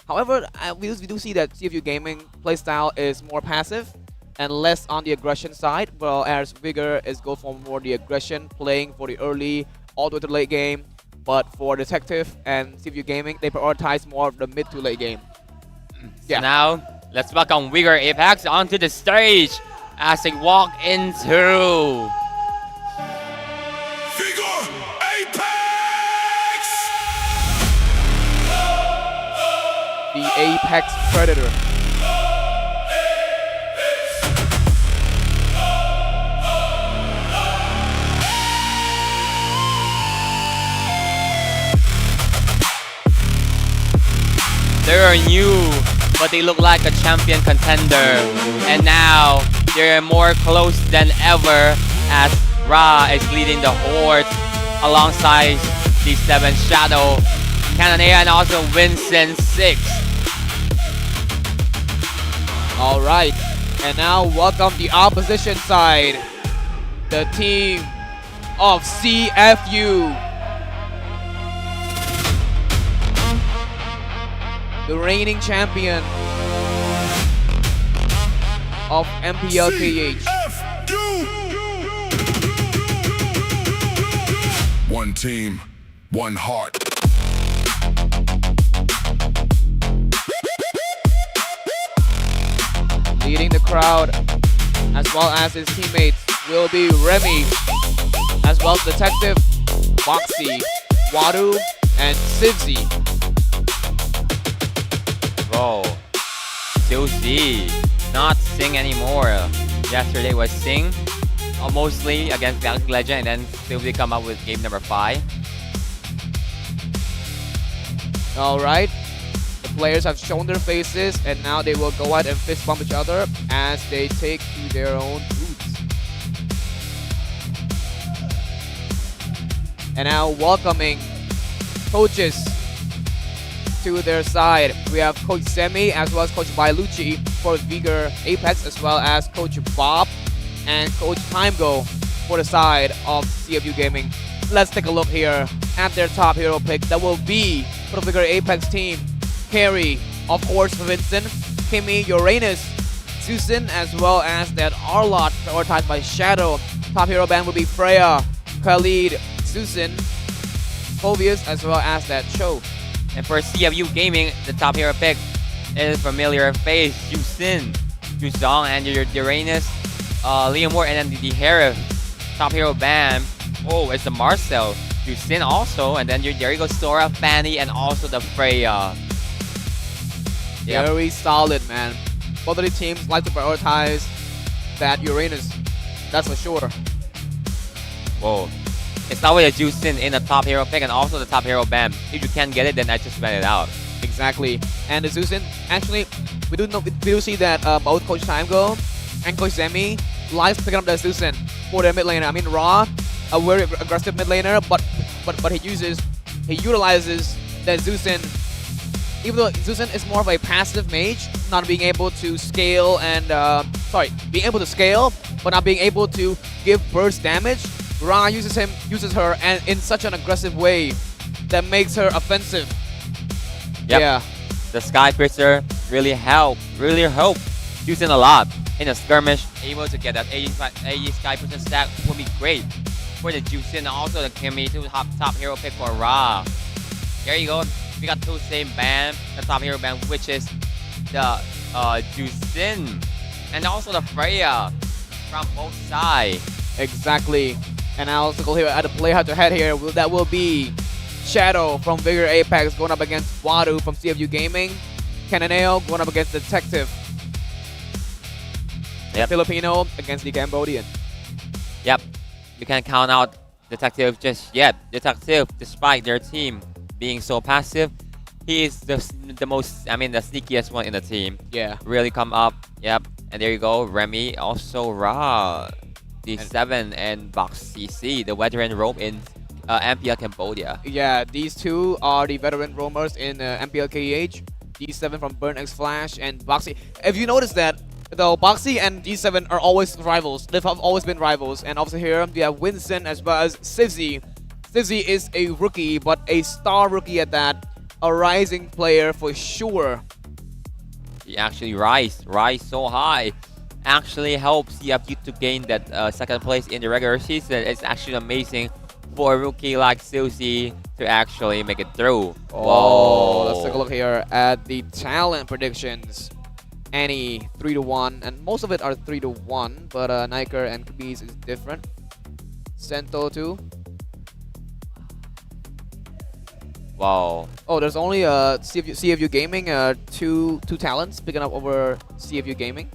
however, we do see that CFU Gaming playstyle is more passive and less on the aggression side, whereas Vigor is go for more the aggression, playing for the early all the way to the late game. But for Detective and CFU Gaming, they prioritize more of the mid to late game. So now, let's welcome Vigor Apex onto the stage as they walk into Vigor Apex! the Apex Predator. They are new, but they look like a champion contender. And now, they're more close than ever as Ra is leading the Horde alongside D7 Shadow, Cananea, and also Vincent 6. Alright, and now welcome the opposition side, the team of CFU. The reigning champion of MPL KH. One team, one heart. Leading the crowd, as well as his teammates, will be Remy, as well as Detective, Boxy, Wadu, and Sivzy. Bro, Suzy, not Sing anymore. Yesterday was Sing, mostly against Galaxy Legend, and then Suzy come up with game number 5. Alright, the players have shown their faces, and now they will go out and fist bump each other as they take to their own boots. And now welcoming coaches to their side. We have Coach Semi as well as Coach Bailucci for Vigor Apex, as well as Coach Bob and Coach Timego for the side of CFU Gaming. Let's take a look here at their top hero pick. That will be for the Vigor Apex team. Carry, of course, Vincent, Kimmy, Uranus, Susan, as well as that Arlot prioritized by Shadow. Top hero band will be Freya, Khalid, Susan, Phobius, as well as that Cho. And for CFU Gaming, the top hero pick is familiar face, Yusin, Yuzong, and your Uranus, Liam Moore, and then the Harif. Top hero band, oh, it's the Marcel, Yusin also, and then there you go, Sora, Fanny, and also the Freya. Yep. Very solid, man. Both of the teams like to prioritize that Uranus, that's for sure. Whoa. It's always a Juicin in the top hero pick and also the top hero bam. If you can't get it, then I just ban it out. Exactly. And the Zusin, actually, we do see that both Coach Timego and Coach Zemi likes picking up the Zusin for their mid laner. I mean, Ra, a very aggressive mid laner, but but he utilizes that Zusin. Even though Zusin is more of a passive mage, not being able to scale and being able to scale, but not being able to give burst damage, Ra uses her and in such an aggressive way that makes her offensive. Yep. Yeah. The Sky Piercer really helped Juicing a lot in a skirmish. Able to get that 80 Sky Piercer stack will be great for the Juicing. Also the Kimmy to top hero pick for Ra. There you go. We got two same band, the top hero band, which is the Juicing, and also the Freya from both sides. Exactly. And I also go here at the play head-to-head here. That will be Shadow from Vigor Apex going up against Wadu from CFU Gaming. Cananeo going up against Detective. Yep. Filipino against the Cambodian. Yep. We can't count out Detective just yet. Detective, despite their team being so passive, he is the sneakiest one in the team. Yeah. Really come up. Yep. And there you go. Remy, also Ra. D7 and Box CC, the veteran roam in MPL Cambodia. Yeah, these two are the veteran roamers in MPL KEH. D7 from Burn X Flash and Boxy. If you notice that, though, Boxy and D7 are always rivals. They've always been rivals. And also here, we have Winston as well as Sivzy. Sivzy is a rookie, but a star rookie at that. A rising player for sure. He actually rise so high. Actually helps CFU to gain that second place in the regular season. It's actually amazing for a rookie like Susie to actually make it through. Oh, let's take a look here at the talent predictions. Annie 3-1, and most of it are 3-1, but Niker and Kabiz is different. Sento too. Wow. Oh, there's only CFU Gaming, two talents picking up over CFU Gaming.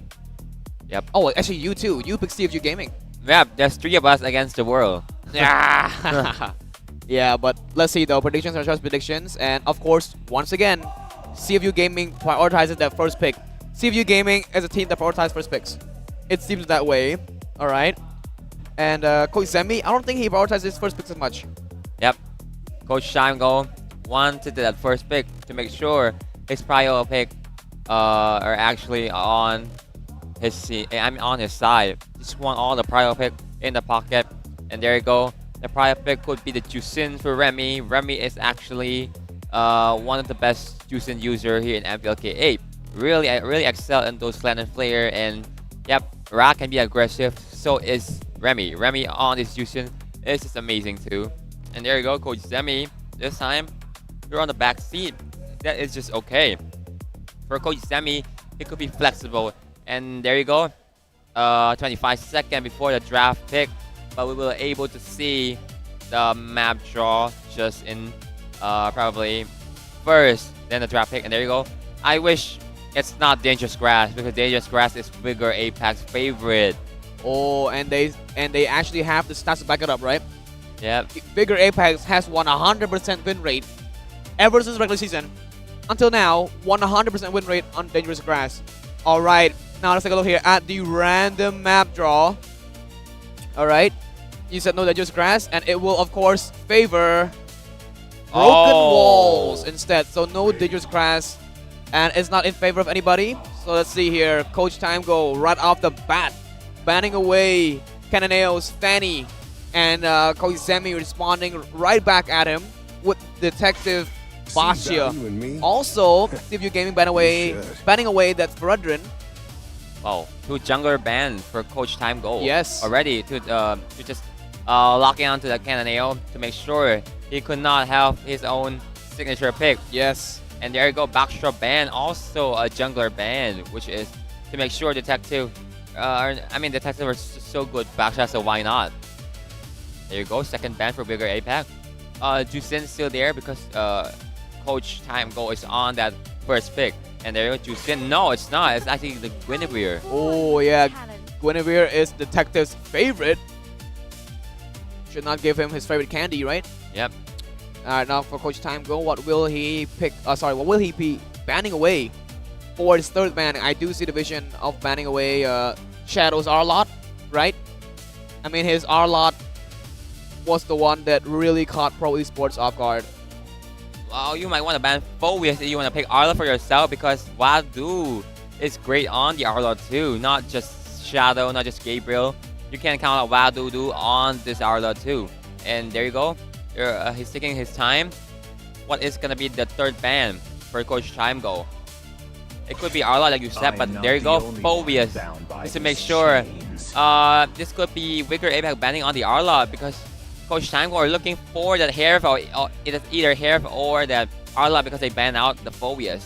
Yep. Oh, actually you too. You pick CFU Gaming. Yeah, there's 3 of us against the world. Yeah. Yeah, but let's see though. Predictions are just predictions, and of course, once again, CFU Gaming prioritizes that first pick. CFU Gaming is a team that prioritizes first picks. It seems that way. All right. And Coach Zemi, I don't think he prioritizes his first picks as much. Yep. Coach Shango wanted that first pick to make sure his prior pick are actually on his side. Just want all the prior pick in the pocket, and there you go. The prior pick could be the Juicin for Remy. Remy is actually one of the best Juicin user here in MPLK8. Really excel in those flat and flare, and yep, Ra can be aggressive. So is Remy. Remy on this Juicin is just amazing too. And there you go, Coach Zemi. This time, you're on the back seat. That is just okay. For Coach Zemi, he could be flexible. And there you go. 25 seconds before the draft pick. But we were able to see the map draw just in probably first, then the draft pick. And there you go. I wish it's not Dangerous Grass, because Dangerous Grass is Vigor Apex favorite. Oh, and they actually have the stats to back it up, right? Yep. Vigor Apex has won 100% win rate ever since regular season. Until now, 100% win rate on Dangerous Grass. All right, now let's take a look here at the random map draw. All right, you said no Dangerous Grass, and it will of course favor Broken Walls instead. So no Dangerous Grass, and it's not in favor of anybody. So let's see here, Coach Time Go right off the bat, banning away Cananeo's Fanny, and Coach Zemi responding right back at him with Detective Bastia. Also, CFU Gaming banning away that Brethren. Wow, 2 jungler bans for Coach Time Go. Yes. Already to just locking onto the Cananeo to make sure he could not have his own signature pick. Yes. And there you go, Backstrap ban, also a jungler ban, which is to make sure Detective, Detective are so good Backstrap, so why not? There you go, second ban for Vigor Apex. Juicin still there because Coach Time Go is on that first pick. And there you go, Juicin. No, it's not. It's actually the Guinevere. Oh, yeah. Guinevere is Detective's favorite. Should not give him his favorite candy, right? Yep. Alright, now for Coach Time Go, what will he pick? What will he be banning away for his third ban? I do see the vision of banning away Shadow's R-Lot, right? I mean, his R-Lot was the one that really caught Pro Esports off guard. Well, you might want to ban Phobius if you want to pick Arla for yourself because Wadu is great on the Arla too, not just Shadow, not just Gabriel. You can count out Wadu on this Arla too. And there you go. He's taking his time. What is going to be the third ban for Coach Go? It could be Arla like you said, but there you go, Phobius. Just to make sure. This could be Vigor Apex banning on the Arla because Coach Go are looking for that Herif or it is either Herif or that Arla because they ban out the Phobius.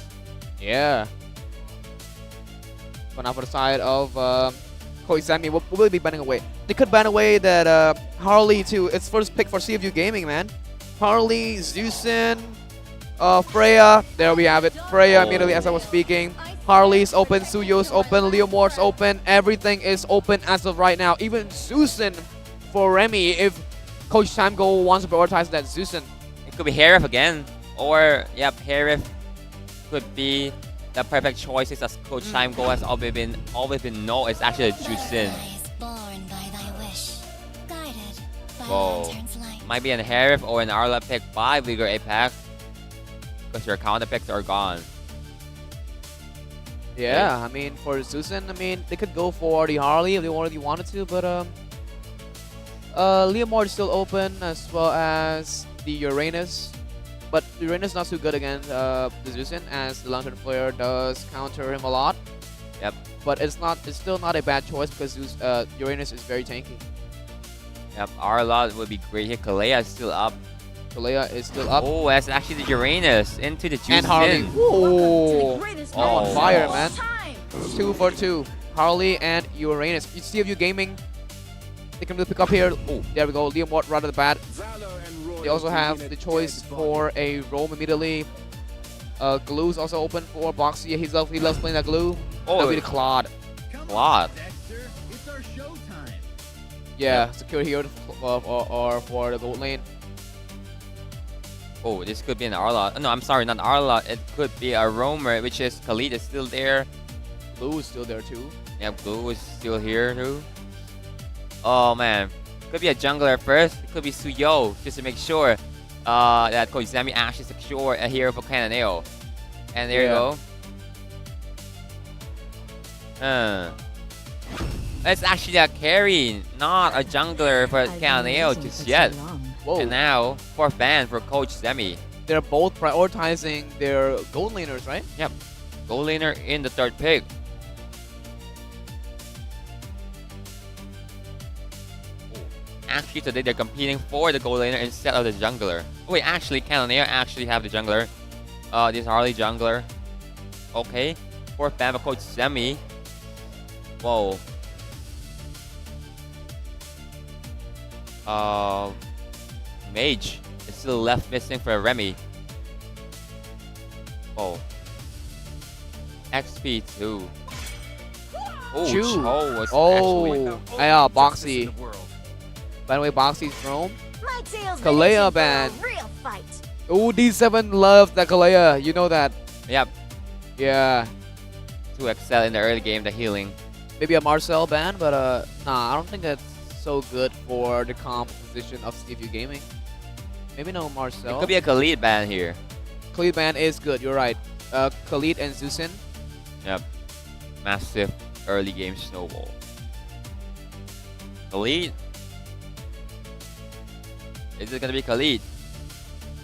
Yeah. But now for the side of Coach Sammy, what will be banning away? They could ban away that Harley too. It's first pick for CFU Gaming, man. Harley, Zeusin, Freya. There we have it. Freya immediately as I was speaking. Harley's open, Suyo's open, Leomor's open. Everything is open as of right now. Even Zeusin for Remy if Coach Go wants to prioritize that Zeusin. It could be Herif again. Or, yep, Herif could be the perfect choices as Coach Go has always been known. It's actually a Jusin. Whoa. Might be an Herif or an Arla pick by Vigor Apex. Because your counter picks are gone. Yeah, I mean, for Zeusin, I mean, they could go for the Harley if they already wanted to, but Leomord is still open as well as the Uranus. But Uranus not too good against the Zeusin as the long-term player does counter him a lot. Yep. But it's still not a bad choice because Uranus is very tanky. Yep, Arla would be great here. Kalea is still up. Kalea is still up. Oh, that's actually the Uranus into the Jusin. And Harley. Whoa. On fire, man. 2 for 2. Harley and Uranus. You see CFU Gaming. They can really pick up here. Oh, there we go. Leomord right at the bat. They also have the choice for a roam immediately. Glue's also open for Boxy. He loves playing that glue. Oh, that'll be the Claude. Claude. Yeah, secure here or for the gold lane. Oh, this could be an Arla. No, I'm sorry, not Arla. It could be a roamer, which is Khalid is still there. Blue is still there too. Yep, Blue is still here too. Oh man, could be a jungler first. It could be Suyo, just to make sure that Koizami actually secure a hero for Cananeo. And there you go. It's actually a carry, not a jungler for Cananeo just yet. Whoa. And now, 4th ban for Coach Zemi. They're both prioritizing their gold laners, right? Yep. Gold laner in the 3rd pick. Actually, today they're competing for the gold laner instead of the jungler. Oh, wait, actually, Cananeo actually have the jungler. This Harley jungler. Okay. 4th ban for Coach Zemi. Whoa. Mage is still left missing for Remy. Oh. XP 2. Oh, Cho was actually... yeah, Boxy. By the way, Boxy's roam. Kalea ban. Oh, D7 loves that Kalea. You know that. Yep. Yeah. To excel in the early game, the healing. Maybe a Marcel ban, but nah, I don't think that's so good for the composition of CFU Gaming. Maybe no Marcel. It could be a Khalid ban here. Khalid ban is good, you're right. Khalid and Zeusin. Yep. Massive early game snowball. Khalid. Is it gonna be Khalid?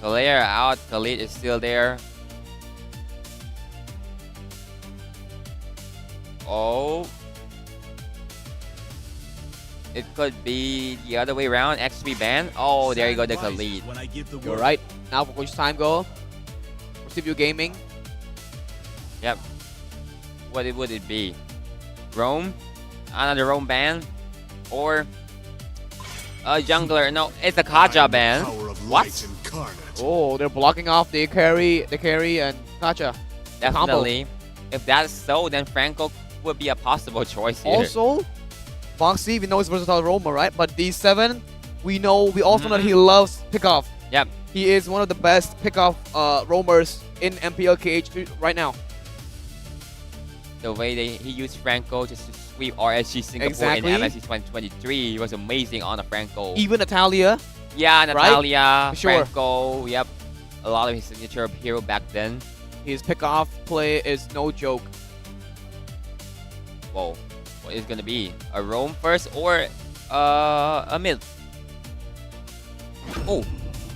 Kalea out, Khalid is still there. Oh. It could be the other way around. XP ban. Oh, there you go, the Khalid. You're right. Now for Coach Go. For CFU Gaming. Yep. What would it be? Roam? Another Roam ban? Or a jungler? No, it's a Kaja ban. What? Oh, they're blocking off the carry and Kaja. Definitely. If that's so, then Franco would be a possible choice here. Also, Boxy, we know he's versatile roamer, right? But D7, we also know that he loves pickoff. Yep. He is one of the best pickoff roamers in MPL KH right now. The way he used Franco just to sweep RSG Singapore in MSC 2023 was amazing on a Franco. Even Natalia Yeah, Natalia, Sure. Franco. Yep. A lot of his signature hero back then. His pick-off play is no joke. Whoa. What is gonna be? A roam first or a mid? Oh.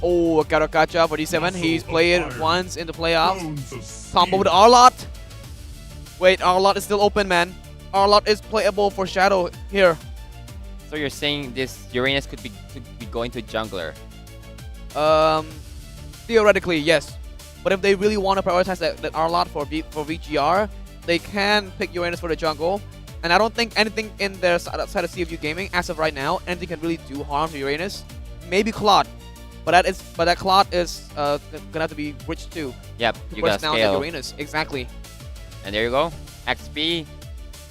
Oh, Karakacha for D7. He's played once in the playoffs. Combo with Arlot. Wait, Arlot is still open, man. Arlot is playable for Shadow here. So you're saying this Uranus could be going to jungler? Theoretically, yes. But if they really want to prioritize that Arlot for VGR, they can pick Uranus for the jungle. And I don't think anything in their side of CFU Gaming, as of right now, anything can really do harm to Uranus. Maybe Claude. But that Claude is gonna have to be rich too. Yep, To you push gotta down scale. the Uranus. Exactly. And there you go. XP.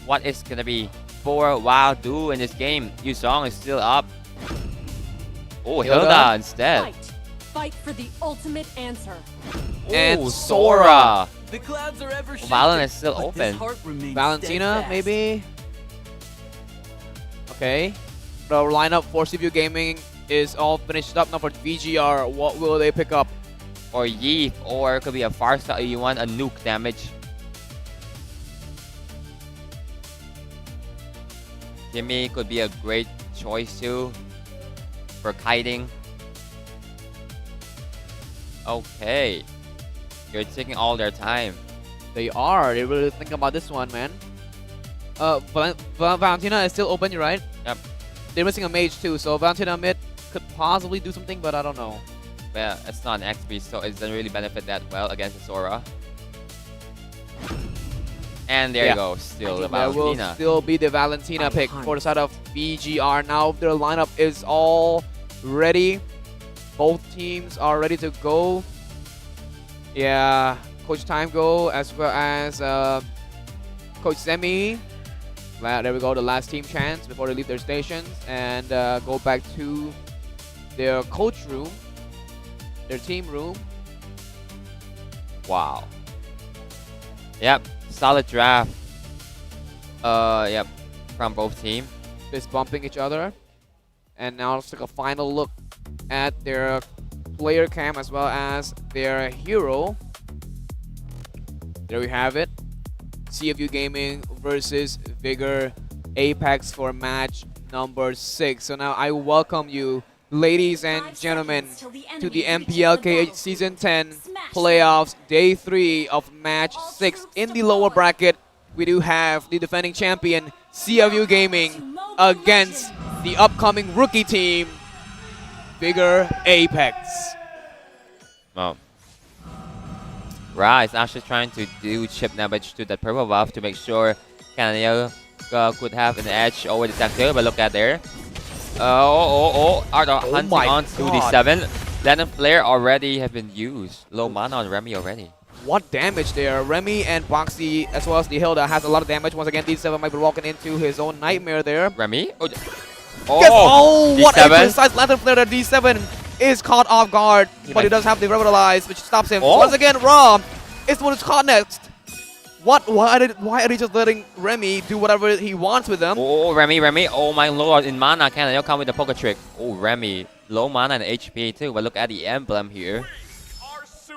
What is gonna be for Wild Do in this game? Yusong is still up. Oh, Hilda instead. Fight. Fight for the ultimate answer. And Ooh, Sora. The clouds are ever shifting, Valen is still but this open. heart remains Valentina, steadfast. maybe? Okay. The lineup for CFU Gaming is all finished up now for VGR. What will they pick up? Or Yeef, or it could be a Farsa. You want a nuke damage. Jimmy could be a great choice too for kiting. Okay. You're taking all their time. They are. They really think about this one, man. Valentina is still open, you're right? Yep. They're missing a mage too, so Valentina mid could possibly do something, but I don't know. But it's not an XP, so it doesn't really benefit that well against the Sora. And there you go, still the There will Valentina. still be the Valentina pick for the side of VGR. Now their lineup is all ready. Both teams are ready to go. Yeah, Coach Time Go as well as Coach Semi. There we go, the last team chance before they leave their stations and go back to their coach room, their team room. Wow. Yep, solid draft. Yep, from both teams. Fist bumping each other. And now let's take a final look at their player cam as well as their hero. There we have it. CFU Gaming versus Vigor Apex for match number 6. So now I welcome you, ladies and gentlemen, to the MPL Season 10 Playoffs Day 3 of match 6. In the lower bracket, we do have the defending champion, CFU Gaming, against the upcoming rookie team, Vigor Apex. Oh. Ra is actually trying to do chip damage to that purple buff to make sure Canada could have an edge over the Detective, but look at there. Arthur hunting on 2d7. Lennon Flare already have been used. Low mana on Remy already. What damage there. Remy and Boxy as well as the Hilda has a lot of damage. Once again, D7 might be walking into his own nightmare there. Remy? What a precise Lantern Flare that D7 is caught off guard, but he does have the Revitalize, which stops him. Once again, Ra is the one who's caught next. What? Why are they just letting Remy do whatever he wants with them? Oh, Remy. Oh my lord, in mana, Canada come with the poker trick. Oh, Remy. Low mana and HP too, but look at the emblem here.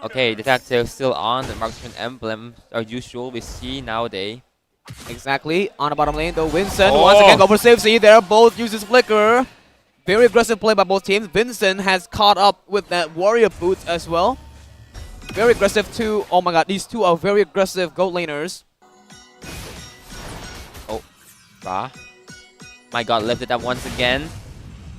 Okay, Detective still on. The marksman emblem are usual we see nowadays. Exactly. On the bottom lane, though, Vincent once again go for save. See there, both uses Flicker. Very aggressive play by both teams. Vincent has caught up with that Warrior Boots as well. Very aggressive too. Oh my god, these two are very aggressive goat laners. Oh, Ra. My god, lifted up once again.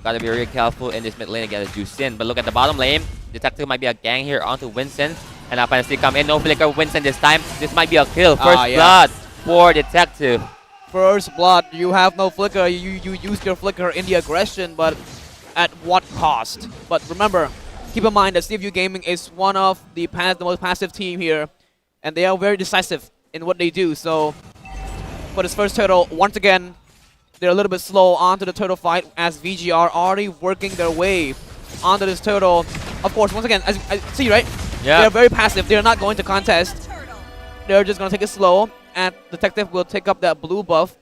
Gotta be really careful in this mid lane against Juicin. But look at the bottom lane. Detective might be a gang here onto Vincent. And up and still come in. No Flicker Vincent this time. This might be a kill. First blood for Detective. First blood. You have no Flicker. You use your Flicker in the aggression, but at what cost? But remember, keep in mind that CFU Gaming is one of the most passive team here. And they are very decisive in what they do. So for this first turtle, once again, they're a little bit slow onto the turtle fight as VGR already working their way onto this turtle. Of course, once again, as I see, right? Yeah. They're very passive. They're not going to contest. They're just going to take it slow, and Detective will take up that blue buff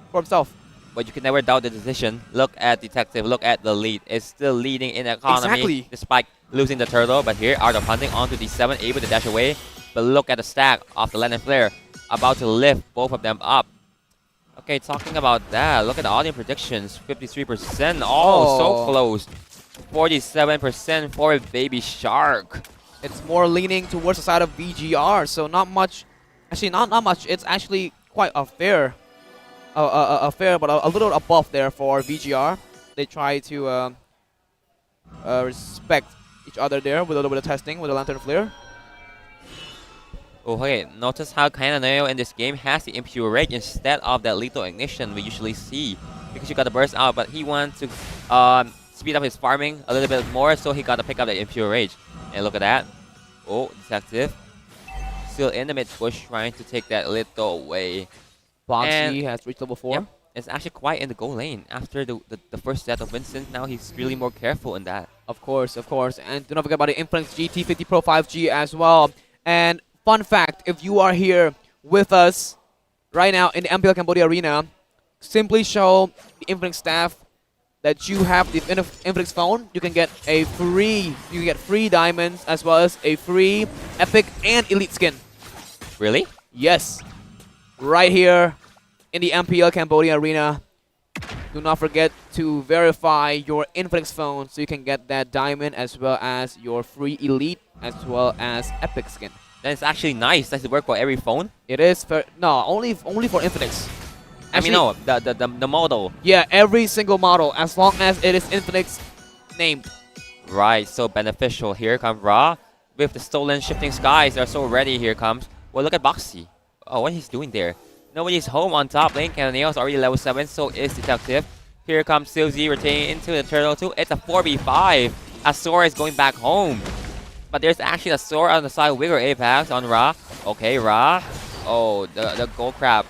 for himself. but you can never doubt the decision. Look at Detective, look at the lead. It's still leading in economy Exactly. despite losing the turtle. But here, Art of Hunting onto D7, able to dash away. But look at the stack of the Lantern Flare, about to lift both of them up. Okay, talking about that, look at the audience predictions, 53%. Oh, so close. 47% for Baby Shark. It's more leaning towards the side of VGR, so not much. Actually, not much. It's actually quite a fair, but a little above there for VGR. They try to respect each other there with a little bit of testing with the Lantern Flare. Okay, notice how Cananeo in this game has the Impure Rage instead of that Lethal Ignition we usually see. Because you got the burst out, but he wants to speed up his farming a little bit more, so he got to pick up the Impure Rage. And look at that. Oh, Detective. Still in the mid push, trying to take that Lethal away. Boxy has reached level 4. Yep, it's actually quite in the goal lane. After the first set of Vincent, now he's really more careful in that. Of course. And do not forget about the Infinix GT50 Pro 5G as well. And fun fact, if you are here with us right now in the MPL Cambodia Arena, simply show the Infinix staff that you have the Infinix phone. You can get free diamonds as well as a free epic and elite skin. Really? Yes. Right here in the MPL Cambodia Arena. Do not forget to verify your Infinix phone so you can get that diamond as well as your free elite as well as epic skin. Then it's actually nice. Does it work for every phone? It is for only for Infinix. Actually, no, the model. Yeah, every single model as long as it is Infinix named. Right, so beneficial. Here comes Ra with the stolen shifting skies. They're so ready. Here comes. Well, look at Boxy. Oh, what he's doing there. Nobody's home on top lane. Cananeo's already level 7, so is Detective. Here comes Silzy retaining into the turtle too. It's a 4v5. Azor is going back home. But there's actually a sword on the side of Vigor Apex on Ra. Okay, Ra. Oh, the gold crab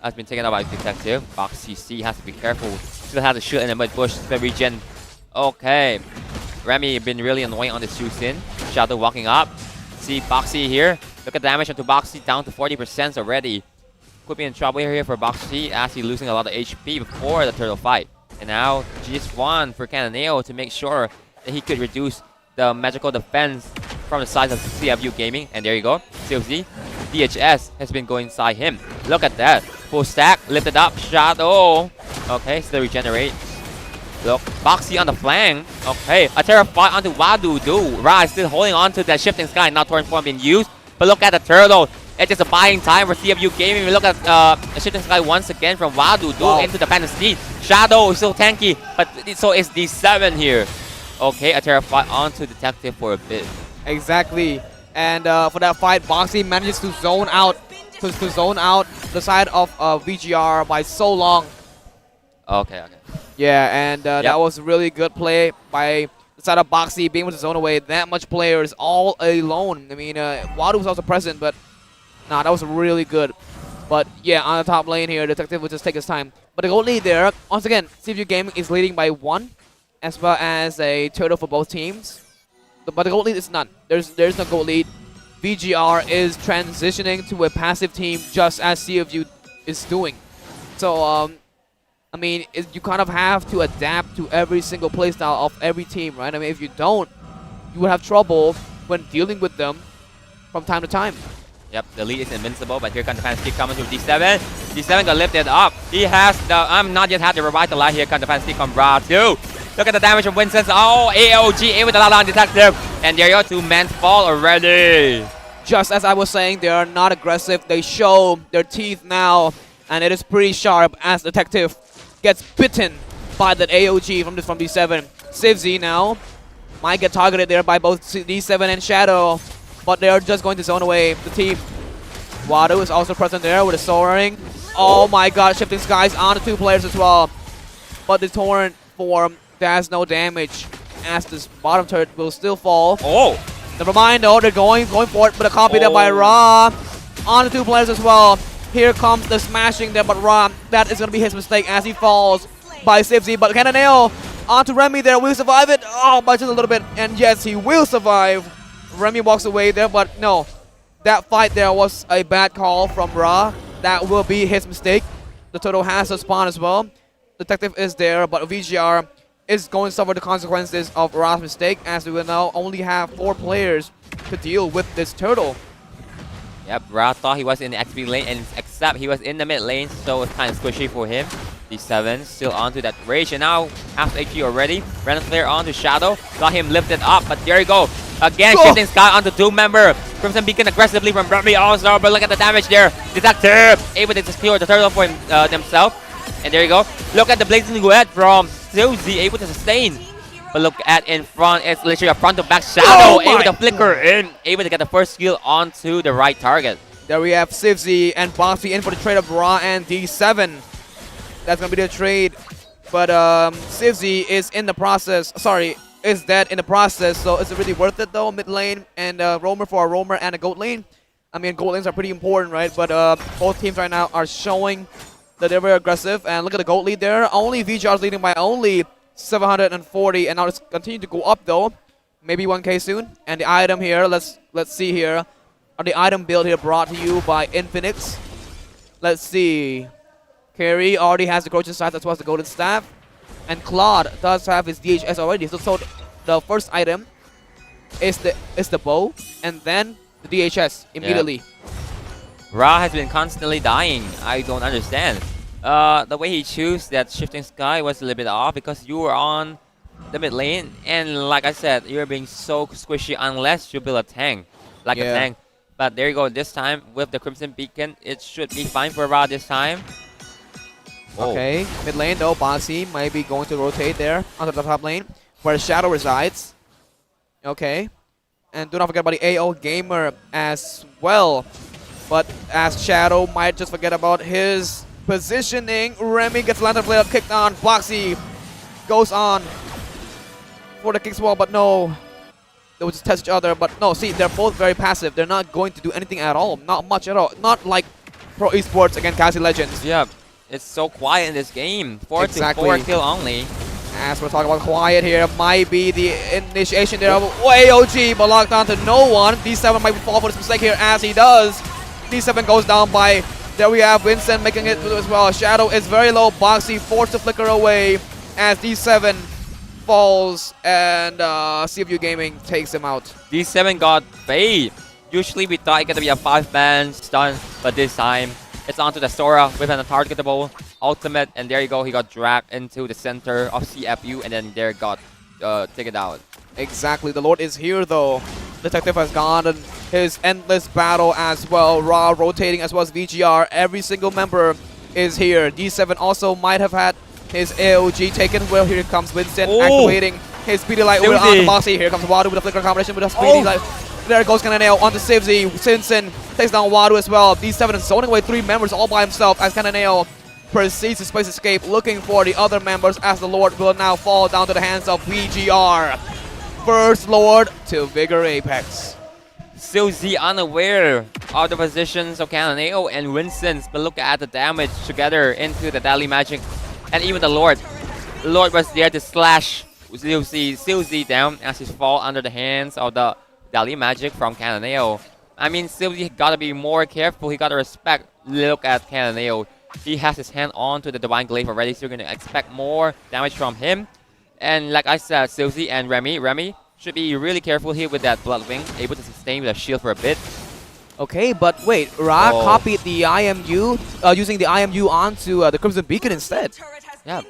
has been taken out by Detective. Boxy C has to be careful. Still has to shoot in the mid bush. The regen. Okay. Remy been really annoying on the Shusin. Shadow walking up. See Boxy here. Look at the damage onto Boxy down to 40% already. Could be in trouble here for Boxy as he's losing a lot of HP before the turtle fight. And now GS1 for Cananeo to make sure that he could reduce the magical defense from the side of CFU Gaming. And there you go. CFZ. DHS has been going inside him. Look at that. Full stack. Lifted up. Shadow. Okay, still regenerate. Look. Boxy on the flank. Okay. A Terra fight onto Wadudu. Ra is still holding on to that shifting sky. Not Torrent form being used. But look at the turtle. It's just a buying time for CFU Gaming. We look at the shifting sky once again from Wadudu into the Fantasy. Shadow is still tanky. But so is D7 here. Okay, a Terra fight onto Detective for a bit. Exactly. And for that fight, Boxy manages to zone out the side of VGR by so long. Okay. Yeah, and that was a really good play by the side of Boxy, being able to zone away that much players all alone. I mean, Wadu was also present, but nah, that was really good. But yeah, on the top lane here, Detective will just take his time. But the gold lead there, once again, CFU Gaming is leading by 1, as well as a turtle for both teams. But the gold lead is none. There's no gold lead. VGR is transitioning to a passive team just as CFU is doing. So, I mean, you kind of have to adapt to every single playstyle of every team, right? I mean, if you don't, you will have trouble when dealing with them from time to time. Yep, the lead is invincible, but here comes the Fantasy coming through D7. D7 got lifted up. He has the, not yet had the revitalize. Here comes the Fantasy from Ra too. Look at the damage from Winston. Oh, AOG able to allow down Detective. And there you go, 2 men fall already. Just as I was saying, they are not aggressive. They show their teeth now, and it is pretty sharp as Detective gets bitten by that AOG from D7. Sivzy now might get targeted there by both D7 and Shadow, but they are just going to zone away the team. Wado is also present there with a soaring. Oh my god, shifting skies on the 2 players as well. But the torrent form does no damage as this bottom turret will still fall. Oh! Never mind though, they're going for it, but a copy there by Ra. On the 2 players as well. Here comes the smashing there, but Ra, that is going to be his mistake as he falls by Sivzy. But Cananeo onto Remy there, will survive it? Oh, by just a little bit, and yes, he will survive. Remy walks away there, but no. That fight there was a bad call from Ra. That will be his mistake. The turtle has a spawn as well. Detective is there, but VGR is going to suffer the consequences of Ra's mistake, as we will now only have 4 players to deal with this turtle. Yep, Ra thought he was in the XP lane, and except he was in the mid lane, so it's kind of squishy for him. D7 still onto that rage, and now half HP already. Ren Flare onto Shadow, got him lifted up, but there you go. Again, shifting Sky onto Doom member. Crimson Beacon aggressively from Remy also, but look at the damage there. Detective able to secure the turtle for themselves. And there you go. Look at the Blazing Duet from Suzy, able to sustain. But look at in front, it's literally a front to back Shadow, able to flicker in, able to get the first skill onto the right target. There we have Sivzy and Boxy in for the trade of Ra and D7. That's gonna be the trade. But Sivzy is in the process. Sorry, is dead in the process. So is it really worth it though? Mid lane and roamer for a roamer and a gold lane. I mean, gold lanes are pretty important, right? But both teams right now are showing that they're very aggressive. And look at the gold lead there. Only VGR is leading by only 740, and now it's continuing to go up though. Maybe 1k soon. And the item here, let's see here. The item build here brought to you by Infinix. Let's see. Carry already has the Croatian Sight as well as the Golden Staff. And Claude does have his DHS already. So the first item is the bow, and then the DHS immediately. Ra has been constantly dying. I don't understand. The way he chose that Shifting Sky was a little bit off, because you were on the mid lane, and like I said, you're being so squishy unless you build a tank, like a tank. But there you go. This time with the Crimson Beacon, it should be fine for Ra this time. Okay, mid lane though, Boxy might be going to rotate there onto the top lane where Shadow resides. Okay, and do not forget about the AO Gamer as well. But as Shadow might just forget about his positioning, Remy gets Lantern Flare kicked on. Boxy goes on for the kicks wall, but no. They will just test each other, but no, see, they're both very passive. They're not going to do anything at all. Not much at all. Not like Pro Esports against Galaxy Legends. Yeah, it's so quiet in this game. 4 to 4 kill only. As we're talking about quiet here, might be the initiation there of AOG, but locked on to no one. D7 might fall for this mistake here as he does. D7 goes down by, there we have Vincent making it as well. Shadow is very low. Boxy forced to flicker away as D7 falls, and CFU Gaming takes him out. D7 got bait. Usually we thought it gonna be a 5-man stun, but this time it's onto the Sora with an untargetable ultimate, and there you go, he got dragged into the center of CFU, and then there got taken out. Exactly, the Lord is here though. Detective has gone and his endless battle as well. Ra rotating as well as VGR. Every single member is here. D7 also might have had his AOG taken. Well, here comes Vincent activating his speedy light over on the Boxy. Here comes Wadu with a flicker combination with a speedy light. There goes Kananeo onto Sivzy. Simpson takes down Wadu as well. D7 is zoning away 3 members all by himself as Kananeo proceeds to space escape, looking for the other members as the Lord will now fall down to the hands of VGR. First Lord to Vigor Apex. Suzy unaware of the positions of Kananeo and Winston's, but look at the damage together into the Deadly Magic. And even the Lord was there to slash Suzy down as he fall under the hands of the Deadly Magic from Kananeo. I mean, Suzy gotta be more careful. He gotta respect. Look at Kananeo. He has his hand on to the Divine Glaive already, so you're gonna expect more damage from him. And like I said, Suzy and Remy should be really careful here with that Bloodwing, able to sustain with a shield for a bit. Okay, but wait, Ra copied the IMU, using the IMU onto the Crimson Beacon instead. Yeah.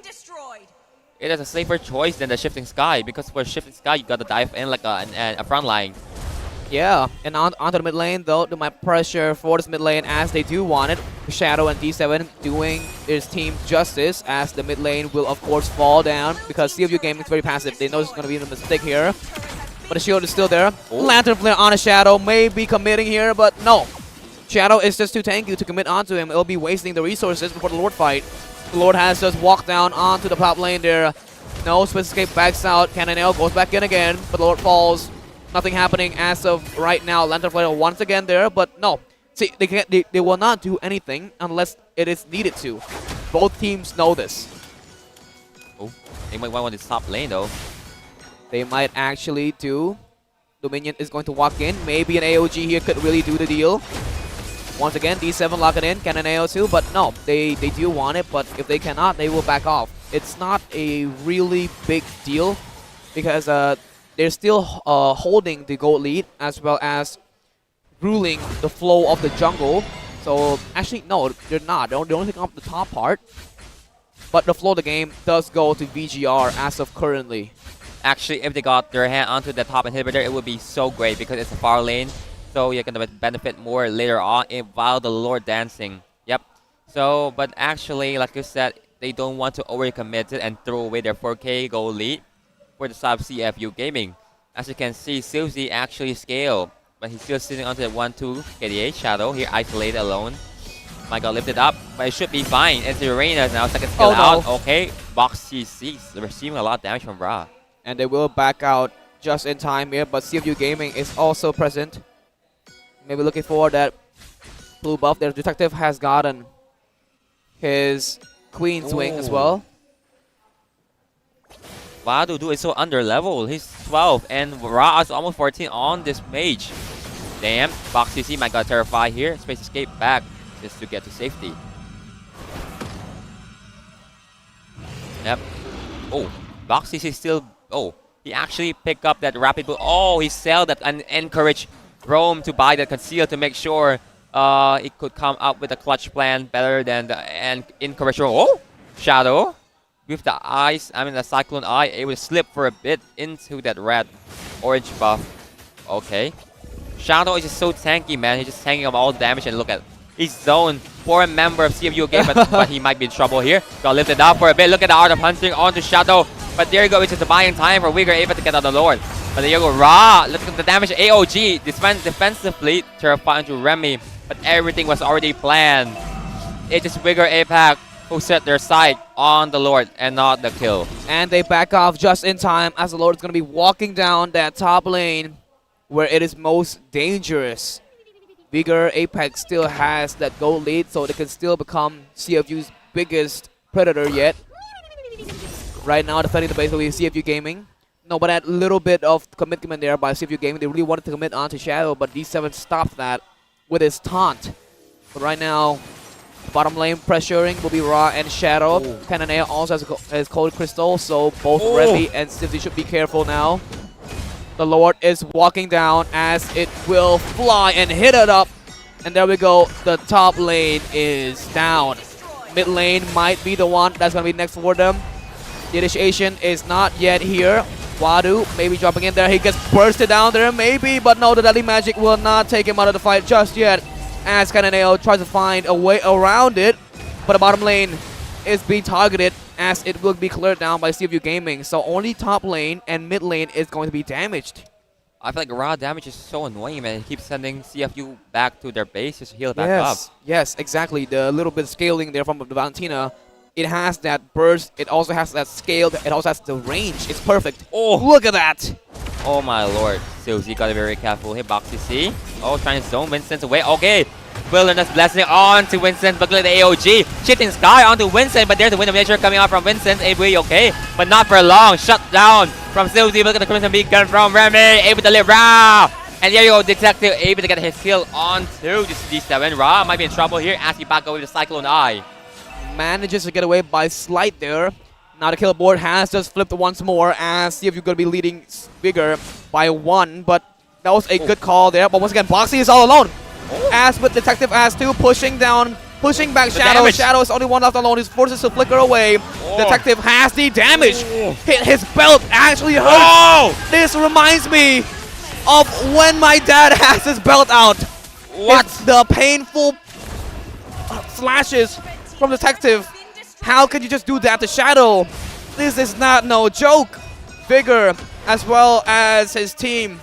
It is a safer choice than the Shifting Sky, because for Shifting Sky, you gotta dive in like a front line. Yeah, and onto the mid lane though, to my pressure for this mid lane as they do want it. Shadow and D7 doing his team justice as the mid lane will of course fall down because CFU Gaming is very passive. They know there's gonna be a mistake here. But the shield is still there. Lantern Flare on a Shadow may be committing here, but no. Shadow is just too tanky to commit onto him. It'll be wasting the resources before the Lord fight. The Lord has just walked down onto the top lane there. No, Space Escape backs out. Kananeo goes back in again, but the Lord falls. Nothing happening as of right now. Lantern Flare once again there, but no. See, they will not do anything unless it is needed to. Both teams know this. Oh, they might want to top lane though. They might actually do. Dominion is going to walk in. Maybe an AOG here could really do the deal. Once again, D7 lock it in. Kananeo too, but no, they do want it, but if they cannot, they will back off. it's not a really big deal because they're still holding the gold lead as well as ruling the flow of the jungle. So actually, no, they're not. They're only picking up the top part. But the flow of the game does go to VGR as of currently. Actually, if they got their hand onto the top inhibitor, it would be so great because it's a far lane. So you're going to benefit more later on while the Lord dancing. Yep. So, but actually, like you said, they don't want to overcommit it and throw away their 4K gold lead for the side of CFU Gaming. As you can see, Suzy actually scaled, but he's still sitting onto the 1-2 KDA Shadow here, isolated alone. My God, lifted up, but it should be fine. It's the Arena now, second skill out. Okay, Box CC receiving a lot of damage from Ra. And they will back out just in time here, but CFU Gaming is also present. Maybe looking for that blue buff. Their detective has gotten his Queen's Wing as well. Wow, Dudu is so under level. He's 12 and Ra is almost 14 on this mage. Damn, Box CC might got terrified here. Space escape back just to get to safety. Yep. Oh, Box CC still. Oh, he actually picked up that rapid boot. Oh, he sell that and encourage Rome to buy the conceal to make sure it could come up with a clutch plan better than the and encourage Rome. Oh, Shadow with the eyes. I mean the Cyclone Eye. It would slip for a bit into that red orange buff. Okay, Shadow is just so tanky, man. He's just tanking up all the damage and look at. He's zoned for a member of CFU game, but he might be in trouble here. Got lifted up for a bit. Look at the art of hunting onto Shadow. But there you go, it's just a buying time for Vigor able to get out the Lord. But there you go, Ra. Look at the damage. AOG defensively terrifying to Remy. But everything was already planned. It's just Vigor APAC who set their sight on the Lord and not the kill. And they back off just in time as the Lord is going to be walking down that top lane where it is most dangerous. Vigor Apex still has that gold lead, so they can still become CFU's biggest predator yet. Right now, defending the base will be CFU Gaming. No, but that little bit of commitment there by CFU Gaming, they really wanted to commit onto Shadow, but D7 stopped that with his taunt. But right now, bottom lane pressuring will be Ra and Shadow. Cannonade also has Cold Crystal, so both Remy and Sivzy should be careful now. The Lord is walking down as it will fly and hit it up. And there we go. The top lane is down. Mid lane might be the one that's going to be next for them. The initiation is not yet here. Wadu maybe dropping in there. He gets bursted down there maybe. But no, the Deadly Magic will not take him out of the fight just yet. As Cannonade tries to find a way around it. But the bottom lane is being targeted as it will be cleared down by CFU Gaming. So only top lane and mid lane is going to be damaged. I feel like raw damage is so annoying, man. It keeps sending CFU back to their base just to heal back up. Yes, exactly. The little bit of scaling there from the Valentina. It has that burst. It also has that scale. It also has the range. It's perfect. Oh, look at that. Oh my lord. Suzy gotta be very careful here. Box CC. Oh, trying to zone Vincent away. Okay. Wilderness Blessing on to Vincent, but look at the AOG. Shifting Sky onto Vincent, but there's the Wind of Nature coming out from Vincent. Avery, okay, but not for long. Shut down from Suzy. Look at the Crimson Beacon from Remy. Able to live Ra. And there you go, Detective able to get his kill onto this D7. Ra might be in trouble here as he back over the Cyclone Eye. Manages to get away by slight there. Now the kill board has just flipped once more as CFU going to be leading Vigor by 1, but that was a good call there. But once again, Boxy is all alone. As with Detective as 2 pushing down, pushing back Shadow. Shadow is only one left alone. He's forces to flicker away. Detective has the damage. Hit his belt, actually hurt. This reminds me of when my dad has his belt out. What? It's the painful slashes from Detective. How could you just do that to Shadow? This is not no joke. Vigor, as well as his team,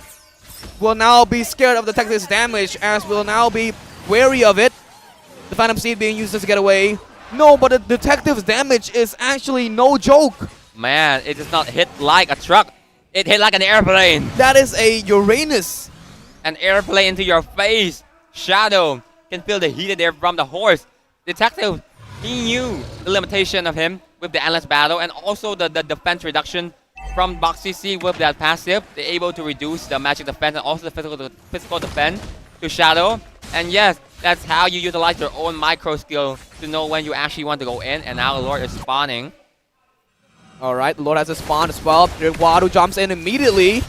will now be scared of Detective's damage, as will now be wary of it. The Phantom Seed being used to get away. No, but the Detective's damage is actually no joke. Man, it does not hit like a truck. It hit like an airplane. That is a Uranus. An airplane into your face. Shadow can feel the heat there from the horse. Detective, he knew the limitation of him with the endless battle and also the defense reduction from Box CC with that passive. They're able to reduce the magic defense and also the physical defense to Shadow. And yes, that's how you utilize your own micro skill to know when you actually want to go in. And now Lord is spawning. All right, the Lord has a spawn as well. Wadu jumps in immediately,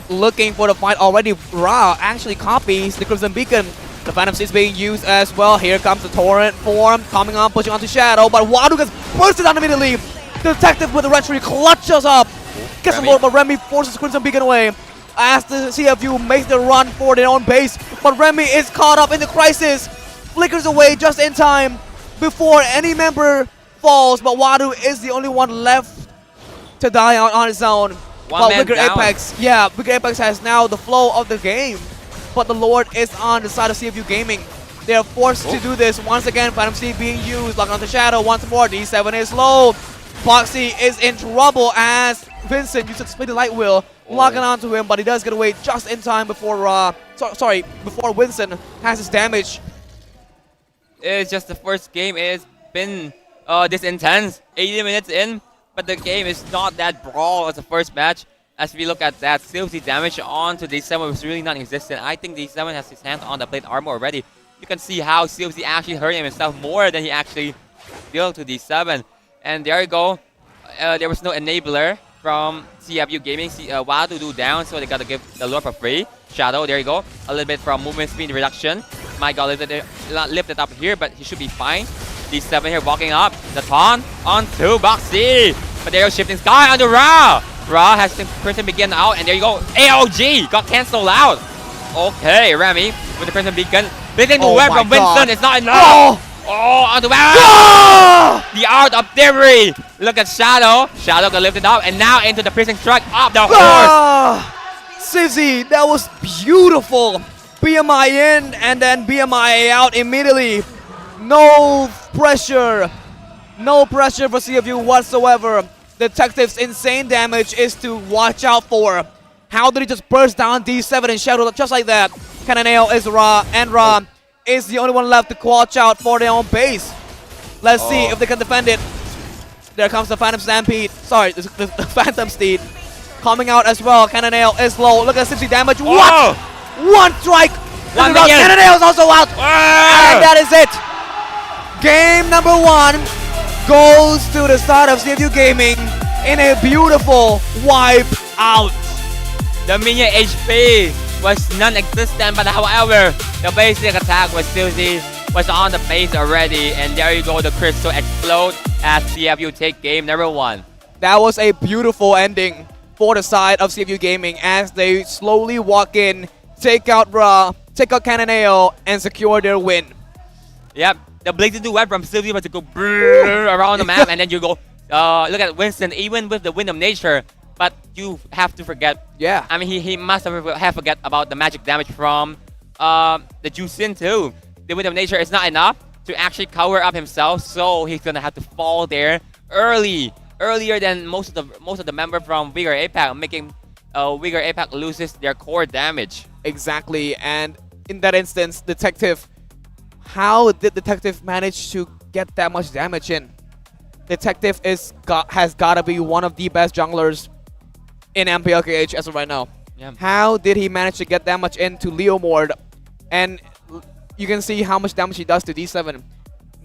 looking for the fight already. Ra actually copies the Crimson Beacon. The Phantom Seed is being used as well. Here comes the Torrent form, coming on, pushing onto Shadow, but Wadu gets bursted down immediately. The Detective with the retry clutches up. Gets the Lord, but Remy forces Crimson Beacon away. As the CFU makes the run for their own base, but Remy is caught up in the crisis. Flickers away just in time before any member falls, but Wadu is the only one left to die out on his own. But Vigor Apex, Vigor Apex has now the flow of the game, but the Lord is on the side of CFU Gaming. They are forced to do this once again. Phantom Seed being used, locking on the Shadow once more. D7 is low. Foxy is in trouble as Vincent uses Split the Light Wheel, locking onto him, but he does get away just in time before before Vincent has his damage. It's just the first game. It's been this intense, 80 minutes in, but the game is not that brawl as the first match. As we look at that, Silvzy damage onto D7 was really non-existent. I think D7 has his hands on the plate armor already. You can see how Silvzy actually hurting himself more than he actually dealt to D7. And there you go. There was no enabler from CFU Gaming. Wadu do down, so they gotta give the Lord for free. Shadow, there you go. A little bit from movement speed reduction. My God, lifted up here, but he should be fine. D7 here walking up. The taunt onto Boxy. But there you go, shifting sky onto Ra. Ra has the Crimson Beacon out, and there you go. AOG got cancelled out. Okay, Remy with the Crimson Beacon. Big web from Winston. It's not enough. Oh, onto the art of delivery. Look at Shadow. Shadow got lifted up, and now into the piercing strike of the horse. Silvzy, that was beautiful. BMI in and then BMI out immediately. No pressure. No pressure for CFU whatsoever. Detective's insane damage is to watch out for. How did he just burst down D7 and Shadow just like that? Cannonale is Ra, and Ra is the only one left to watch out for their own base. Let's see if they can defend it. There comes the Phantom Stampede. Sorry, the Phantom Steed coming out as well. Cannonale is low. Look at 60 damage. What? One strike. Cannonale is also out. And that is it. Game number 1 goes to the start of CFU Gaming in a beautiful wipe out. The minion HP was non-existent, but however, the basic attack was Silvzy was on the base already, and there you go, the crystal explode as CFU take game number 1. That was a beautiful ending for the side of CFU Gaming as they slowly walk in, take out Ra, take out Cannonale, and secure their win. Yep, the blazing duet from Silvzy was to go around the map, and then you go, look at Winston, even with the Wind of Nature, but you have to forget. Yeah. I mean, he must have forget about the magic damage from the Jusin too. The Wind of Nature is not enough to actually cover up himself, so he's gonna have to fall there earlier than most of the member from Vigor APAC, making Vigor APAC loses their core damage. Exactly, and in that instance, Detective, how did Detective manage to get that much damage in? Detective has gotta be one of the best junglers in MPL KH as of right now. Yeah. How did he manage to get that much into Leo Mord? And you can see how much damage he does to D7.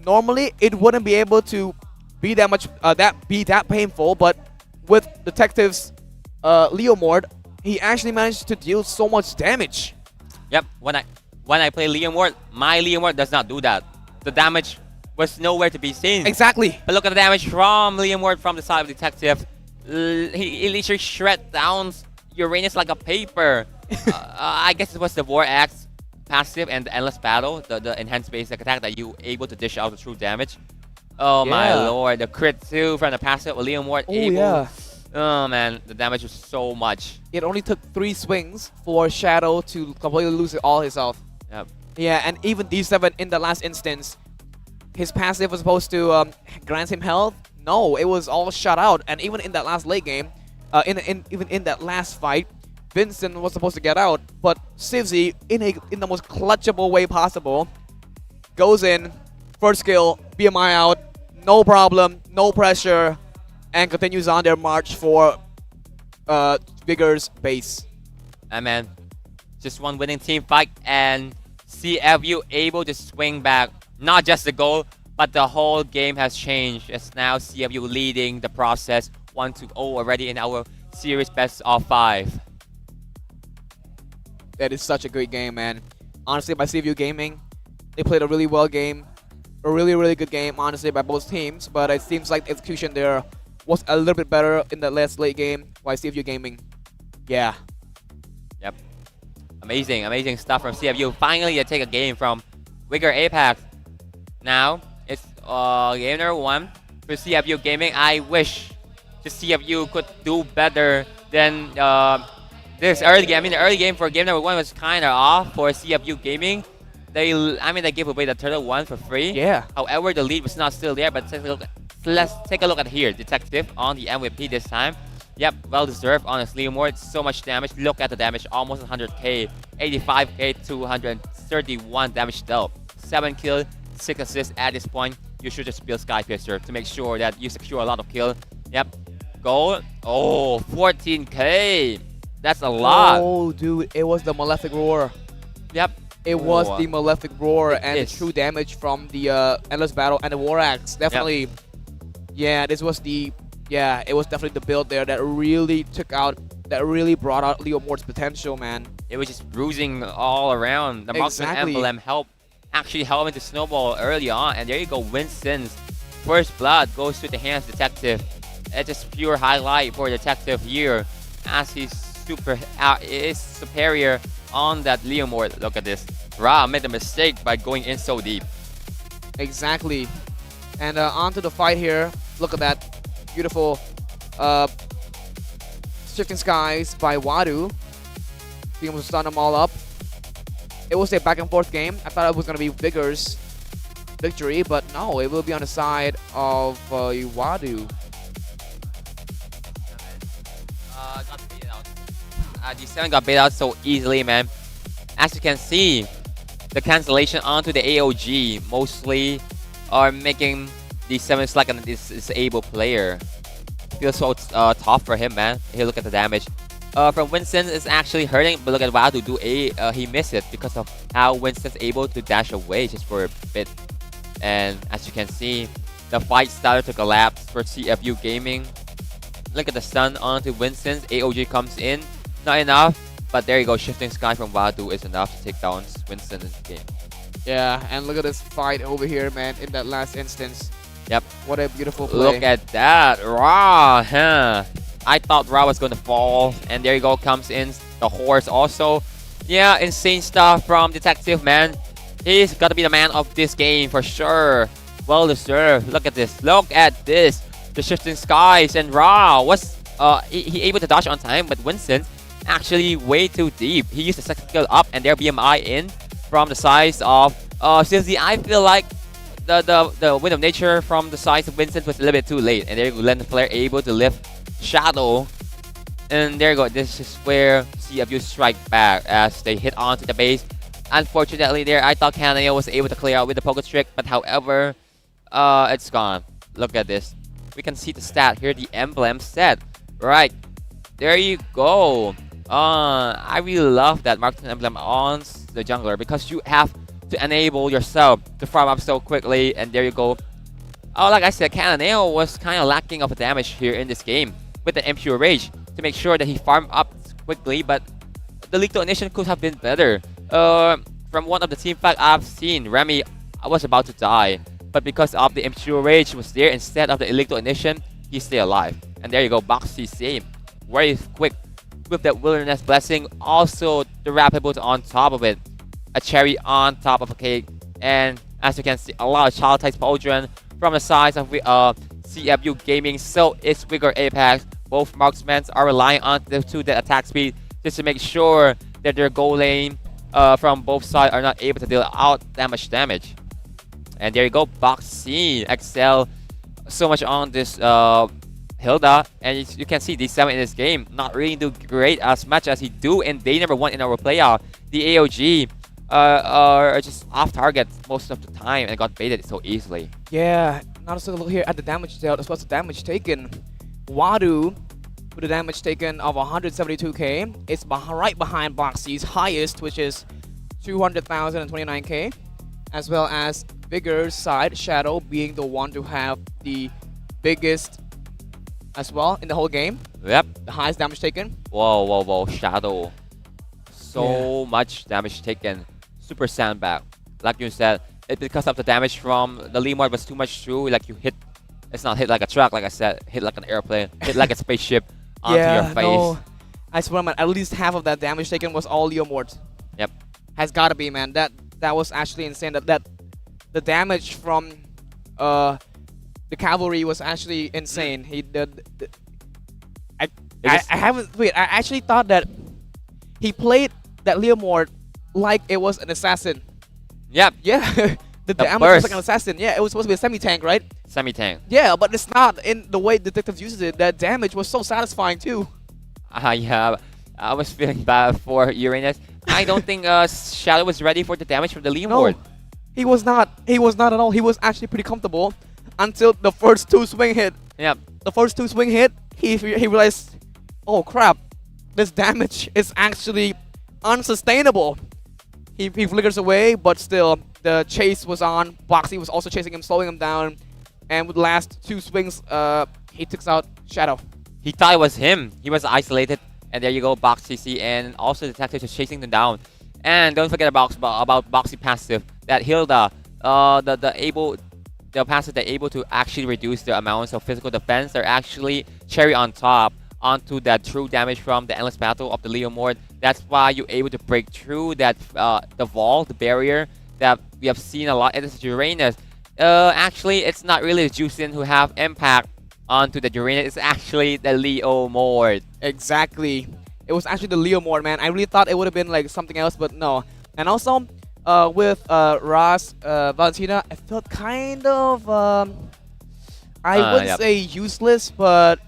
Normally, it wouldn't be able to be that much, that painful, but with Detective's Leo Mord, he actually managed to deal so much damage. Yep, when I play Leo Mord, my Leo Mord does not do that. The damage was nowhere to be seen. Exactly. But look at the damage from Leo Mord from the side of Detective. He literally shred down Uranus like a paper. I guess it was the War Axe passive and the Endless Battle, the enhanced basic attack that you able to dish out the true damage. Oh my lord, the crit too from the passive Leo Mord able. Oh man, the damage was so much. It only took 3 swings for Shadow to completely lose all his health. Yep. Yeah, and even D7 in the last instance, his passive was supposed to grant him health. No, it was all shut out. And even in that last late game, even in that last fight, Vincent was supposed to get out, but Silvzy, in the most clutchable way possible, goes in, first kill, BMI out, no problem, no pressure, and continues on their march for Vigor's base. And man, just one winning team fight, and CFU able to swing back not just the goal, but the whole game has changed. It's now CFU leading the process 1-0 already in our series best of 5. That is such a great game, man. Honestly, by CFU Gaming, they played a really well game. A really good game, honestly, by both teams. But it seems like the execution there was a little bit better in the late game by CFU Gaming. Yeah. Yep. Amazing stuff from CFU. Finally, they take a game from Vigor Apex. Now, it's game number 1 for CFU Gaming. I wish the CFU could do better than this early game. I mean, the early game for game number 1 was kind of off for CFU Gaming. They gave away the turtle 1 for free. Yeah. However, the lead was not still there. But let's take a look at here. Detective on the MVP this time. Yep, well deserved, honestly. More, it's so much damage. Look at the damage, almost 100k, 85k, 231 damage dealt. 7 kills, 6 assists at this point. You should just build Sky Piercer to make sure that you secure a lot of kills. Yep, goal. Oh, 14k. That's a lot. Oh, dude, it was the Malefic Roar. Yep. It was the Malefic Roar and is. the true damage from the Endless Battle and the War Axe. Definitely. Yep. Yeah, this was the... Yeah, it was definitely the build there that really brought out Leo Mort's potential, man. It was just bruising all around. The Marksman Emblem actually helped him to snowball early on. And there you go, Winston's first blood goes to the hands of Detective. It's just pure highlight for Detective here as he's superior on that Leo Mort. Look at this. Ra made a mistake by going in so deep. Exactly. And onto the fight here. Look at that. Beautiful Shifting Skies by Wadu. Being able to stun them all up. It was a back and forth game. I thought it was going to be Vigor's victory, but no, it will be on the side of Wadu. Got baited out. D7 got baited out so easily, man. As you can see, the cancellation onto the AOG mostly are making D7 like a disabled player. Feels so tough for him, man. Here, look at the damage. From Winston, it's actually hurting, but look at Wadu do he missed it because of how Winston's able to dash away just for a bit. And as you can see, the fight started to collapse for CFU Gaming. Look at the stun onto Winston's. AOG comes in, not enough, but there you go. Shifting Sky from Wadu is enough to take down Winston in this game. Yeah, and look at this fight over here, man. In that last instance. Yep. What a beautiful play. Look at that. Ra, huh? I thought Ra was going to fall. And there you go. Comes in the horse also. Yeah, insane stuff from Detective, man. He's got to be the man of this game for sure. Well deserved. Look at this. Look at this. The Shifting Skies and Ra was he able to dodge on time, but Winston actually way too deep. He used the second skill up and their BMI in from the size of seriously, I feel like the Wind of Nature from the size of Winston was a little bit too late. And there you go, Lens Flare able to lift Shadow. And there you go, this is where CFU strike back as they hit onto the base. Unfortunately there, I thought Canada was able to clear out with the Poker Trick, but however, it's gone. Look at this. We can see the stat here, the emblem set. Right, there you go. I really love that Marksman emblem on the jungler because you have to enable yourself to farm up so quickly, and there you go. Oh, like I said, Cananeo was kind of lacking of damage here in this game with the Impure Rage to make sure that he farmed up quickly, but the Licto Ignition could have been better. From one of the team fight I've seen, Remy was about to die, but because of the Impure Rage was there instead of the Licto Ignition, he's still alive. And there you go, Boxy same, very quick with that Wilderness Blessing, also the Rapid Boot on top of it. A cherry on top of a cake, and as you can see, a lot of child type Pauldron from the sides of CFU Gaming. So it's Vigor Apex. Both marksmen are relying on the attack speed just to make sure that their goal lane from both sides are not able to deal out that much damage. And there you go, Boxy excel so much on this Hilda, and you can see D7 in this game not really do great as much as he do in day number 1 in our playoff. The AOG are just off target most of the time and got baited so easily. Yeah, now let's look here at the damage dealt as well as the damage taken. Wadu with the damage taken of 172k. It's right behind Boxy's highest, which is 200,029k, as well as Vigor's side, Shadow being the one to have the biggest as well in the whole game. Yep. The highest damage taken. Whoa. Shadow. So much damage taken. Super sandbag. Like you said, it because of the damage from the Lemort was too much through. Like you hit, it's not hit like a truck, like I said, hit like an airplane, hit like a spaceship onto your face. No. I swear, man, at least half of that damage taken was all Leo Mort. Yep. Has gotta be, man. That was actually insane. That the damage from the cavalry was actually insane. I actually thought that he played that Leo Mort like it was an assassin. Yep. Yeah. the damage burst. was like an assassin. Yeah, it was supposed to be a semi-tank, right? Semi-tank. Yeah, but it's not. In the way detectives uses it, that damage was so satisfying too. Yeah, I was feeling bad for Uranus. I don't think Shadow was ready for the damage from the Lemort. No, he was not. He was not at all. He was actually pretty comfortable until the first 2 swing hit. Yep. The first 2 swing hit, he realized, oh crap, this damage is actually unsustainable. He flickers away, but still, the chase was on. Boxy was also chasing him, slowing him down. And with the last 2 swings, he takes out Shadow. He thought it was him. He was isolated. And there you go, Boxy, and also the Detective is chasing them down. And don't forget about Boxy passive. That Hilda, the passive they're able to actually reduce the amounts of physical defense. They're actually cherry on top onto that true damage from the endless battle of the Leo Mort. That's why you're able to break through that the wall, the barrier that we have seen a lot. It is Uranus. Actually, it's not really the Juicin who have impact onto the Uranus. It's actually the Leo Mort. Exactly. It was actually the Leo Mort, man. I really thought it would have been like something else, but no. And also, with Ross, Valentina, I felt kind of I wouldn't say useless, but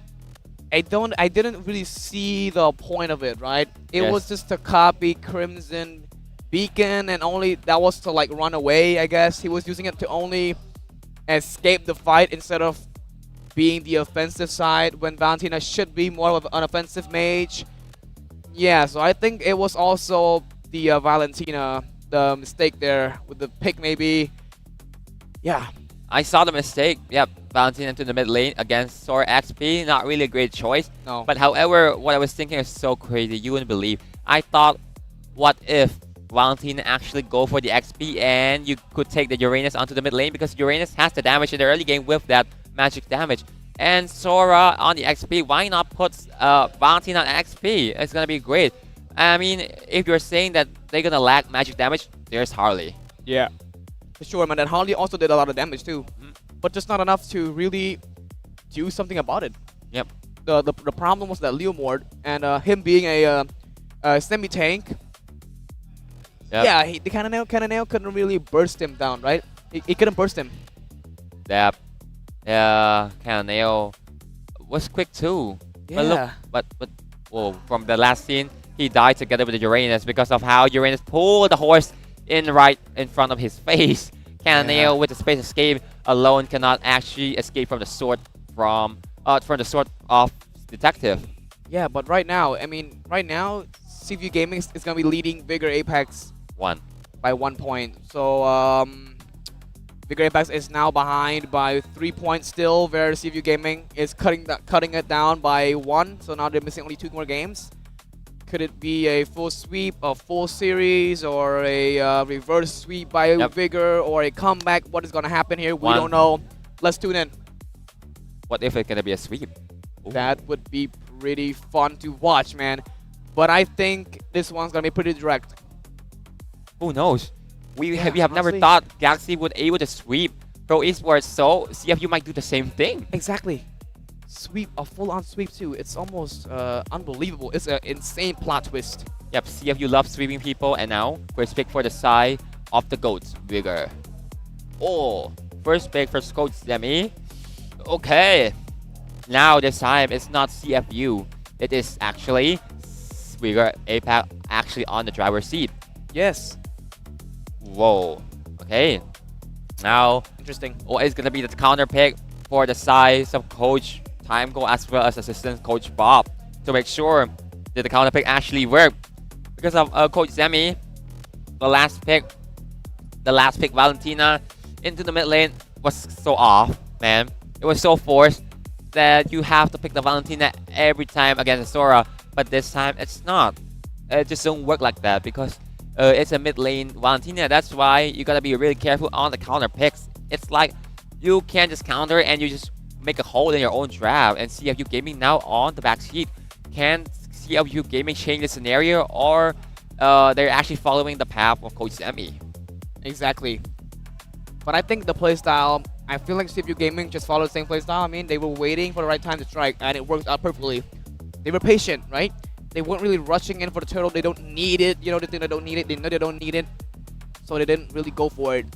I didn't really see the point of it, right? It was just to copy Crimson Beacon, and only that was to like run away, I guess. He was using it to only escape the fight instead of being the offensive side when Valentina should be more of an offensive mage. Yeah, so I think it was also the Valentina, the mistake there with the pick maybe. Yeah. I saw the mistake. Yep, Valentina into the mid lane against Sora XP. Not really a great choice. No. But however, what I was thinking is so crazy. You wouldn't believe. I thought, what if Valentina actually go for the XP and you could take the Uranus onto the mid lane, because Uranus has the damage in the early game with that magic damage. And Sora on the XP, why not put Valentina on XP? It's gonna be great. I mean, if you're saying that they're gonna lack magic damage, there's Harley. Yeah. For sure, man. And Harley also did a lot of damage too. But just not enough to really do something about it. Yep. The problem was that Leo Mort and him being a semi-tank. Yep. Yeah, the Cannon couldn't really burst him down, right? He couldn't burst him. Yep. Yeah, Canonale was quick too. Yeah. But whoa, from the last scene, he died together with the Uranus because of how Uranus pulled the horse right in front of his face. Canonale with the space escape alone cannot actually escape from the sword from the sword of Detective. Yeah, but right now, CVU Gaming is gonna be leading Vigor Apex by 1 point. So Vigor Apex is now behind by 3 points still, where CVU Gaming is cutting it down by 1. So now they're missing only 2 more games. Could it be a full sweep, a full series, or a reverse sweep by Vigor, or a comeback? What is gonna happen here? We don't know. Let's tune in. What if it's gonna be a sweep? Ooh. That would be pretty fun to watch, man. But I think this one's gonna be pretty direct. Who knows? We have never thought Galaxy would able to sweep Pro Esports, so CFU might do the same thing. Exactly. Sweep, a full-on sweep too. It's almost unbelievable. It's an insane plot twist. Yep, CFU loves sweeping people, and now first pick for the side of the GOATs, Vigor. Oh, first pick for Coach Demi. Okay. Now this time it's not CFU. It is actually Vigor APAC actually on the driver's seat. Yes. Whoa. Okay. Now, interesting. What is gonna be the counter pick for the size of Coach Timego as well as assistant Coach Bob to make sure that the counter pick actually work? Because of Coach Zemi, the last pick Valentina into the mid lane was so off, man. It was so forced. that you have to pick the Valentina every time against Sora, but this time it's not. It just don't work like that because it's a mid lane Valentina. That's why you gotta be really careful on the counter picks. It's like you can't just counter and you just make a hole in your own trap. And CFU Gaming now on the back seat. Can CFU Gaming change the scenario, or they're actually following the path of Coach Sammy? Exactly. But I think the playstyle, I feel like CFU Gaming just followed the same playstyle. I mean, they were waiting for the right time to strike, and it worked out perfectly. They were patient, right? They weren't really rushing in for the turtle. They don't need it. You know, they think they don't need it. They know they don't need it. So they didn't really go for it.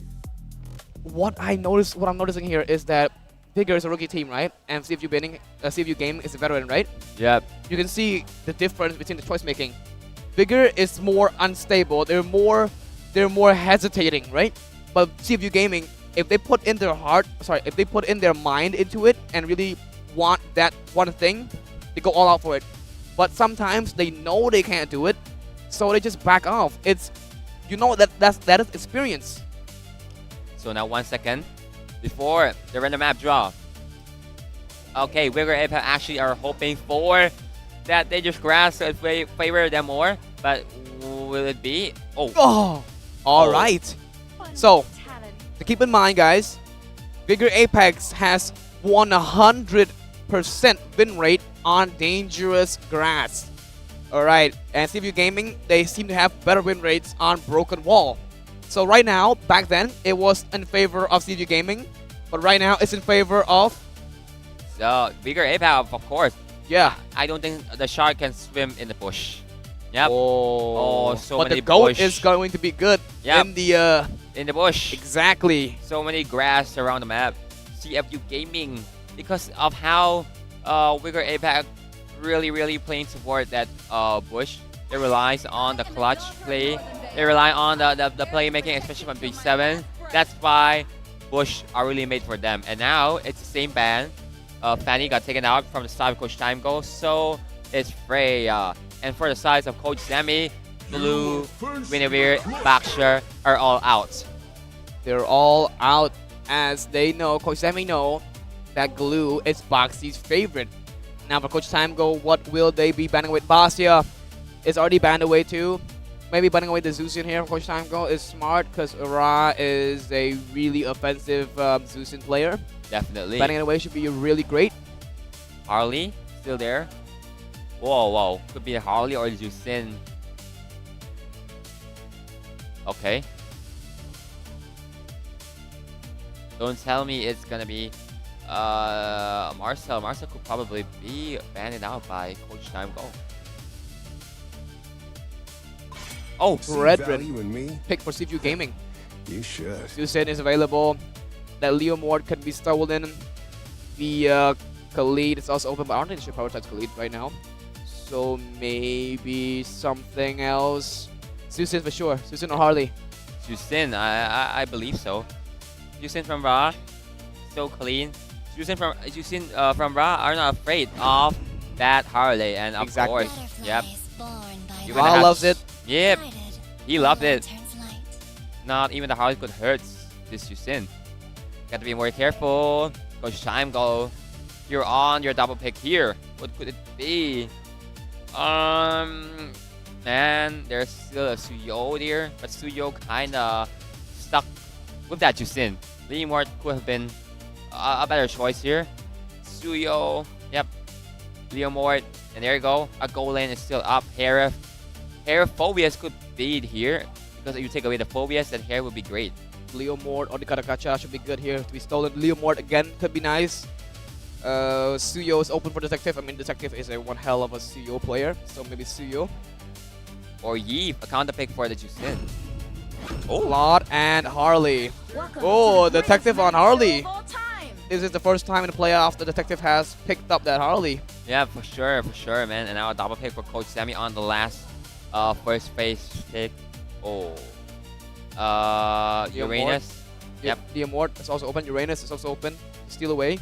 What I'm noticing here is that Vigor is a rookie team, right? And CFU Gaming is a veteran, right? Yep. You can see the difference between the choice making. Vigor is more unstable. They're more hesitating, right? But CFU Gaming, if they put in their mind into it and really want that one thing, they go all out for it. But sometimes they know they can't do it, so they just back off. It's, you know, that is experience. So now 1 second before the random map draw. Okay, Vigor Apex actually are hoping for that Dangerous Grass would favor them more, but will it be? Oh, all right. So, to keep in mind, guys, Vigor Apex has 100% win rate on Dangerous Grass. All right, and CFU Gaming, they seem to have better win rates on Broken Wall. So right now, back then, it was in favor of CFU Gaming, but right now it's in favor of Vigor Apex, of course. Yeah. I don't think the shark can swim in the bush. Yep. Oh, so but many the goat bush. is going to be good Yep. in the bush. Exactly. So many grass around the map. CFU Gaming, because of how Vigor Apex really playing support that bush. It relies on the clutch play. They rely on the playmaking, especially from 3-7. That's why bush are really made for them. And now it's the same ban. Fanny got taken out from the side of Coach Time Go, so it's Freya. And for the sides of Coach Sammy, Blue, Winevere, Baxter are all out. They're all out, as they know, Coach Sammy know that Glue is Boxy's favorite. Now for Coach Time Go, what will they be banning with? Basia is already banned away too. Maybe banning away the Zeusyn here for Coach Time Go is smart, because Ra is a really offensive Zeusyn player. Definitely. Banning it away should be really great. Harley still there. Whoa. Could be a Harley or Zeusyn. Okay. Don't tell me it's gonna be Marcel. Marcel could probably be banned out by Coach Time Go. Oh, Redrin pick for CFU Gaming. You should. Zeusyn is available. That Leo Mord can be stolen. The Khalid is also open, but I don't think they should prioritize Khalid right now. So maybe something else. Zeusyn for sure. Zeusyn or Harley? Zeusyn, I believe so. Zeusyn from Ra, so clean. Zeusyn from Ra are not afraid of that Harley, and of course, yep. Ra loves it. Yep, he loved it. Not even the Harley could hurt this Zeusyn. Got to be more careful. Coach Time Go. You're on your double pick here. What could it be? Man, there's still a Suyo there, but Suyo kinda stuck with that Zeusyn. Leemort could have been a better choice here. Suyo, yep. Leomort, and there you go. A goal lane is still up. Harif Phobias could beat here, because if you take away the Phobias, then Harif would be great. Leo Mord or the Karakacha should be good here to be stolen. Leo Mord again could be nice. Suyo is open for Detective. I mean, Detective is a one hell of a Suyo player, so maybe Suyo. Or Yeep, a counter pick for the Zeusyn. Claude and Harley. Oh, Detective on Harley. This is the first time in the playoff the Detective has picked up that Harley. Yeah, for sure, man. And now a double pick for Coach Sammy on the last first phase pick. Oh. Uranus. Yep. The Immort is also open. Uranus is also open. Steal away.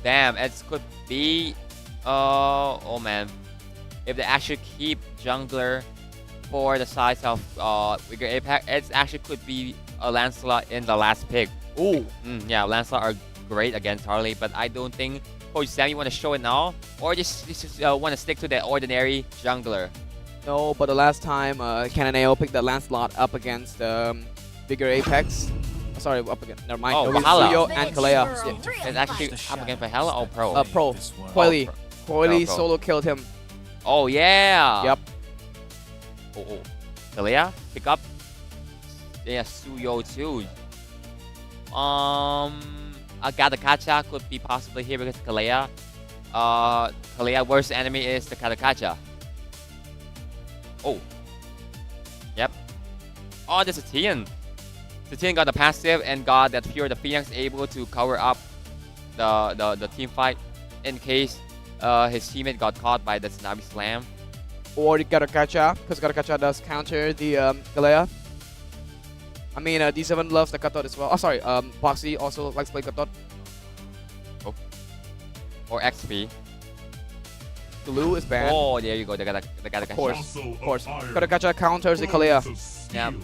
Damn, it could be. Oh man. If they actually keep jungler for the size of Vigor Apex, it actually could be a Lancelot in the last pick. Ooh. Yeah, Lancelot are great against Harley, but I don't think Coach Sammy want to show it now, or just want to stick to the ordinary jungler. No, but the last time Cananeo picked that Lancelot up against Vigor Apex. Sorry, up against. Never mind. Oh, it was Valhalla. Suyo and Kalea. It's actually up against Valhalla or Pro? Pro. Coily. Coily Pro. solo killed him. Oh yeah. Yep. Oh. Kalea, pick up. Yeah, Suyo too. Kacha could be possibly here because Kalea. Kalea worst enemy is the Kacha. Oh. Yep. Oh, there's a Tian. The Tian got the passive and got that Fear of the Phoenix able to cover up the team fight in case his teammate got caught by the Tsunami Slam. Or the Garakacha, because Garakacha does counter the Kalea. I mean, D7 loves the Katot as well. Oh, sorry, Boxy also likes to play Katot. Oh. Or XP. Tulu is banned. Oh, there you go. They got a Of course. Of course. Garakacha counters the Kalea. Yep.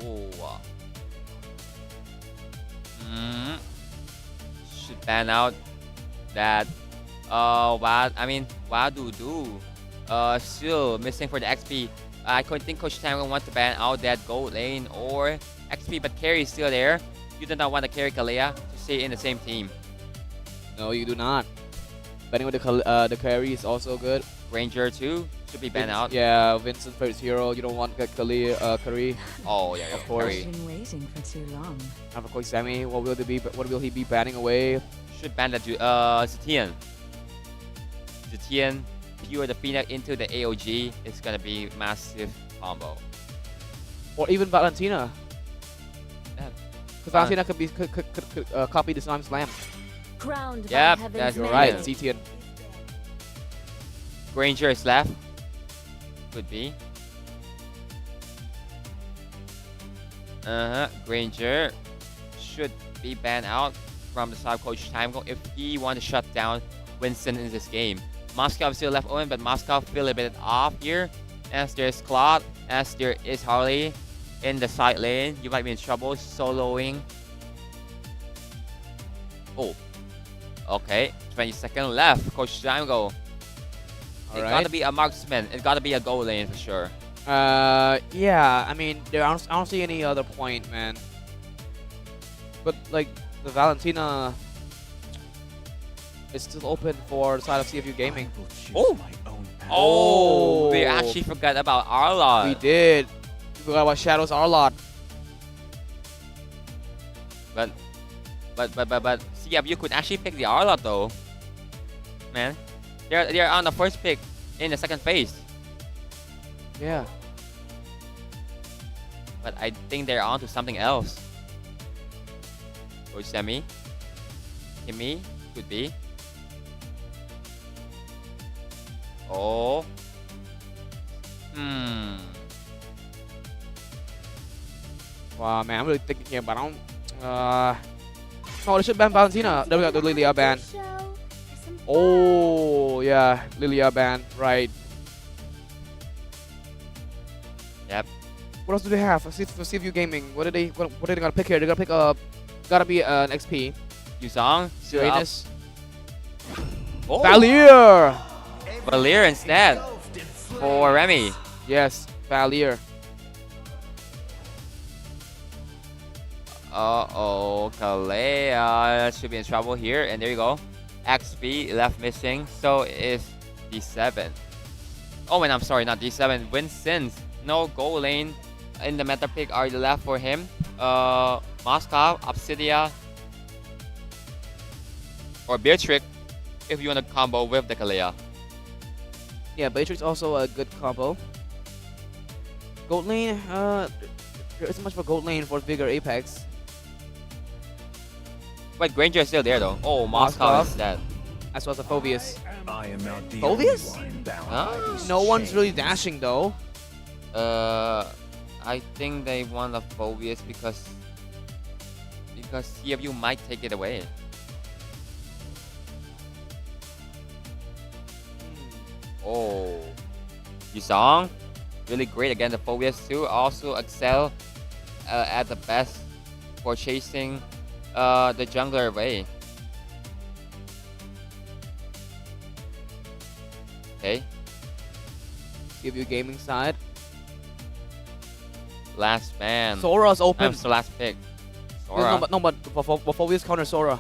Oh. Should ban out that. Wadudu. Still missing for the XP. I could think Coach Tam wants to ban out that gold lane or XP, but carry is still there. You do not want to carry Kalea to stay in the same team. No, you do not. Banning with the carry is also good. Ranger too should be banned out. Yeah, Vincent first hero. You don't want to get Curry. Oh yeah, of course. Been waiting for too long. And for Coach Sammy, what will he be banning away? Should ban that Zetian. Zetian, Pure the Phoenix into the AOG. It's gonna be massive combo. Or even Valentina. Yeah. Because Valentina could copy the Tsunami Slam. Crowned Yep, by heaven's that's You're mandate. right, Zetian. Granger is left. Could be. Granger should be banned out from the side Coach Timego if he want to shut down Winston in this game. Moscow still left open, but Moscow feel a bit off here. As there's Claude, as there is Harley in the side lane. You might be in trouble soloing. Oh. Okay, 20 seconds left. Coach Timego. It gotta be a marksman. It gotta be a goal lane for sure. Yeah. I mean, I don't see any other point, man. But like the Valentina is still open for the side of CFU Gaming. Oh, we actually forgot about Arlot. We did. We forgot about Shadow's Arlot. But CFU could actually pick the Arlot though. Man. They're on the first pick in the second phase. Yeah. But I think they're on to something else. Coach Sammy. Kimmy could be. Oh. Wow, man, I'm really thinking here, but I don't. No, they should ban Valentina. Then we got the Lilia ban. Oh, yeah, Lilia ban, right. Yep. What else do they have for CFU Gaming? What are they gonna pick here? They're gonna pick gotta be an XP. Yuzong. Uranus. Oh. Valier! Valier instead. For Remy. Yes, Valier. Uh-oh, Kalea should be in trouble here. And there you go. XP left missing. So is D7. Oh, and I'm sorry, not D7. Winston. No goal lane in the meta pick are left for him. Moscow, Obsidia, or Beatrix if you want to combo with the Kalea. Yeah, Beatrix also a good combo. Gold lane, there isn't much of a gold lane for Vigor Apex. But Granger is still there though. Oh, Moscow is dead. As well as a Phobius. I am not the Phobius? Huh? No one's really dashing though. I think they want a Phobius because CFU might take it away. Oh, Yuzong, really great against the Phobius too. Also excel at the best for chasing the jungler away. Okay. Give you gaming side. Last man. Sora's open. I'm the last pick. No, Sora. but before we counter Sora.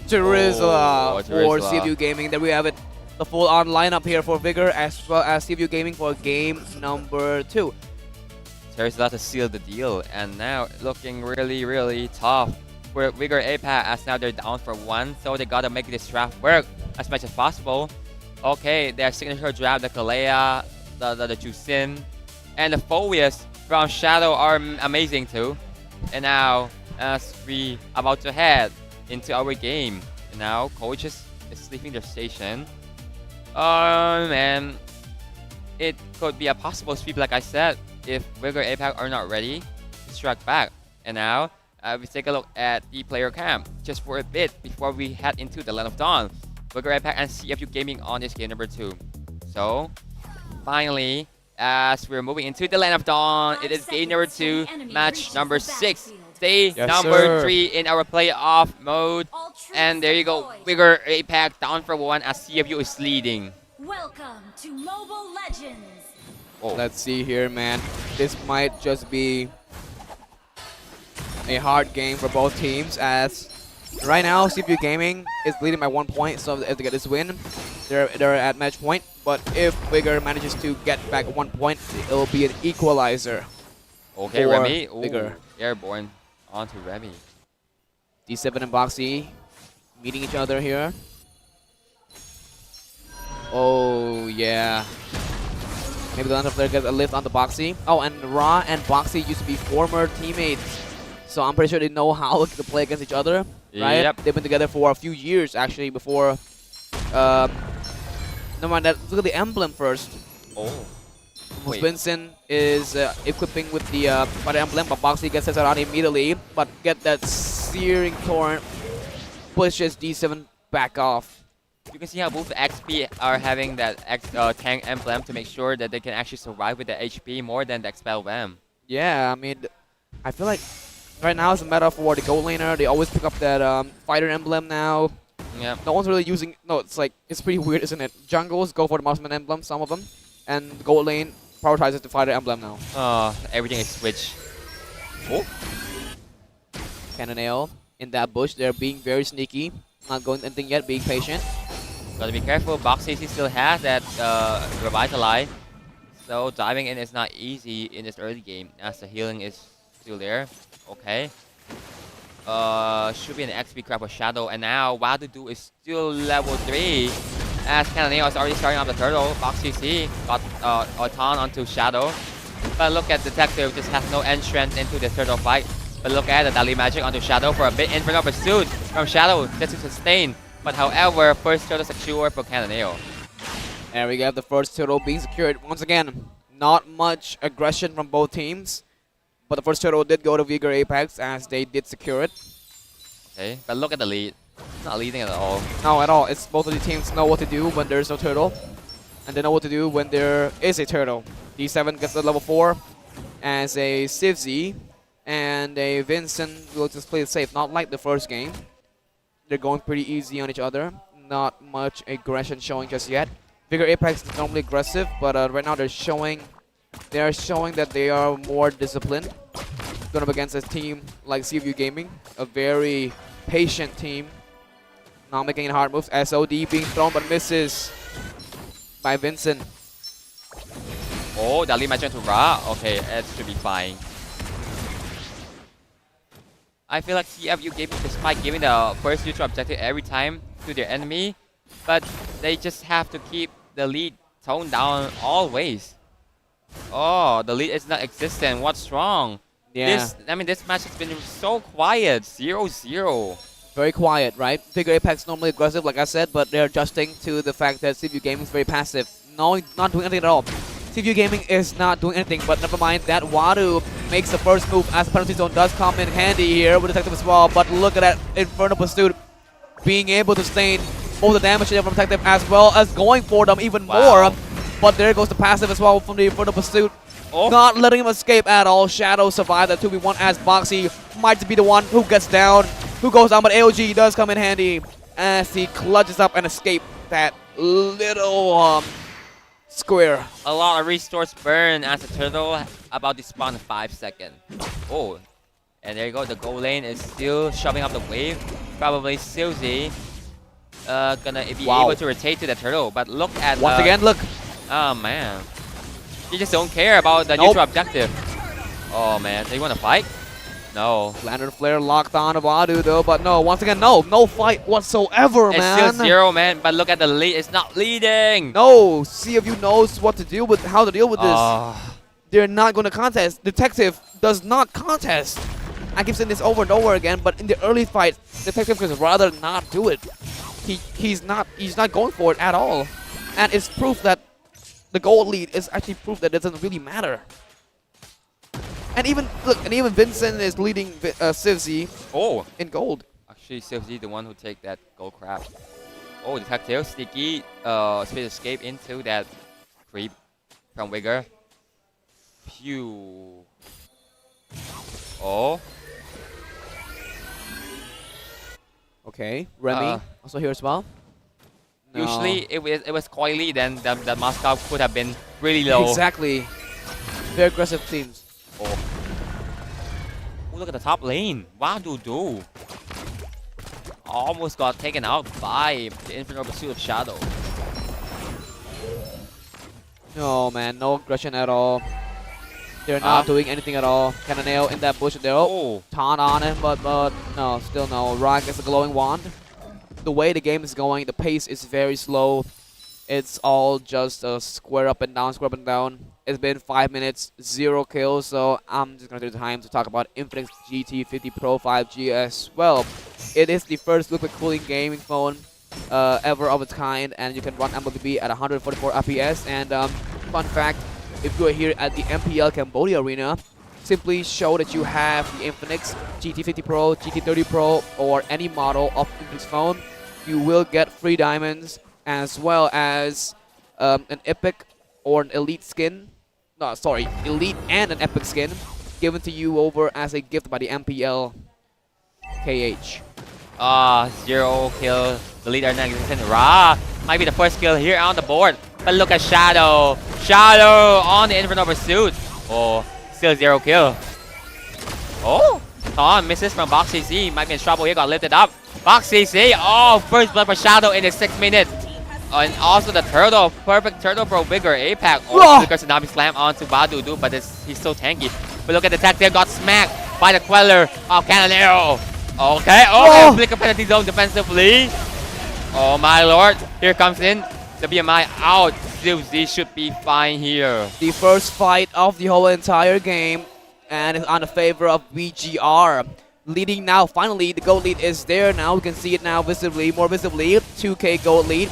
Terizla for Terizla. CFU Gaming. There we have it. The full on lineup here for Vigor as well as CFU Gaming for game number 2. Terizla to seal the deal, and now looking really tough for Vigor APAC as now they're down for 1, so they gotta make this draft work as much as possible. Okay, their signature draft, the Kalea, the Jusin, and the Folius from Shadow are amazing too. And now, as we about to head into our game, and now coaches is leaving their station. Oh man, it could be a possible sweep, like I said, if Vigor APAC are not ready to strike back. And now, we take a look at the player camp just for a bit before we head into the Land of Dawn. Vigor APAC and CFU Gaming on this game number 2. So, finally, as we're moving into the Land of Dawn, it is game number 2, match number 6. Day number 3 in our playoff mode. And there you go, Vigor APAC down for 1 as CFU is leading. Welcome to Mobile Legends. Oh. Let's see here, man. This might just be a hard game for both teams as right now CFU Gaming is leading by 1 point, so if they get this win, they're at match point. But if Vigor manages to get back 1 point, it'll be an equalizer. Okay, for Remy. Vigor. Airborne onto Remy. D7 and Boxy meeting each other here. Oh, yeah. Maybe the Land of Flare gets a lift on the Boxy. Oh, and Ra and Boxy used to be former teammates. So I'm pretty sure they know how to play against each other, right? Yep. They've been together for a few years, actually, before... never mind that. Look at the emblem first. Oh. Wait. Vincent is equipping with the Fire Emblem, but Boxy gets it around immediately. But get that Searing Torrent, pushes D7 back off. You can see how both XP are having that tank emblem to make sure that they can actually survive with the HP more than the Expel Bam. Yeah, I mean, I feel like right now it's a meta for the gold laner. They always pick up that Fighter Emblem now. Yeah. No one's really using... No, it's like, it's pretty weird, isn't it? Jungles go for the Marksman Emblem, some of them. And gold lane prioritizes the Fighter Emblem now. Everything is switched. Oh. Cannonale in that bush. They're being very sneaky. Not going to anything yet, being patient. Gotta be careful. Boxy still has that Revitalize. So diving in is not easy in this early game as the healing is still there. Okay. Should be an XP grab for Shadow. And now Wadudu is still level 3. As Cannonale is already starting off the turtle. Boxy C got Auton onto Shadow. But look at Detective, just has no entrance into the turtle fight. But look at the Dali Magic onto Shadow for a bit. Inferno pursuit from Shadow just to sustain. But however, first turtle secure for Cannonale. And we got the first turtle being secured. Once again, not much aggression from both teams. But the first turtle did go to Vigor Apex as they did secure it. Okay, but look at the lead. It's not leading at all. No, at all. It's both of the teams know what to do when there's no turtle. And they know what to do when there is a turtle. D7 gets the level 4 as a Sivzy. And a Vincent will just play it safe. Not like the first game. They're going pretty easy on each other. Not much aggression showing just yet. Vigor Apex is normally aggressive, but right now they're showing that they are more disciplined. Going up against a team like CFU Gaming, a very patient team. Not making hard moves. SOD being thrown but misses by Vincent. Oh, Dali Magic to Ra. Okay, it should be fine. I feel like CFU Gaming, despite giving the first neutral objective every time to their enemy, but they just have to keep the lead toned down always. Oh, the lead is not existent. What's wrong? Yeah. This match has been so quiet. 0-0. Very quiet, right? Vigor Apex normally aggressive, like I said, but they're adjusting to the fact that CFU Gaming is very passive. No, not doing anything at all. CFU Gaming is not doing anything, but never mind that. Wadu makes the first move as penalty zone does come in handy here with Detective as well. But look at that Inferno Pursuit being able to sustain all the damage there from Detective as well as going for them even more. But there goes the passive as well from the Inferno Pursuit. Not letting him escape at all. Shadow survived that 2v1 as Boxy might be the one who gets down, who goes down, but AOG does come in handy as he clutches up and escape that little square. A lot of resource burn as the turtle about to spawn in 5 seconds. Oh, and there you go. The goal lane is still shoving up the wave. Probably Silzy gonna be able to rotate to the turtle. But look at once again, look. Oh man, you just don't care about the neutral objective. Oh man, do you want to fight? No. Lantern Flare locked on to Vadu though, but no, once again, no fight whatsoever, man. It's still 0, man, but look at the lead, it's not leading. No, CFU knows what to deal with, how to deal with this. They're not going to contest. Detective does not contest. I keep saying this over and over again, but in the early fight, Detective would rather not do it. He's not going for it at all. And it's proof that the gold lead is actually proof that it doesn't really matter. And even Vincent is leading Sivzy in gold. Actually, Sivzy the one who take that gold crab. Oh, Detective sneaky space escape into that creep from Vigor. Phew. Oh. Okay, Remy also here as well. No. Usually it was coily, then the Moscow could have been really low. Exactly. Very aggressive teams. Oh, look at the top lane. Wow, almost got taken out by the Infinite Pursuit of Shadow. No, man, no aggression at all. They're not doing anything at all. Cannonale in that bush there. Oh, taunt on him, but no, still no. Rock gets a glowing wand. The way the game is going, the pace is very slow. It's all just a square up and down, It's been 5 minutes, 0 kills, so I'm just going to take the time to talk about Infinix GT50 Pro 5G as well. It is the first liquid cooling gaming phone ever of its kind, and you can run MLB at 144 FPS. And fun fact, if you are here at the MPL Cambodia Arena, simply show that you have the Infinix GT50 Pro, GT30 Pro, or any model of Infinix phone. You will get free diamonds, as well as an epic or an elite skin. No, sorry, elite and an epic skin given to you over as a gift by the MPL KH. 0 kill. The leader non-existent. Ra might be the first kill here on the board. But look at Shadow. Shadow on the Inferno Pursuit. Oh, still 0 kill. Oh, Tom misses from Box CC. Might be in trouble here. Got lifted up. Box CC. Oh, first blood for Shadow in the 6th minute. And also the turtle. Perfect turtle for Vigor APAC. Oh, Vigor Tsunami Slam onto Badudu, but he's so tanky. But look at the Detective. Got smacked by the Queller of Cannonero. Okay, Flicker penalty zone defensively. Oh my lord. Here comes in the BMI out. Silzy should be fine here. The first fight of the whole entire game, and it's on the favor of VGR. Leading now, finally, the gold lead is there now. We can see it now visibly, more visibly. 2K gold lead.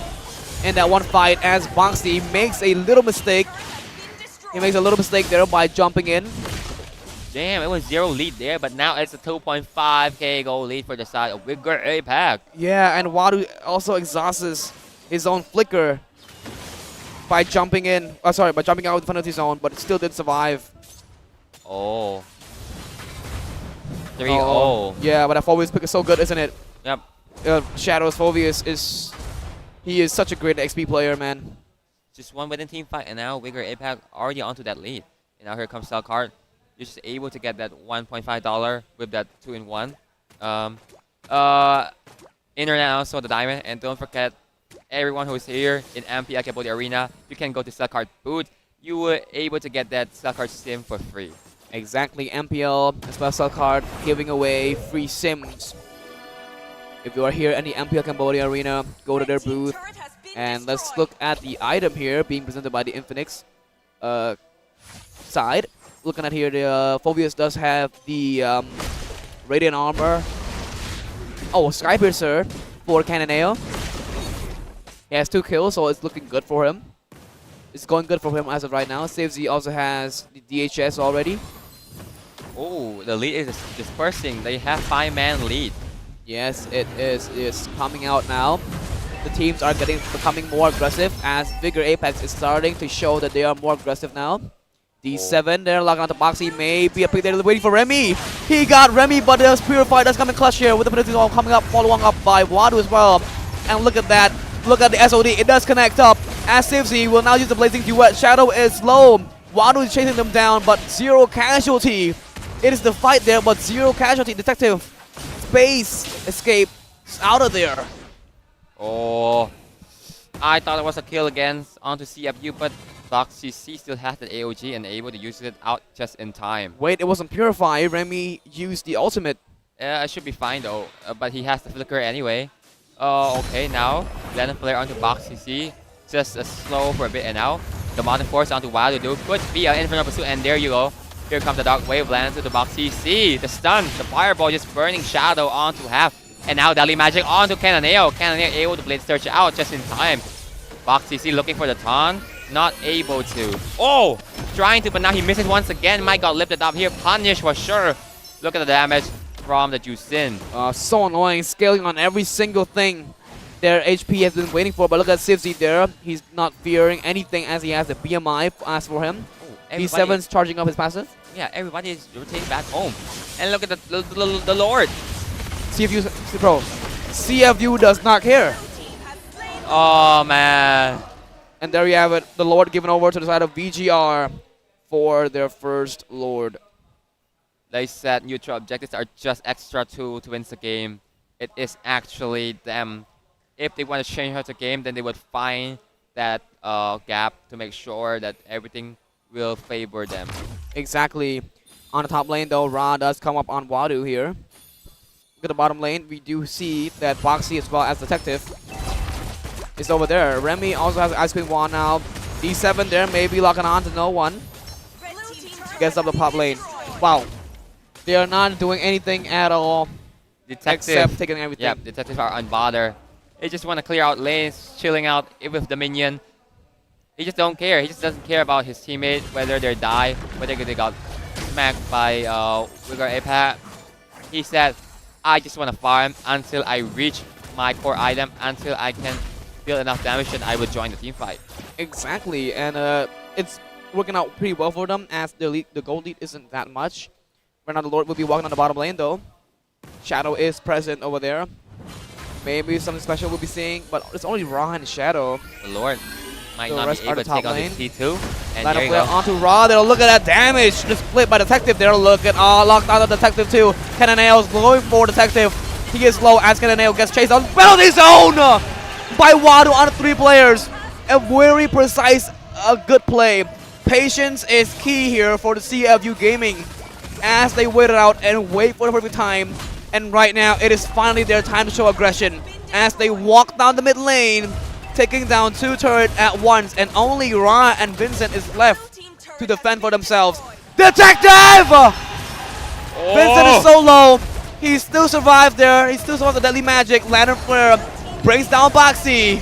In that one fight as Boxy makes a little mistake. He makes a little mistake there by jumping in. Damn, it was 0 lead there, but now it's a 2.5k goal lead for the side of Vigor APAC. Yeah, and Wadu also exhausts his own flicker by jumping in. By jumping out of the penalty zone, but it still did survive. Oh. 3-0. Yeah, but that Phobius pick is so good, isn't it? Yep. Shadow's Phobius is such a great XP player, man. Just one within team fight, and now Vigor APAC already onto that lead. And now here comes Card. You're just able to get that $1.5 with that 2-in-1. Internet also the diamond, and don't forget everyone who's here in MPL Cambodia Arena, you can go to Card booth. You were able to get that Card sim for free. Exactly, MPL as well Card giving away free sims. If you are here in the MPL Cambodia Arena, go to their booth, and let's look at the item here being presented by the Infinix side. Looking at here, the Phobius does have the Radiant Armor. Oh, Skypiercer for Cannonale. He has 2 kills, so it's looking good for him. It's going good for him as of right now. SaveZ also has the DHS already. Oh, the lead is dispersing. They have 5-man lead. Yes, it is. It's coming out now. The teams are becoming more aggressive as Vigor Apex is starting to show that they are more aggressive now. D7 there, locking onto Boxy. Maybe a pick there, waiting for Remy. He got Remy, but there's Purify does come in clutch here with the penalties all coming up, following up by Wadu as well. And look at that. Look at the SOD. It does connect up. As Sivzy will now use the Blazing Duet. Shadow is low. Wadu is chasing them down, but 0 casualty. It is the fight there, but 0 casualty. Detective Space escape out of there. Oh, I thought it was a kill against onto CFU, but Boxy C still has the AOG and able to use it out just in time. Wait, it wasn't Purify. Remy used the ultimate. It should be fine though, but he has the flicker anyway. Okay, now Lennon Flare onto Boxy C. Just slow for a bit, and now the Mountain Force onto Wild do could be an Infernal Pursuit, and there you go. Here comes the Dark Wave, lands to the Boxy C. The stun, the Fireball just burning Shadow onto half. And now Deadly Magic onto Cannonale. Cannonale able to Blade Search out just in time. Boxy C looking for the taunt. Not able to. Oh! Trying to, but now he misses once again. Mike got lifted up here. Punish for sure. Look at the damage from the Jusin. So annoying. Scaling on every single thing their HP has been waiting for. But look at Sivzy there. He's not fearing anything as he has the BMI as for him. D7's charging up his passive. Yeah, everybody is rotating back home. And look at the Lord. CFU, bro. CFU does not care. Oh, man. And there you have it. The Lord given over to the side of VGR for their first Lord. They said neutral objectives are just extra tool to win the game. It is actually them. If they want to change how the game, then they would find that gap to make sure that everything will favor them. Exactly. On the top lane, though, Ra does come up on Wadu here. Look at the bottom lane. We do see that Boxy as well as Detective is over there. Remy also has Ice Queen Wand now. D7 there, maybe locking on to no one. Gets up the top lane. Wow. They are not doing anything at all. Detective. Except taking everything. Yep, Detectives are unbothered. They just want to clear out lanes, chilling out with the minion. He just don't care. He just doesn't care about his teammate, whether they die, whether they got smacked by Vigor Apex. He said, I just want to farm until I reach my core item, until I can deal enough damage and I will join the team fight. Exactly, and it's working out pretty well for them as the gold lead isn't that much. Right now the Lord will be walking on the bottom lane though. Shadow is present over there. Maybe something special we'll be seeing, but it's only Ra and Shadow. The Lord might The not rest be are able the to take top out lane. this T2. And Line there of you flare go. onto Ra there. Look at that damage. The split by Detective there. Look at locked out of Detective too. Cannonale's going for Detective. He gets low as Cannonale gets chased on penalty zone by Wadu on 3 players. A very precise, good play. Patience is key here for the CFU Gaming as they wait it out and wait for the perfect time. And right now, it is finally their time to show aggression as they walk down the mid lane, taking down 2 turrets at once, and only Ra and Vincent is left to defend for themselves. Detective! Vincent is so low. He still survived there. He still survived the deadly magic. Lantern Flare brings down Boxy.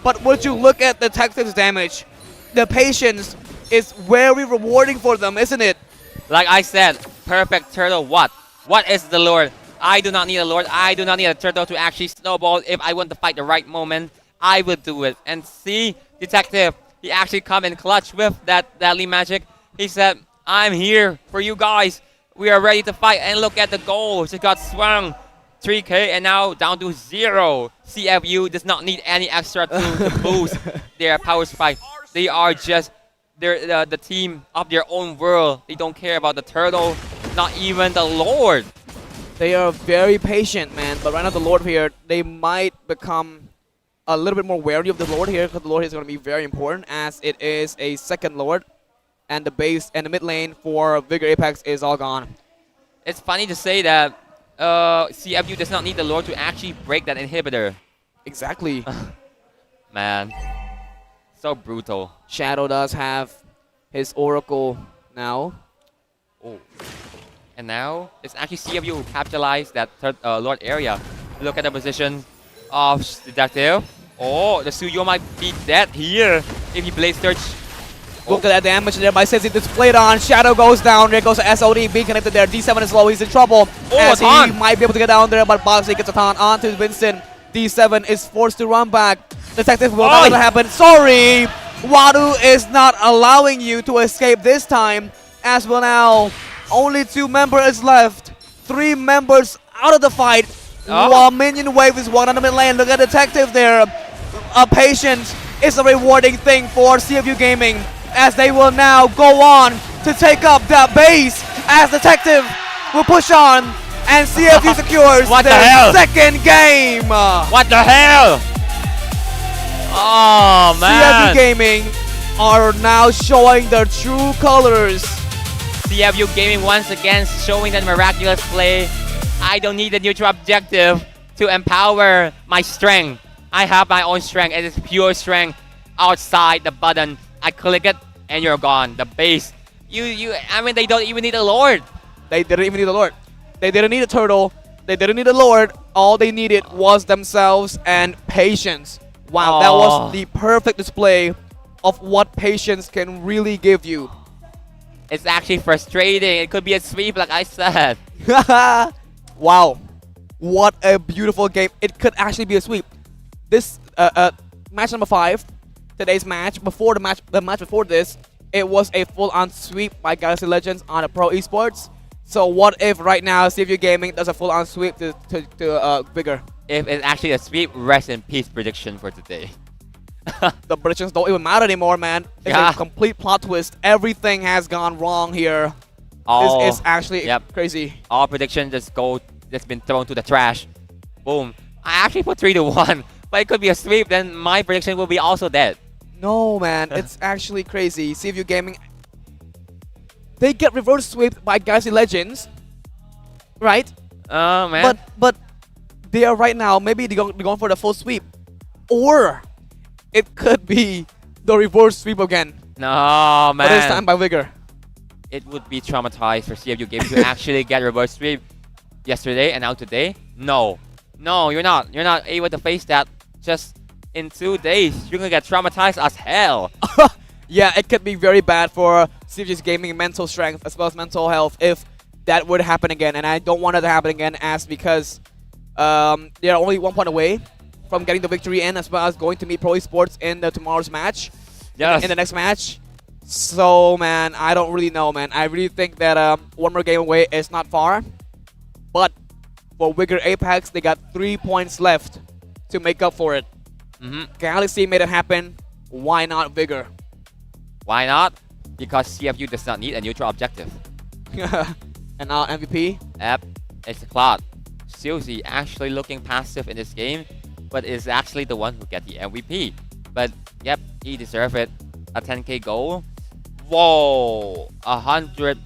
But would you look at Detective's damage? The patience is very rewarding for them, isn't it? Like I said, perfect turtle what? What is the Lord? I do not need a Lord. I do not need a turtle to actually snowball. If I want to fight the right moment, I will do it. And see, Detective, he actually come in clutch with that deadly magic. He said, I'm here for you guys. We are ready to fight. And look at the goal. Just got swung. 3K and now down to 0. CFU does not need any extra to boost their power spike. They are just the team of their own world. They don't care about the turtle, not even the Lord. They are very patient, man. But right now the Lord here, they might become a little bit more wary of the Lord here because the Lord is going to be very important as it is a second Lord. And the base and the mid lane for Vigor Apex is all gone. It's funny to say that CFU does not need the Lord to actually break that inhibitor. Exactly. Man, so brutal. Shadow does have his Oracle now. Oh. And now it's actually CFU who capitalized that third Lord area. Look at the position of Detective. Oh, the Suyo might be dead here if he Blade Search. Look at that damage there by Sivzy. It's played on. Shadow goes down. There goes the SOD being connected there. D7 is low. He's in trouble. As he might be able to get down there, but Boxy gets a taunt onto Vincent. D7 is forced to run back. Detective will not let it happen. Sorry. Wadu is not allowing you to escape this time. As well now, only 2 members left. 3 members out of the fight. While minion wave is one on the mid lane. Look at Detective there. Patience is a rewarding thing for CFU Gaming, as they will now go on to take up that base, as Detective will push on, and CFU secures their second game. What the hell? Oh man. CFU Gaming are now showing their true colors. CFU Gaming once again showing that miraculous play. I don't need a neutral objective to empower my strength. I have my own strength, and it's pure strength outside the button. I click it and you're gone. The base. I mean, they don't even need a lord. They didn't even need a lord. They didn't need a turtle. They didn't need a lord. All they needed was themselves and patience. Wow, that was the perfect display of what patience can really give you. It's actually frustrating. It could be a sweep, like I said. Wow, what a beautiful game. It could actually be a sweep. This match number 5, today's match, before the match before this, it was a full-on sweep by Galaxy Legends on a Pro Esports. So what if right now CFU Gaming does a full-on sweep to Vigor? If it's actually a sweep, rest in peace prediction for today. The predictions don't even matter anymore, man. It's a complete plot twist. Everything has gone wrong here. This is actually crazy. All predictions just been thrown to the trash. Boom. I actually put 3-1, but it could be a sweep. Then my prediction will be also dead. No, man, it's actually crazy. CFU Gaming, they get reverse swept by Galaxy Legends, right? Oh man. But they are right now. Maybe they're going for the full sweep, or it could be the reverse sweep again. No, man. But this time by Vigor. It would be traumatized for CFU Gaming to actually get reverse sweep yesterday and now today. No, you're not. You're not able to face that just in 2 days. You're gonna get traumatized as hell. Yeah, it could be very bad for CFU Gaming mental strength as well as mental health if that would happen again. And I don't want it to happen again, as because they are only 1 point away from getting the victory in, as well as going to meet Pro Esports in tomorrow's match. Yes. In the next match. So, man, I don't really know, man. I really think that 1 more game away is not far. But for Vigor Apex, they got 3 points left to make up for it. Galaxy made it happen. Why not Vigor? Why not? Because CFU does not need a neutral objective. And now MVP? Yep, it's Cloud. Suzy actually looking passive in this game, but is actually the one who get the MVP. But yep, he deserved it. A 10k goal. Whoa, 100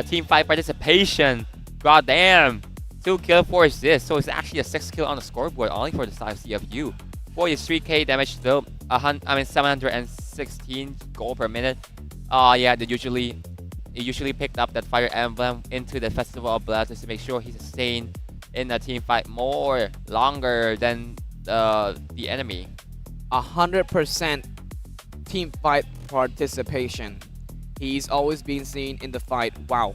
team fight participation. God damn, 2 kill, 4 assists. So it's actually a 6 kill on the scoreboard only for the side of CFU. 43k damage though. 716 gold per minute. Yeah, they usually picked up that fire emblem into the Festival of Blood just to make sure he sustained in a team fight longer than the enemy. 100% team fight participation. He's always been seen in the fight. Wow.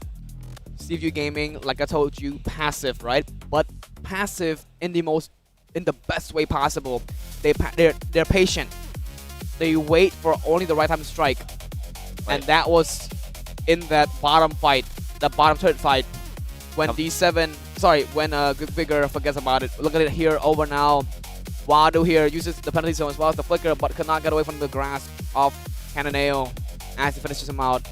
CFU Gaming, like I told you, passive, right? But passive in the best way possible. They're patient. They wait for only the right time to strike. And that was in that bottom fight, the bottom third fight, when when Vigor forgets about it. Look at it here over now. Wadu here uses the penalty zone as well as the flicker, but cannot get away from the grasp of Cananeo as he finishes him out.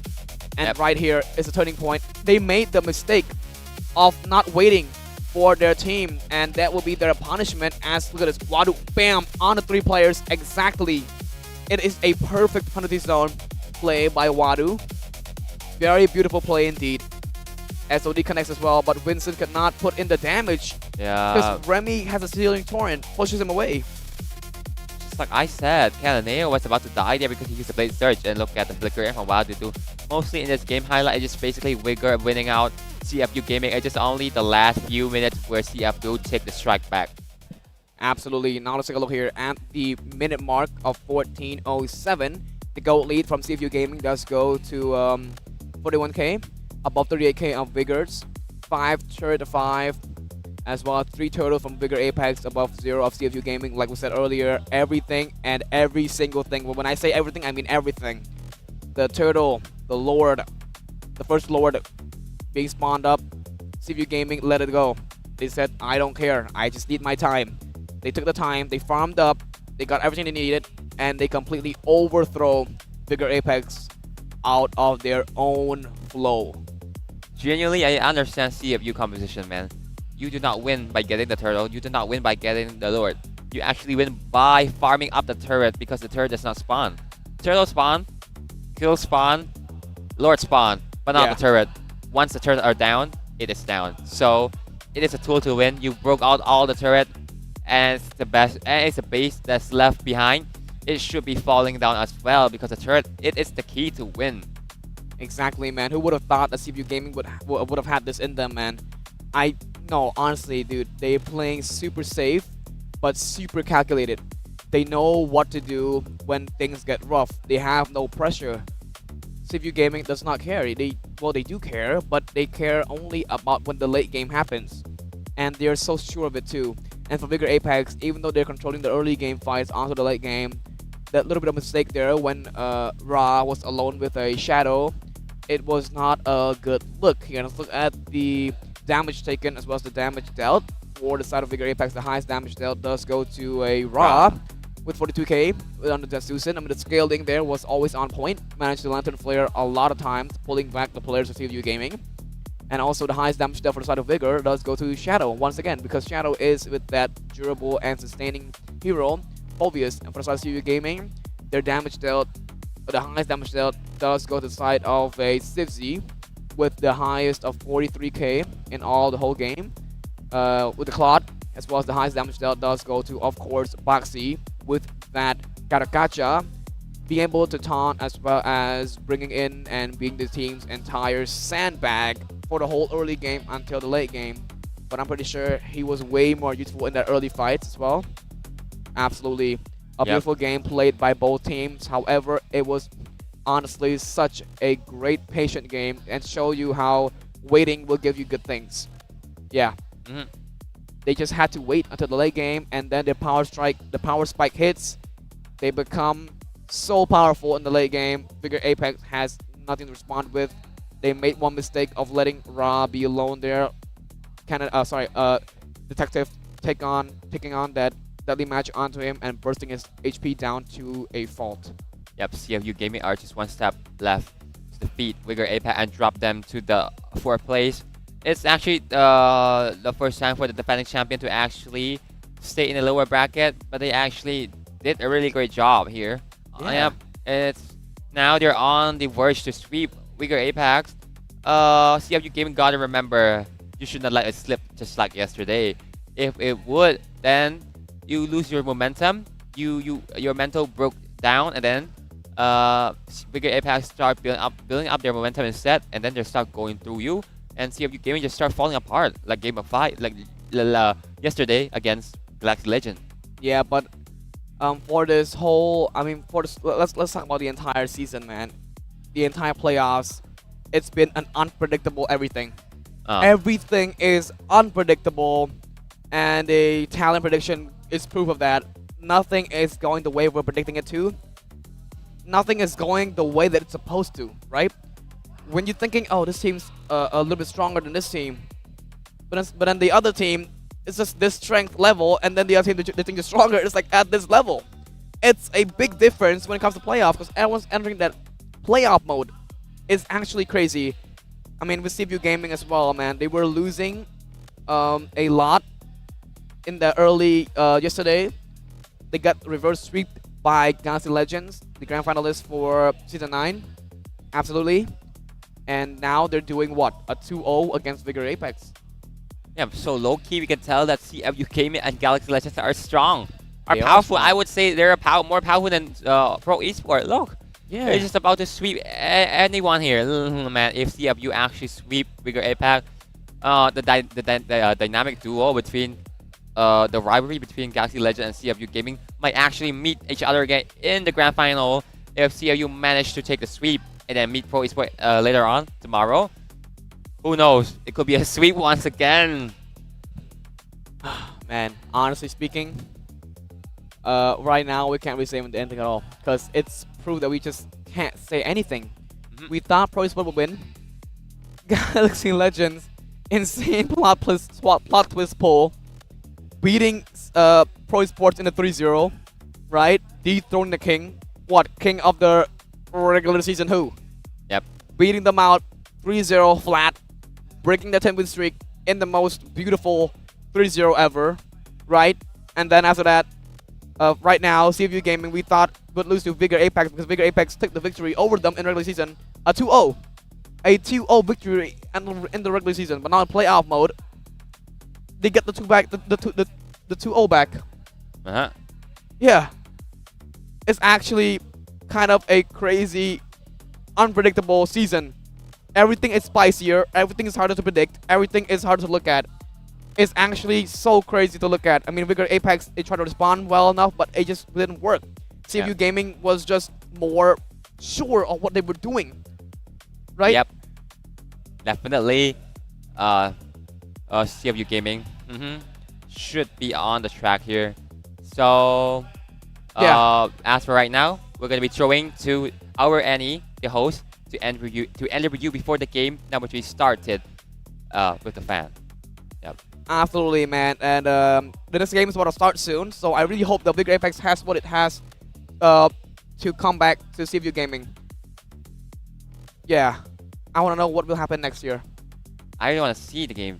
And right here is a turning point. They made the mistake of not waiting for their team, and that will be their punishment. As look at this, Wadu, bam, on the 3 players exactly. It is a perfect penalty zone play by Wadu. Very beautiful play indeed. SOD connects as well, but Vincent could not put in the damage. Yeah. Because Remy has a Sealing Torrent, pushes him away. Just like I said, Cananeo was about to die there because he used the Blade Surge, and look at the flicker from Wild to do. Mostly in this game highlight, it's just basically Vigor winning out CFU Gaming. It's just only the last few minutes where CFU take the strike back. Absolutely. Now let's take a look here at the minute mark of 14:07. The goal lead from CFU Gaming does go to 41k, above 38k of Vigors. 5-35 as well as 3 turtle from Vigor Apex above 0 of CFU Gaming. Like we said earlier, everything and every single thing. But when I say everything, I mean everything. The turtle, the Lord, the first Lord being spawned up, CFU Gaming let it go. They said, I don't care, I just need my time. They took the time, they farmed up, they got everything they needed, and they completely overthrow Vigor Apex out of their own flow. Genuinely, I understand CFU composition, man. You do not win by getting the turtle. You do not win by getting the Lord. You actually win by farming up the turret because the turret does not spawn. Turtle spawn, kill spawn, Lord spawn, but not the turret. Once the turret are down, it is down. So it is a tool to win. You broke out all the turret, and it's the best. And it's a base that's left behind. It should be falling down as well because the turret, it is the key to win. Exactly, man. Who would have thought that CFU Gaming would have had this in them, man? No, honestly, dude, they're playing super safe, but super calculated. They know what to do when things get rough. They have no pressure. CFU Gaming does not care. They do care, but they care only about when the late game happens. And they're so sure of it too. And for Vigor Apex, even though they're controlling the early game fights onto the late game, that little bit of mistake there when Ra was alone with a Shadow, it was not a good look. Here, let's look at the damage taken as well as the damage dealt. For the side of Vigor Apex, the highest damage dealt does go to a Ra with 42k under the Susan. I mean, the scaling there was always on point. Managed to Lantern Flare a lot of times, pulling back the players of CFU Gaming. And also the highest damage dealt for the side of Vigor does go to Shadow once again, because Shadow is with that durable and sustaining hero, obvious. And for the side of CFU Gaming, their damage dealt, the highest damage dealt does go to the side of a Sivzy with the highest of 43k in all the whole game. With the Claude, as well as the highest damage dealt does go to, of course, Baxi with that Karakacha, being able to taunt as well as bringing in and being the team's entire sandbag for the whole early game until the late game. But I'm pretty sure he was way more useful in the early fights as well. Absolutely a beautiful game played by both teams. However, it was honestly such a great patient game and show you how waiting will give you good things. Yeah. They just had to wait until the late game, and then the power spike hits. They become so powerful in the late game. Vigor Apex has nothing to respond with. They made one mistake of letting Ra be alone there. Detective taking on that deadly match onto him and bursting his HP down to a fault. Yep, CFU Gaming are just one step left to defeat Vigor Apex and drop them to the 4th place. It's actually the first time for the defending champion to actually stay in the lower bracket, but they actually did a really great job here. Now they're on the verge to sweep Vigor Apex. CFU Gaming gotta remember, you should not let it slip just like yesterday. If it would, then you lose your momentum. Your mental broke down, and then Vigor Apex start building up their momentum instead, and then they start going through you, and CFU Gaming just start falling apart like Game of 5, like yesterday against Galaxy Legend. Yeah, but for this whole, let's talk about the entire season, man. The entire playoffs, it's been an unpredictable everything. Everything is unpredictable, and the talent prediction is proof of that. Nothing is going the way we're predicting it to. Nothing is going the way that it's supposed to, right? When you're thinking, oh, this team's a little bit stronger than this team, but then the other team is just this strength level, and then the other team they think is stronger, it's like at this level. It's a big difference when it comes to playoff, because everyone's entering that playoff mode. It's actually crazy. I mean, with CFU Gaming as well, man, they were losing a lot in the early yesterday. They got reverse sweep by Galaxy Legends, the grand finalists for Season 9. Absolutely. And now they're doing what? A 2-0 against Vigor Apex. Yeah, so low-key we can tell that CFU Gaming and Galaxy Legends are strong. Are powerful. I would say they're more powerful than Pro Esports. Look. Yeah. They're just about to sweep anyone here. Man, if CFU actually sweep Vigor Apex, the dynamic duo between the rivalry between Galaxy Legend and CFU Gaming might actually meet each other again in the grand final if CFU manage to take the sweep and then meet Pro Esports later on tomorrow. Who knows? It could be a sweep once again. man, honestly speaking, right now we can't really say anything at all because it's proved that we just can't say anything. We thought Pro Esports would win. Galaxy Legends, insane plot twist pull, beating Pro Esports in the 3-0, right? Dethroning the king. What? King of the regular season who? Yep. Beating them out 3-0 flat, breaking the 10-win streak in the most beautiful 3-0 ever, right? And then after that, right now, CFU Gaming, we thought would lose to Vigor Apex because Vigor Apex took the victory over them in regular season, a 2-0. A 2-0 victory in the regular season, but now in playoff mode, they get the 2-0 back. Yeah. It's actually kind of a crazy, unpredictable season. Everything is spicier, everything is harder to predict, everything is harder to look at. It's actually so crazy to look at. I mean, Vigor Apex, they tried to respond well enough, but it just didn't work. CFU Gaming was just more sure of what they were doing. Right? Yep. Definitely. CFU Gaming should be on the track here. So, as for right now, we're gonna be throwing to our Annie, the host, to end the review before the game number 3 started with the fan. Yep. Absolutely, man. And the next game is about to start soon, so I really hope that Vigor Apex has what it has to come back to CFU Gaming. Yeah. I want to know what will happen next year. I really want to see the game,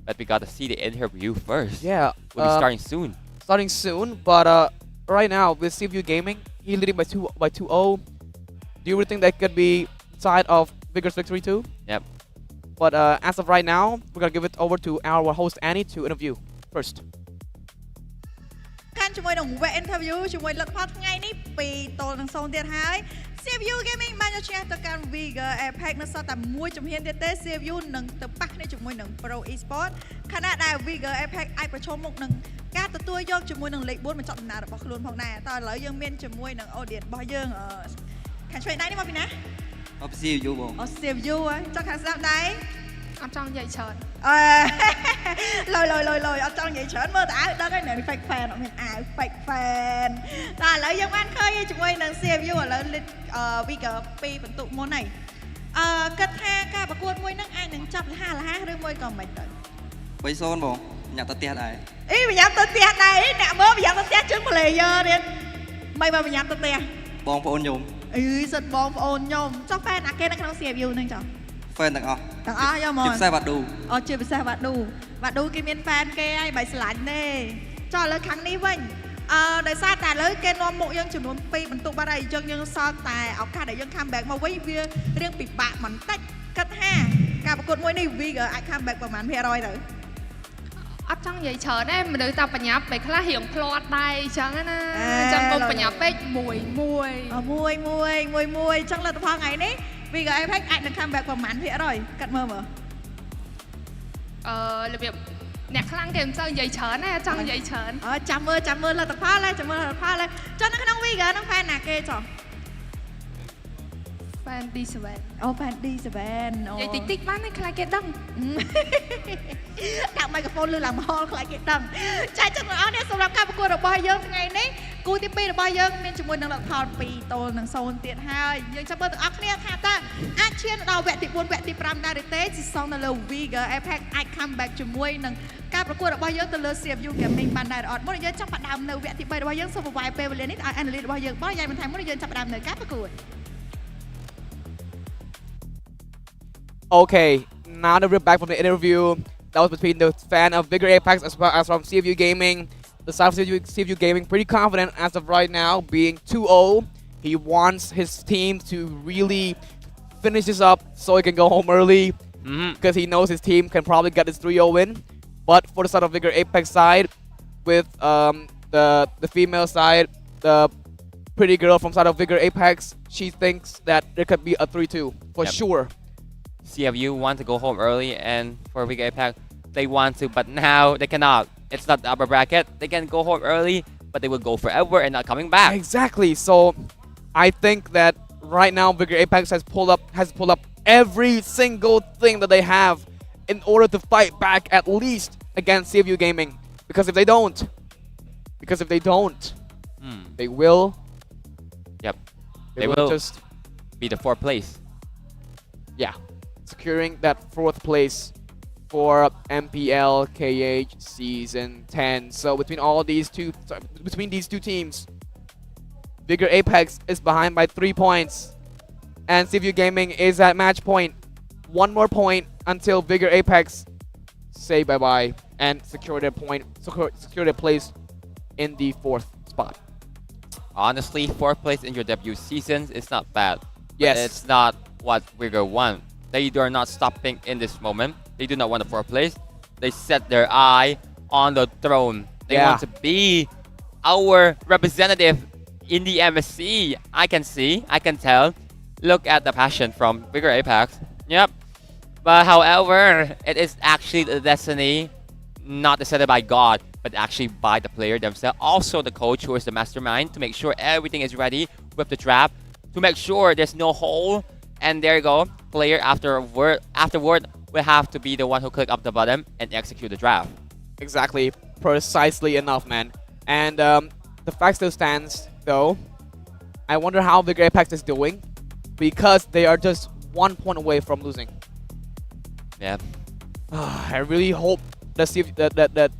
but we got to see the interview first. Yeah. We'll be starting soon. Starting soon, but right now with CFU Gaming, he's leading by 2-0. Do you really think that could be side of Vigor's victory too? Yep. But as of right now, we're gonna give it over to our host Annie to interview first. កាន់ជាមួយនឹងវគ្គ interview ជាមួយលទ្ធផលថ្ងៃនេះ2 ទល់នឹង 0 ទៀតហើយ CFU Gaming បានយកឈ្នះទៅកាន់ Vigor Apex នៅសល់តែមួយជំហានទៀតទេ CFU នឹងទៅប៉ះគ្នាជាមួយនឹង Pro Esports ខណៈដែល Vigor Apex អាចប្រឈមមុខនឹងការទទួលយកជាមួយនឹងលេខ 4 បញ្ចប់ដំណើររបស់ខ្លួនផងដែរតើឥឡូវយើងមានជាមួយនឹង audience របស់យើងខាងឆ្វេងដៃនេះមកពីណា CFU បង CFU ចង់ខាងស្ដាប់ដៃ អត់ចង់និយាយច្រើន លយអត់ចង់និយាយច្រើនមើលតើអាវដឹងហើយនៅ fake fan អត់មានអាវ fake fan តែឥឡូវយើងបានឃើញជាមួយនឹង CFU ឥឡូវ Vigor 2 បន្ទុកមុនហើយគិតថាការប្រកួតមួយហ្នឹងអាចនឹងចាប់លះឬមួយក៏មិនទៅ 3-0 បងញ៉ាំទៅផ្ទះដែរ បញ្ញាប់ទៅផ្ទះដែរអ្នកមើលបញ្ញាប់ទៅផ្ទះជើង player ទៀតមិនបញ្ញាប់ទៅផ្ទះ បងប្អូនខ្ញុំ សិតបងប្អូនខ្ញុំចុះ fan អាគេនៅក្នុង CFU ហ្នឹងចុះ fan ទាំងអស់ យកមក ជាពិសេសបាត់ឌូ ជាពិសេសបាត់ឌូគេមាន fan គេហើយបើឆ្លាញ់ទេចុះឥឡូវខាងនេះវិញដោយសារតែឥឡូវគេនាំមុខយើងចំនួន 2 បន្ទុកបាត់ហើយយើងសល់តែឱកាសដែលយើង comeback មកវិញវារៀងពិបាកបន្តិចគិតថាការប្រកួតមួយនេះ Vigor អាច comeback ប្រហែល%ទៅ អត់ចង់និយាយច្រើនទេមនុស្សតែបញ្ញាប់ពេលខ្លះរៀងផ្លាត់ដែរអញ្ចឹងណាអញ្ចឹងកុំបញ្ញាប់ពេកមួយអញ្ចឹងលទ្ធផលថ្ងៃនេះ Vigor Apex អាចនឹង comeback ប្រហែល%កាត់មើលរបៀបអ្នកខ្លាំងគេមិនសូវនិយាយច្រើនទេចង់និយាយច្រើនចាំមើលលទ្ធផលហើយចុះនៅក្នុង Vigor ហ្នឹង fan ណាគេចុះ fan D7 fan D7 និយាយតិចបានទេខ្លាចគេដឹង ដាក់ microphone លើឡើងមហលខ្លាចគេដឹងចាចឹងបងប្អូននេះសម្រាប់ការប្រកួតរបស់យើងថ្ងៃនេះគូទី 2 របស់យើងមានជាមួយនឹងលទ្ធផល 2 ទល់នឹង 0 ទៀតហើយយើងចាំមើលទាំងអស់គ្នាថាតើអាចឈានដល់វគ្គទី 4 វគ្គទី 5 ដែរឬទេស៊ីសងនៅលើ Vigor Apex អាច comeback ជាមួយនឹងការប្រកួតរបស់យើងទៅលើ CFU Gaming បានដែរអត់មុនយើងចាប់ផ្ដើមនៅវគ្គទី 3 របស់យើងសូមបង្ហាញពេលវេលានេះឲ្យ analyst របស់យើងបងនិយាយបន្ថែមមុនយើងចាប់ផ្ដើមនៅការប្រកួត Okay, now that we're back from the interview, that was between the fan of Vigor Apex as well as from CFU Gaming. The side of CFU Gaming pretty confident as of right now, being 2-0. He wants his team to really finish this up so he can go home early because he knows his team can probably get this 3-0 win. But for the side of Vigor Apex side, with the female side, the pretty girl from side of Vigor Apex, she thinks that there could be a 3-2 for sure. CFU want to go home early, and for Vigor Apex, they want to, but now they cannot. It's not the upper bracket. They can go home early, but they will go forever and not coming back. Exactly. So I think that right now Vigor Apex has pulled up every single thing that they have in order to fight back at least against CFU Gaming. Because if they don't, they will. Yep. They will just be the 4th place. Yeah, securing that 4th place for MPL KH Season 10. So between these two teams, Vigor Apex is behind by 3 points, and CFU Gaming is at match point. 1 more point until Vigor Apex say bye-bye and secure their place in the 4th spot. Honestly, 4th place in your debut season is not bad. Yes. But it's not what Vigor want. They are not stopping in this moment. They do not want the 4th place. They set their eye on the throne. They want to be our representative in the MSC. I can tell. Look at the passion from Vigor Apex. Yep. But however, it is actually the destiny not decided by God, but actually by the player themselves. Also the coach, who is the mastermind, to make sure everything is ready with the draft, to make sure there's no hole. And there you go. Player afterward will have to be the one who click up the button and execute the draft. Exactly. Precisely enough, man. And the fact still stands, though. I wonder how Vigor Apex is doing, because they are just 1 point away from losing. Yeah. I really hope that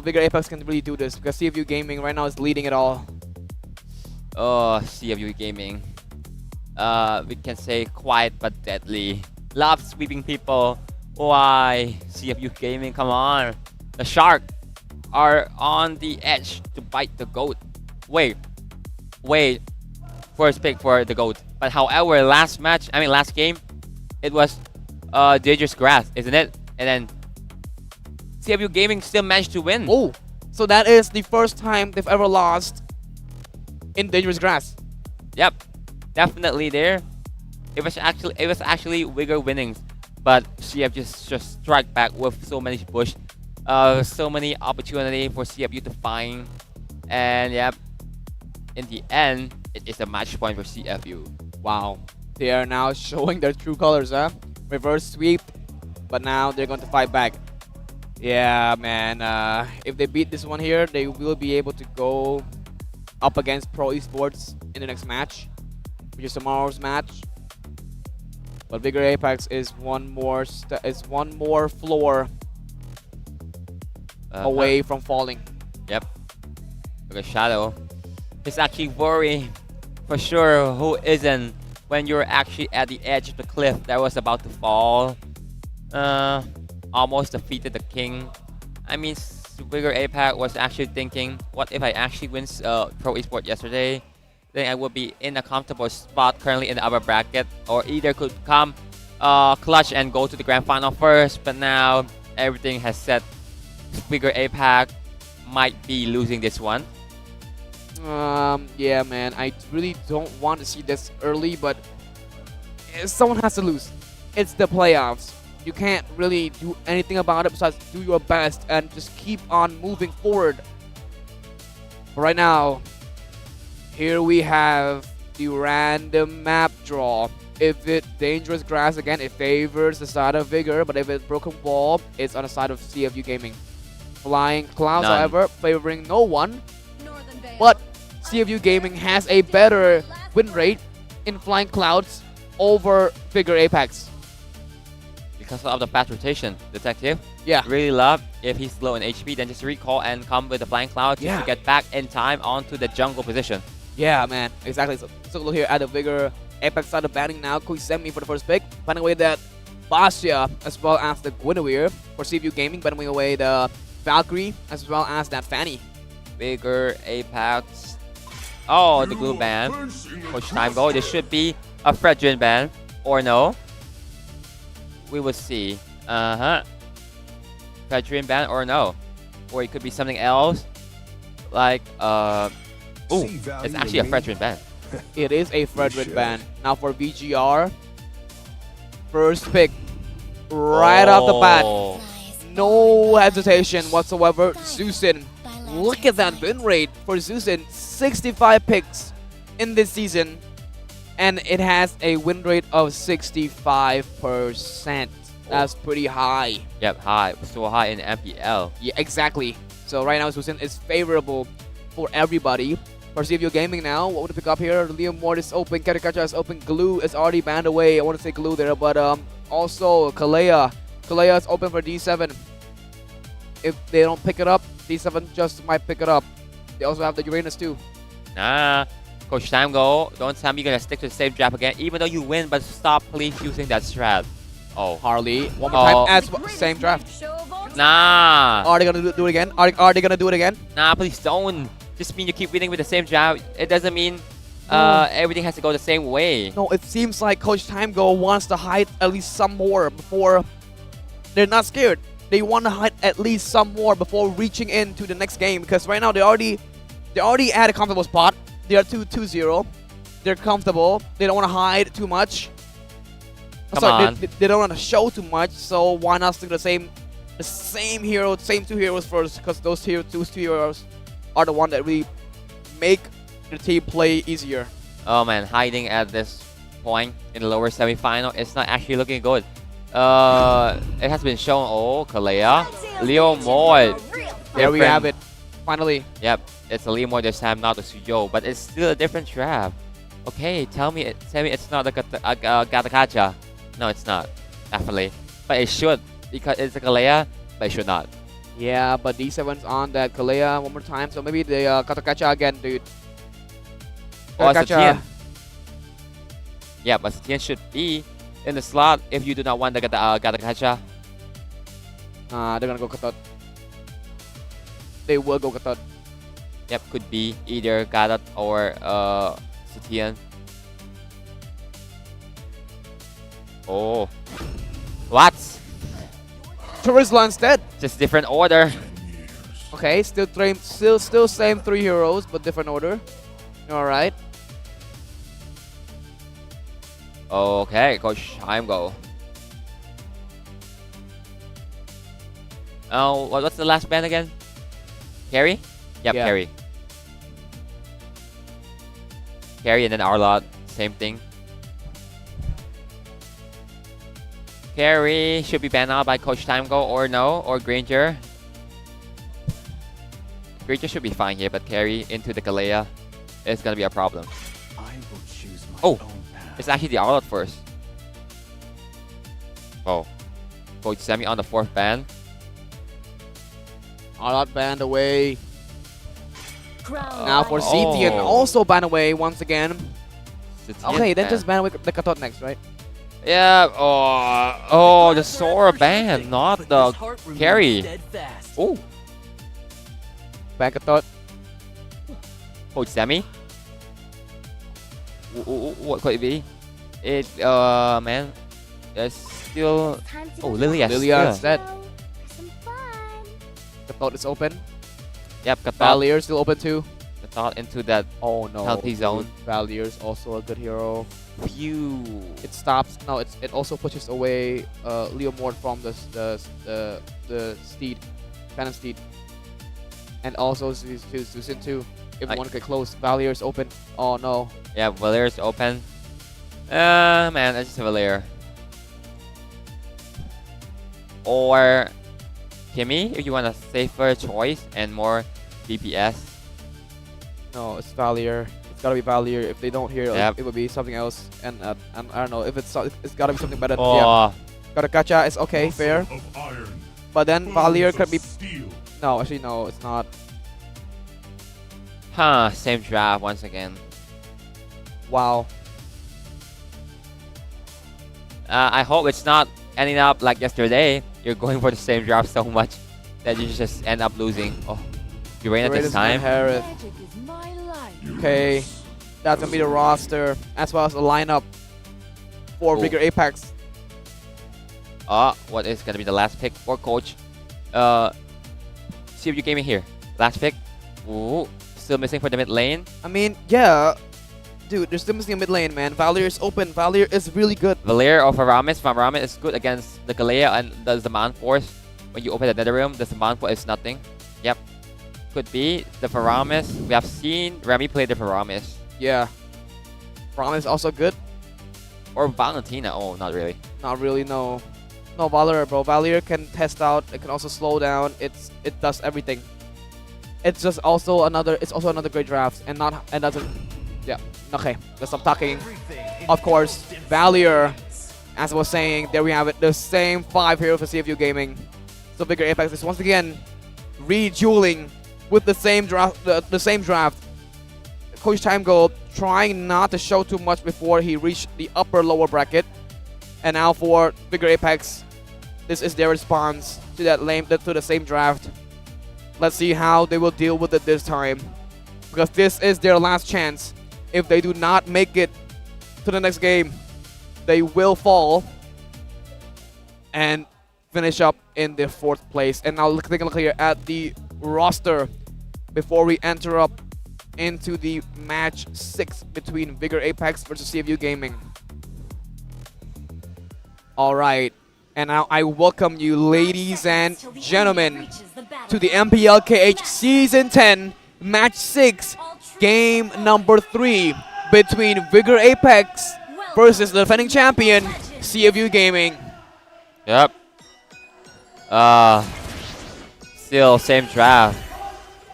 Vigor Apex can really do this, because CFU Gaming right now is leading it all. Oh, CFU Gaming. We can say quiet but deadly. Love sweeping people. Why? CFU Gaming, come on. The Shark are on the edge to bite the goat. Wait. First pick for the goat. But however, last game, it was Dangerous Grass, isn't it? And then CFU Gaming still managed to win. Oh, so that is the first time they've ever lost in Dangerous Grass. Yep, definitely there. It was actually Vigor winning, but CF just strike back with so many push, so many opportunity for CFU to find, and yep, in the end, it is a match point for CFU. Wow, they are now showing their true colors, huh? Reverse sweep, but now they're going to fight back. Yeah, man. If they beat this one here, they will be able to go up against Pro Esports in the next match, which is tomorrow's match. But Vigor Apex is one more floor away from falling. Yep. Look at Shadow. He's actually worried for sure. Who isn't when you're actually at the edge of the cliff that was about to fall? Almost defeated the king. I mean, Vigor Apex was actually thinking, what if I actually win Pro Esports yesterday? Then I would be in a comfortable spot currently in the upper bracket, or either could come clutch and go to the grand final first. But now everything has set. Vigor Apex might be losing this one. Yeah, man. I really don't want to see this early, but someone has to lose. It's the playoffs. You can't really do anything about it besides do your best and just keep on moving forward. But right now, here we have the random map draw. If it's Dangerous Grass again, it favors the side of Vigor, but if it's Broken Wall, it's on the side of CFU Gaming. Flying Clouds, however, favoring no one. But CFU Gaming has a better win rate in Flying Clouds over Vigor Apex. Because of the fast rotation, Detective. Yeah. Really love if he's low in HP, then just recall and come with the Flying Cloud just to get back in time onto the jungle position. Yeah, man. Exactly. So look here at the Vigor Apex side of batting now. Kui me for the first pick. Batting away that Bastia as well as the Guinevere for CFU Gaming. Batting away the Valkyrie as well as that Fanny. Vigor Apex. Oh, the glue ban. Coach time go. This should be a Fredrin ban. Or no. We will see. Fredrin ban or no. Or it could be something else. Like, ooh, it's actually a Fredrin ban. It is a Fredrin ban. Now for VGR. First pick. Right off the bat. No hesitation whatsoever. Zusin. Look at that win rate for Zusin. 65 picks in this season. And it has a win rate of 65%. That's pretty high. Yep, high. So high in MPL. Yeah, exactly. So right now, Susan is favorable for everybody. For CFU Gaming now, what would you pick up here? Liam Ward is open, Karikacha is open, Glue is already banned away. I want to say Glue there, but also Kalea. Kalea is open for D7. If they don't pick it up, D7 just might pick it up. They also have the Uranus too. Nah. Coach Tango, don't tell me you're gonna stick to the same draft again, even though you win, but stop please using that strat. Oh. Harley, one more time as same draft. Nah. Are they gonna do it again? Are they gonna do it again? Nah, please don't. Just mean you keep winning with the same draft. It doesn't mean everything has to go the same way. No, it seems like Coach Timego wants to hide at least some more before. They're not scared. They want to hide at least some more before reaching into the next game, because right now they already at a comfortable spot. They are 2-0. They're comfortable. They don't want to hide too much. Come on. They don't want to show too much. So why not stick to the same hero, same two heroes first? Because those two heroes are the one that really make the team play easier. Oh man, hiding at this point in the lower semifinal, it's not actually looking good. It has been shown. Oh, Kalea, Leo Moy. There we have it. Finally. Yep, it's a Leo Moy this time, not the Sujo, but it's still a different draft. Okay, tell me it's not the Gatakacha. No, it's not. Definitely. But it should, because it's a Kalea, but it should not. Yeah, but D7's on that Kalea one more time, so maybe the Katakacha again, dude. Or Satien. Yeah, but Satien should be in the slot if you do not want the Gatakacha. They're gonna go Katot. They will go Katot. Yep, could be either Gatot or Satien. Oh. What? Charizla instead. Just different order. Okay, still same three heroes, but different order. Alright. Okay, Coach Timego. Oh, what's the last band again? Carry? Yep, yeah. Carry. Carry and then Arlot, same thing. Carry should be banned out by Coach Timego or no, or Granger. Granger should be fine here, but Carry into the Kalea is gonna be a problem. I will choose my Oh, own path. it's actually the Arlot first. Oh, Coach Semi on the 4th ban. Arlot banned away. Now for Zetian, also banned away once again. Zetian Okay, then ban. just ban away the Katot next, right? Yeah, oh, the Sora ban, not the Carry. Oh, Ban Katot. Coach Semi. What could it be? It, man, there's still. Oh, Lilia. Lilia instead. Katot is open. Yep, Katot. Valier still open too. Katot into that. Oh no. Healthy zone. Valier is also a good hero. Phew. It stops. No, it also pushes away Leo Mord from the steed, Phantom Steed, and also Susan too. If one get close, Valier is open. Oh no. Yeah, Valier's open. Man, I just have Valier. Or Kimmy, if you want a safer choice and more DPS. No, it's Valier. It's gotta be Valier. If they don't hear, Yep. it would be something else. And I don't know if it's gotta be something better. Oh. Yeah. Karakacha is okay, fair. But then Valier could be. No, actually no, it's not. Huh, same draft once again. Wow. I hope it's not ending up like yesterday. You're going for the same draft so much that you just end up losing. Oh, Uranus this time. Harris. Okay, that's gonna be the roster as well as the lineup for Vigor Apex. What is gonna be the last pick for Coach? CFU Gaming here. Last pick. Ooh, still missing for the mid lane. I mean, yeah, dude, there's still missing a mid lane, man. Valier is open. Valier is really good. Valier or Faramis. Faramis is good against the Kalea and does the Man Force. When you open the Nether Realm, the Man Force is nothing. Yep. Could be the Faramis. We have seen Remy play the Faramis. Yeah. Faramis is also good. Or Valentina. Oh, not really. Not really, no. No, Valier, bro. Valier can test out. It can also slow down. It does everything. It's also another great draft and doesn't. Yeah. Okay. Let's stop talking. Of course, Valier. As I was saying, there we have it. The same 5 heroes for CFU Gaming. So Vigor Apex is once again rejuveling with the same draft. The same draft. Coach Timegold trying not to show too much before he reached the lower bracket. And now for Vigor Apex, this is their response to the same draft. Let's see how they will deal with it this time, because this is their last chance. If they do not make it to the next game, they will fall and finish up in the 4th place. And now take a look here at the roster before we enter up into the match 6 between Vigor Apex versus CFU Gaming. All right, and now I welcome you, ladies and gentlemen, to the MPL KH Season 10 Match 6, Game number 3 between Vigor Apex versus the defending champion, CFU Gaming. Yep. Still same draft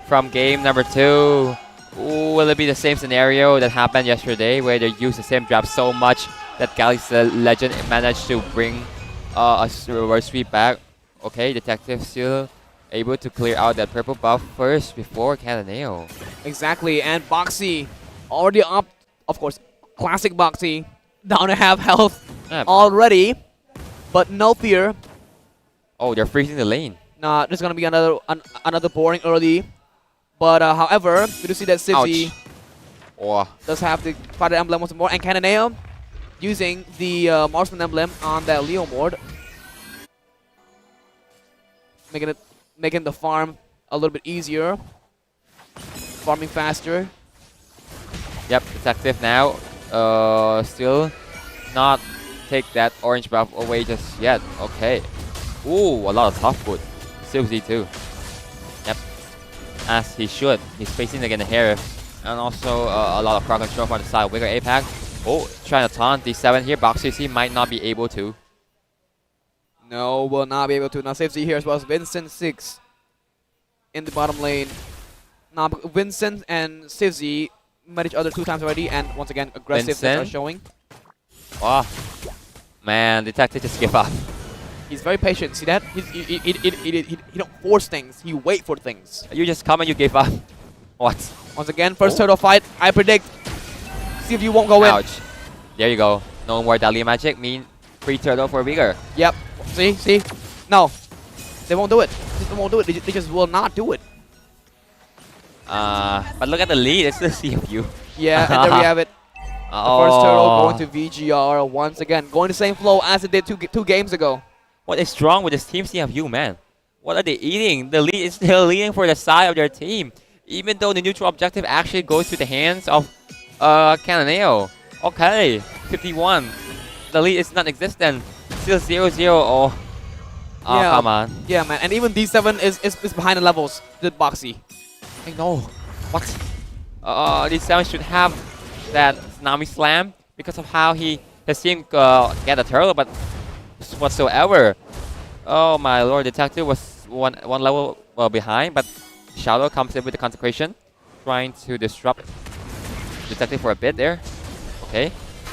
from game number 2. Ooh, will it be the same scenario that happened yesterday, where they used the same draft so much that Galaxy Legend managed to bring a reverse sweep back? Okay, Detective still able to clear out that purple buff first before Cananeo. Exactly, and Boxy already up. Of course, classic Boxy, down to half health already, but no fear. Oh, they're freezing the lane. Nah, there's gonna be another boring early. But however, we do see that City does have the fighter emblem once more, and Cananeo using the marksman emblem on that Leo mode, making the farm a little bit easier, farming faster. Yep, Detective now still not take that orange buff away just yet. Okay. Ooh, a lot of tough foot. Silvzy too. Yep, as he should. He's facing again the Harif, and also a lot of crowd control from the side of Vigor Apex. Oh, trying to taunt D7 here. Boxy might not be able to. No, will not be able to. Now Safety here as well as Vincent 6 in the bottom lane. Now Vincent and Sivzy met each other 2 times already, and once again aggressiveness are showing. Oh, man, Detective just give up. He's very patient. See that? He don't force things. He wait for things. You just come and you give up. What? Once again, first turtle fight. I predict. See if you won't go in. Ouch. There you go. No more Dahlia magic. Mean free turtle for Vigor. Yep. See? No. They won't do it. They won't do it. They just will not do it. But look at the lead. It's the CFU. Yeah, and there we have it. The first turtle going to VGR once again. Going the same flow as it did two games ago. What is wrong with this team CFU, man? What are they eating? The lead is still leading for the side of their team, even though the neutral objective actually goes to the hands of Cananeo. Okay, 51. The lead is non-existent. Still 0-0. Oh, yeah, come on. Yeah, man. And even D7 is behind the levels. The Boxy. I know. What? D7 should have that Tsunami Slam because of how his team get a turtle, but whatsoever. Oh my lord, Detective was one level behind, but Shadow comes in with the consecration, trying to disrupt Detective for a bit there. Okay,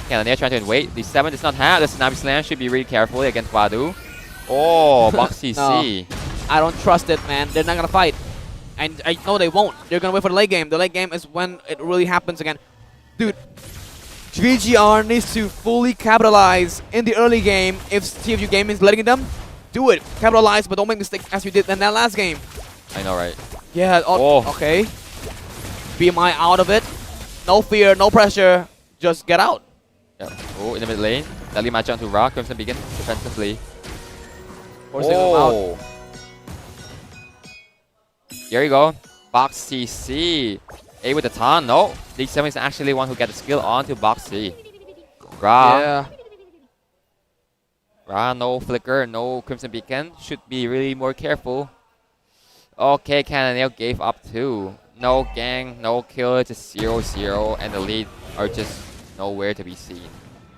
Cananeo trying to wait. D7 does not have the Tsunami Slam. Should be really careful against Wadu. Oh, Boxy No, C. I don't trust it, man. They're not gonna fight, and I know they won't. They're gonna wait for the late game. The late game is when it really happens again, dude. VGR needs to fully capitalize in the early game. If CFU Gaming is letting them, do it. Capitalize, but don't make mistakes as you did in that last game. I know, right? Yeah, okay. BMI out of it. No fear, no pressure. Just get out. Yep. Oh, in the mid lane. Dali match onto Rock. Crimson begin defensively. Forcing him out. There you go. Box CC. A with the taunt. No. D7 is actually one who got the skill onto Box C. Ra. Yeah. Ra, no flicker, no Crimson Beacon. Should be really more careful. Okay, Cananeo gave up too. No gang, no kill, just 0-0, and the lead are just nowhere to be seen.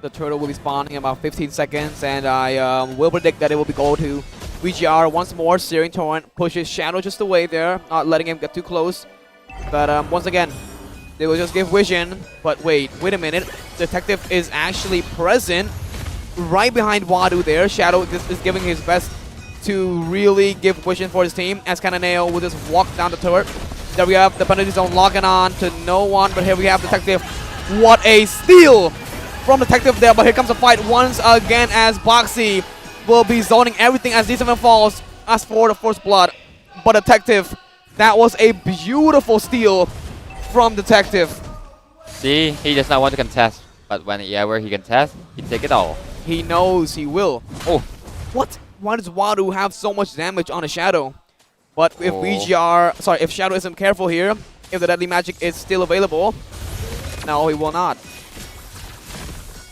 The turtle will be spawning in about 15 seconds, and I will predict that it will be go to VGR once more. Searing Torrent pushes Shadow just away there, not letting him get too close. But once again, they will just give vision. But wait a minute. Detective is actually present right behind Wadu there. Shadow is giving his best to really give vision for his team, as Cananeo will just walk down the turret. There we have the penalty zone locking on to no one, but here we have Detective. What a steal from Detective there, but here comes a fight once again as Boxy will be zoning everything as D7 falls. As for the first blood, but Detective, that was a beautiful steal from Detective. See, he does not want to contest, but whenever he contests, he take it all. He knows he will. Oh, what? Why does Wadu have so much damage on a Shadow? But if if Shadow isn't careful here, if the Deadly Magic is still available, no, he will not.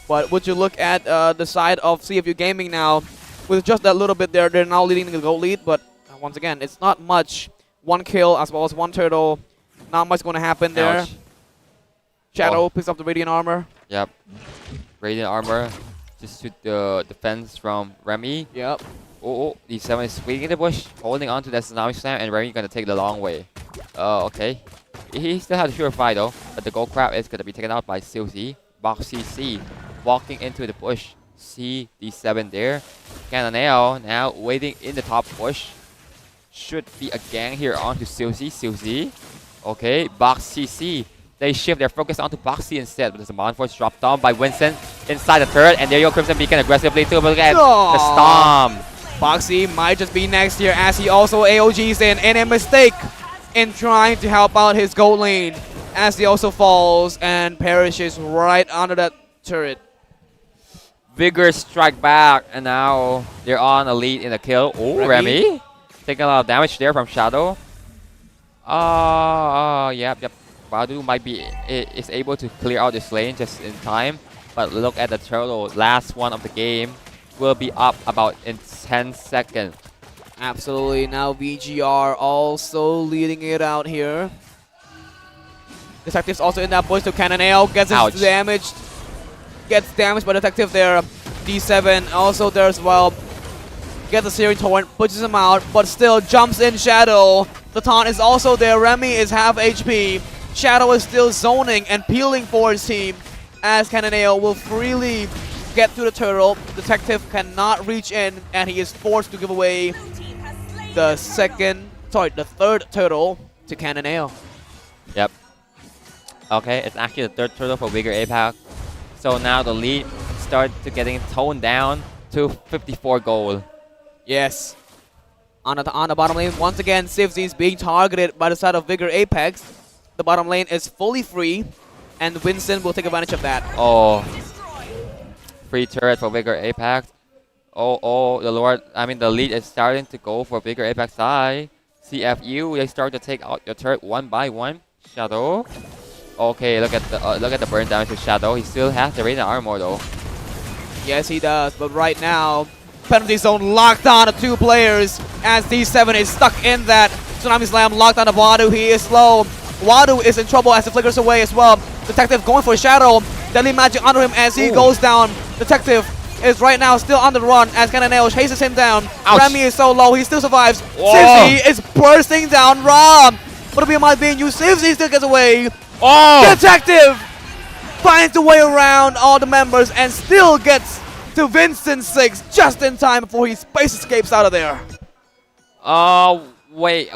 But would you look at the side of CFU Gaming now, with just that little bit there, they're now leading the goal lead, but once again, it's not much. One kill as well as one turtle. Not much going to happen there. Ouch. Shadow picks up the Radiant Armor. Yep. Radiant Armor just to the defense from Remy. Yep. Oh, D7 is swinging the bush, holding on to that Tsunami Slam, and Remy going to take the long way. Okay. He still has a sure fight though, but the gold crab is going to be taken out by Silzy. Boxy C walking into the bush. C D7 there. Cananeo now waiting in the top bush. Should be a gang here onto Silzy. Silzy. Okay, Boxy C. They shift their focus onto Boxy instead, but there's a Mon Force dropped down by Winston inside the turret, and there you go, Crimson Beacon aggressively too, but look at the Stomp. Boxy might just be next here as he also AOGs in a mistake in trying to help out his gold lane, as he also falls and perishes right under that turret. Vigor strike back, and now they're on a lead in the kill. Oh, Remy taking a lot of damage there from Shadow. Yep. Wadu might be is able to clear out this lane just in time, but look at the turtle. Last one of the game will be up about in 10 seconds. Absolutely. Now VGR also leading it out here. Detective's also in that bush to Cananeo. Gets damaged. Gets damaged by Detective there. D7 also there as well. Gets the Searing Torrent, pushes him out, but still jumps in Shadow. The taunt is also there. Remy is half HP. Shadow is still zoning and peeling for his team, as Cananeo will freely get to the turtle. Detective cannot reach in, and he is forced to give away the third turtle to Cananeo. Yep. Okay, it's actually the third turtle for Vigor Apex. So now the lead starts to getting toned down to 54 gold. Yes. On the bottom lane, once again, Sivzy is being targeted by the side of Vigor Apex. The bottom lane is fully free, and Winston will take advantage of that. Oh. Free turret for Vigor Apex. Oh, the lead is starting to go for Vigor Apex side. CFU, they start to take out your turret one by one. Shadow. Okay, look at the burn damage to Shadow. He still has the Radiant Armor though. Yes, he does. But right now, penalty zone locked on to two players, as D7 is stuck in that Tsunami Slam locked on to Wadu. He is slow. Wadu is in trouble as he flickers away as well. Detective going for a Shadow. Deadly Magic under him as he goes down. Detective is right now still on the run as Cananeo chases him down. Ouch. Remy is so low, he still survives. Sivzy is bursting down Ram. But the BMI being used, Sivzy still gets away. Detective finds a way around all the members and still gets to Vincent 6 just in time before he space escapes out of there. Wait.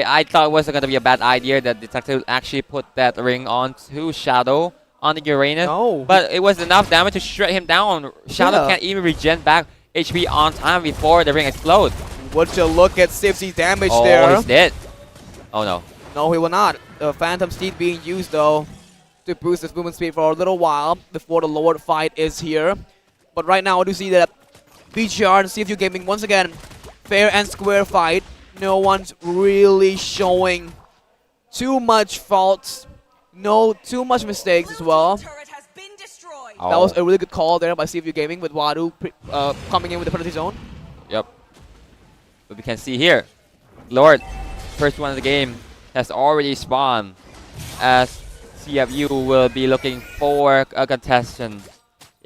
I thought it wasn't going to be a bad idea that Detective actually put that ring on to Shadow on the Uranus. No. But it was enough damage to shred him down. Shadow can't even regen back HP on time before the ring explodes. Would you look at Sivzy's damage Oh, there? he's dead. Oh no. No, he will not. The Phantom Steed being used though to boost his movement speed for a little while before the Lord fight is here. But right now I do see that BGR and CFU Gaming once again, fair and square fight. No one's really showing too much faults. No, too much mistakes as well. Oh. That was a really good call there by CFU Gaming with Wadu coming in with the penalty zone. Yep. But we can see here, Lord, first one of the game, has already spawned, as CFU will be looking for a contestant.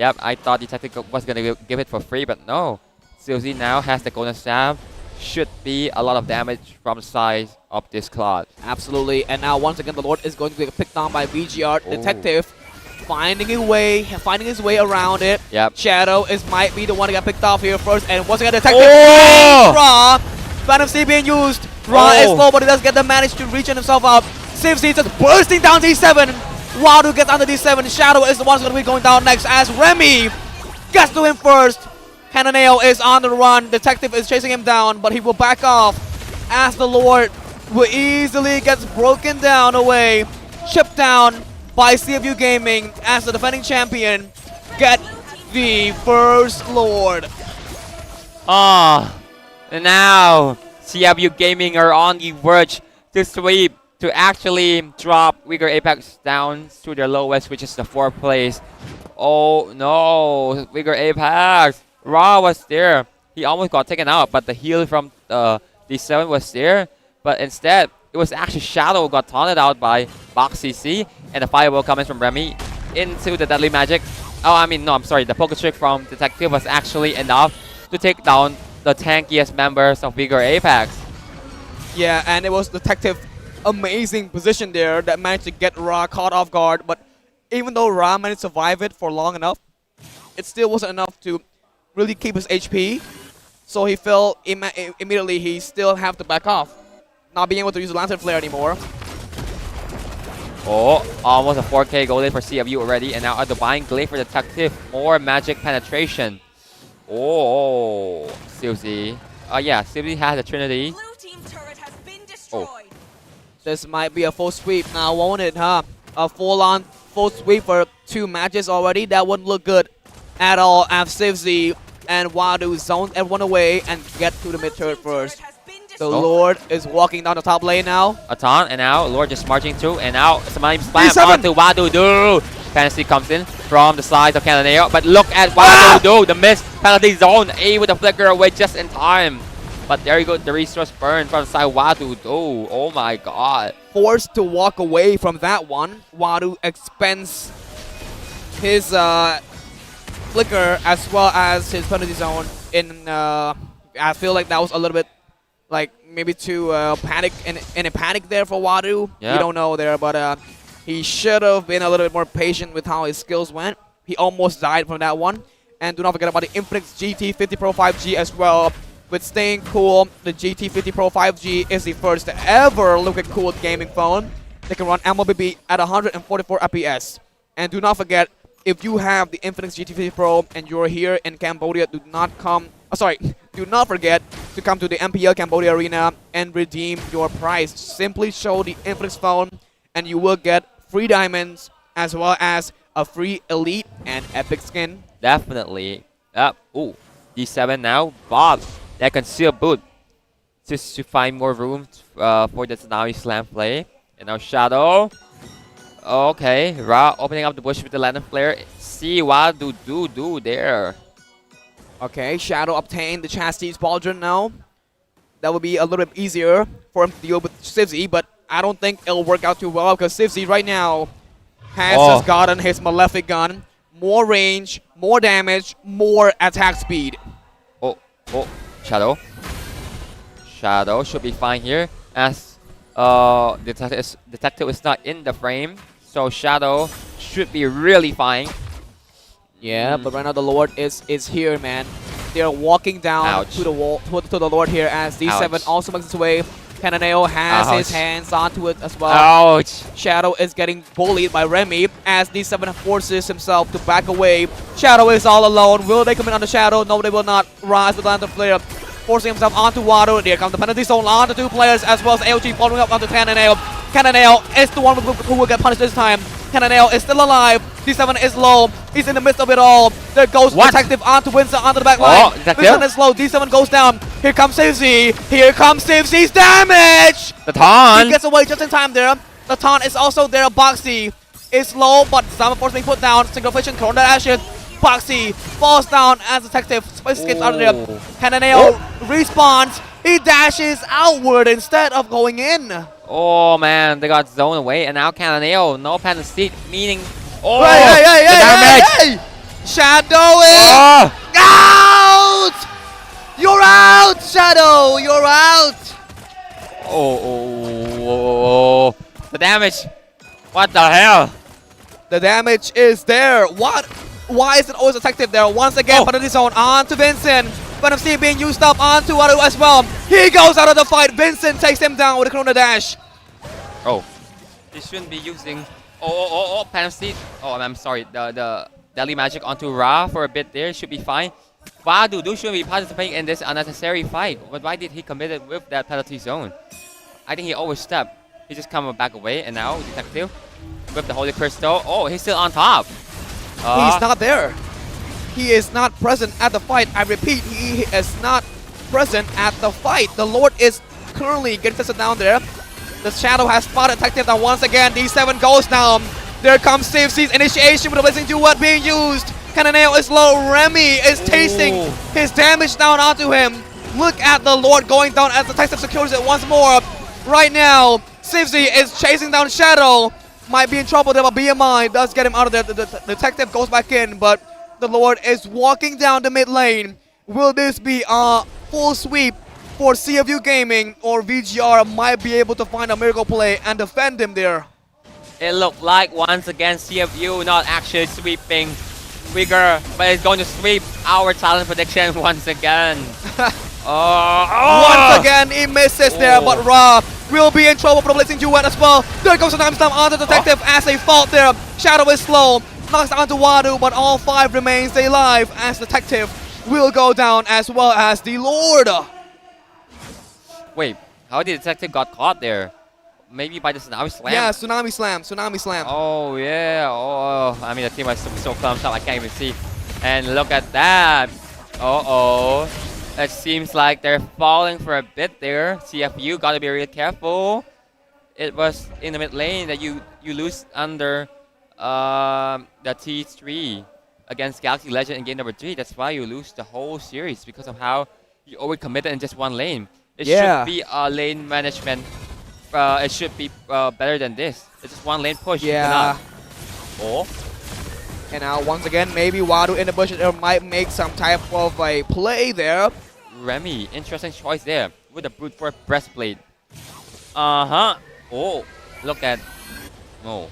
Yep, I thought Detective was gonna give it for free, but no. CLZ now has the golden staff. Should be a lot of damage from the side of this Claude. Absolutely, and now once again the Lord is going to get picked on by Vigor. Detective finding his way around it. Yep. Shadow might be the one to get picked off here first, and once again Detective Raw. Phantom C being used. Raw is low, but he does get the manage to reach himself up. CFC just bursting down D7. Wadu gets under D7. Shadow is the one who's going to be going down next as Remy gets to him first. Cannonale is on the run. Detective is chasing him down, but he will back off as the Lord will easily gets broken down away. Chipped down by CFU Gaming as the defending champion get the first Lord. And now CFU Gaming are on the verge to sweep, to actually drop Vigor Apex down to their lowest, which is the 4th place. Oh no, Vigor Apex. Ra was there. He almost got taken out, but the heal from D7 was there. But instead, it was actually Shadow got taunted out by BoxCC, and the fireball coming from Remy into the Deadly Magic. Oh, I mean, no, I'm sorry. The Poker Trick from Detective was actually enough to take down the tankiest members of Vigor Apex. Yeah, and it was Detective amazing position there that managed to get Ra caught off guard. But even though Ra managed to survive it for long enough, it still wasn't enough to really keep his HP. So he felt immediately he still have to back off, not being able to use the Lantern Flare anymore. Oh, almost a 4K golden for CFU already, and now a Divine Glaive for Detective. More magic penetration. Oh, CLZ. Yeah, CLZ has a Trinity. Oh. This might be a full sweep now, won't it, huh? A full-on full sweep for 2 matches already. That wouldn't look good at all as CFZ and Wadu zone everyone away and get to the mid-turret first. The Lord is walking down the top lane now. A taunt, and now Lord just marching through, and now somebody spams onto Wadu Do. Fantasy comes in from the side of Cannonale, but look at Wadu Do, the missed penalty zone. A with the flicker away just in time. But there you go, the resource burn from the side of Wadu Do. Oh my god. Forced to walk away from that one. Wadu expends his flicker as well as his penalty zone in I feel like that was a little bit like maybe too panic in a panic there for Wadu. Yep. We don't know there, but he should have been a little bit more patient with how his skills went. He almost died from that one. And do not forget about the Infinix GT50 Pro 5G as well. With staying cool, the GT50 Pro 5G is the first ever liquid cooled gaming phone. They can run MLBB at 144 FPS. And do not forget, if you have the Infinix GT50 Pro and you're here in Cambodia, do not forget to come to the MPL Cambodia Arena and redeem your prize. Simply show the Infinix phone and you will get free diamonds as well as a free elite and epic skin. Definitely. Ooh, D7 now. Bob, that conceal boot just to find more room for the Tsunami Slam play. And now Shadow. Okay, Ra opening up the bush with the Lantern Flare. See what do there. Okay, Shadow obtained the Chastity's Pauldron now. That would be a little bit easier for him to deal with Sivzy, but I don't think it'll work out too well because Sivzy right now has just gotten his Malefic gun. More range, more damage, more attack speed. Oh, Shadow. Shadow should be fine here as Detective is not in the frame. So Shadow should be really fine. Yeah, but right now the Lord is here, man. They're walking down to the wall to the Lord here as D7 also makes its way. Cannonale has his hands onto it as well. Ouch. Shadow is getting bullied by Remy as D7 forces himself to back away. Shadow is all alone. Will they come in on the Shadow? No, they will not. Rise with Lantern Flare, forcing himself onto Wadu. There comes the penalty zone onto 2 players as well as AOG following up onto Cannonale. Cannonale is the one who will get punished this time. Cannonale is still alive. D7 is low. He's in the midst of it all. There goes Detective onto Winston onto the back line. Winston is low. D7 goes down. Here comes Sivzy. Here comes Sivzy's damage. The taunt. He gets away just in time there. The taunt is also there. Boxy is low, but Summer Force being put down. Single Vision, thrown to ashes. Boxy falls down as Detective escapes out of there. Cannonale respawns. He dashes outward instead of going in. Oh man, they got zoned away, and now Cannonale, no penalty, meaning hey, the damage. Shadow is out. You're out, Shadow. You're out. Oh, the damage. What the hell? The damage is there. What? Why is it always effective there? Once again, penalty zone on to Vincent. Venom C being used up onto Wadu as well. He goes out of the fight. Vincent takes him down with a Chrono Dash. Oh, he shouldn't be using. Penalty. Oh, I'm sorry. The Deadly Magic onto Ra for a bit there. Should be fine. Wadu shouldn't be participating in this unnecessary fight. But why did he commit it with that penalty zone? I think he overstepped. He just come back away, and now Detective with the Holy Crystal. Oh, he's still on top. He's not there. He is not present at the fight. I repeat, he is not present at the fight. The Lord is currently getting tested down there. The Shadow has spotted Detective, and once again, D7 goes down. There comes CFC's initiation with a blazing duet being used. Cannonale is low. Remy is tasting his damage down onto him. Look at the Lord going down as Detective secures it once more. Right now, CFC is chasing down Shadow. Might be in trouble there, but BMI does get him out of there. The Detective goes back in, but the Lord is walking down the mid lane. Will this be a full sweep for CFU Gaming, or VGR might be able to find a miracle play and defend him there? It looked like once again CFU not actually sweeping Vigor, but it's going to sweep our talent prediction once again. Once again, he misses there, but Ra will be in trouble for the blazing duet as well. There goes the timestamp onto the Detective as they fall there. Shadow is slow, knocks onto Wadu, but all 5 remains alive as Detective will go down as well as the Lord. Wait, how did Detective got caught there? Maybe by the Tsunami Slam? Yeah, Tsunami Slam. Oh, yeah. Oh, I mean, the team was so clumped up, I can't even see. And look at that. It seems like they're falling for a bit there. CFU gotta be really careful. It was in the mid lane that you lose under the T3 against Galaxy Legend in game number 3. That's why you lose the whole series, because of how you overcommitted in just one lane. It should be a lane management. It should be better than this. It's just one lane push. Yeah. Oh. And now once again, maybe Wadu in the bush might make some type of a play there. Remy, interesting choice there with the brute force breastplate. Oh, look at. Oh,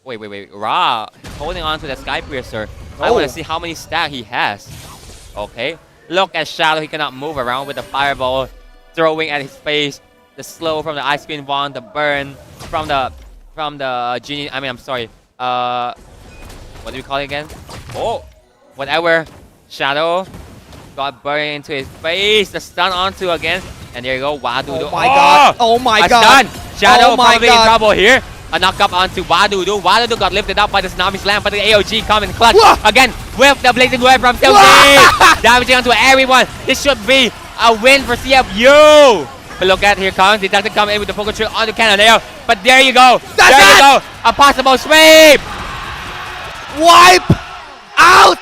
wait. Ra holding on to the Sky Piercer. I want to see how many stack he has. Okay, look at Shadow. He cannot move around with the fireball throwing at his face. The slow from the Ice Queen Wand, the burn from the genie. I mean, I'm sorry. What do we call it again? Oh, whatever. Shadow got burned into his face. The stun onto again, and there you go. Wadu. Oh my god! Oh my god! Stun. Shadow probably in trouble here. A knock up onto Wadu. Wadu got lifted up by the Tsunami Slam, but the AOG coming clutch again with the blazing wave from CFU. Damaging onto everyone. This should be a win for CFU. But look at, here comes Detective coming in with the Poker Trick onto Cannonale. But there you go. There you go. A possible sweep. Wipe out.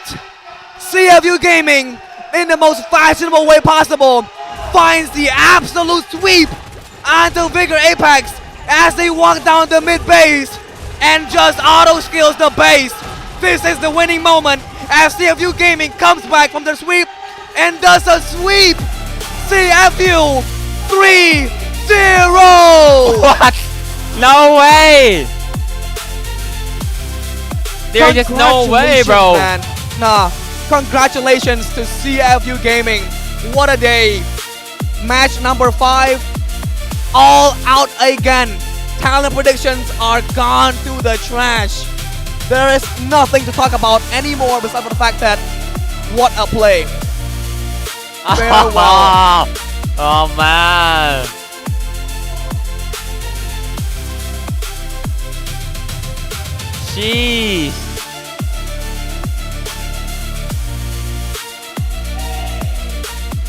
CFU Gaming in the most fashionable way possible finds the absolute sweep onto Vigor Apex as they walk down the mid base and just auto skills the base. This is the winning moment as CFU Gaming comes back from the sweep and does a sweep. CFU 3-0. What? No way. There's just no way, bro. Man. Nah, congratulations to CFU Gaming. What a day. Match number 5. All out again. Talent predictions are gone to the trash. There is nothing to talk about anymore besides for the fact that what a play. Farewell. Oh man. Jeez.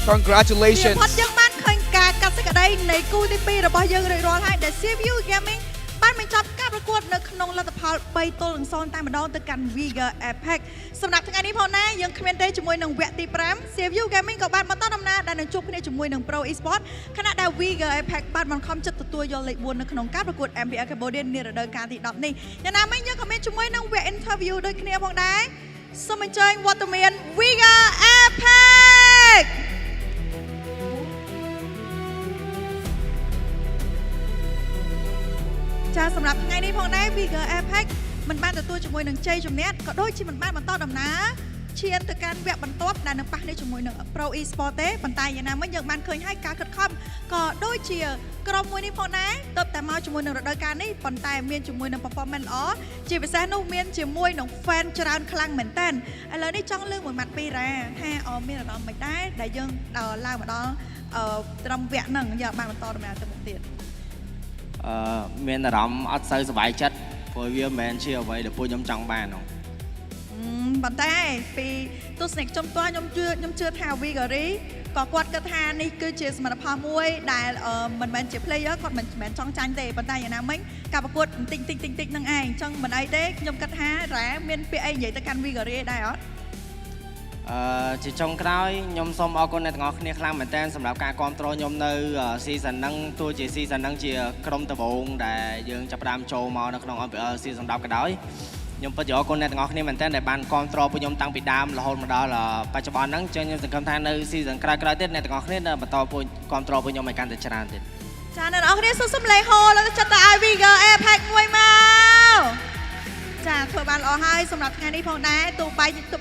Congratulations. យើងបានឃើញការកាត់សេចក្តីនៃគូទី 2 របស់យើងរួចរាល់ហើយដែល CFU Gaming បានបញ្ចប់ការប្រកួតនៅក្នុងលទ្ធផល 3-0 តែម្ដងទៅកាន់ Vigor Apex សម្រាប់ថ្ងៃនេះផងណាយើងគ្មានទេជាមួយនឹងវគ្គទី 5 CFU Gaming ក៏បានបន្តដំណើរដែលនឹងជួបគ្នាជាមួយនឹង Pro Esports ខណៈដែល Vigor Apex បានបង្ខំចិត្តទទួលយកលេខ 4 នៅក្នុងការប្រកួត MPL Cambodia នារដូវកាលទី 10 នេះយ៉ាងណាមិញយើងក៏មានជាមួយនឹងវគ្គ interview ដូចគ្នាផងដែរ សូមអញ្ជើញវត្តមាន Vigor Epic ចាសម្រាប់ថ្ងៃនេះផងដែរ Vigor Epic មិនបានទទួលជាមួយនឹងជ័យជំនះក៏ដូចជាមិនបានបន្តដំណើរឈានទៅកាន់វគ្គបន្ទាប់ដែលនឹងប៉ះនេះជាមួយនឹង Pro Esports ទេប៉ុន្តែយ៉ាងណាមិញយើងបានឃើញហើយការខិតខំក៏ដូចជាក្រុមមួយនេះផងដែរទើបតែមកជាមួយនឹងរដូវកាលនេះប៉ុន្តែមានជាមួយនឹង performance ល្អជាពិសេសនោះមានជាមួយនឹង fan ច្រើនខ្លាំងមែនតើឥឡូវនេះចង់លើកមួយម៉ាត់ពីរ៉ាថាមានអារម្មណ៍មិនដែរដែលយើងឡើងមកដល់ត្រឹមវគ្គហ្នឹងយើងបានបន្តដំណើរទៅមុខទៀតមានអារម្មណ៍អត់សូវសប្បាយចិត្តព្រោះវាមិនមែនជាអ្វីដែលពួកខ្ញុំចង់បានហ្នឹងប៉ុន្តែពីទស្សនិកចំទាស់ខ្ញុំជឿថា Vigor ក៏គាត់គិតថានេះគឺជាសមិទ្ធផលមួយដែលមិនមែនជា player គាត់មិនមែនចង់ចាញ់ទេប៉ុន្តែយ៉ាងណាមិញការប្រកួតបន្តិចហ្នឹងឯងអញ្ចឹងមិនអីទេខ្ញុំគិតថារ៉ាមានពាក្យអីនិយាយទៅកាន់ Vigor ដែរអត់ជាចុងក្រោយខ្ញុំសូមអរគុណអ្នកទាំងអស់គ្នាខ្លាំងមែនទែនសម្រាប់ការគាំទ្រខ្ញុំនៅ season ហ្នឹងទោះជា season ហ្នឹងជាក្រុមដំបូងដែលយើងចាប់ផ្ដើមចូលមកនៅក្នុង MPL season 10ក៏ដោយខ្ញុំពិតជាអរគុណអ្នកទាំងអស់គ្នាមែនទែនដែលបានគាំទ្រពួកខ្ញុំតាំងពីដើមរហូតមកដល់បច្ចុប្បន្នហ្នឹងចឹងខ្ញុំសង្ឃឹមថានៅ season ក្រោយៗទៀតអ្នកទាំងអស់គ្នានឹងបន្តគាំទ្រពួកខ្ញុំឲ្យកាន់តែច្រើនទៀតចាអ្នកទាំងអស់គ្នាសូមសម្លេងហូរแล้วចិត្តទៅឲ្យ Vigor Epic មួយមកចាធ្វើបានល្អហើយសម្រាប់ថ្ងៃនេះផងដែរទោះ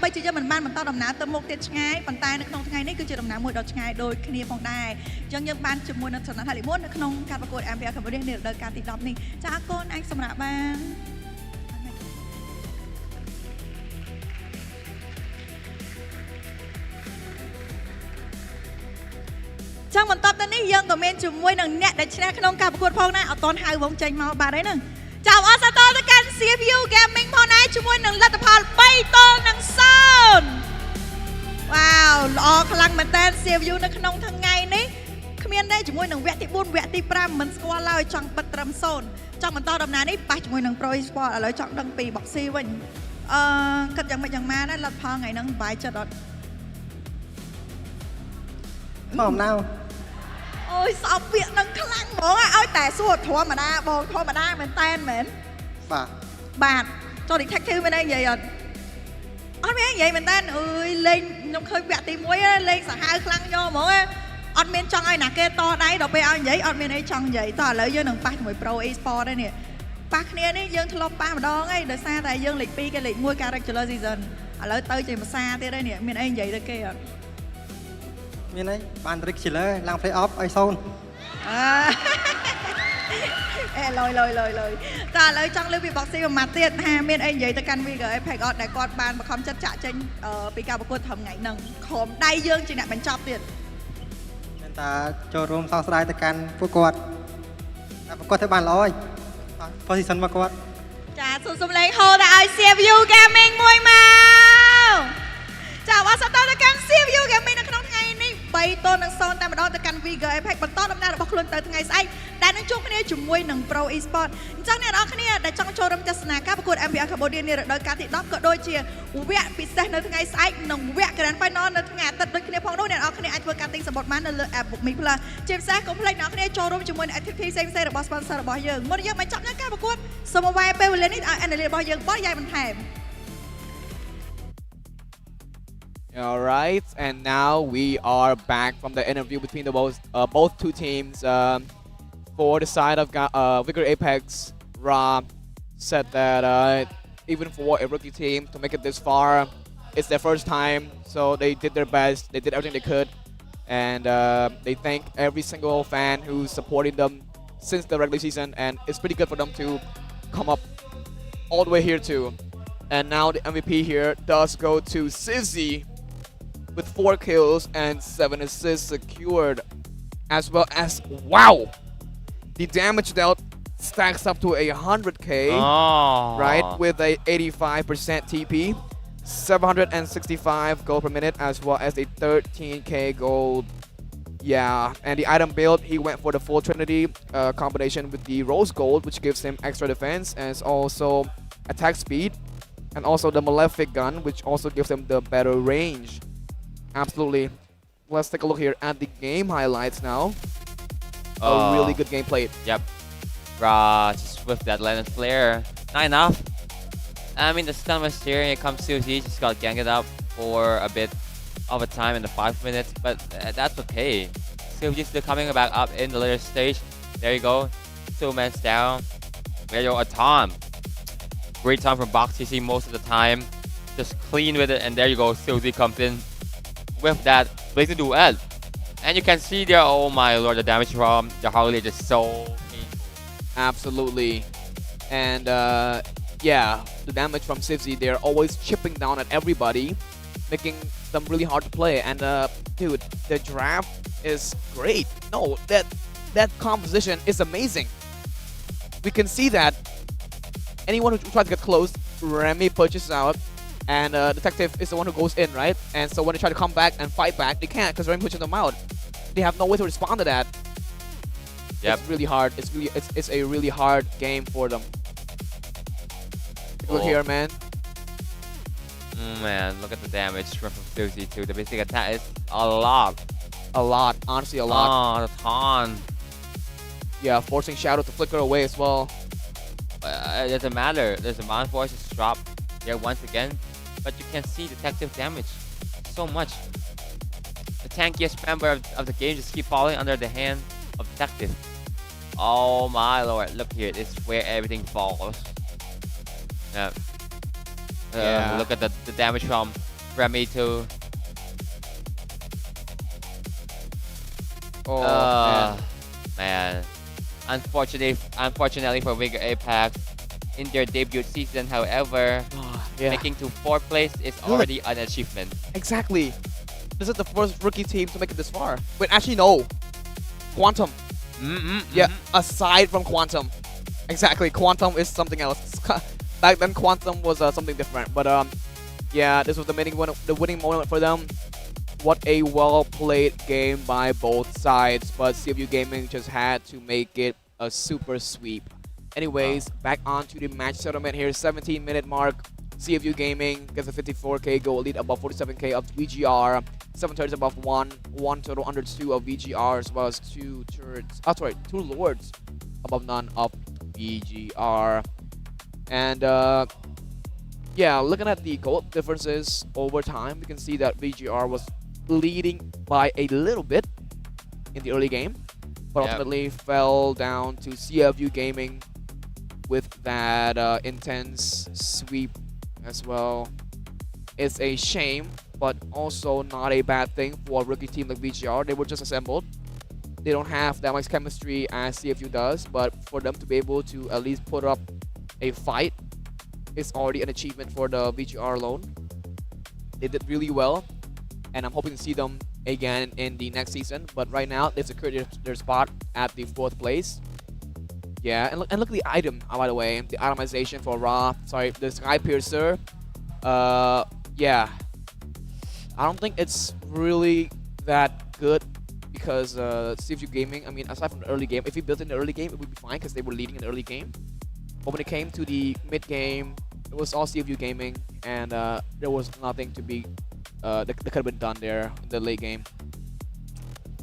បីជាយើងមិនបានបន្តដំណើរទៅមុខទៀតឆ្ងាយប៉ុន្តែនៅក្នុងថ្ងៃនេះគឺជាដំណើរមួយដ៏ឆ្ងាយដូចគ្នាផងដែរអញ្ចឹងយើងបានជាមួយនឹងចំណាត់ហាលីមុននៅក្នុងការប្រកួត MPL Cambodia នេះរដូវកាលទី10នេះចាអរគុណអញសម្រាប់បានចឹងបន្ទាប់ទៅនេះយើងក៏មានជាមួយនឹងអ្នកដែលឈ្នះក្នុងការប្រកួតផងដែរអត់តន់ហៅវងចេញមកបាត់ហើយហ្នឹងចាអរសាទរទៅកាន់ CFU Gaming ផងដែរជាមួយនឹងលទ្ធផល3-0វ៉ាវល្អខ្លាំងមែនតើ CFU នៅក្នុងថ្ងៃនេះគ្មានទេជាមួយនឹងវគ្គទី4វគ្គទី5មិនស្គាល់ឡើយចង់បិទត្រឹម0ចង់បន្តដំណើរនេះប៉ះជាមួយនឹង Pro Esports ឥឡូវចង់ដឹងពី Boxy វិញគិតយ៉ាងម៉េចយ៉ាងម៉ាដែរលទ្ធផលថ្ងៃហ្នឹងបាយចិត្តអត់មកណៅអូយស្អប់ពាក្យនឹងខ្លាំងហ្មងឲ្យតែសួរធម្មតាបងធម្មតាមែនតែនមែនបាទចូល detective មានអីនិយាយអត់មាននិយាយមែនតែនអើយលេងខ្ញុំឃើញវគ្គទី1លេងសាហាវខ្លាំងយកហ្មងអត់មានចង់ឲ្យណាគេតដៃដល់ពេលឲ្យនិយាយអត់មានអីចង់និយាយតឥឡូវយើងនឹងប៉ះជាមួយ Pro Esports ដែរនេះប៉ះគ្នានេះយើងធ្លាប់ប៉ះម្ដងហើយដោយសារតែយើងលេខ2គេលេខ1ការ regular season ឥឡូវទៅជាភាសាទៀតហើយនេះមានអីនិយាយទៅគេអត់មានអីបាន regular ឡើង play off ឲ្យ0លយតើឥឡូវចង់លើកពី Boxy មួយម៉ាត់ទៀតថាមានអីនិយាយទៅកាន់ Vigor Epic អត់ដែលគាត់បានបង្ខំចិត្តចាក់ចេញពីការប្រកួតធំថ្ងៃហ្នឹងក្រុមដៃយើងជាអ្នកបញ្ចប់ទៀតមានតាចូលរួមសោកស្ដាយទៅកាន់ពួកគាត់តែប្រកួតធ្វើបានល្អហើយ position របស់គាត់ចាសូមសម្លេងហូរទៅឲ្យ CFU Gaming មួយមកចាអរសាទរទៅកាន់ CFU Gaming នៅក្នុងថ្ងៃនេះ3-0តែម្ដងទៅកាន់ Vigor Epic បន្តដំណើររបស់ខ្លួនទៅថ្ងៃស្អែកដែលនឹងជួបគ្នាជាមួយនឹង Pro Esports អញ្ចឹងអ្នកនរគ្នាដែលចង់ចូលរួមទស្សនាការប្រកួត MPL Cambodia នេះរដូវកាលទី10ក៏ដូចជាវគ្គពិសេសនៅថ្ងៃស្អែកនិងវគ្គ Grand Final នៅថ្ងៃអាទិត្យដូចគ្នាផងនោះអ្នកនរគ្នាអាចធ្វើការទិញសំបុត្របាននៅលើ app Bookme Plus ជាពិសេសកុំភ្លេចអ្នកនរគ្នាចូលរួមជាមួយនឹង activity ផ្សេងៗរបស់ sponsor របស់យើងមុនយើងបញ្ចប់នៅការប្រកួតសូមវាយពេលវេលានេះឲ្យ analyst របស់យើងបរិយាយបន្ថែមAll right, and now we are back from the interview between the both two teams. For the side of Vigor Apex, Ra said that even for a rookie team to make it this far, it's their first time, so they did their best. They did everything they could, and they thank every single fan who's supporting them since the regular season, and it's pretty good for them to come up all the way here too. And now the MVP here does go to Sizzy, with 4 kills and 7 assists secured, as well as, wow, the damage dealt stacks up to 100k, right, with a 85% TP, 765 gold per minute, as well as a 13k gold. Yeah, and the item build, he went for the full Trinity combination with the rose gold, which gives him extra defense and also attack speed, and also the malefic gun, which also gives him the better range. Absolutely. Let's take a look here at the game highlights now. A really good game played. Yep. Just with that Lens Flare. Not enough. I mean, the stun was here. Here comes Suzy. Just got ganked up for a bit of a time in the 5 minutes, but that's okay. Suzy's still coming back up in the later stage. There you go. 2 minutes down. There you go. A Tom. Great time from Box TC most of the time. Just clean with it, and there you go. Suzy comes in with that blazing duet. And you can see there, oh my lord, the damage from the Harley is just so painful. Absolutely. And yeah, the damage from Sivzy, they're always chipping down at everybody, making them really hard to play. And dude, the draft is great. No, that composition is amazing. We can see that anyone who tries to get close, Remy pushes out, and Detective is the one who goes in, right? And so when they try to come back and fight back, they can't because Remy pushes them out. They have no way to respond to that. Yep. It's really hard. It's a really hard game for them. Look here, man. Man, look at the damage from Suzy too. The basic attack is a lot. A lot. Honestly, a lot. Oh, the taunt. Yeah, forcing Shadow to flicker away as well. It doesn't matter. There's a Mind Force is dropped there once again, but you can see Detective damage so much. The tankiest member of the game just keep falling under the hand of Detective. Oh my lord! Look here. This is where everything falls. Yeah. Look at the damage from Remy too. Oh man. Unfortunately for Vigor Apex, in their debut season, however, making to 4th place is already an achievement. Exactly. This is the first rookie team to make it this far. Wait, actually no. Quantum. Yeah, aside from Quantum. Exactly, Quantum is something else. Back then, Quantum was something different. But yeah, this was the winning moment for them. What a well-played game by both sides. But CFU Gaming just had to make it a super sweep. Anyways, back on to the match settlement here. 17-minute mark. CFU Gaming gets a 54k goal lead above 47k of VGR. 7 turrets above 1. 1 total under 2 of VGR, as well as 2 turrets. Oh, sorry, 2 lords above none of VGR. And yeah, looking at the goal differences over time, we can see that VGR was leading by a little bit in the early game, but ultimately fell down to CFU Gaming with that intense sweep as well. It's a shame, but also not a bad thing for a rookie team like VGR. They were just assembled. They don't have that much chemistry as CFU does, but for them to be able to at least put up a fight is already an achievement for the VGR alone. They did really well, and I'm hoping to see them again in the next season. But right now, they've secured their spot at the 4th place. Yeah, and look at the item, by the way. The itemization for the Sky Piercer. Yeah. I don't think it's really that good because CFU Gaming, I mean, aside from the early game, if he built in the early game, it would be fine because they were leading in the early game. But when it came to the mid game, it was all CFU Gaming, and there was nothing to be that could have been done there in the late game.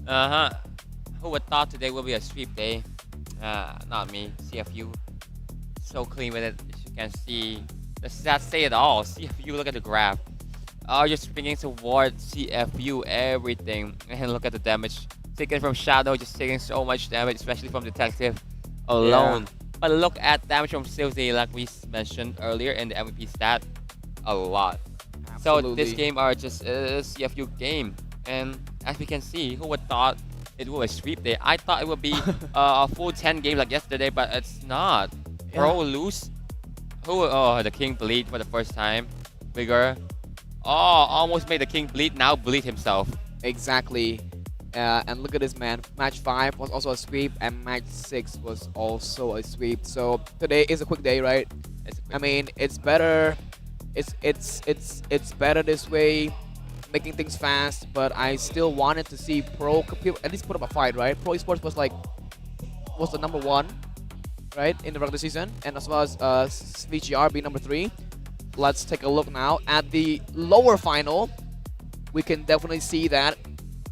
Who would thought today will be a sweep day? Not me. CFU, so clean with it. As you can see, the stats say it all. CFU, look at the graph. Oh, you're swinging towards CFU, everything. And look at the damage taken from Shadow, just taking so much damage, especially from Detective alone. Yeah. But look at damage from Silzy, like we mentioned earlier in the MVP stat, a lot. Absolutely. So this game are just a CFU game, and as we can see, who would thought it was a sweep day? I thought it would be a full 10 game like yesterday, but it's not. Yeah. Pro lose. The King bleed for the first time. Vigor. Oh, almost made the King bleed. Now bleed himself. Exactly. And look at this, man. Match 5 was also a sweep, and match 6 was also a sweep. So today is a quick day, right? I mean, it's better. It's better this way, making things fast. But I still wanted to see Pro at least put up a fight, right? Pro Esports was the number 1, right, in the regular season, and as well as VGR being number 3. Let's take a look now at the lower final. We can definitely see that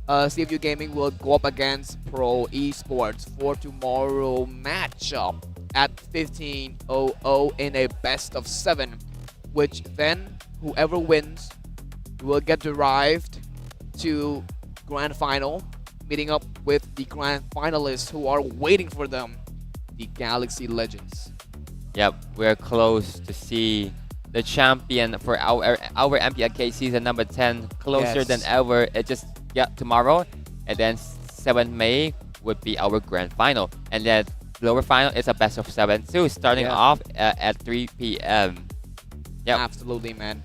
CFU Gaming will go up against Pro Esports for tomorrow matchup at 15:00 in a best of 7. which then whoever wins will get derived to grand final, meeting up with the grand finalists who are waiting for them, the Galaxy Legends. Yep, we're close to see the champion for our MPLK season number 10 closer than ever. It just tomorrow, and then 7th May would be our grand final, and then lower final is a best of 7 too, starting off at 3 p.m. Yep. Absolutely, man.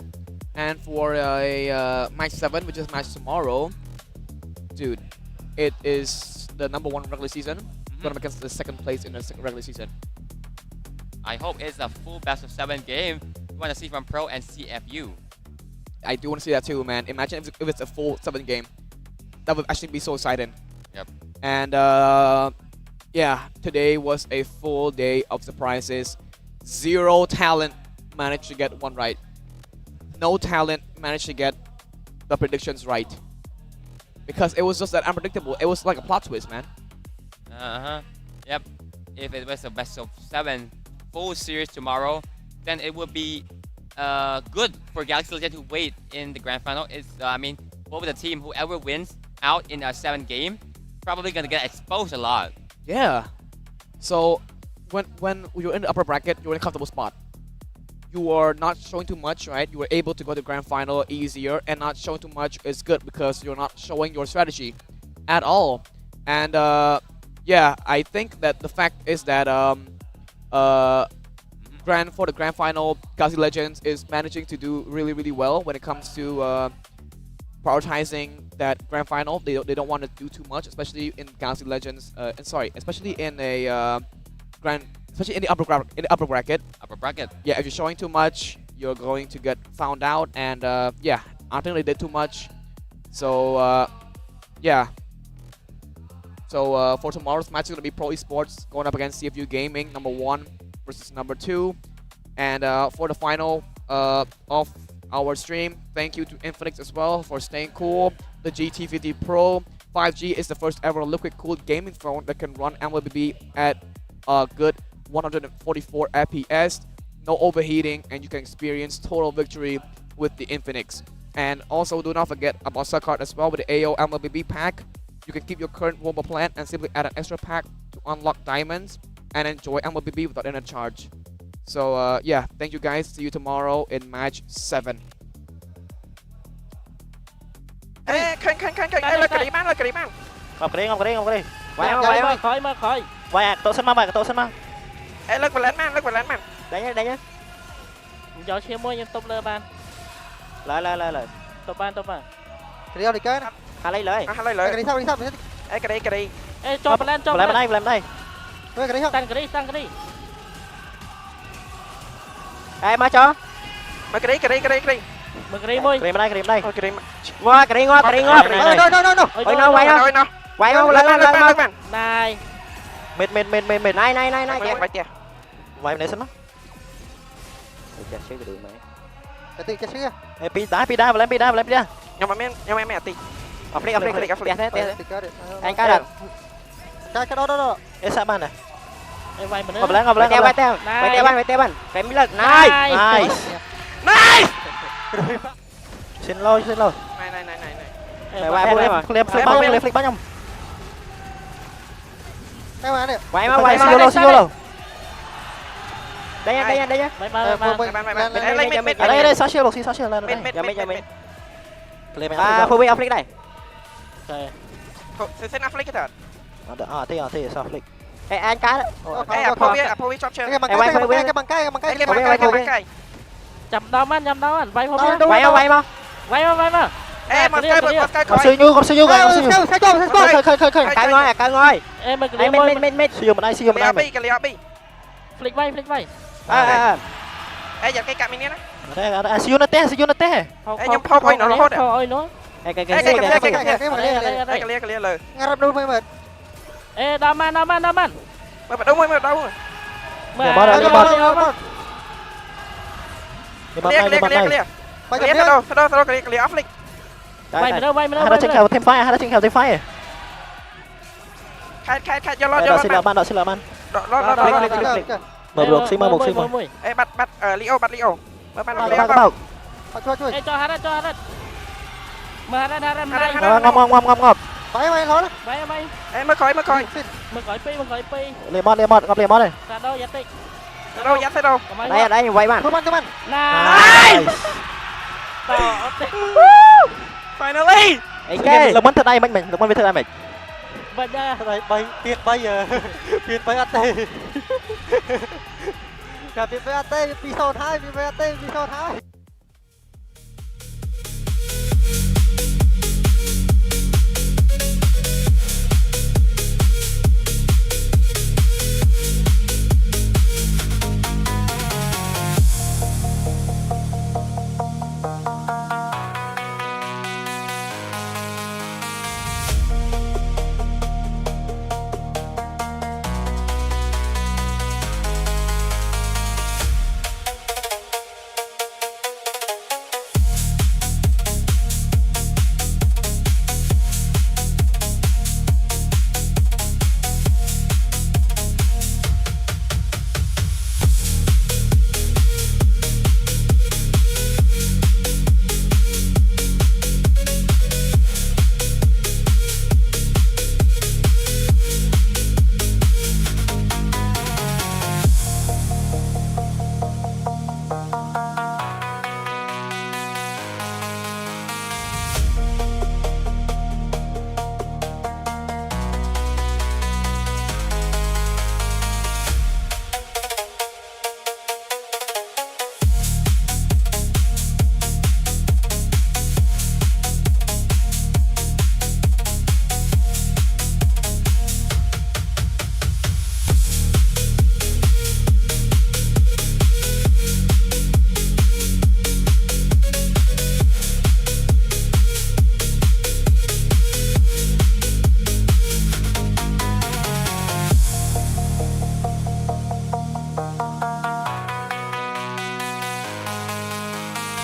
And for a match 7, which is match tomorrow, dude, it is the number 1 regular season going up against the 2nd place in the regular season. I hope it's a full best of 7 game. We want to see from Pro and CFU. I do want to see that too, man. Imagine if it's a full 7 game. That would actually be so exciting. Yep. And yeah, today was a full day of surprises. 0 talent managed to get one right. No talent managed to get the predictions right. Because it was just that unpredictable. It was like a plot twist, man. Yep. If it was a best of 7 full series tomorrow, then it would be good for Galaxy Legend to wait in the grand final. It's I mean, over the team, whoever wins out in a 7 game, probably gonna get exposed a lot. Yeah. So when you're in the upper bracket, you're in a comfortable spot. You are not showing too much, right? You were able to go to grand final easier, and not showing too much is good because you're not showing your strategy at all. And yeah, I think that the fact is that for the grand final, Galaxy Legends is managing to do really well when it comes to prioritizing that grand final. They don't want to do too much, especially in Galaxy Legends. Especially in a especially in the upper bracket. Upper bracket. Yeah, if you're showing too much, you're going to get found out. And yeah, I think they did too much. So yeah. So for tomorrow's match, it's going to be Pro Esports going up against CFU Gaming, number 1 versus number 2. And for the final of our stream, thank you to Infinix as well for staying cool. The GT50 Pro 5G is the first ever liquid-cooled gaming phone that can run MLBB at a good 144 FPS, no overheating, and you can experience total victory with the Infinix. And also do not forget about Succart as well with the AO MLBB pack. You can keep your current mobile plan and simply add an extra pack to unlock diamonds and enjoy MLBB without any charge. So yeah, thank you guys. See you tomorrow in match 7. Ê, khinh lên cái đi man. Ngọc cái đi. Quay tổ sân ma. Ê, lên vào lén man. Đây nhá. Gió chia môi nhưng top lơ ban. Lại. Top ban. Cái đi đâu đi cái? Hà lấy lời. Cái đi sao? Ê, cái đi. Ê, cho lên. Làm đây. Cái đi không? Tăng cái đi. Ê, má cho. Mà cái đi. Mừng cái đi môi. Cái đây. Ngoa, cái đi ngoa. No. Ôi nó quay không? Lên man. Này. Mệt. Này. Kìa. Quay này sân má. Chết xíu cái đường mày. Cái chết xíu. Ê, pi đá, lên pi đá. Nhưng mà em tí. Afflict. Anh cái đặt. Cái đó. Ê, sao bạn này? Ê, vay mà nữa. Ngọc lên. Quay teo bạn. Cái mỹ lực. Nice. Xin lỗi. Này. Quay flick bắn nhông. Cái mà này. Quay xin vô. Đây nhá. Đây sát shield lên đây. Dạ mày. Phobia afflict đây. Ok. Xin afflict cái thật. Thì sao afflict. Ê, anh cái đó. Ê, Phobia chop chưa. Cái bằng cái. Chầm đâu anh. Vay không? Quay mà. Vay mà. Ê, mà con siêu nhu. Khơi. Cái ngôi. Ê, mừng cái đi môi. Mid. Siêu mà đây. Cái lobby. Flick vay. Ê, giật cái cạm mình nè. Đây, siêu nó té. Ê, nhưng phô ơi nó hốt à. Ê, cái lờ. Ngarap đâu mày. Ê, đam man. Mày đâu. Clear. Sao đâu, clear afflict. Vay mà đâu. Hai đứa trên kèo thêm fire. Khai cho lo. Xin lỗi bạn. Lo. Mở buộc, xin mời. Ê, bắt Leo. Mở bàn Bao, leo bao, vào. bao. Chui. Ê cho hết. Mà hết đây. Ngọc. Bay thôi. Bay. Em mới coi. Mà khỏi pi. Lemon, ngọc lemon này. Ra đâu giật đi. Đâu dắt thế đâu. Đây, quay bạn. Come on. Nice. Finally. Ok. Lộc Mân thật đây mình, Lộc Mân với thật đây mình. Bây giờ Bay, tiền bay giờ. Tiền bay AT. Cả tiền bay AT, episode 2, tiền bay AT, episode 2.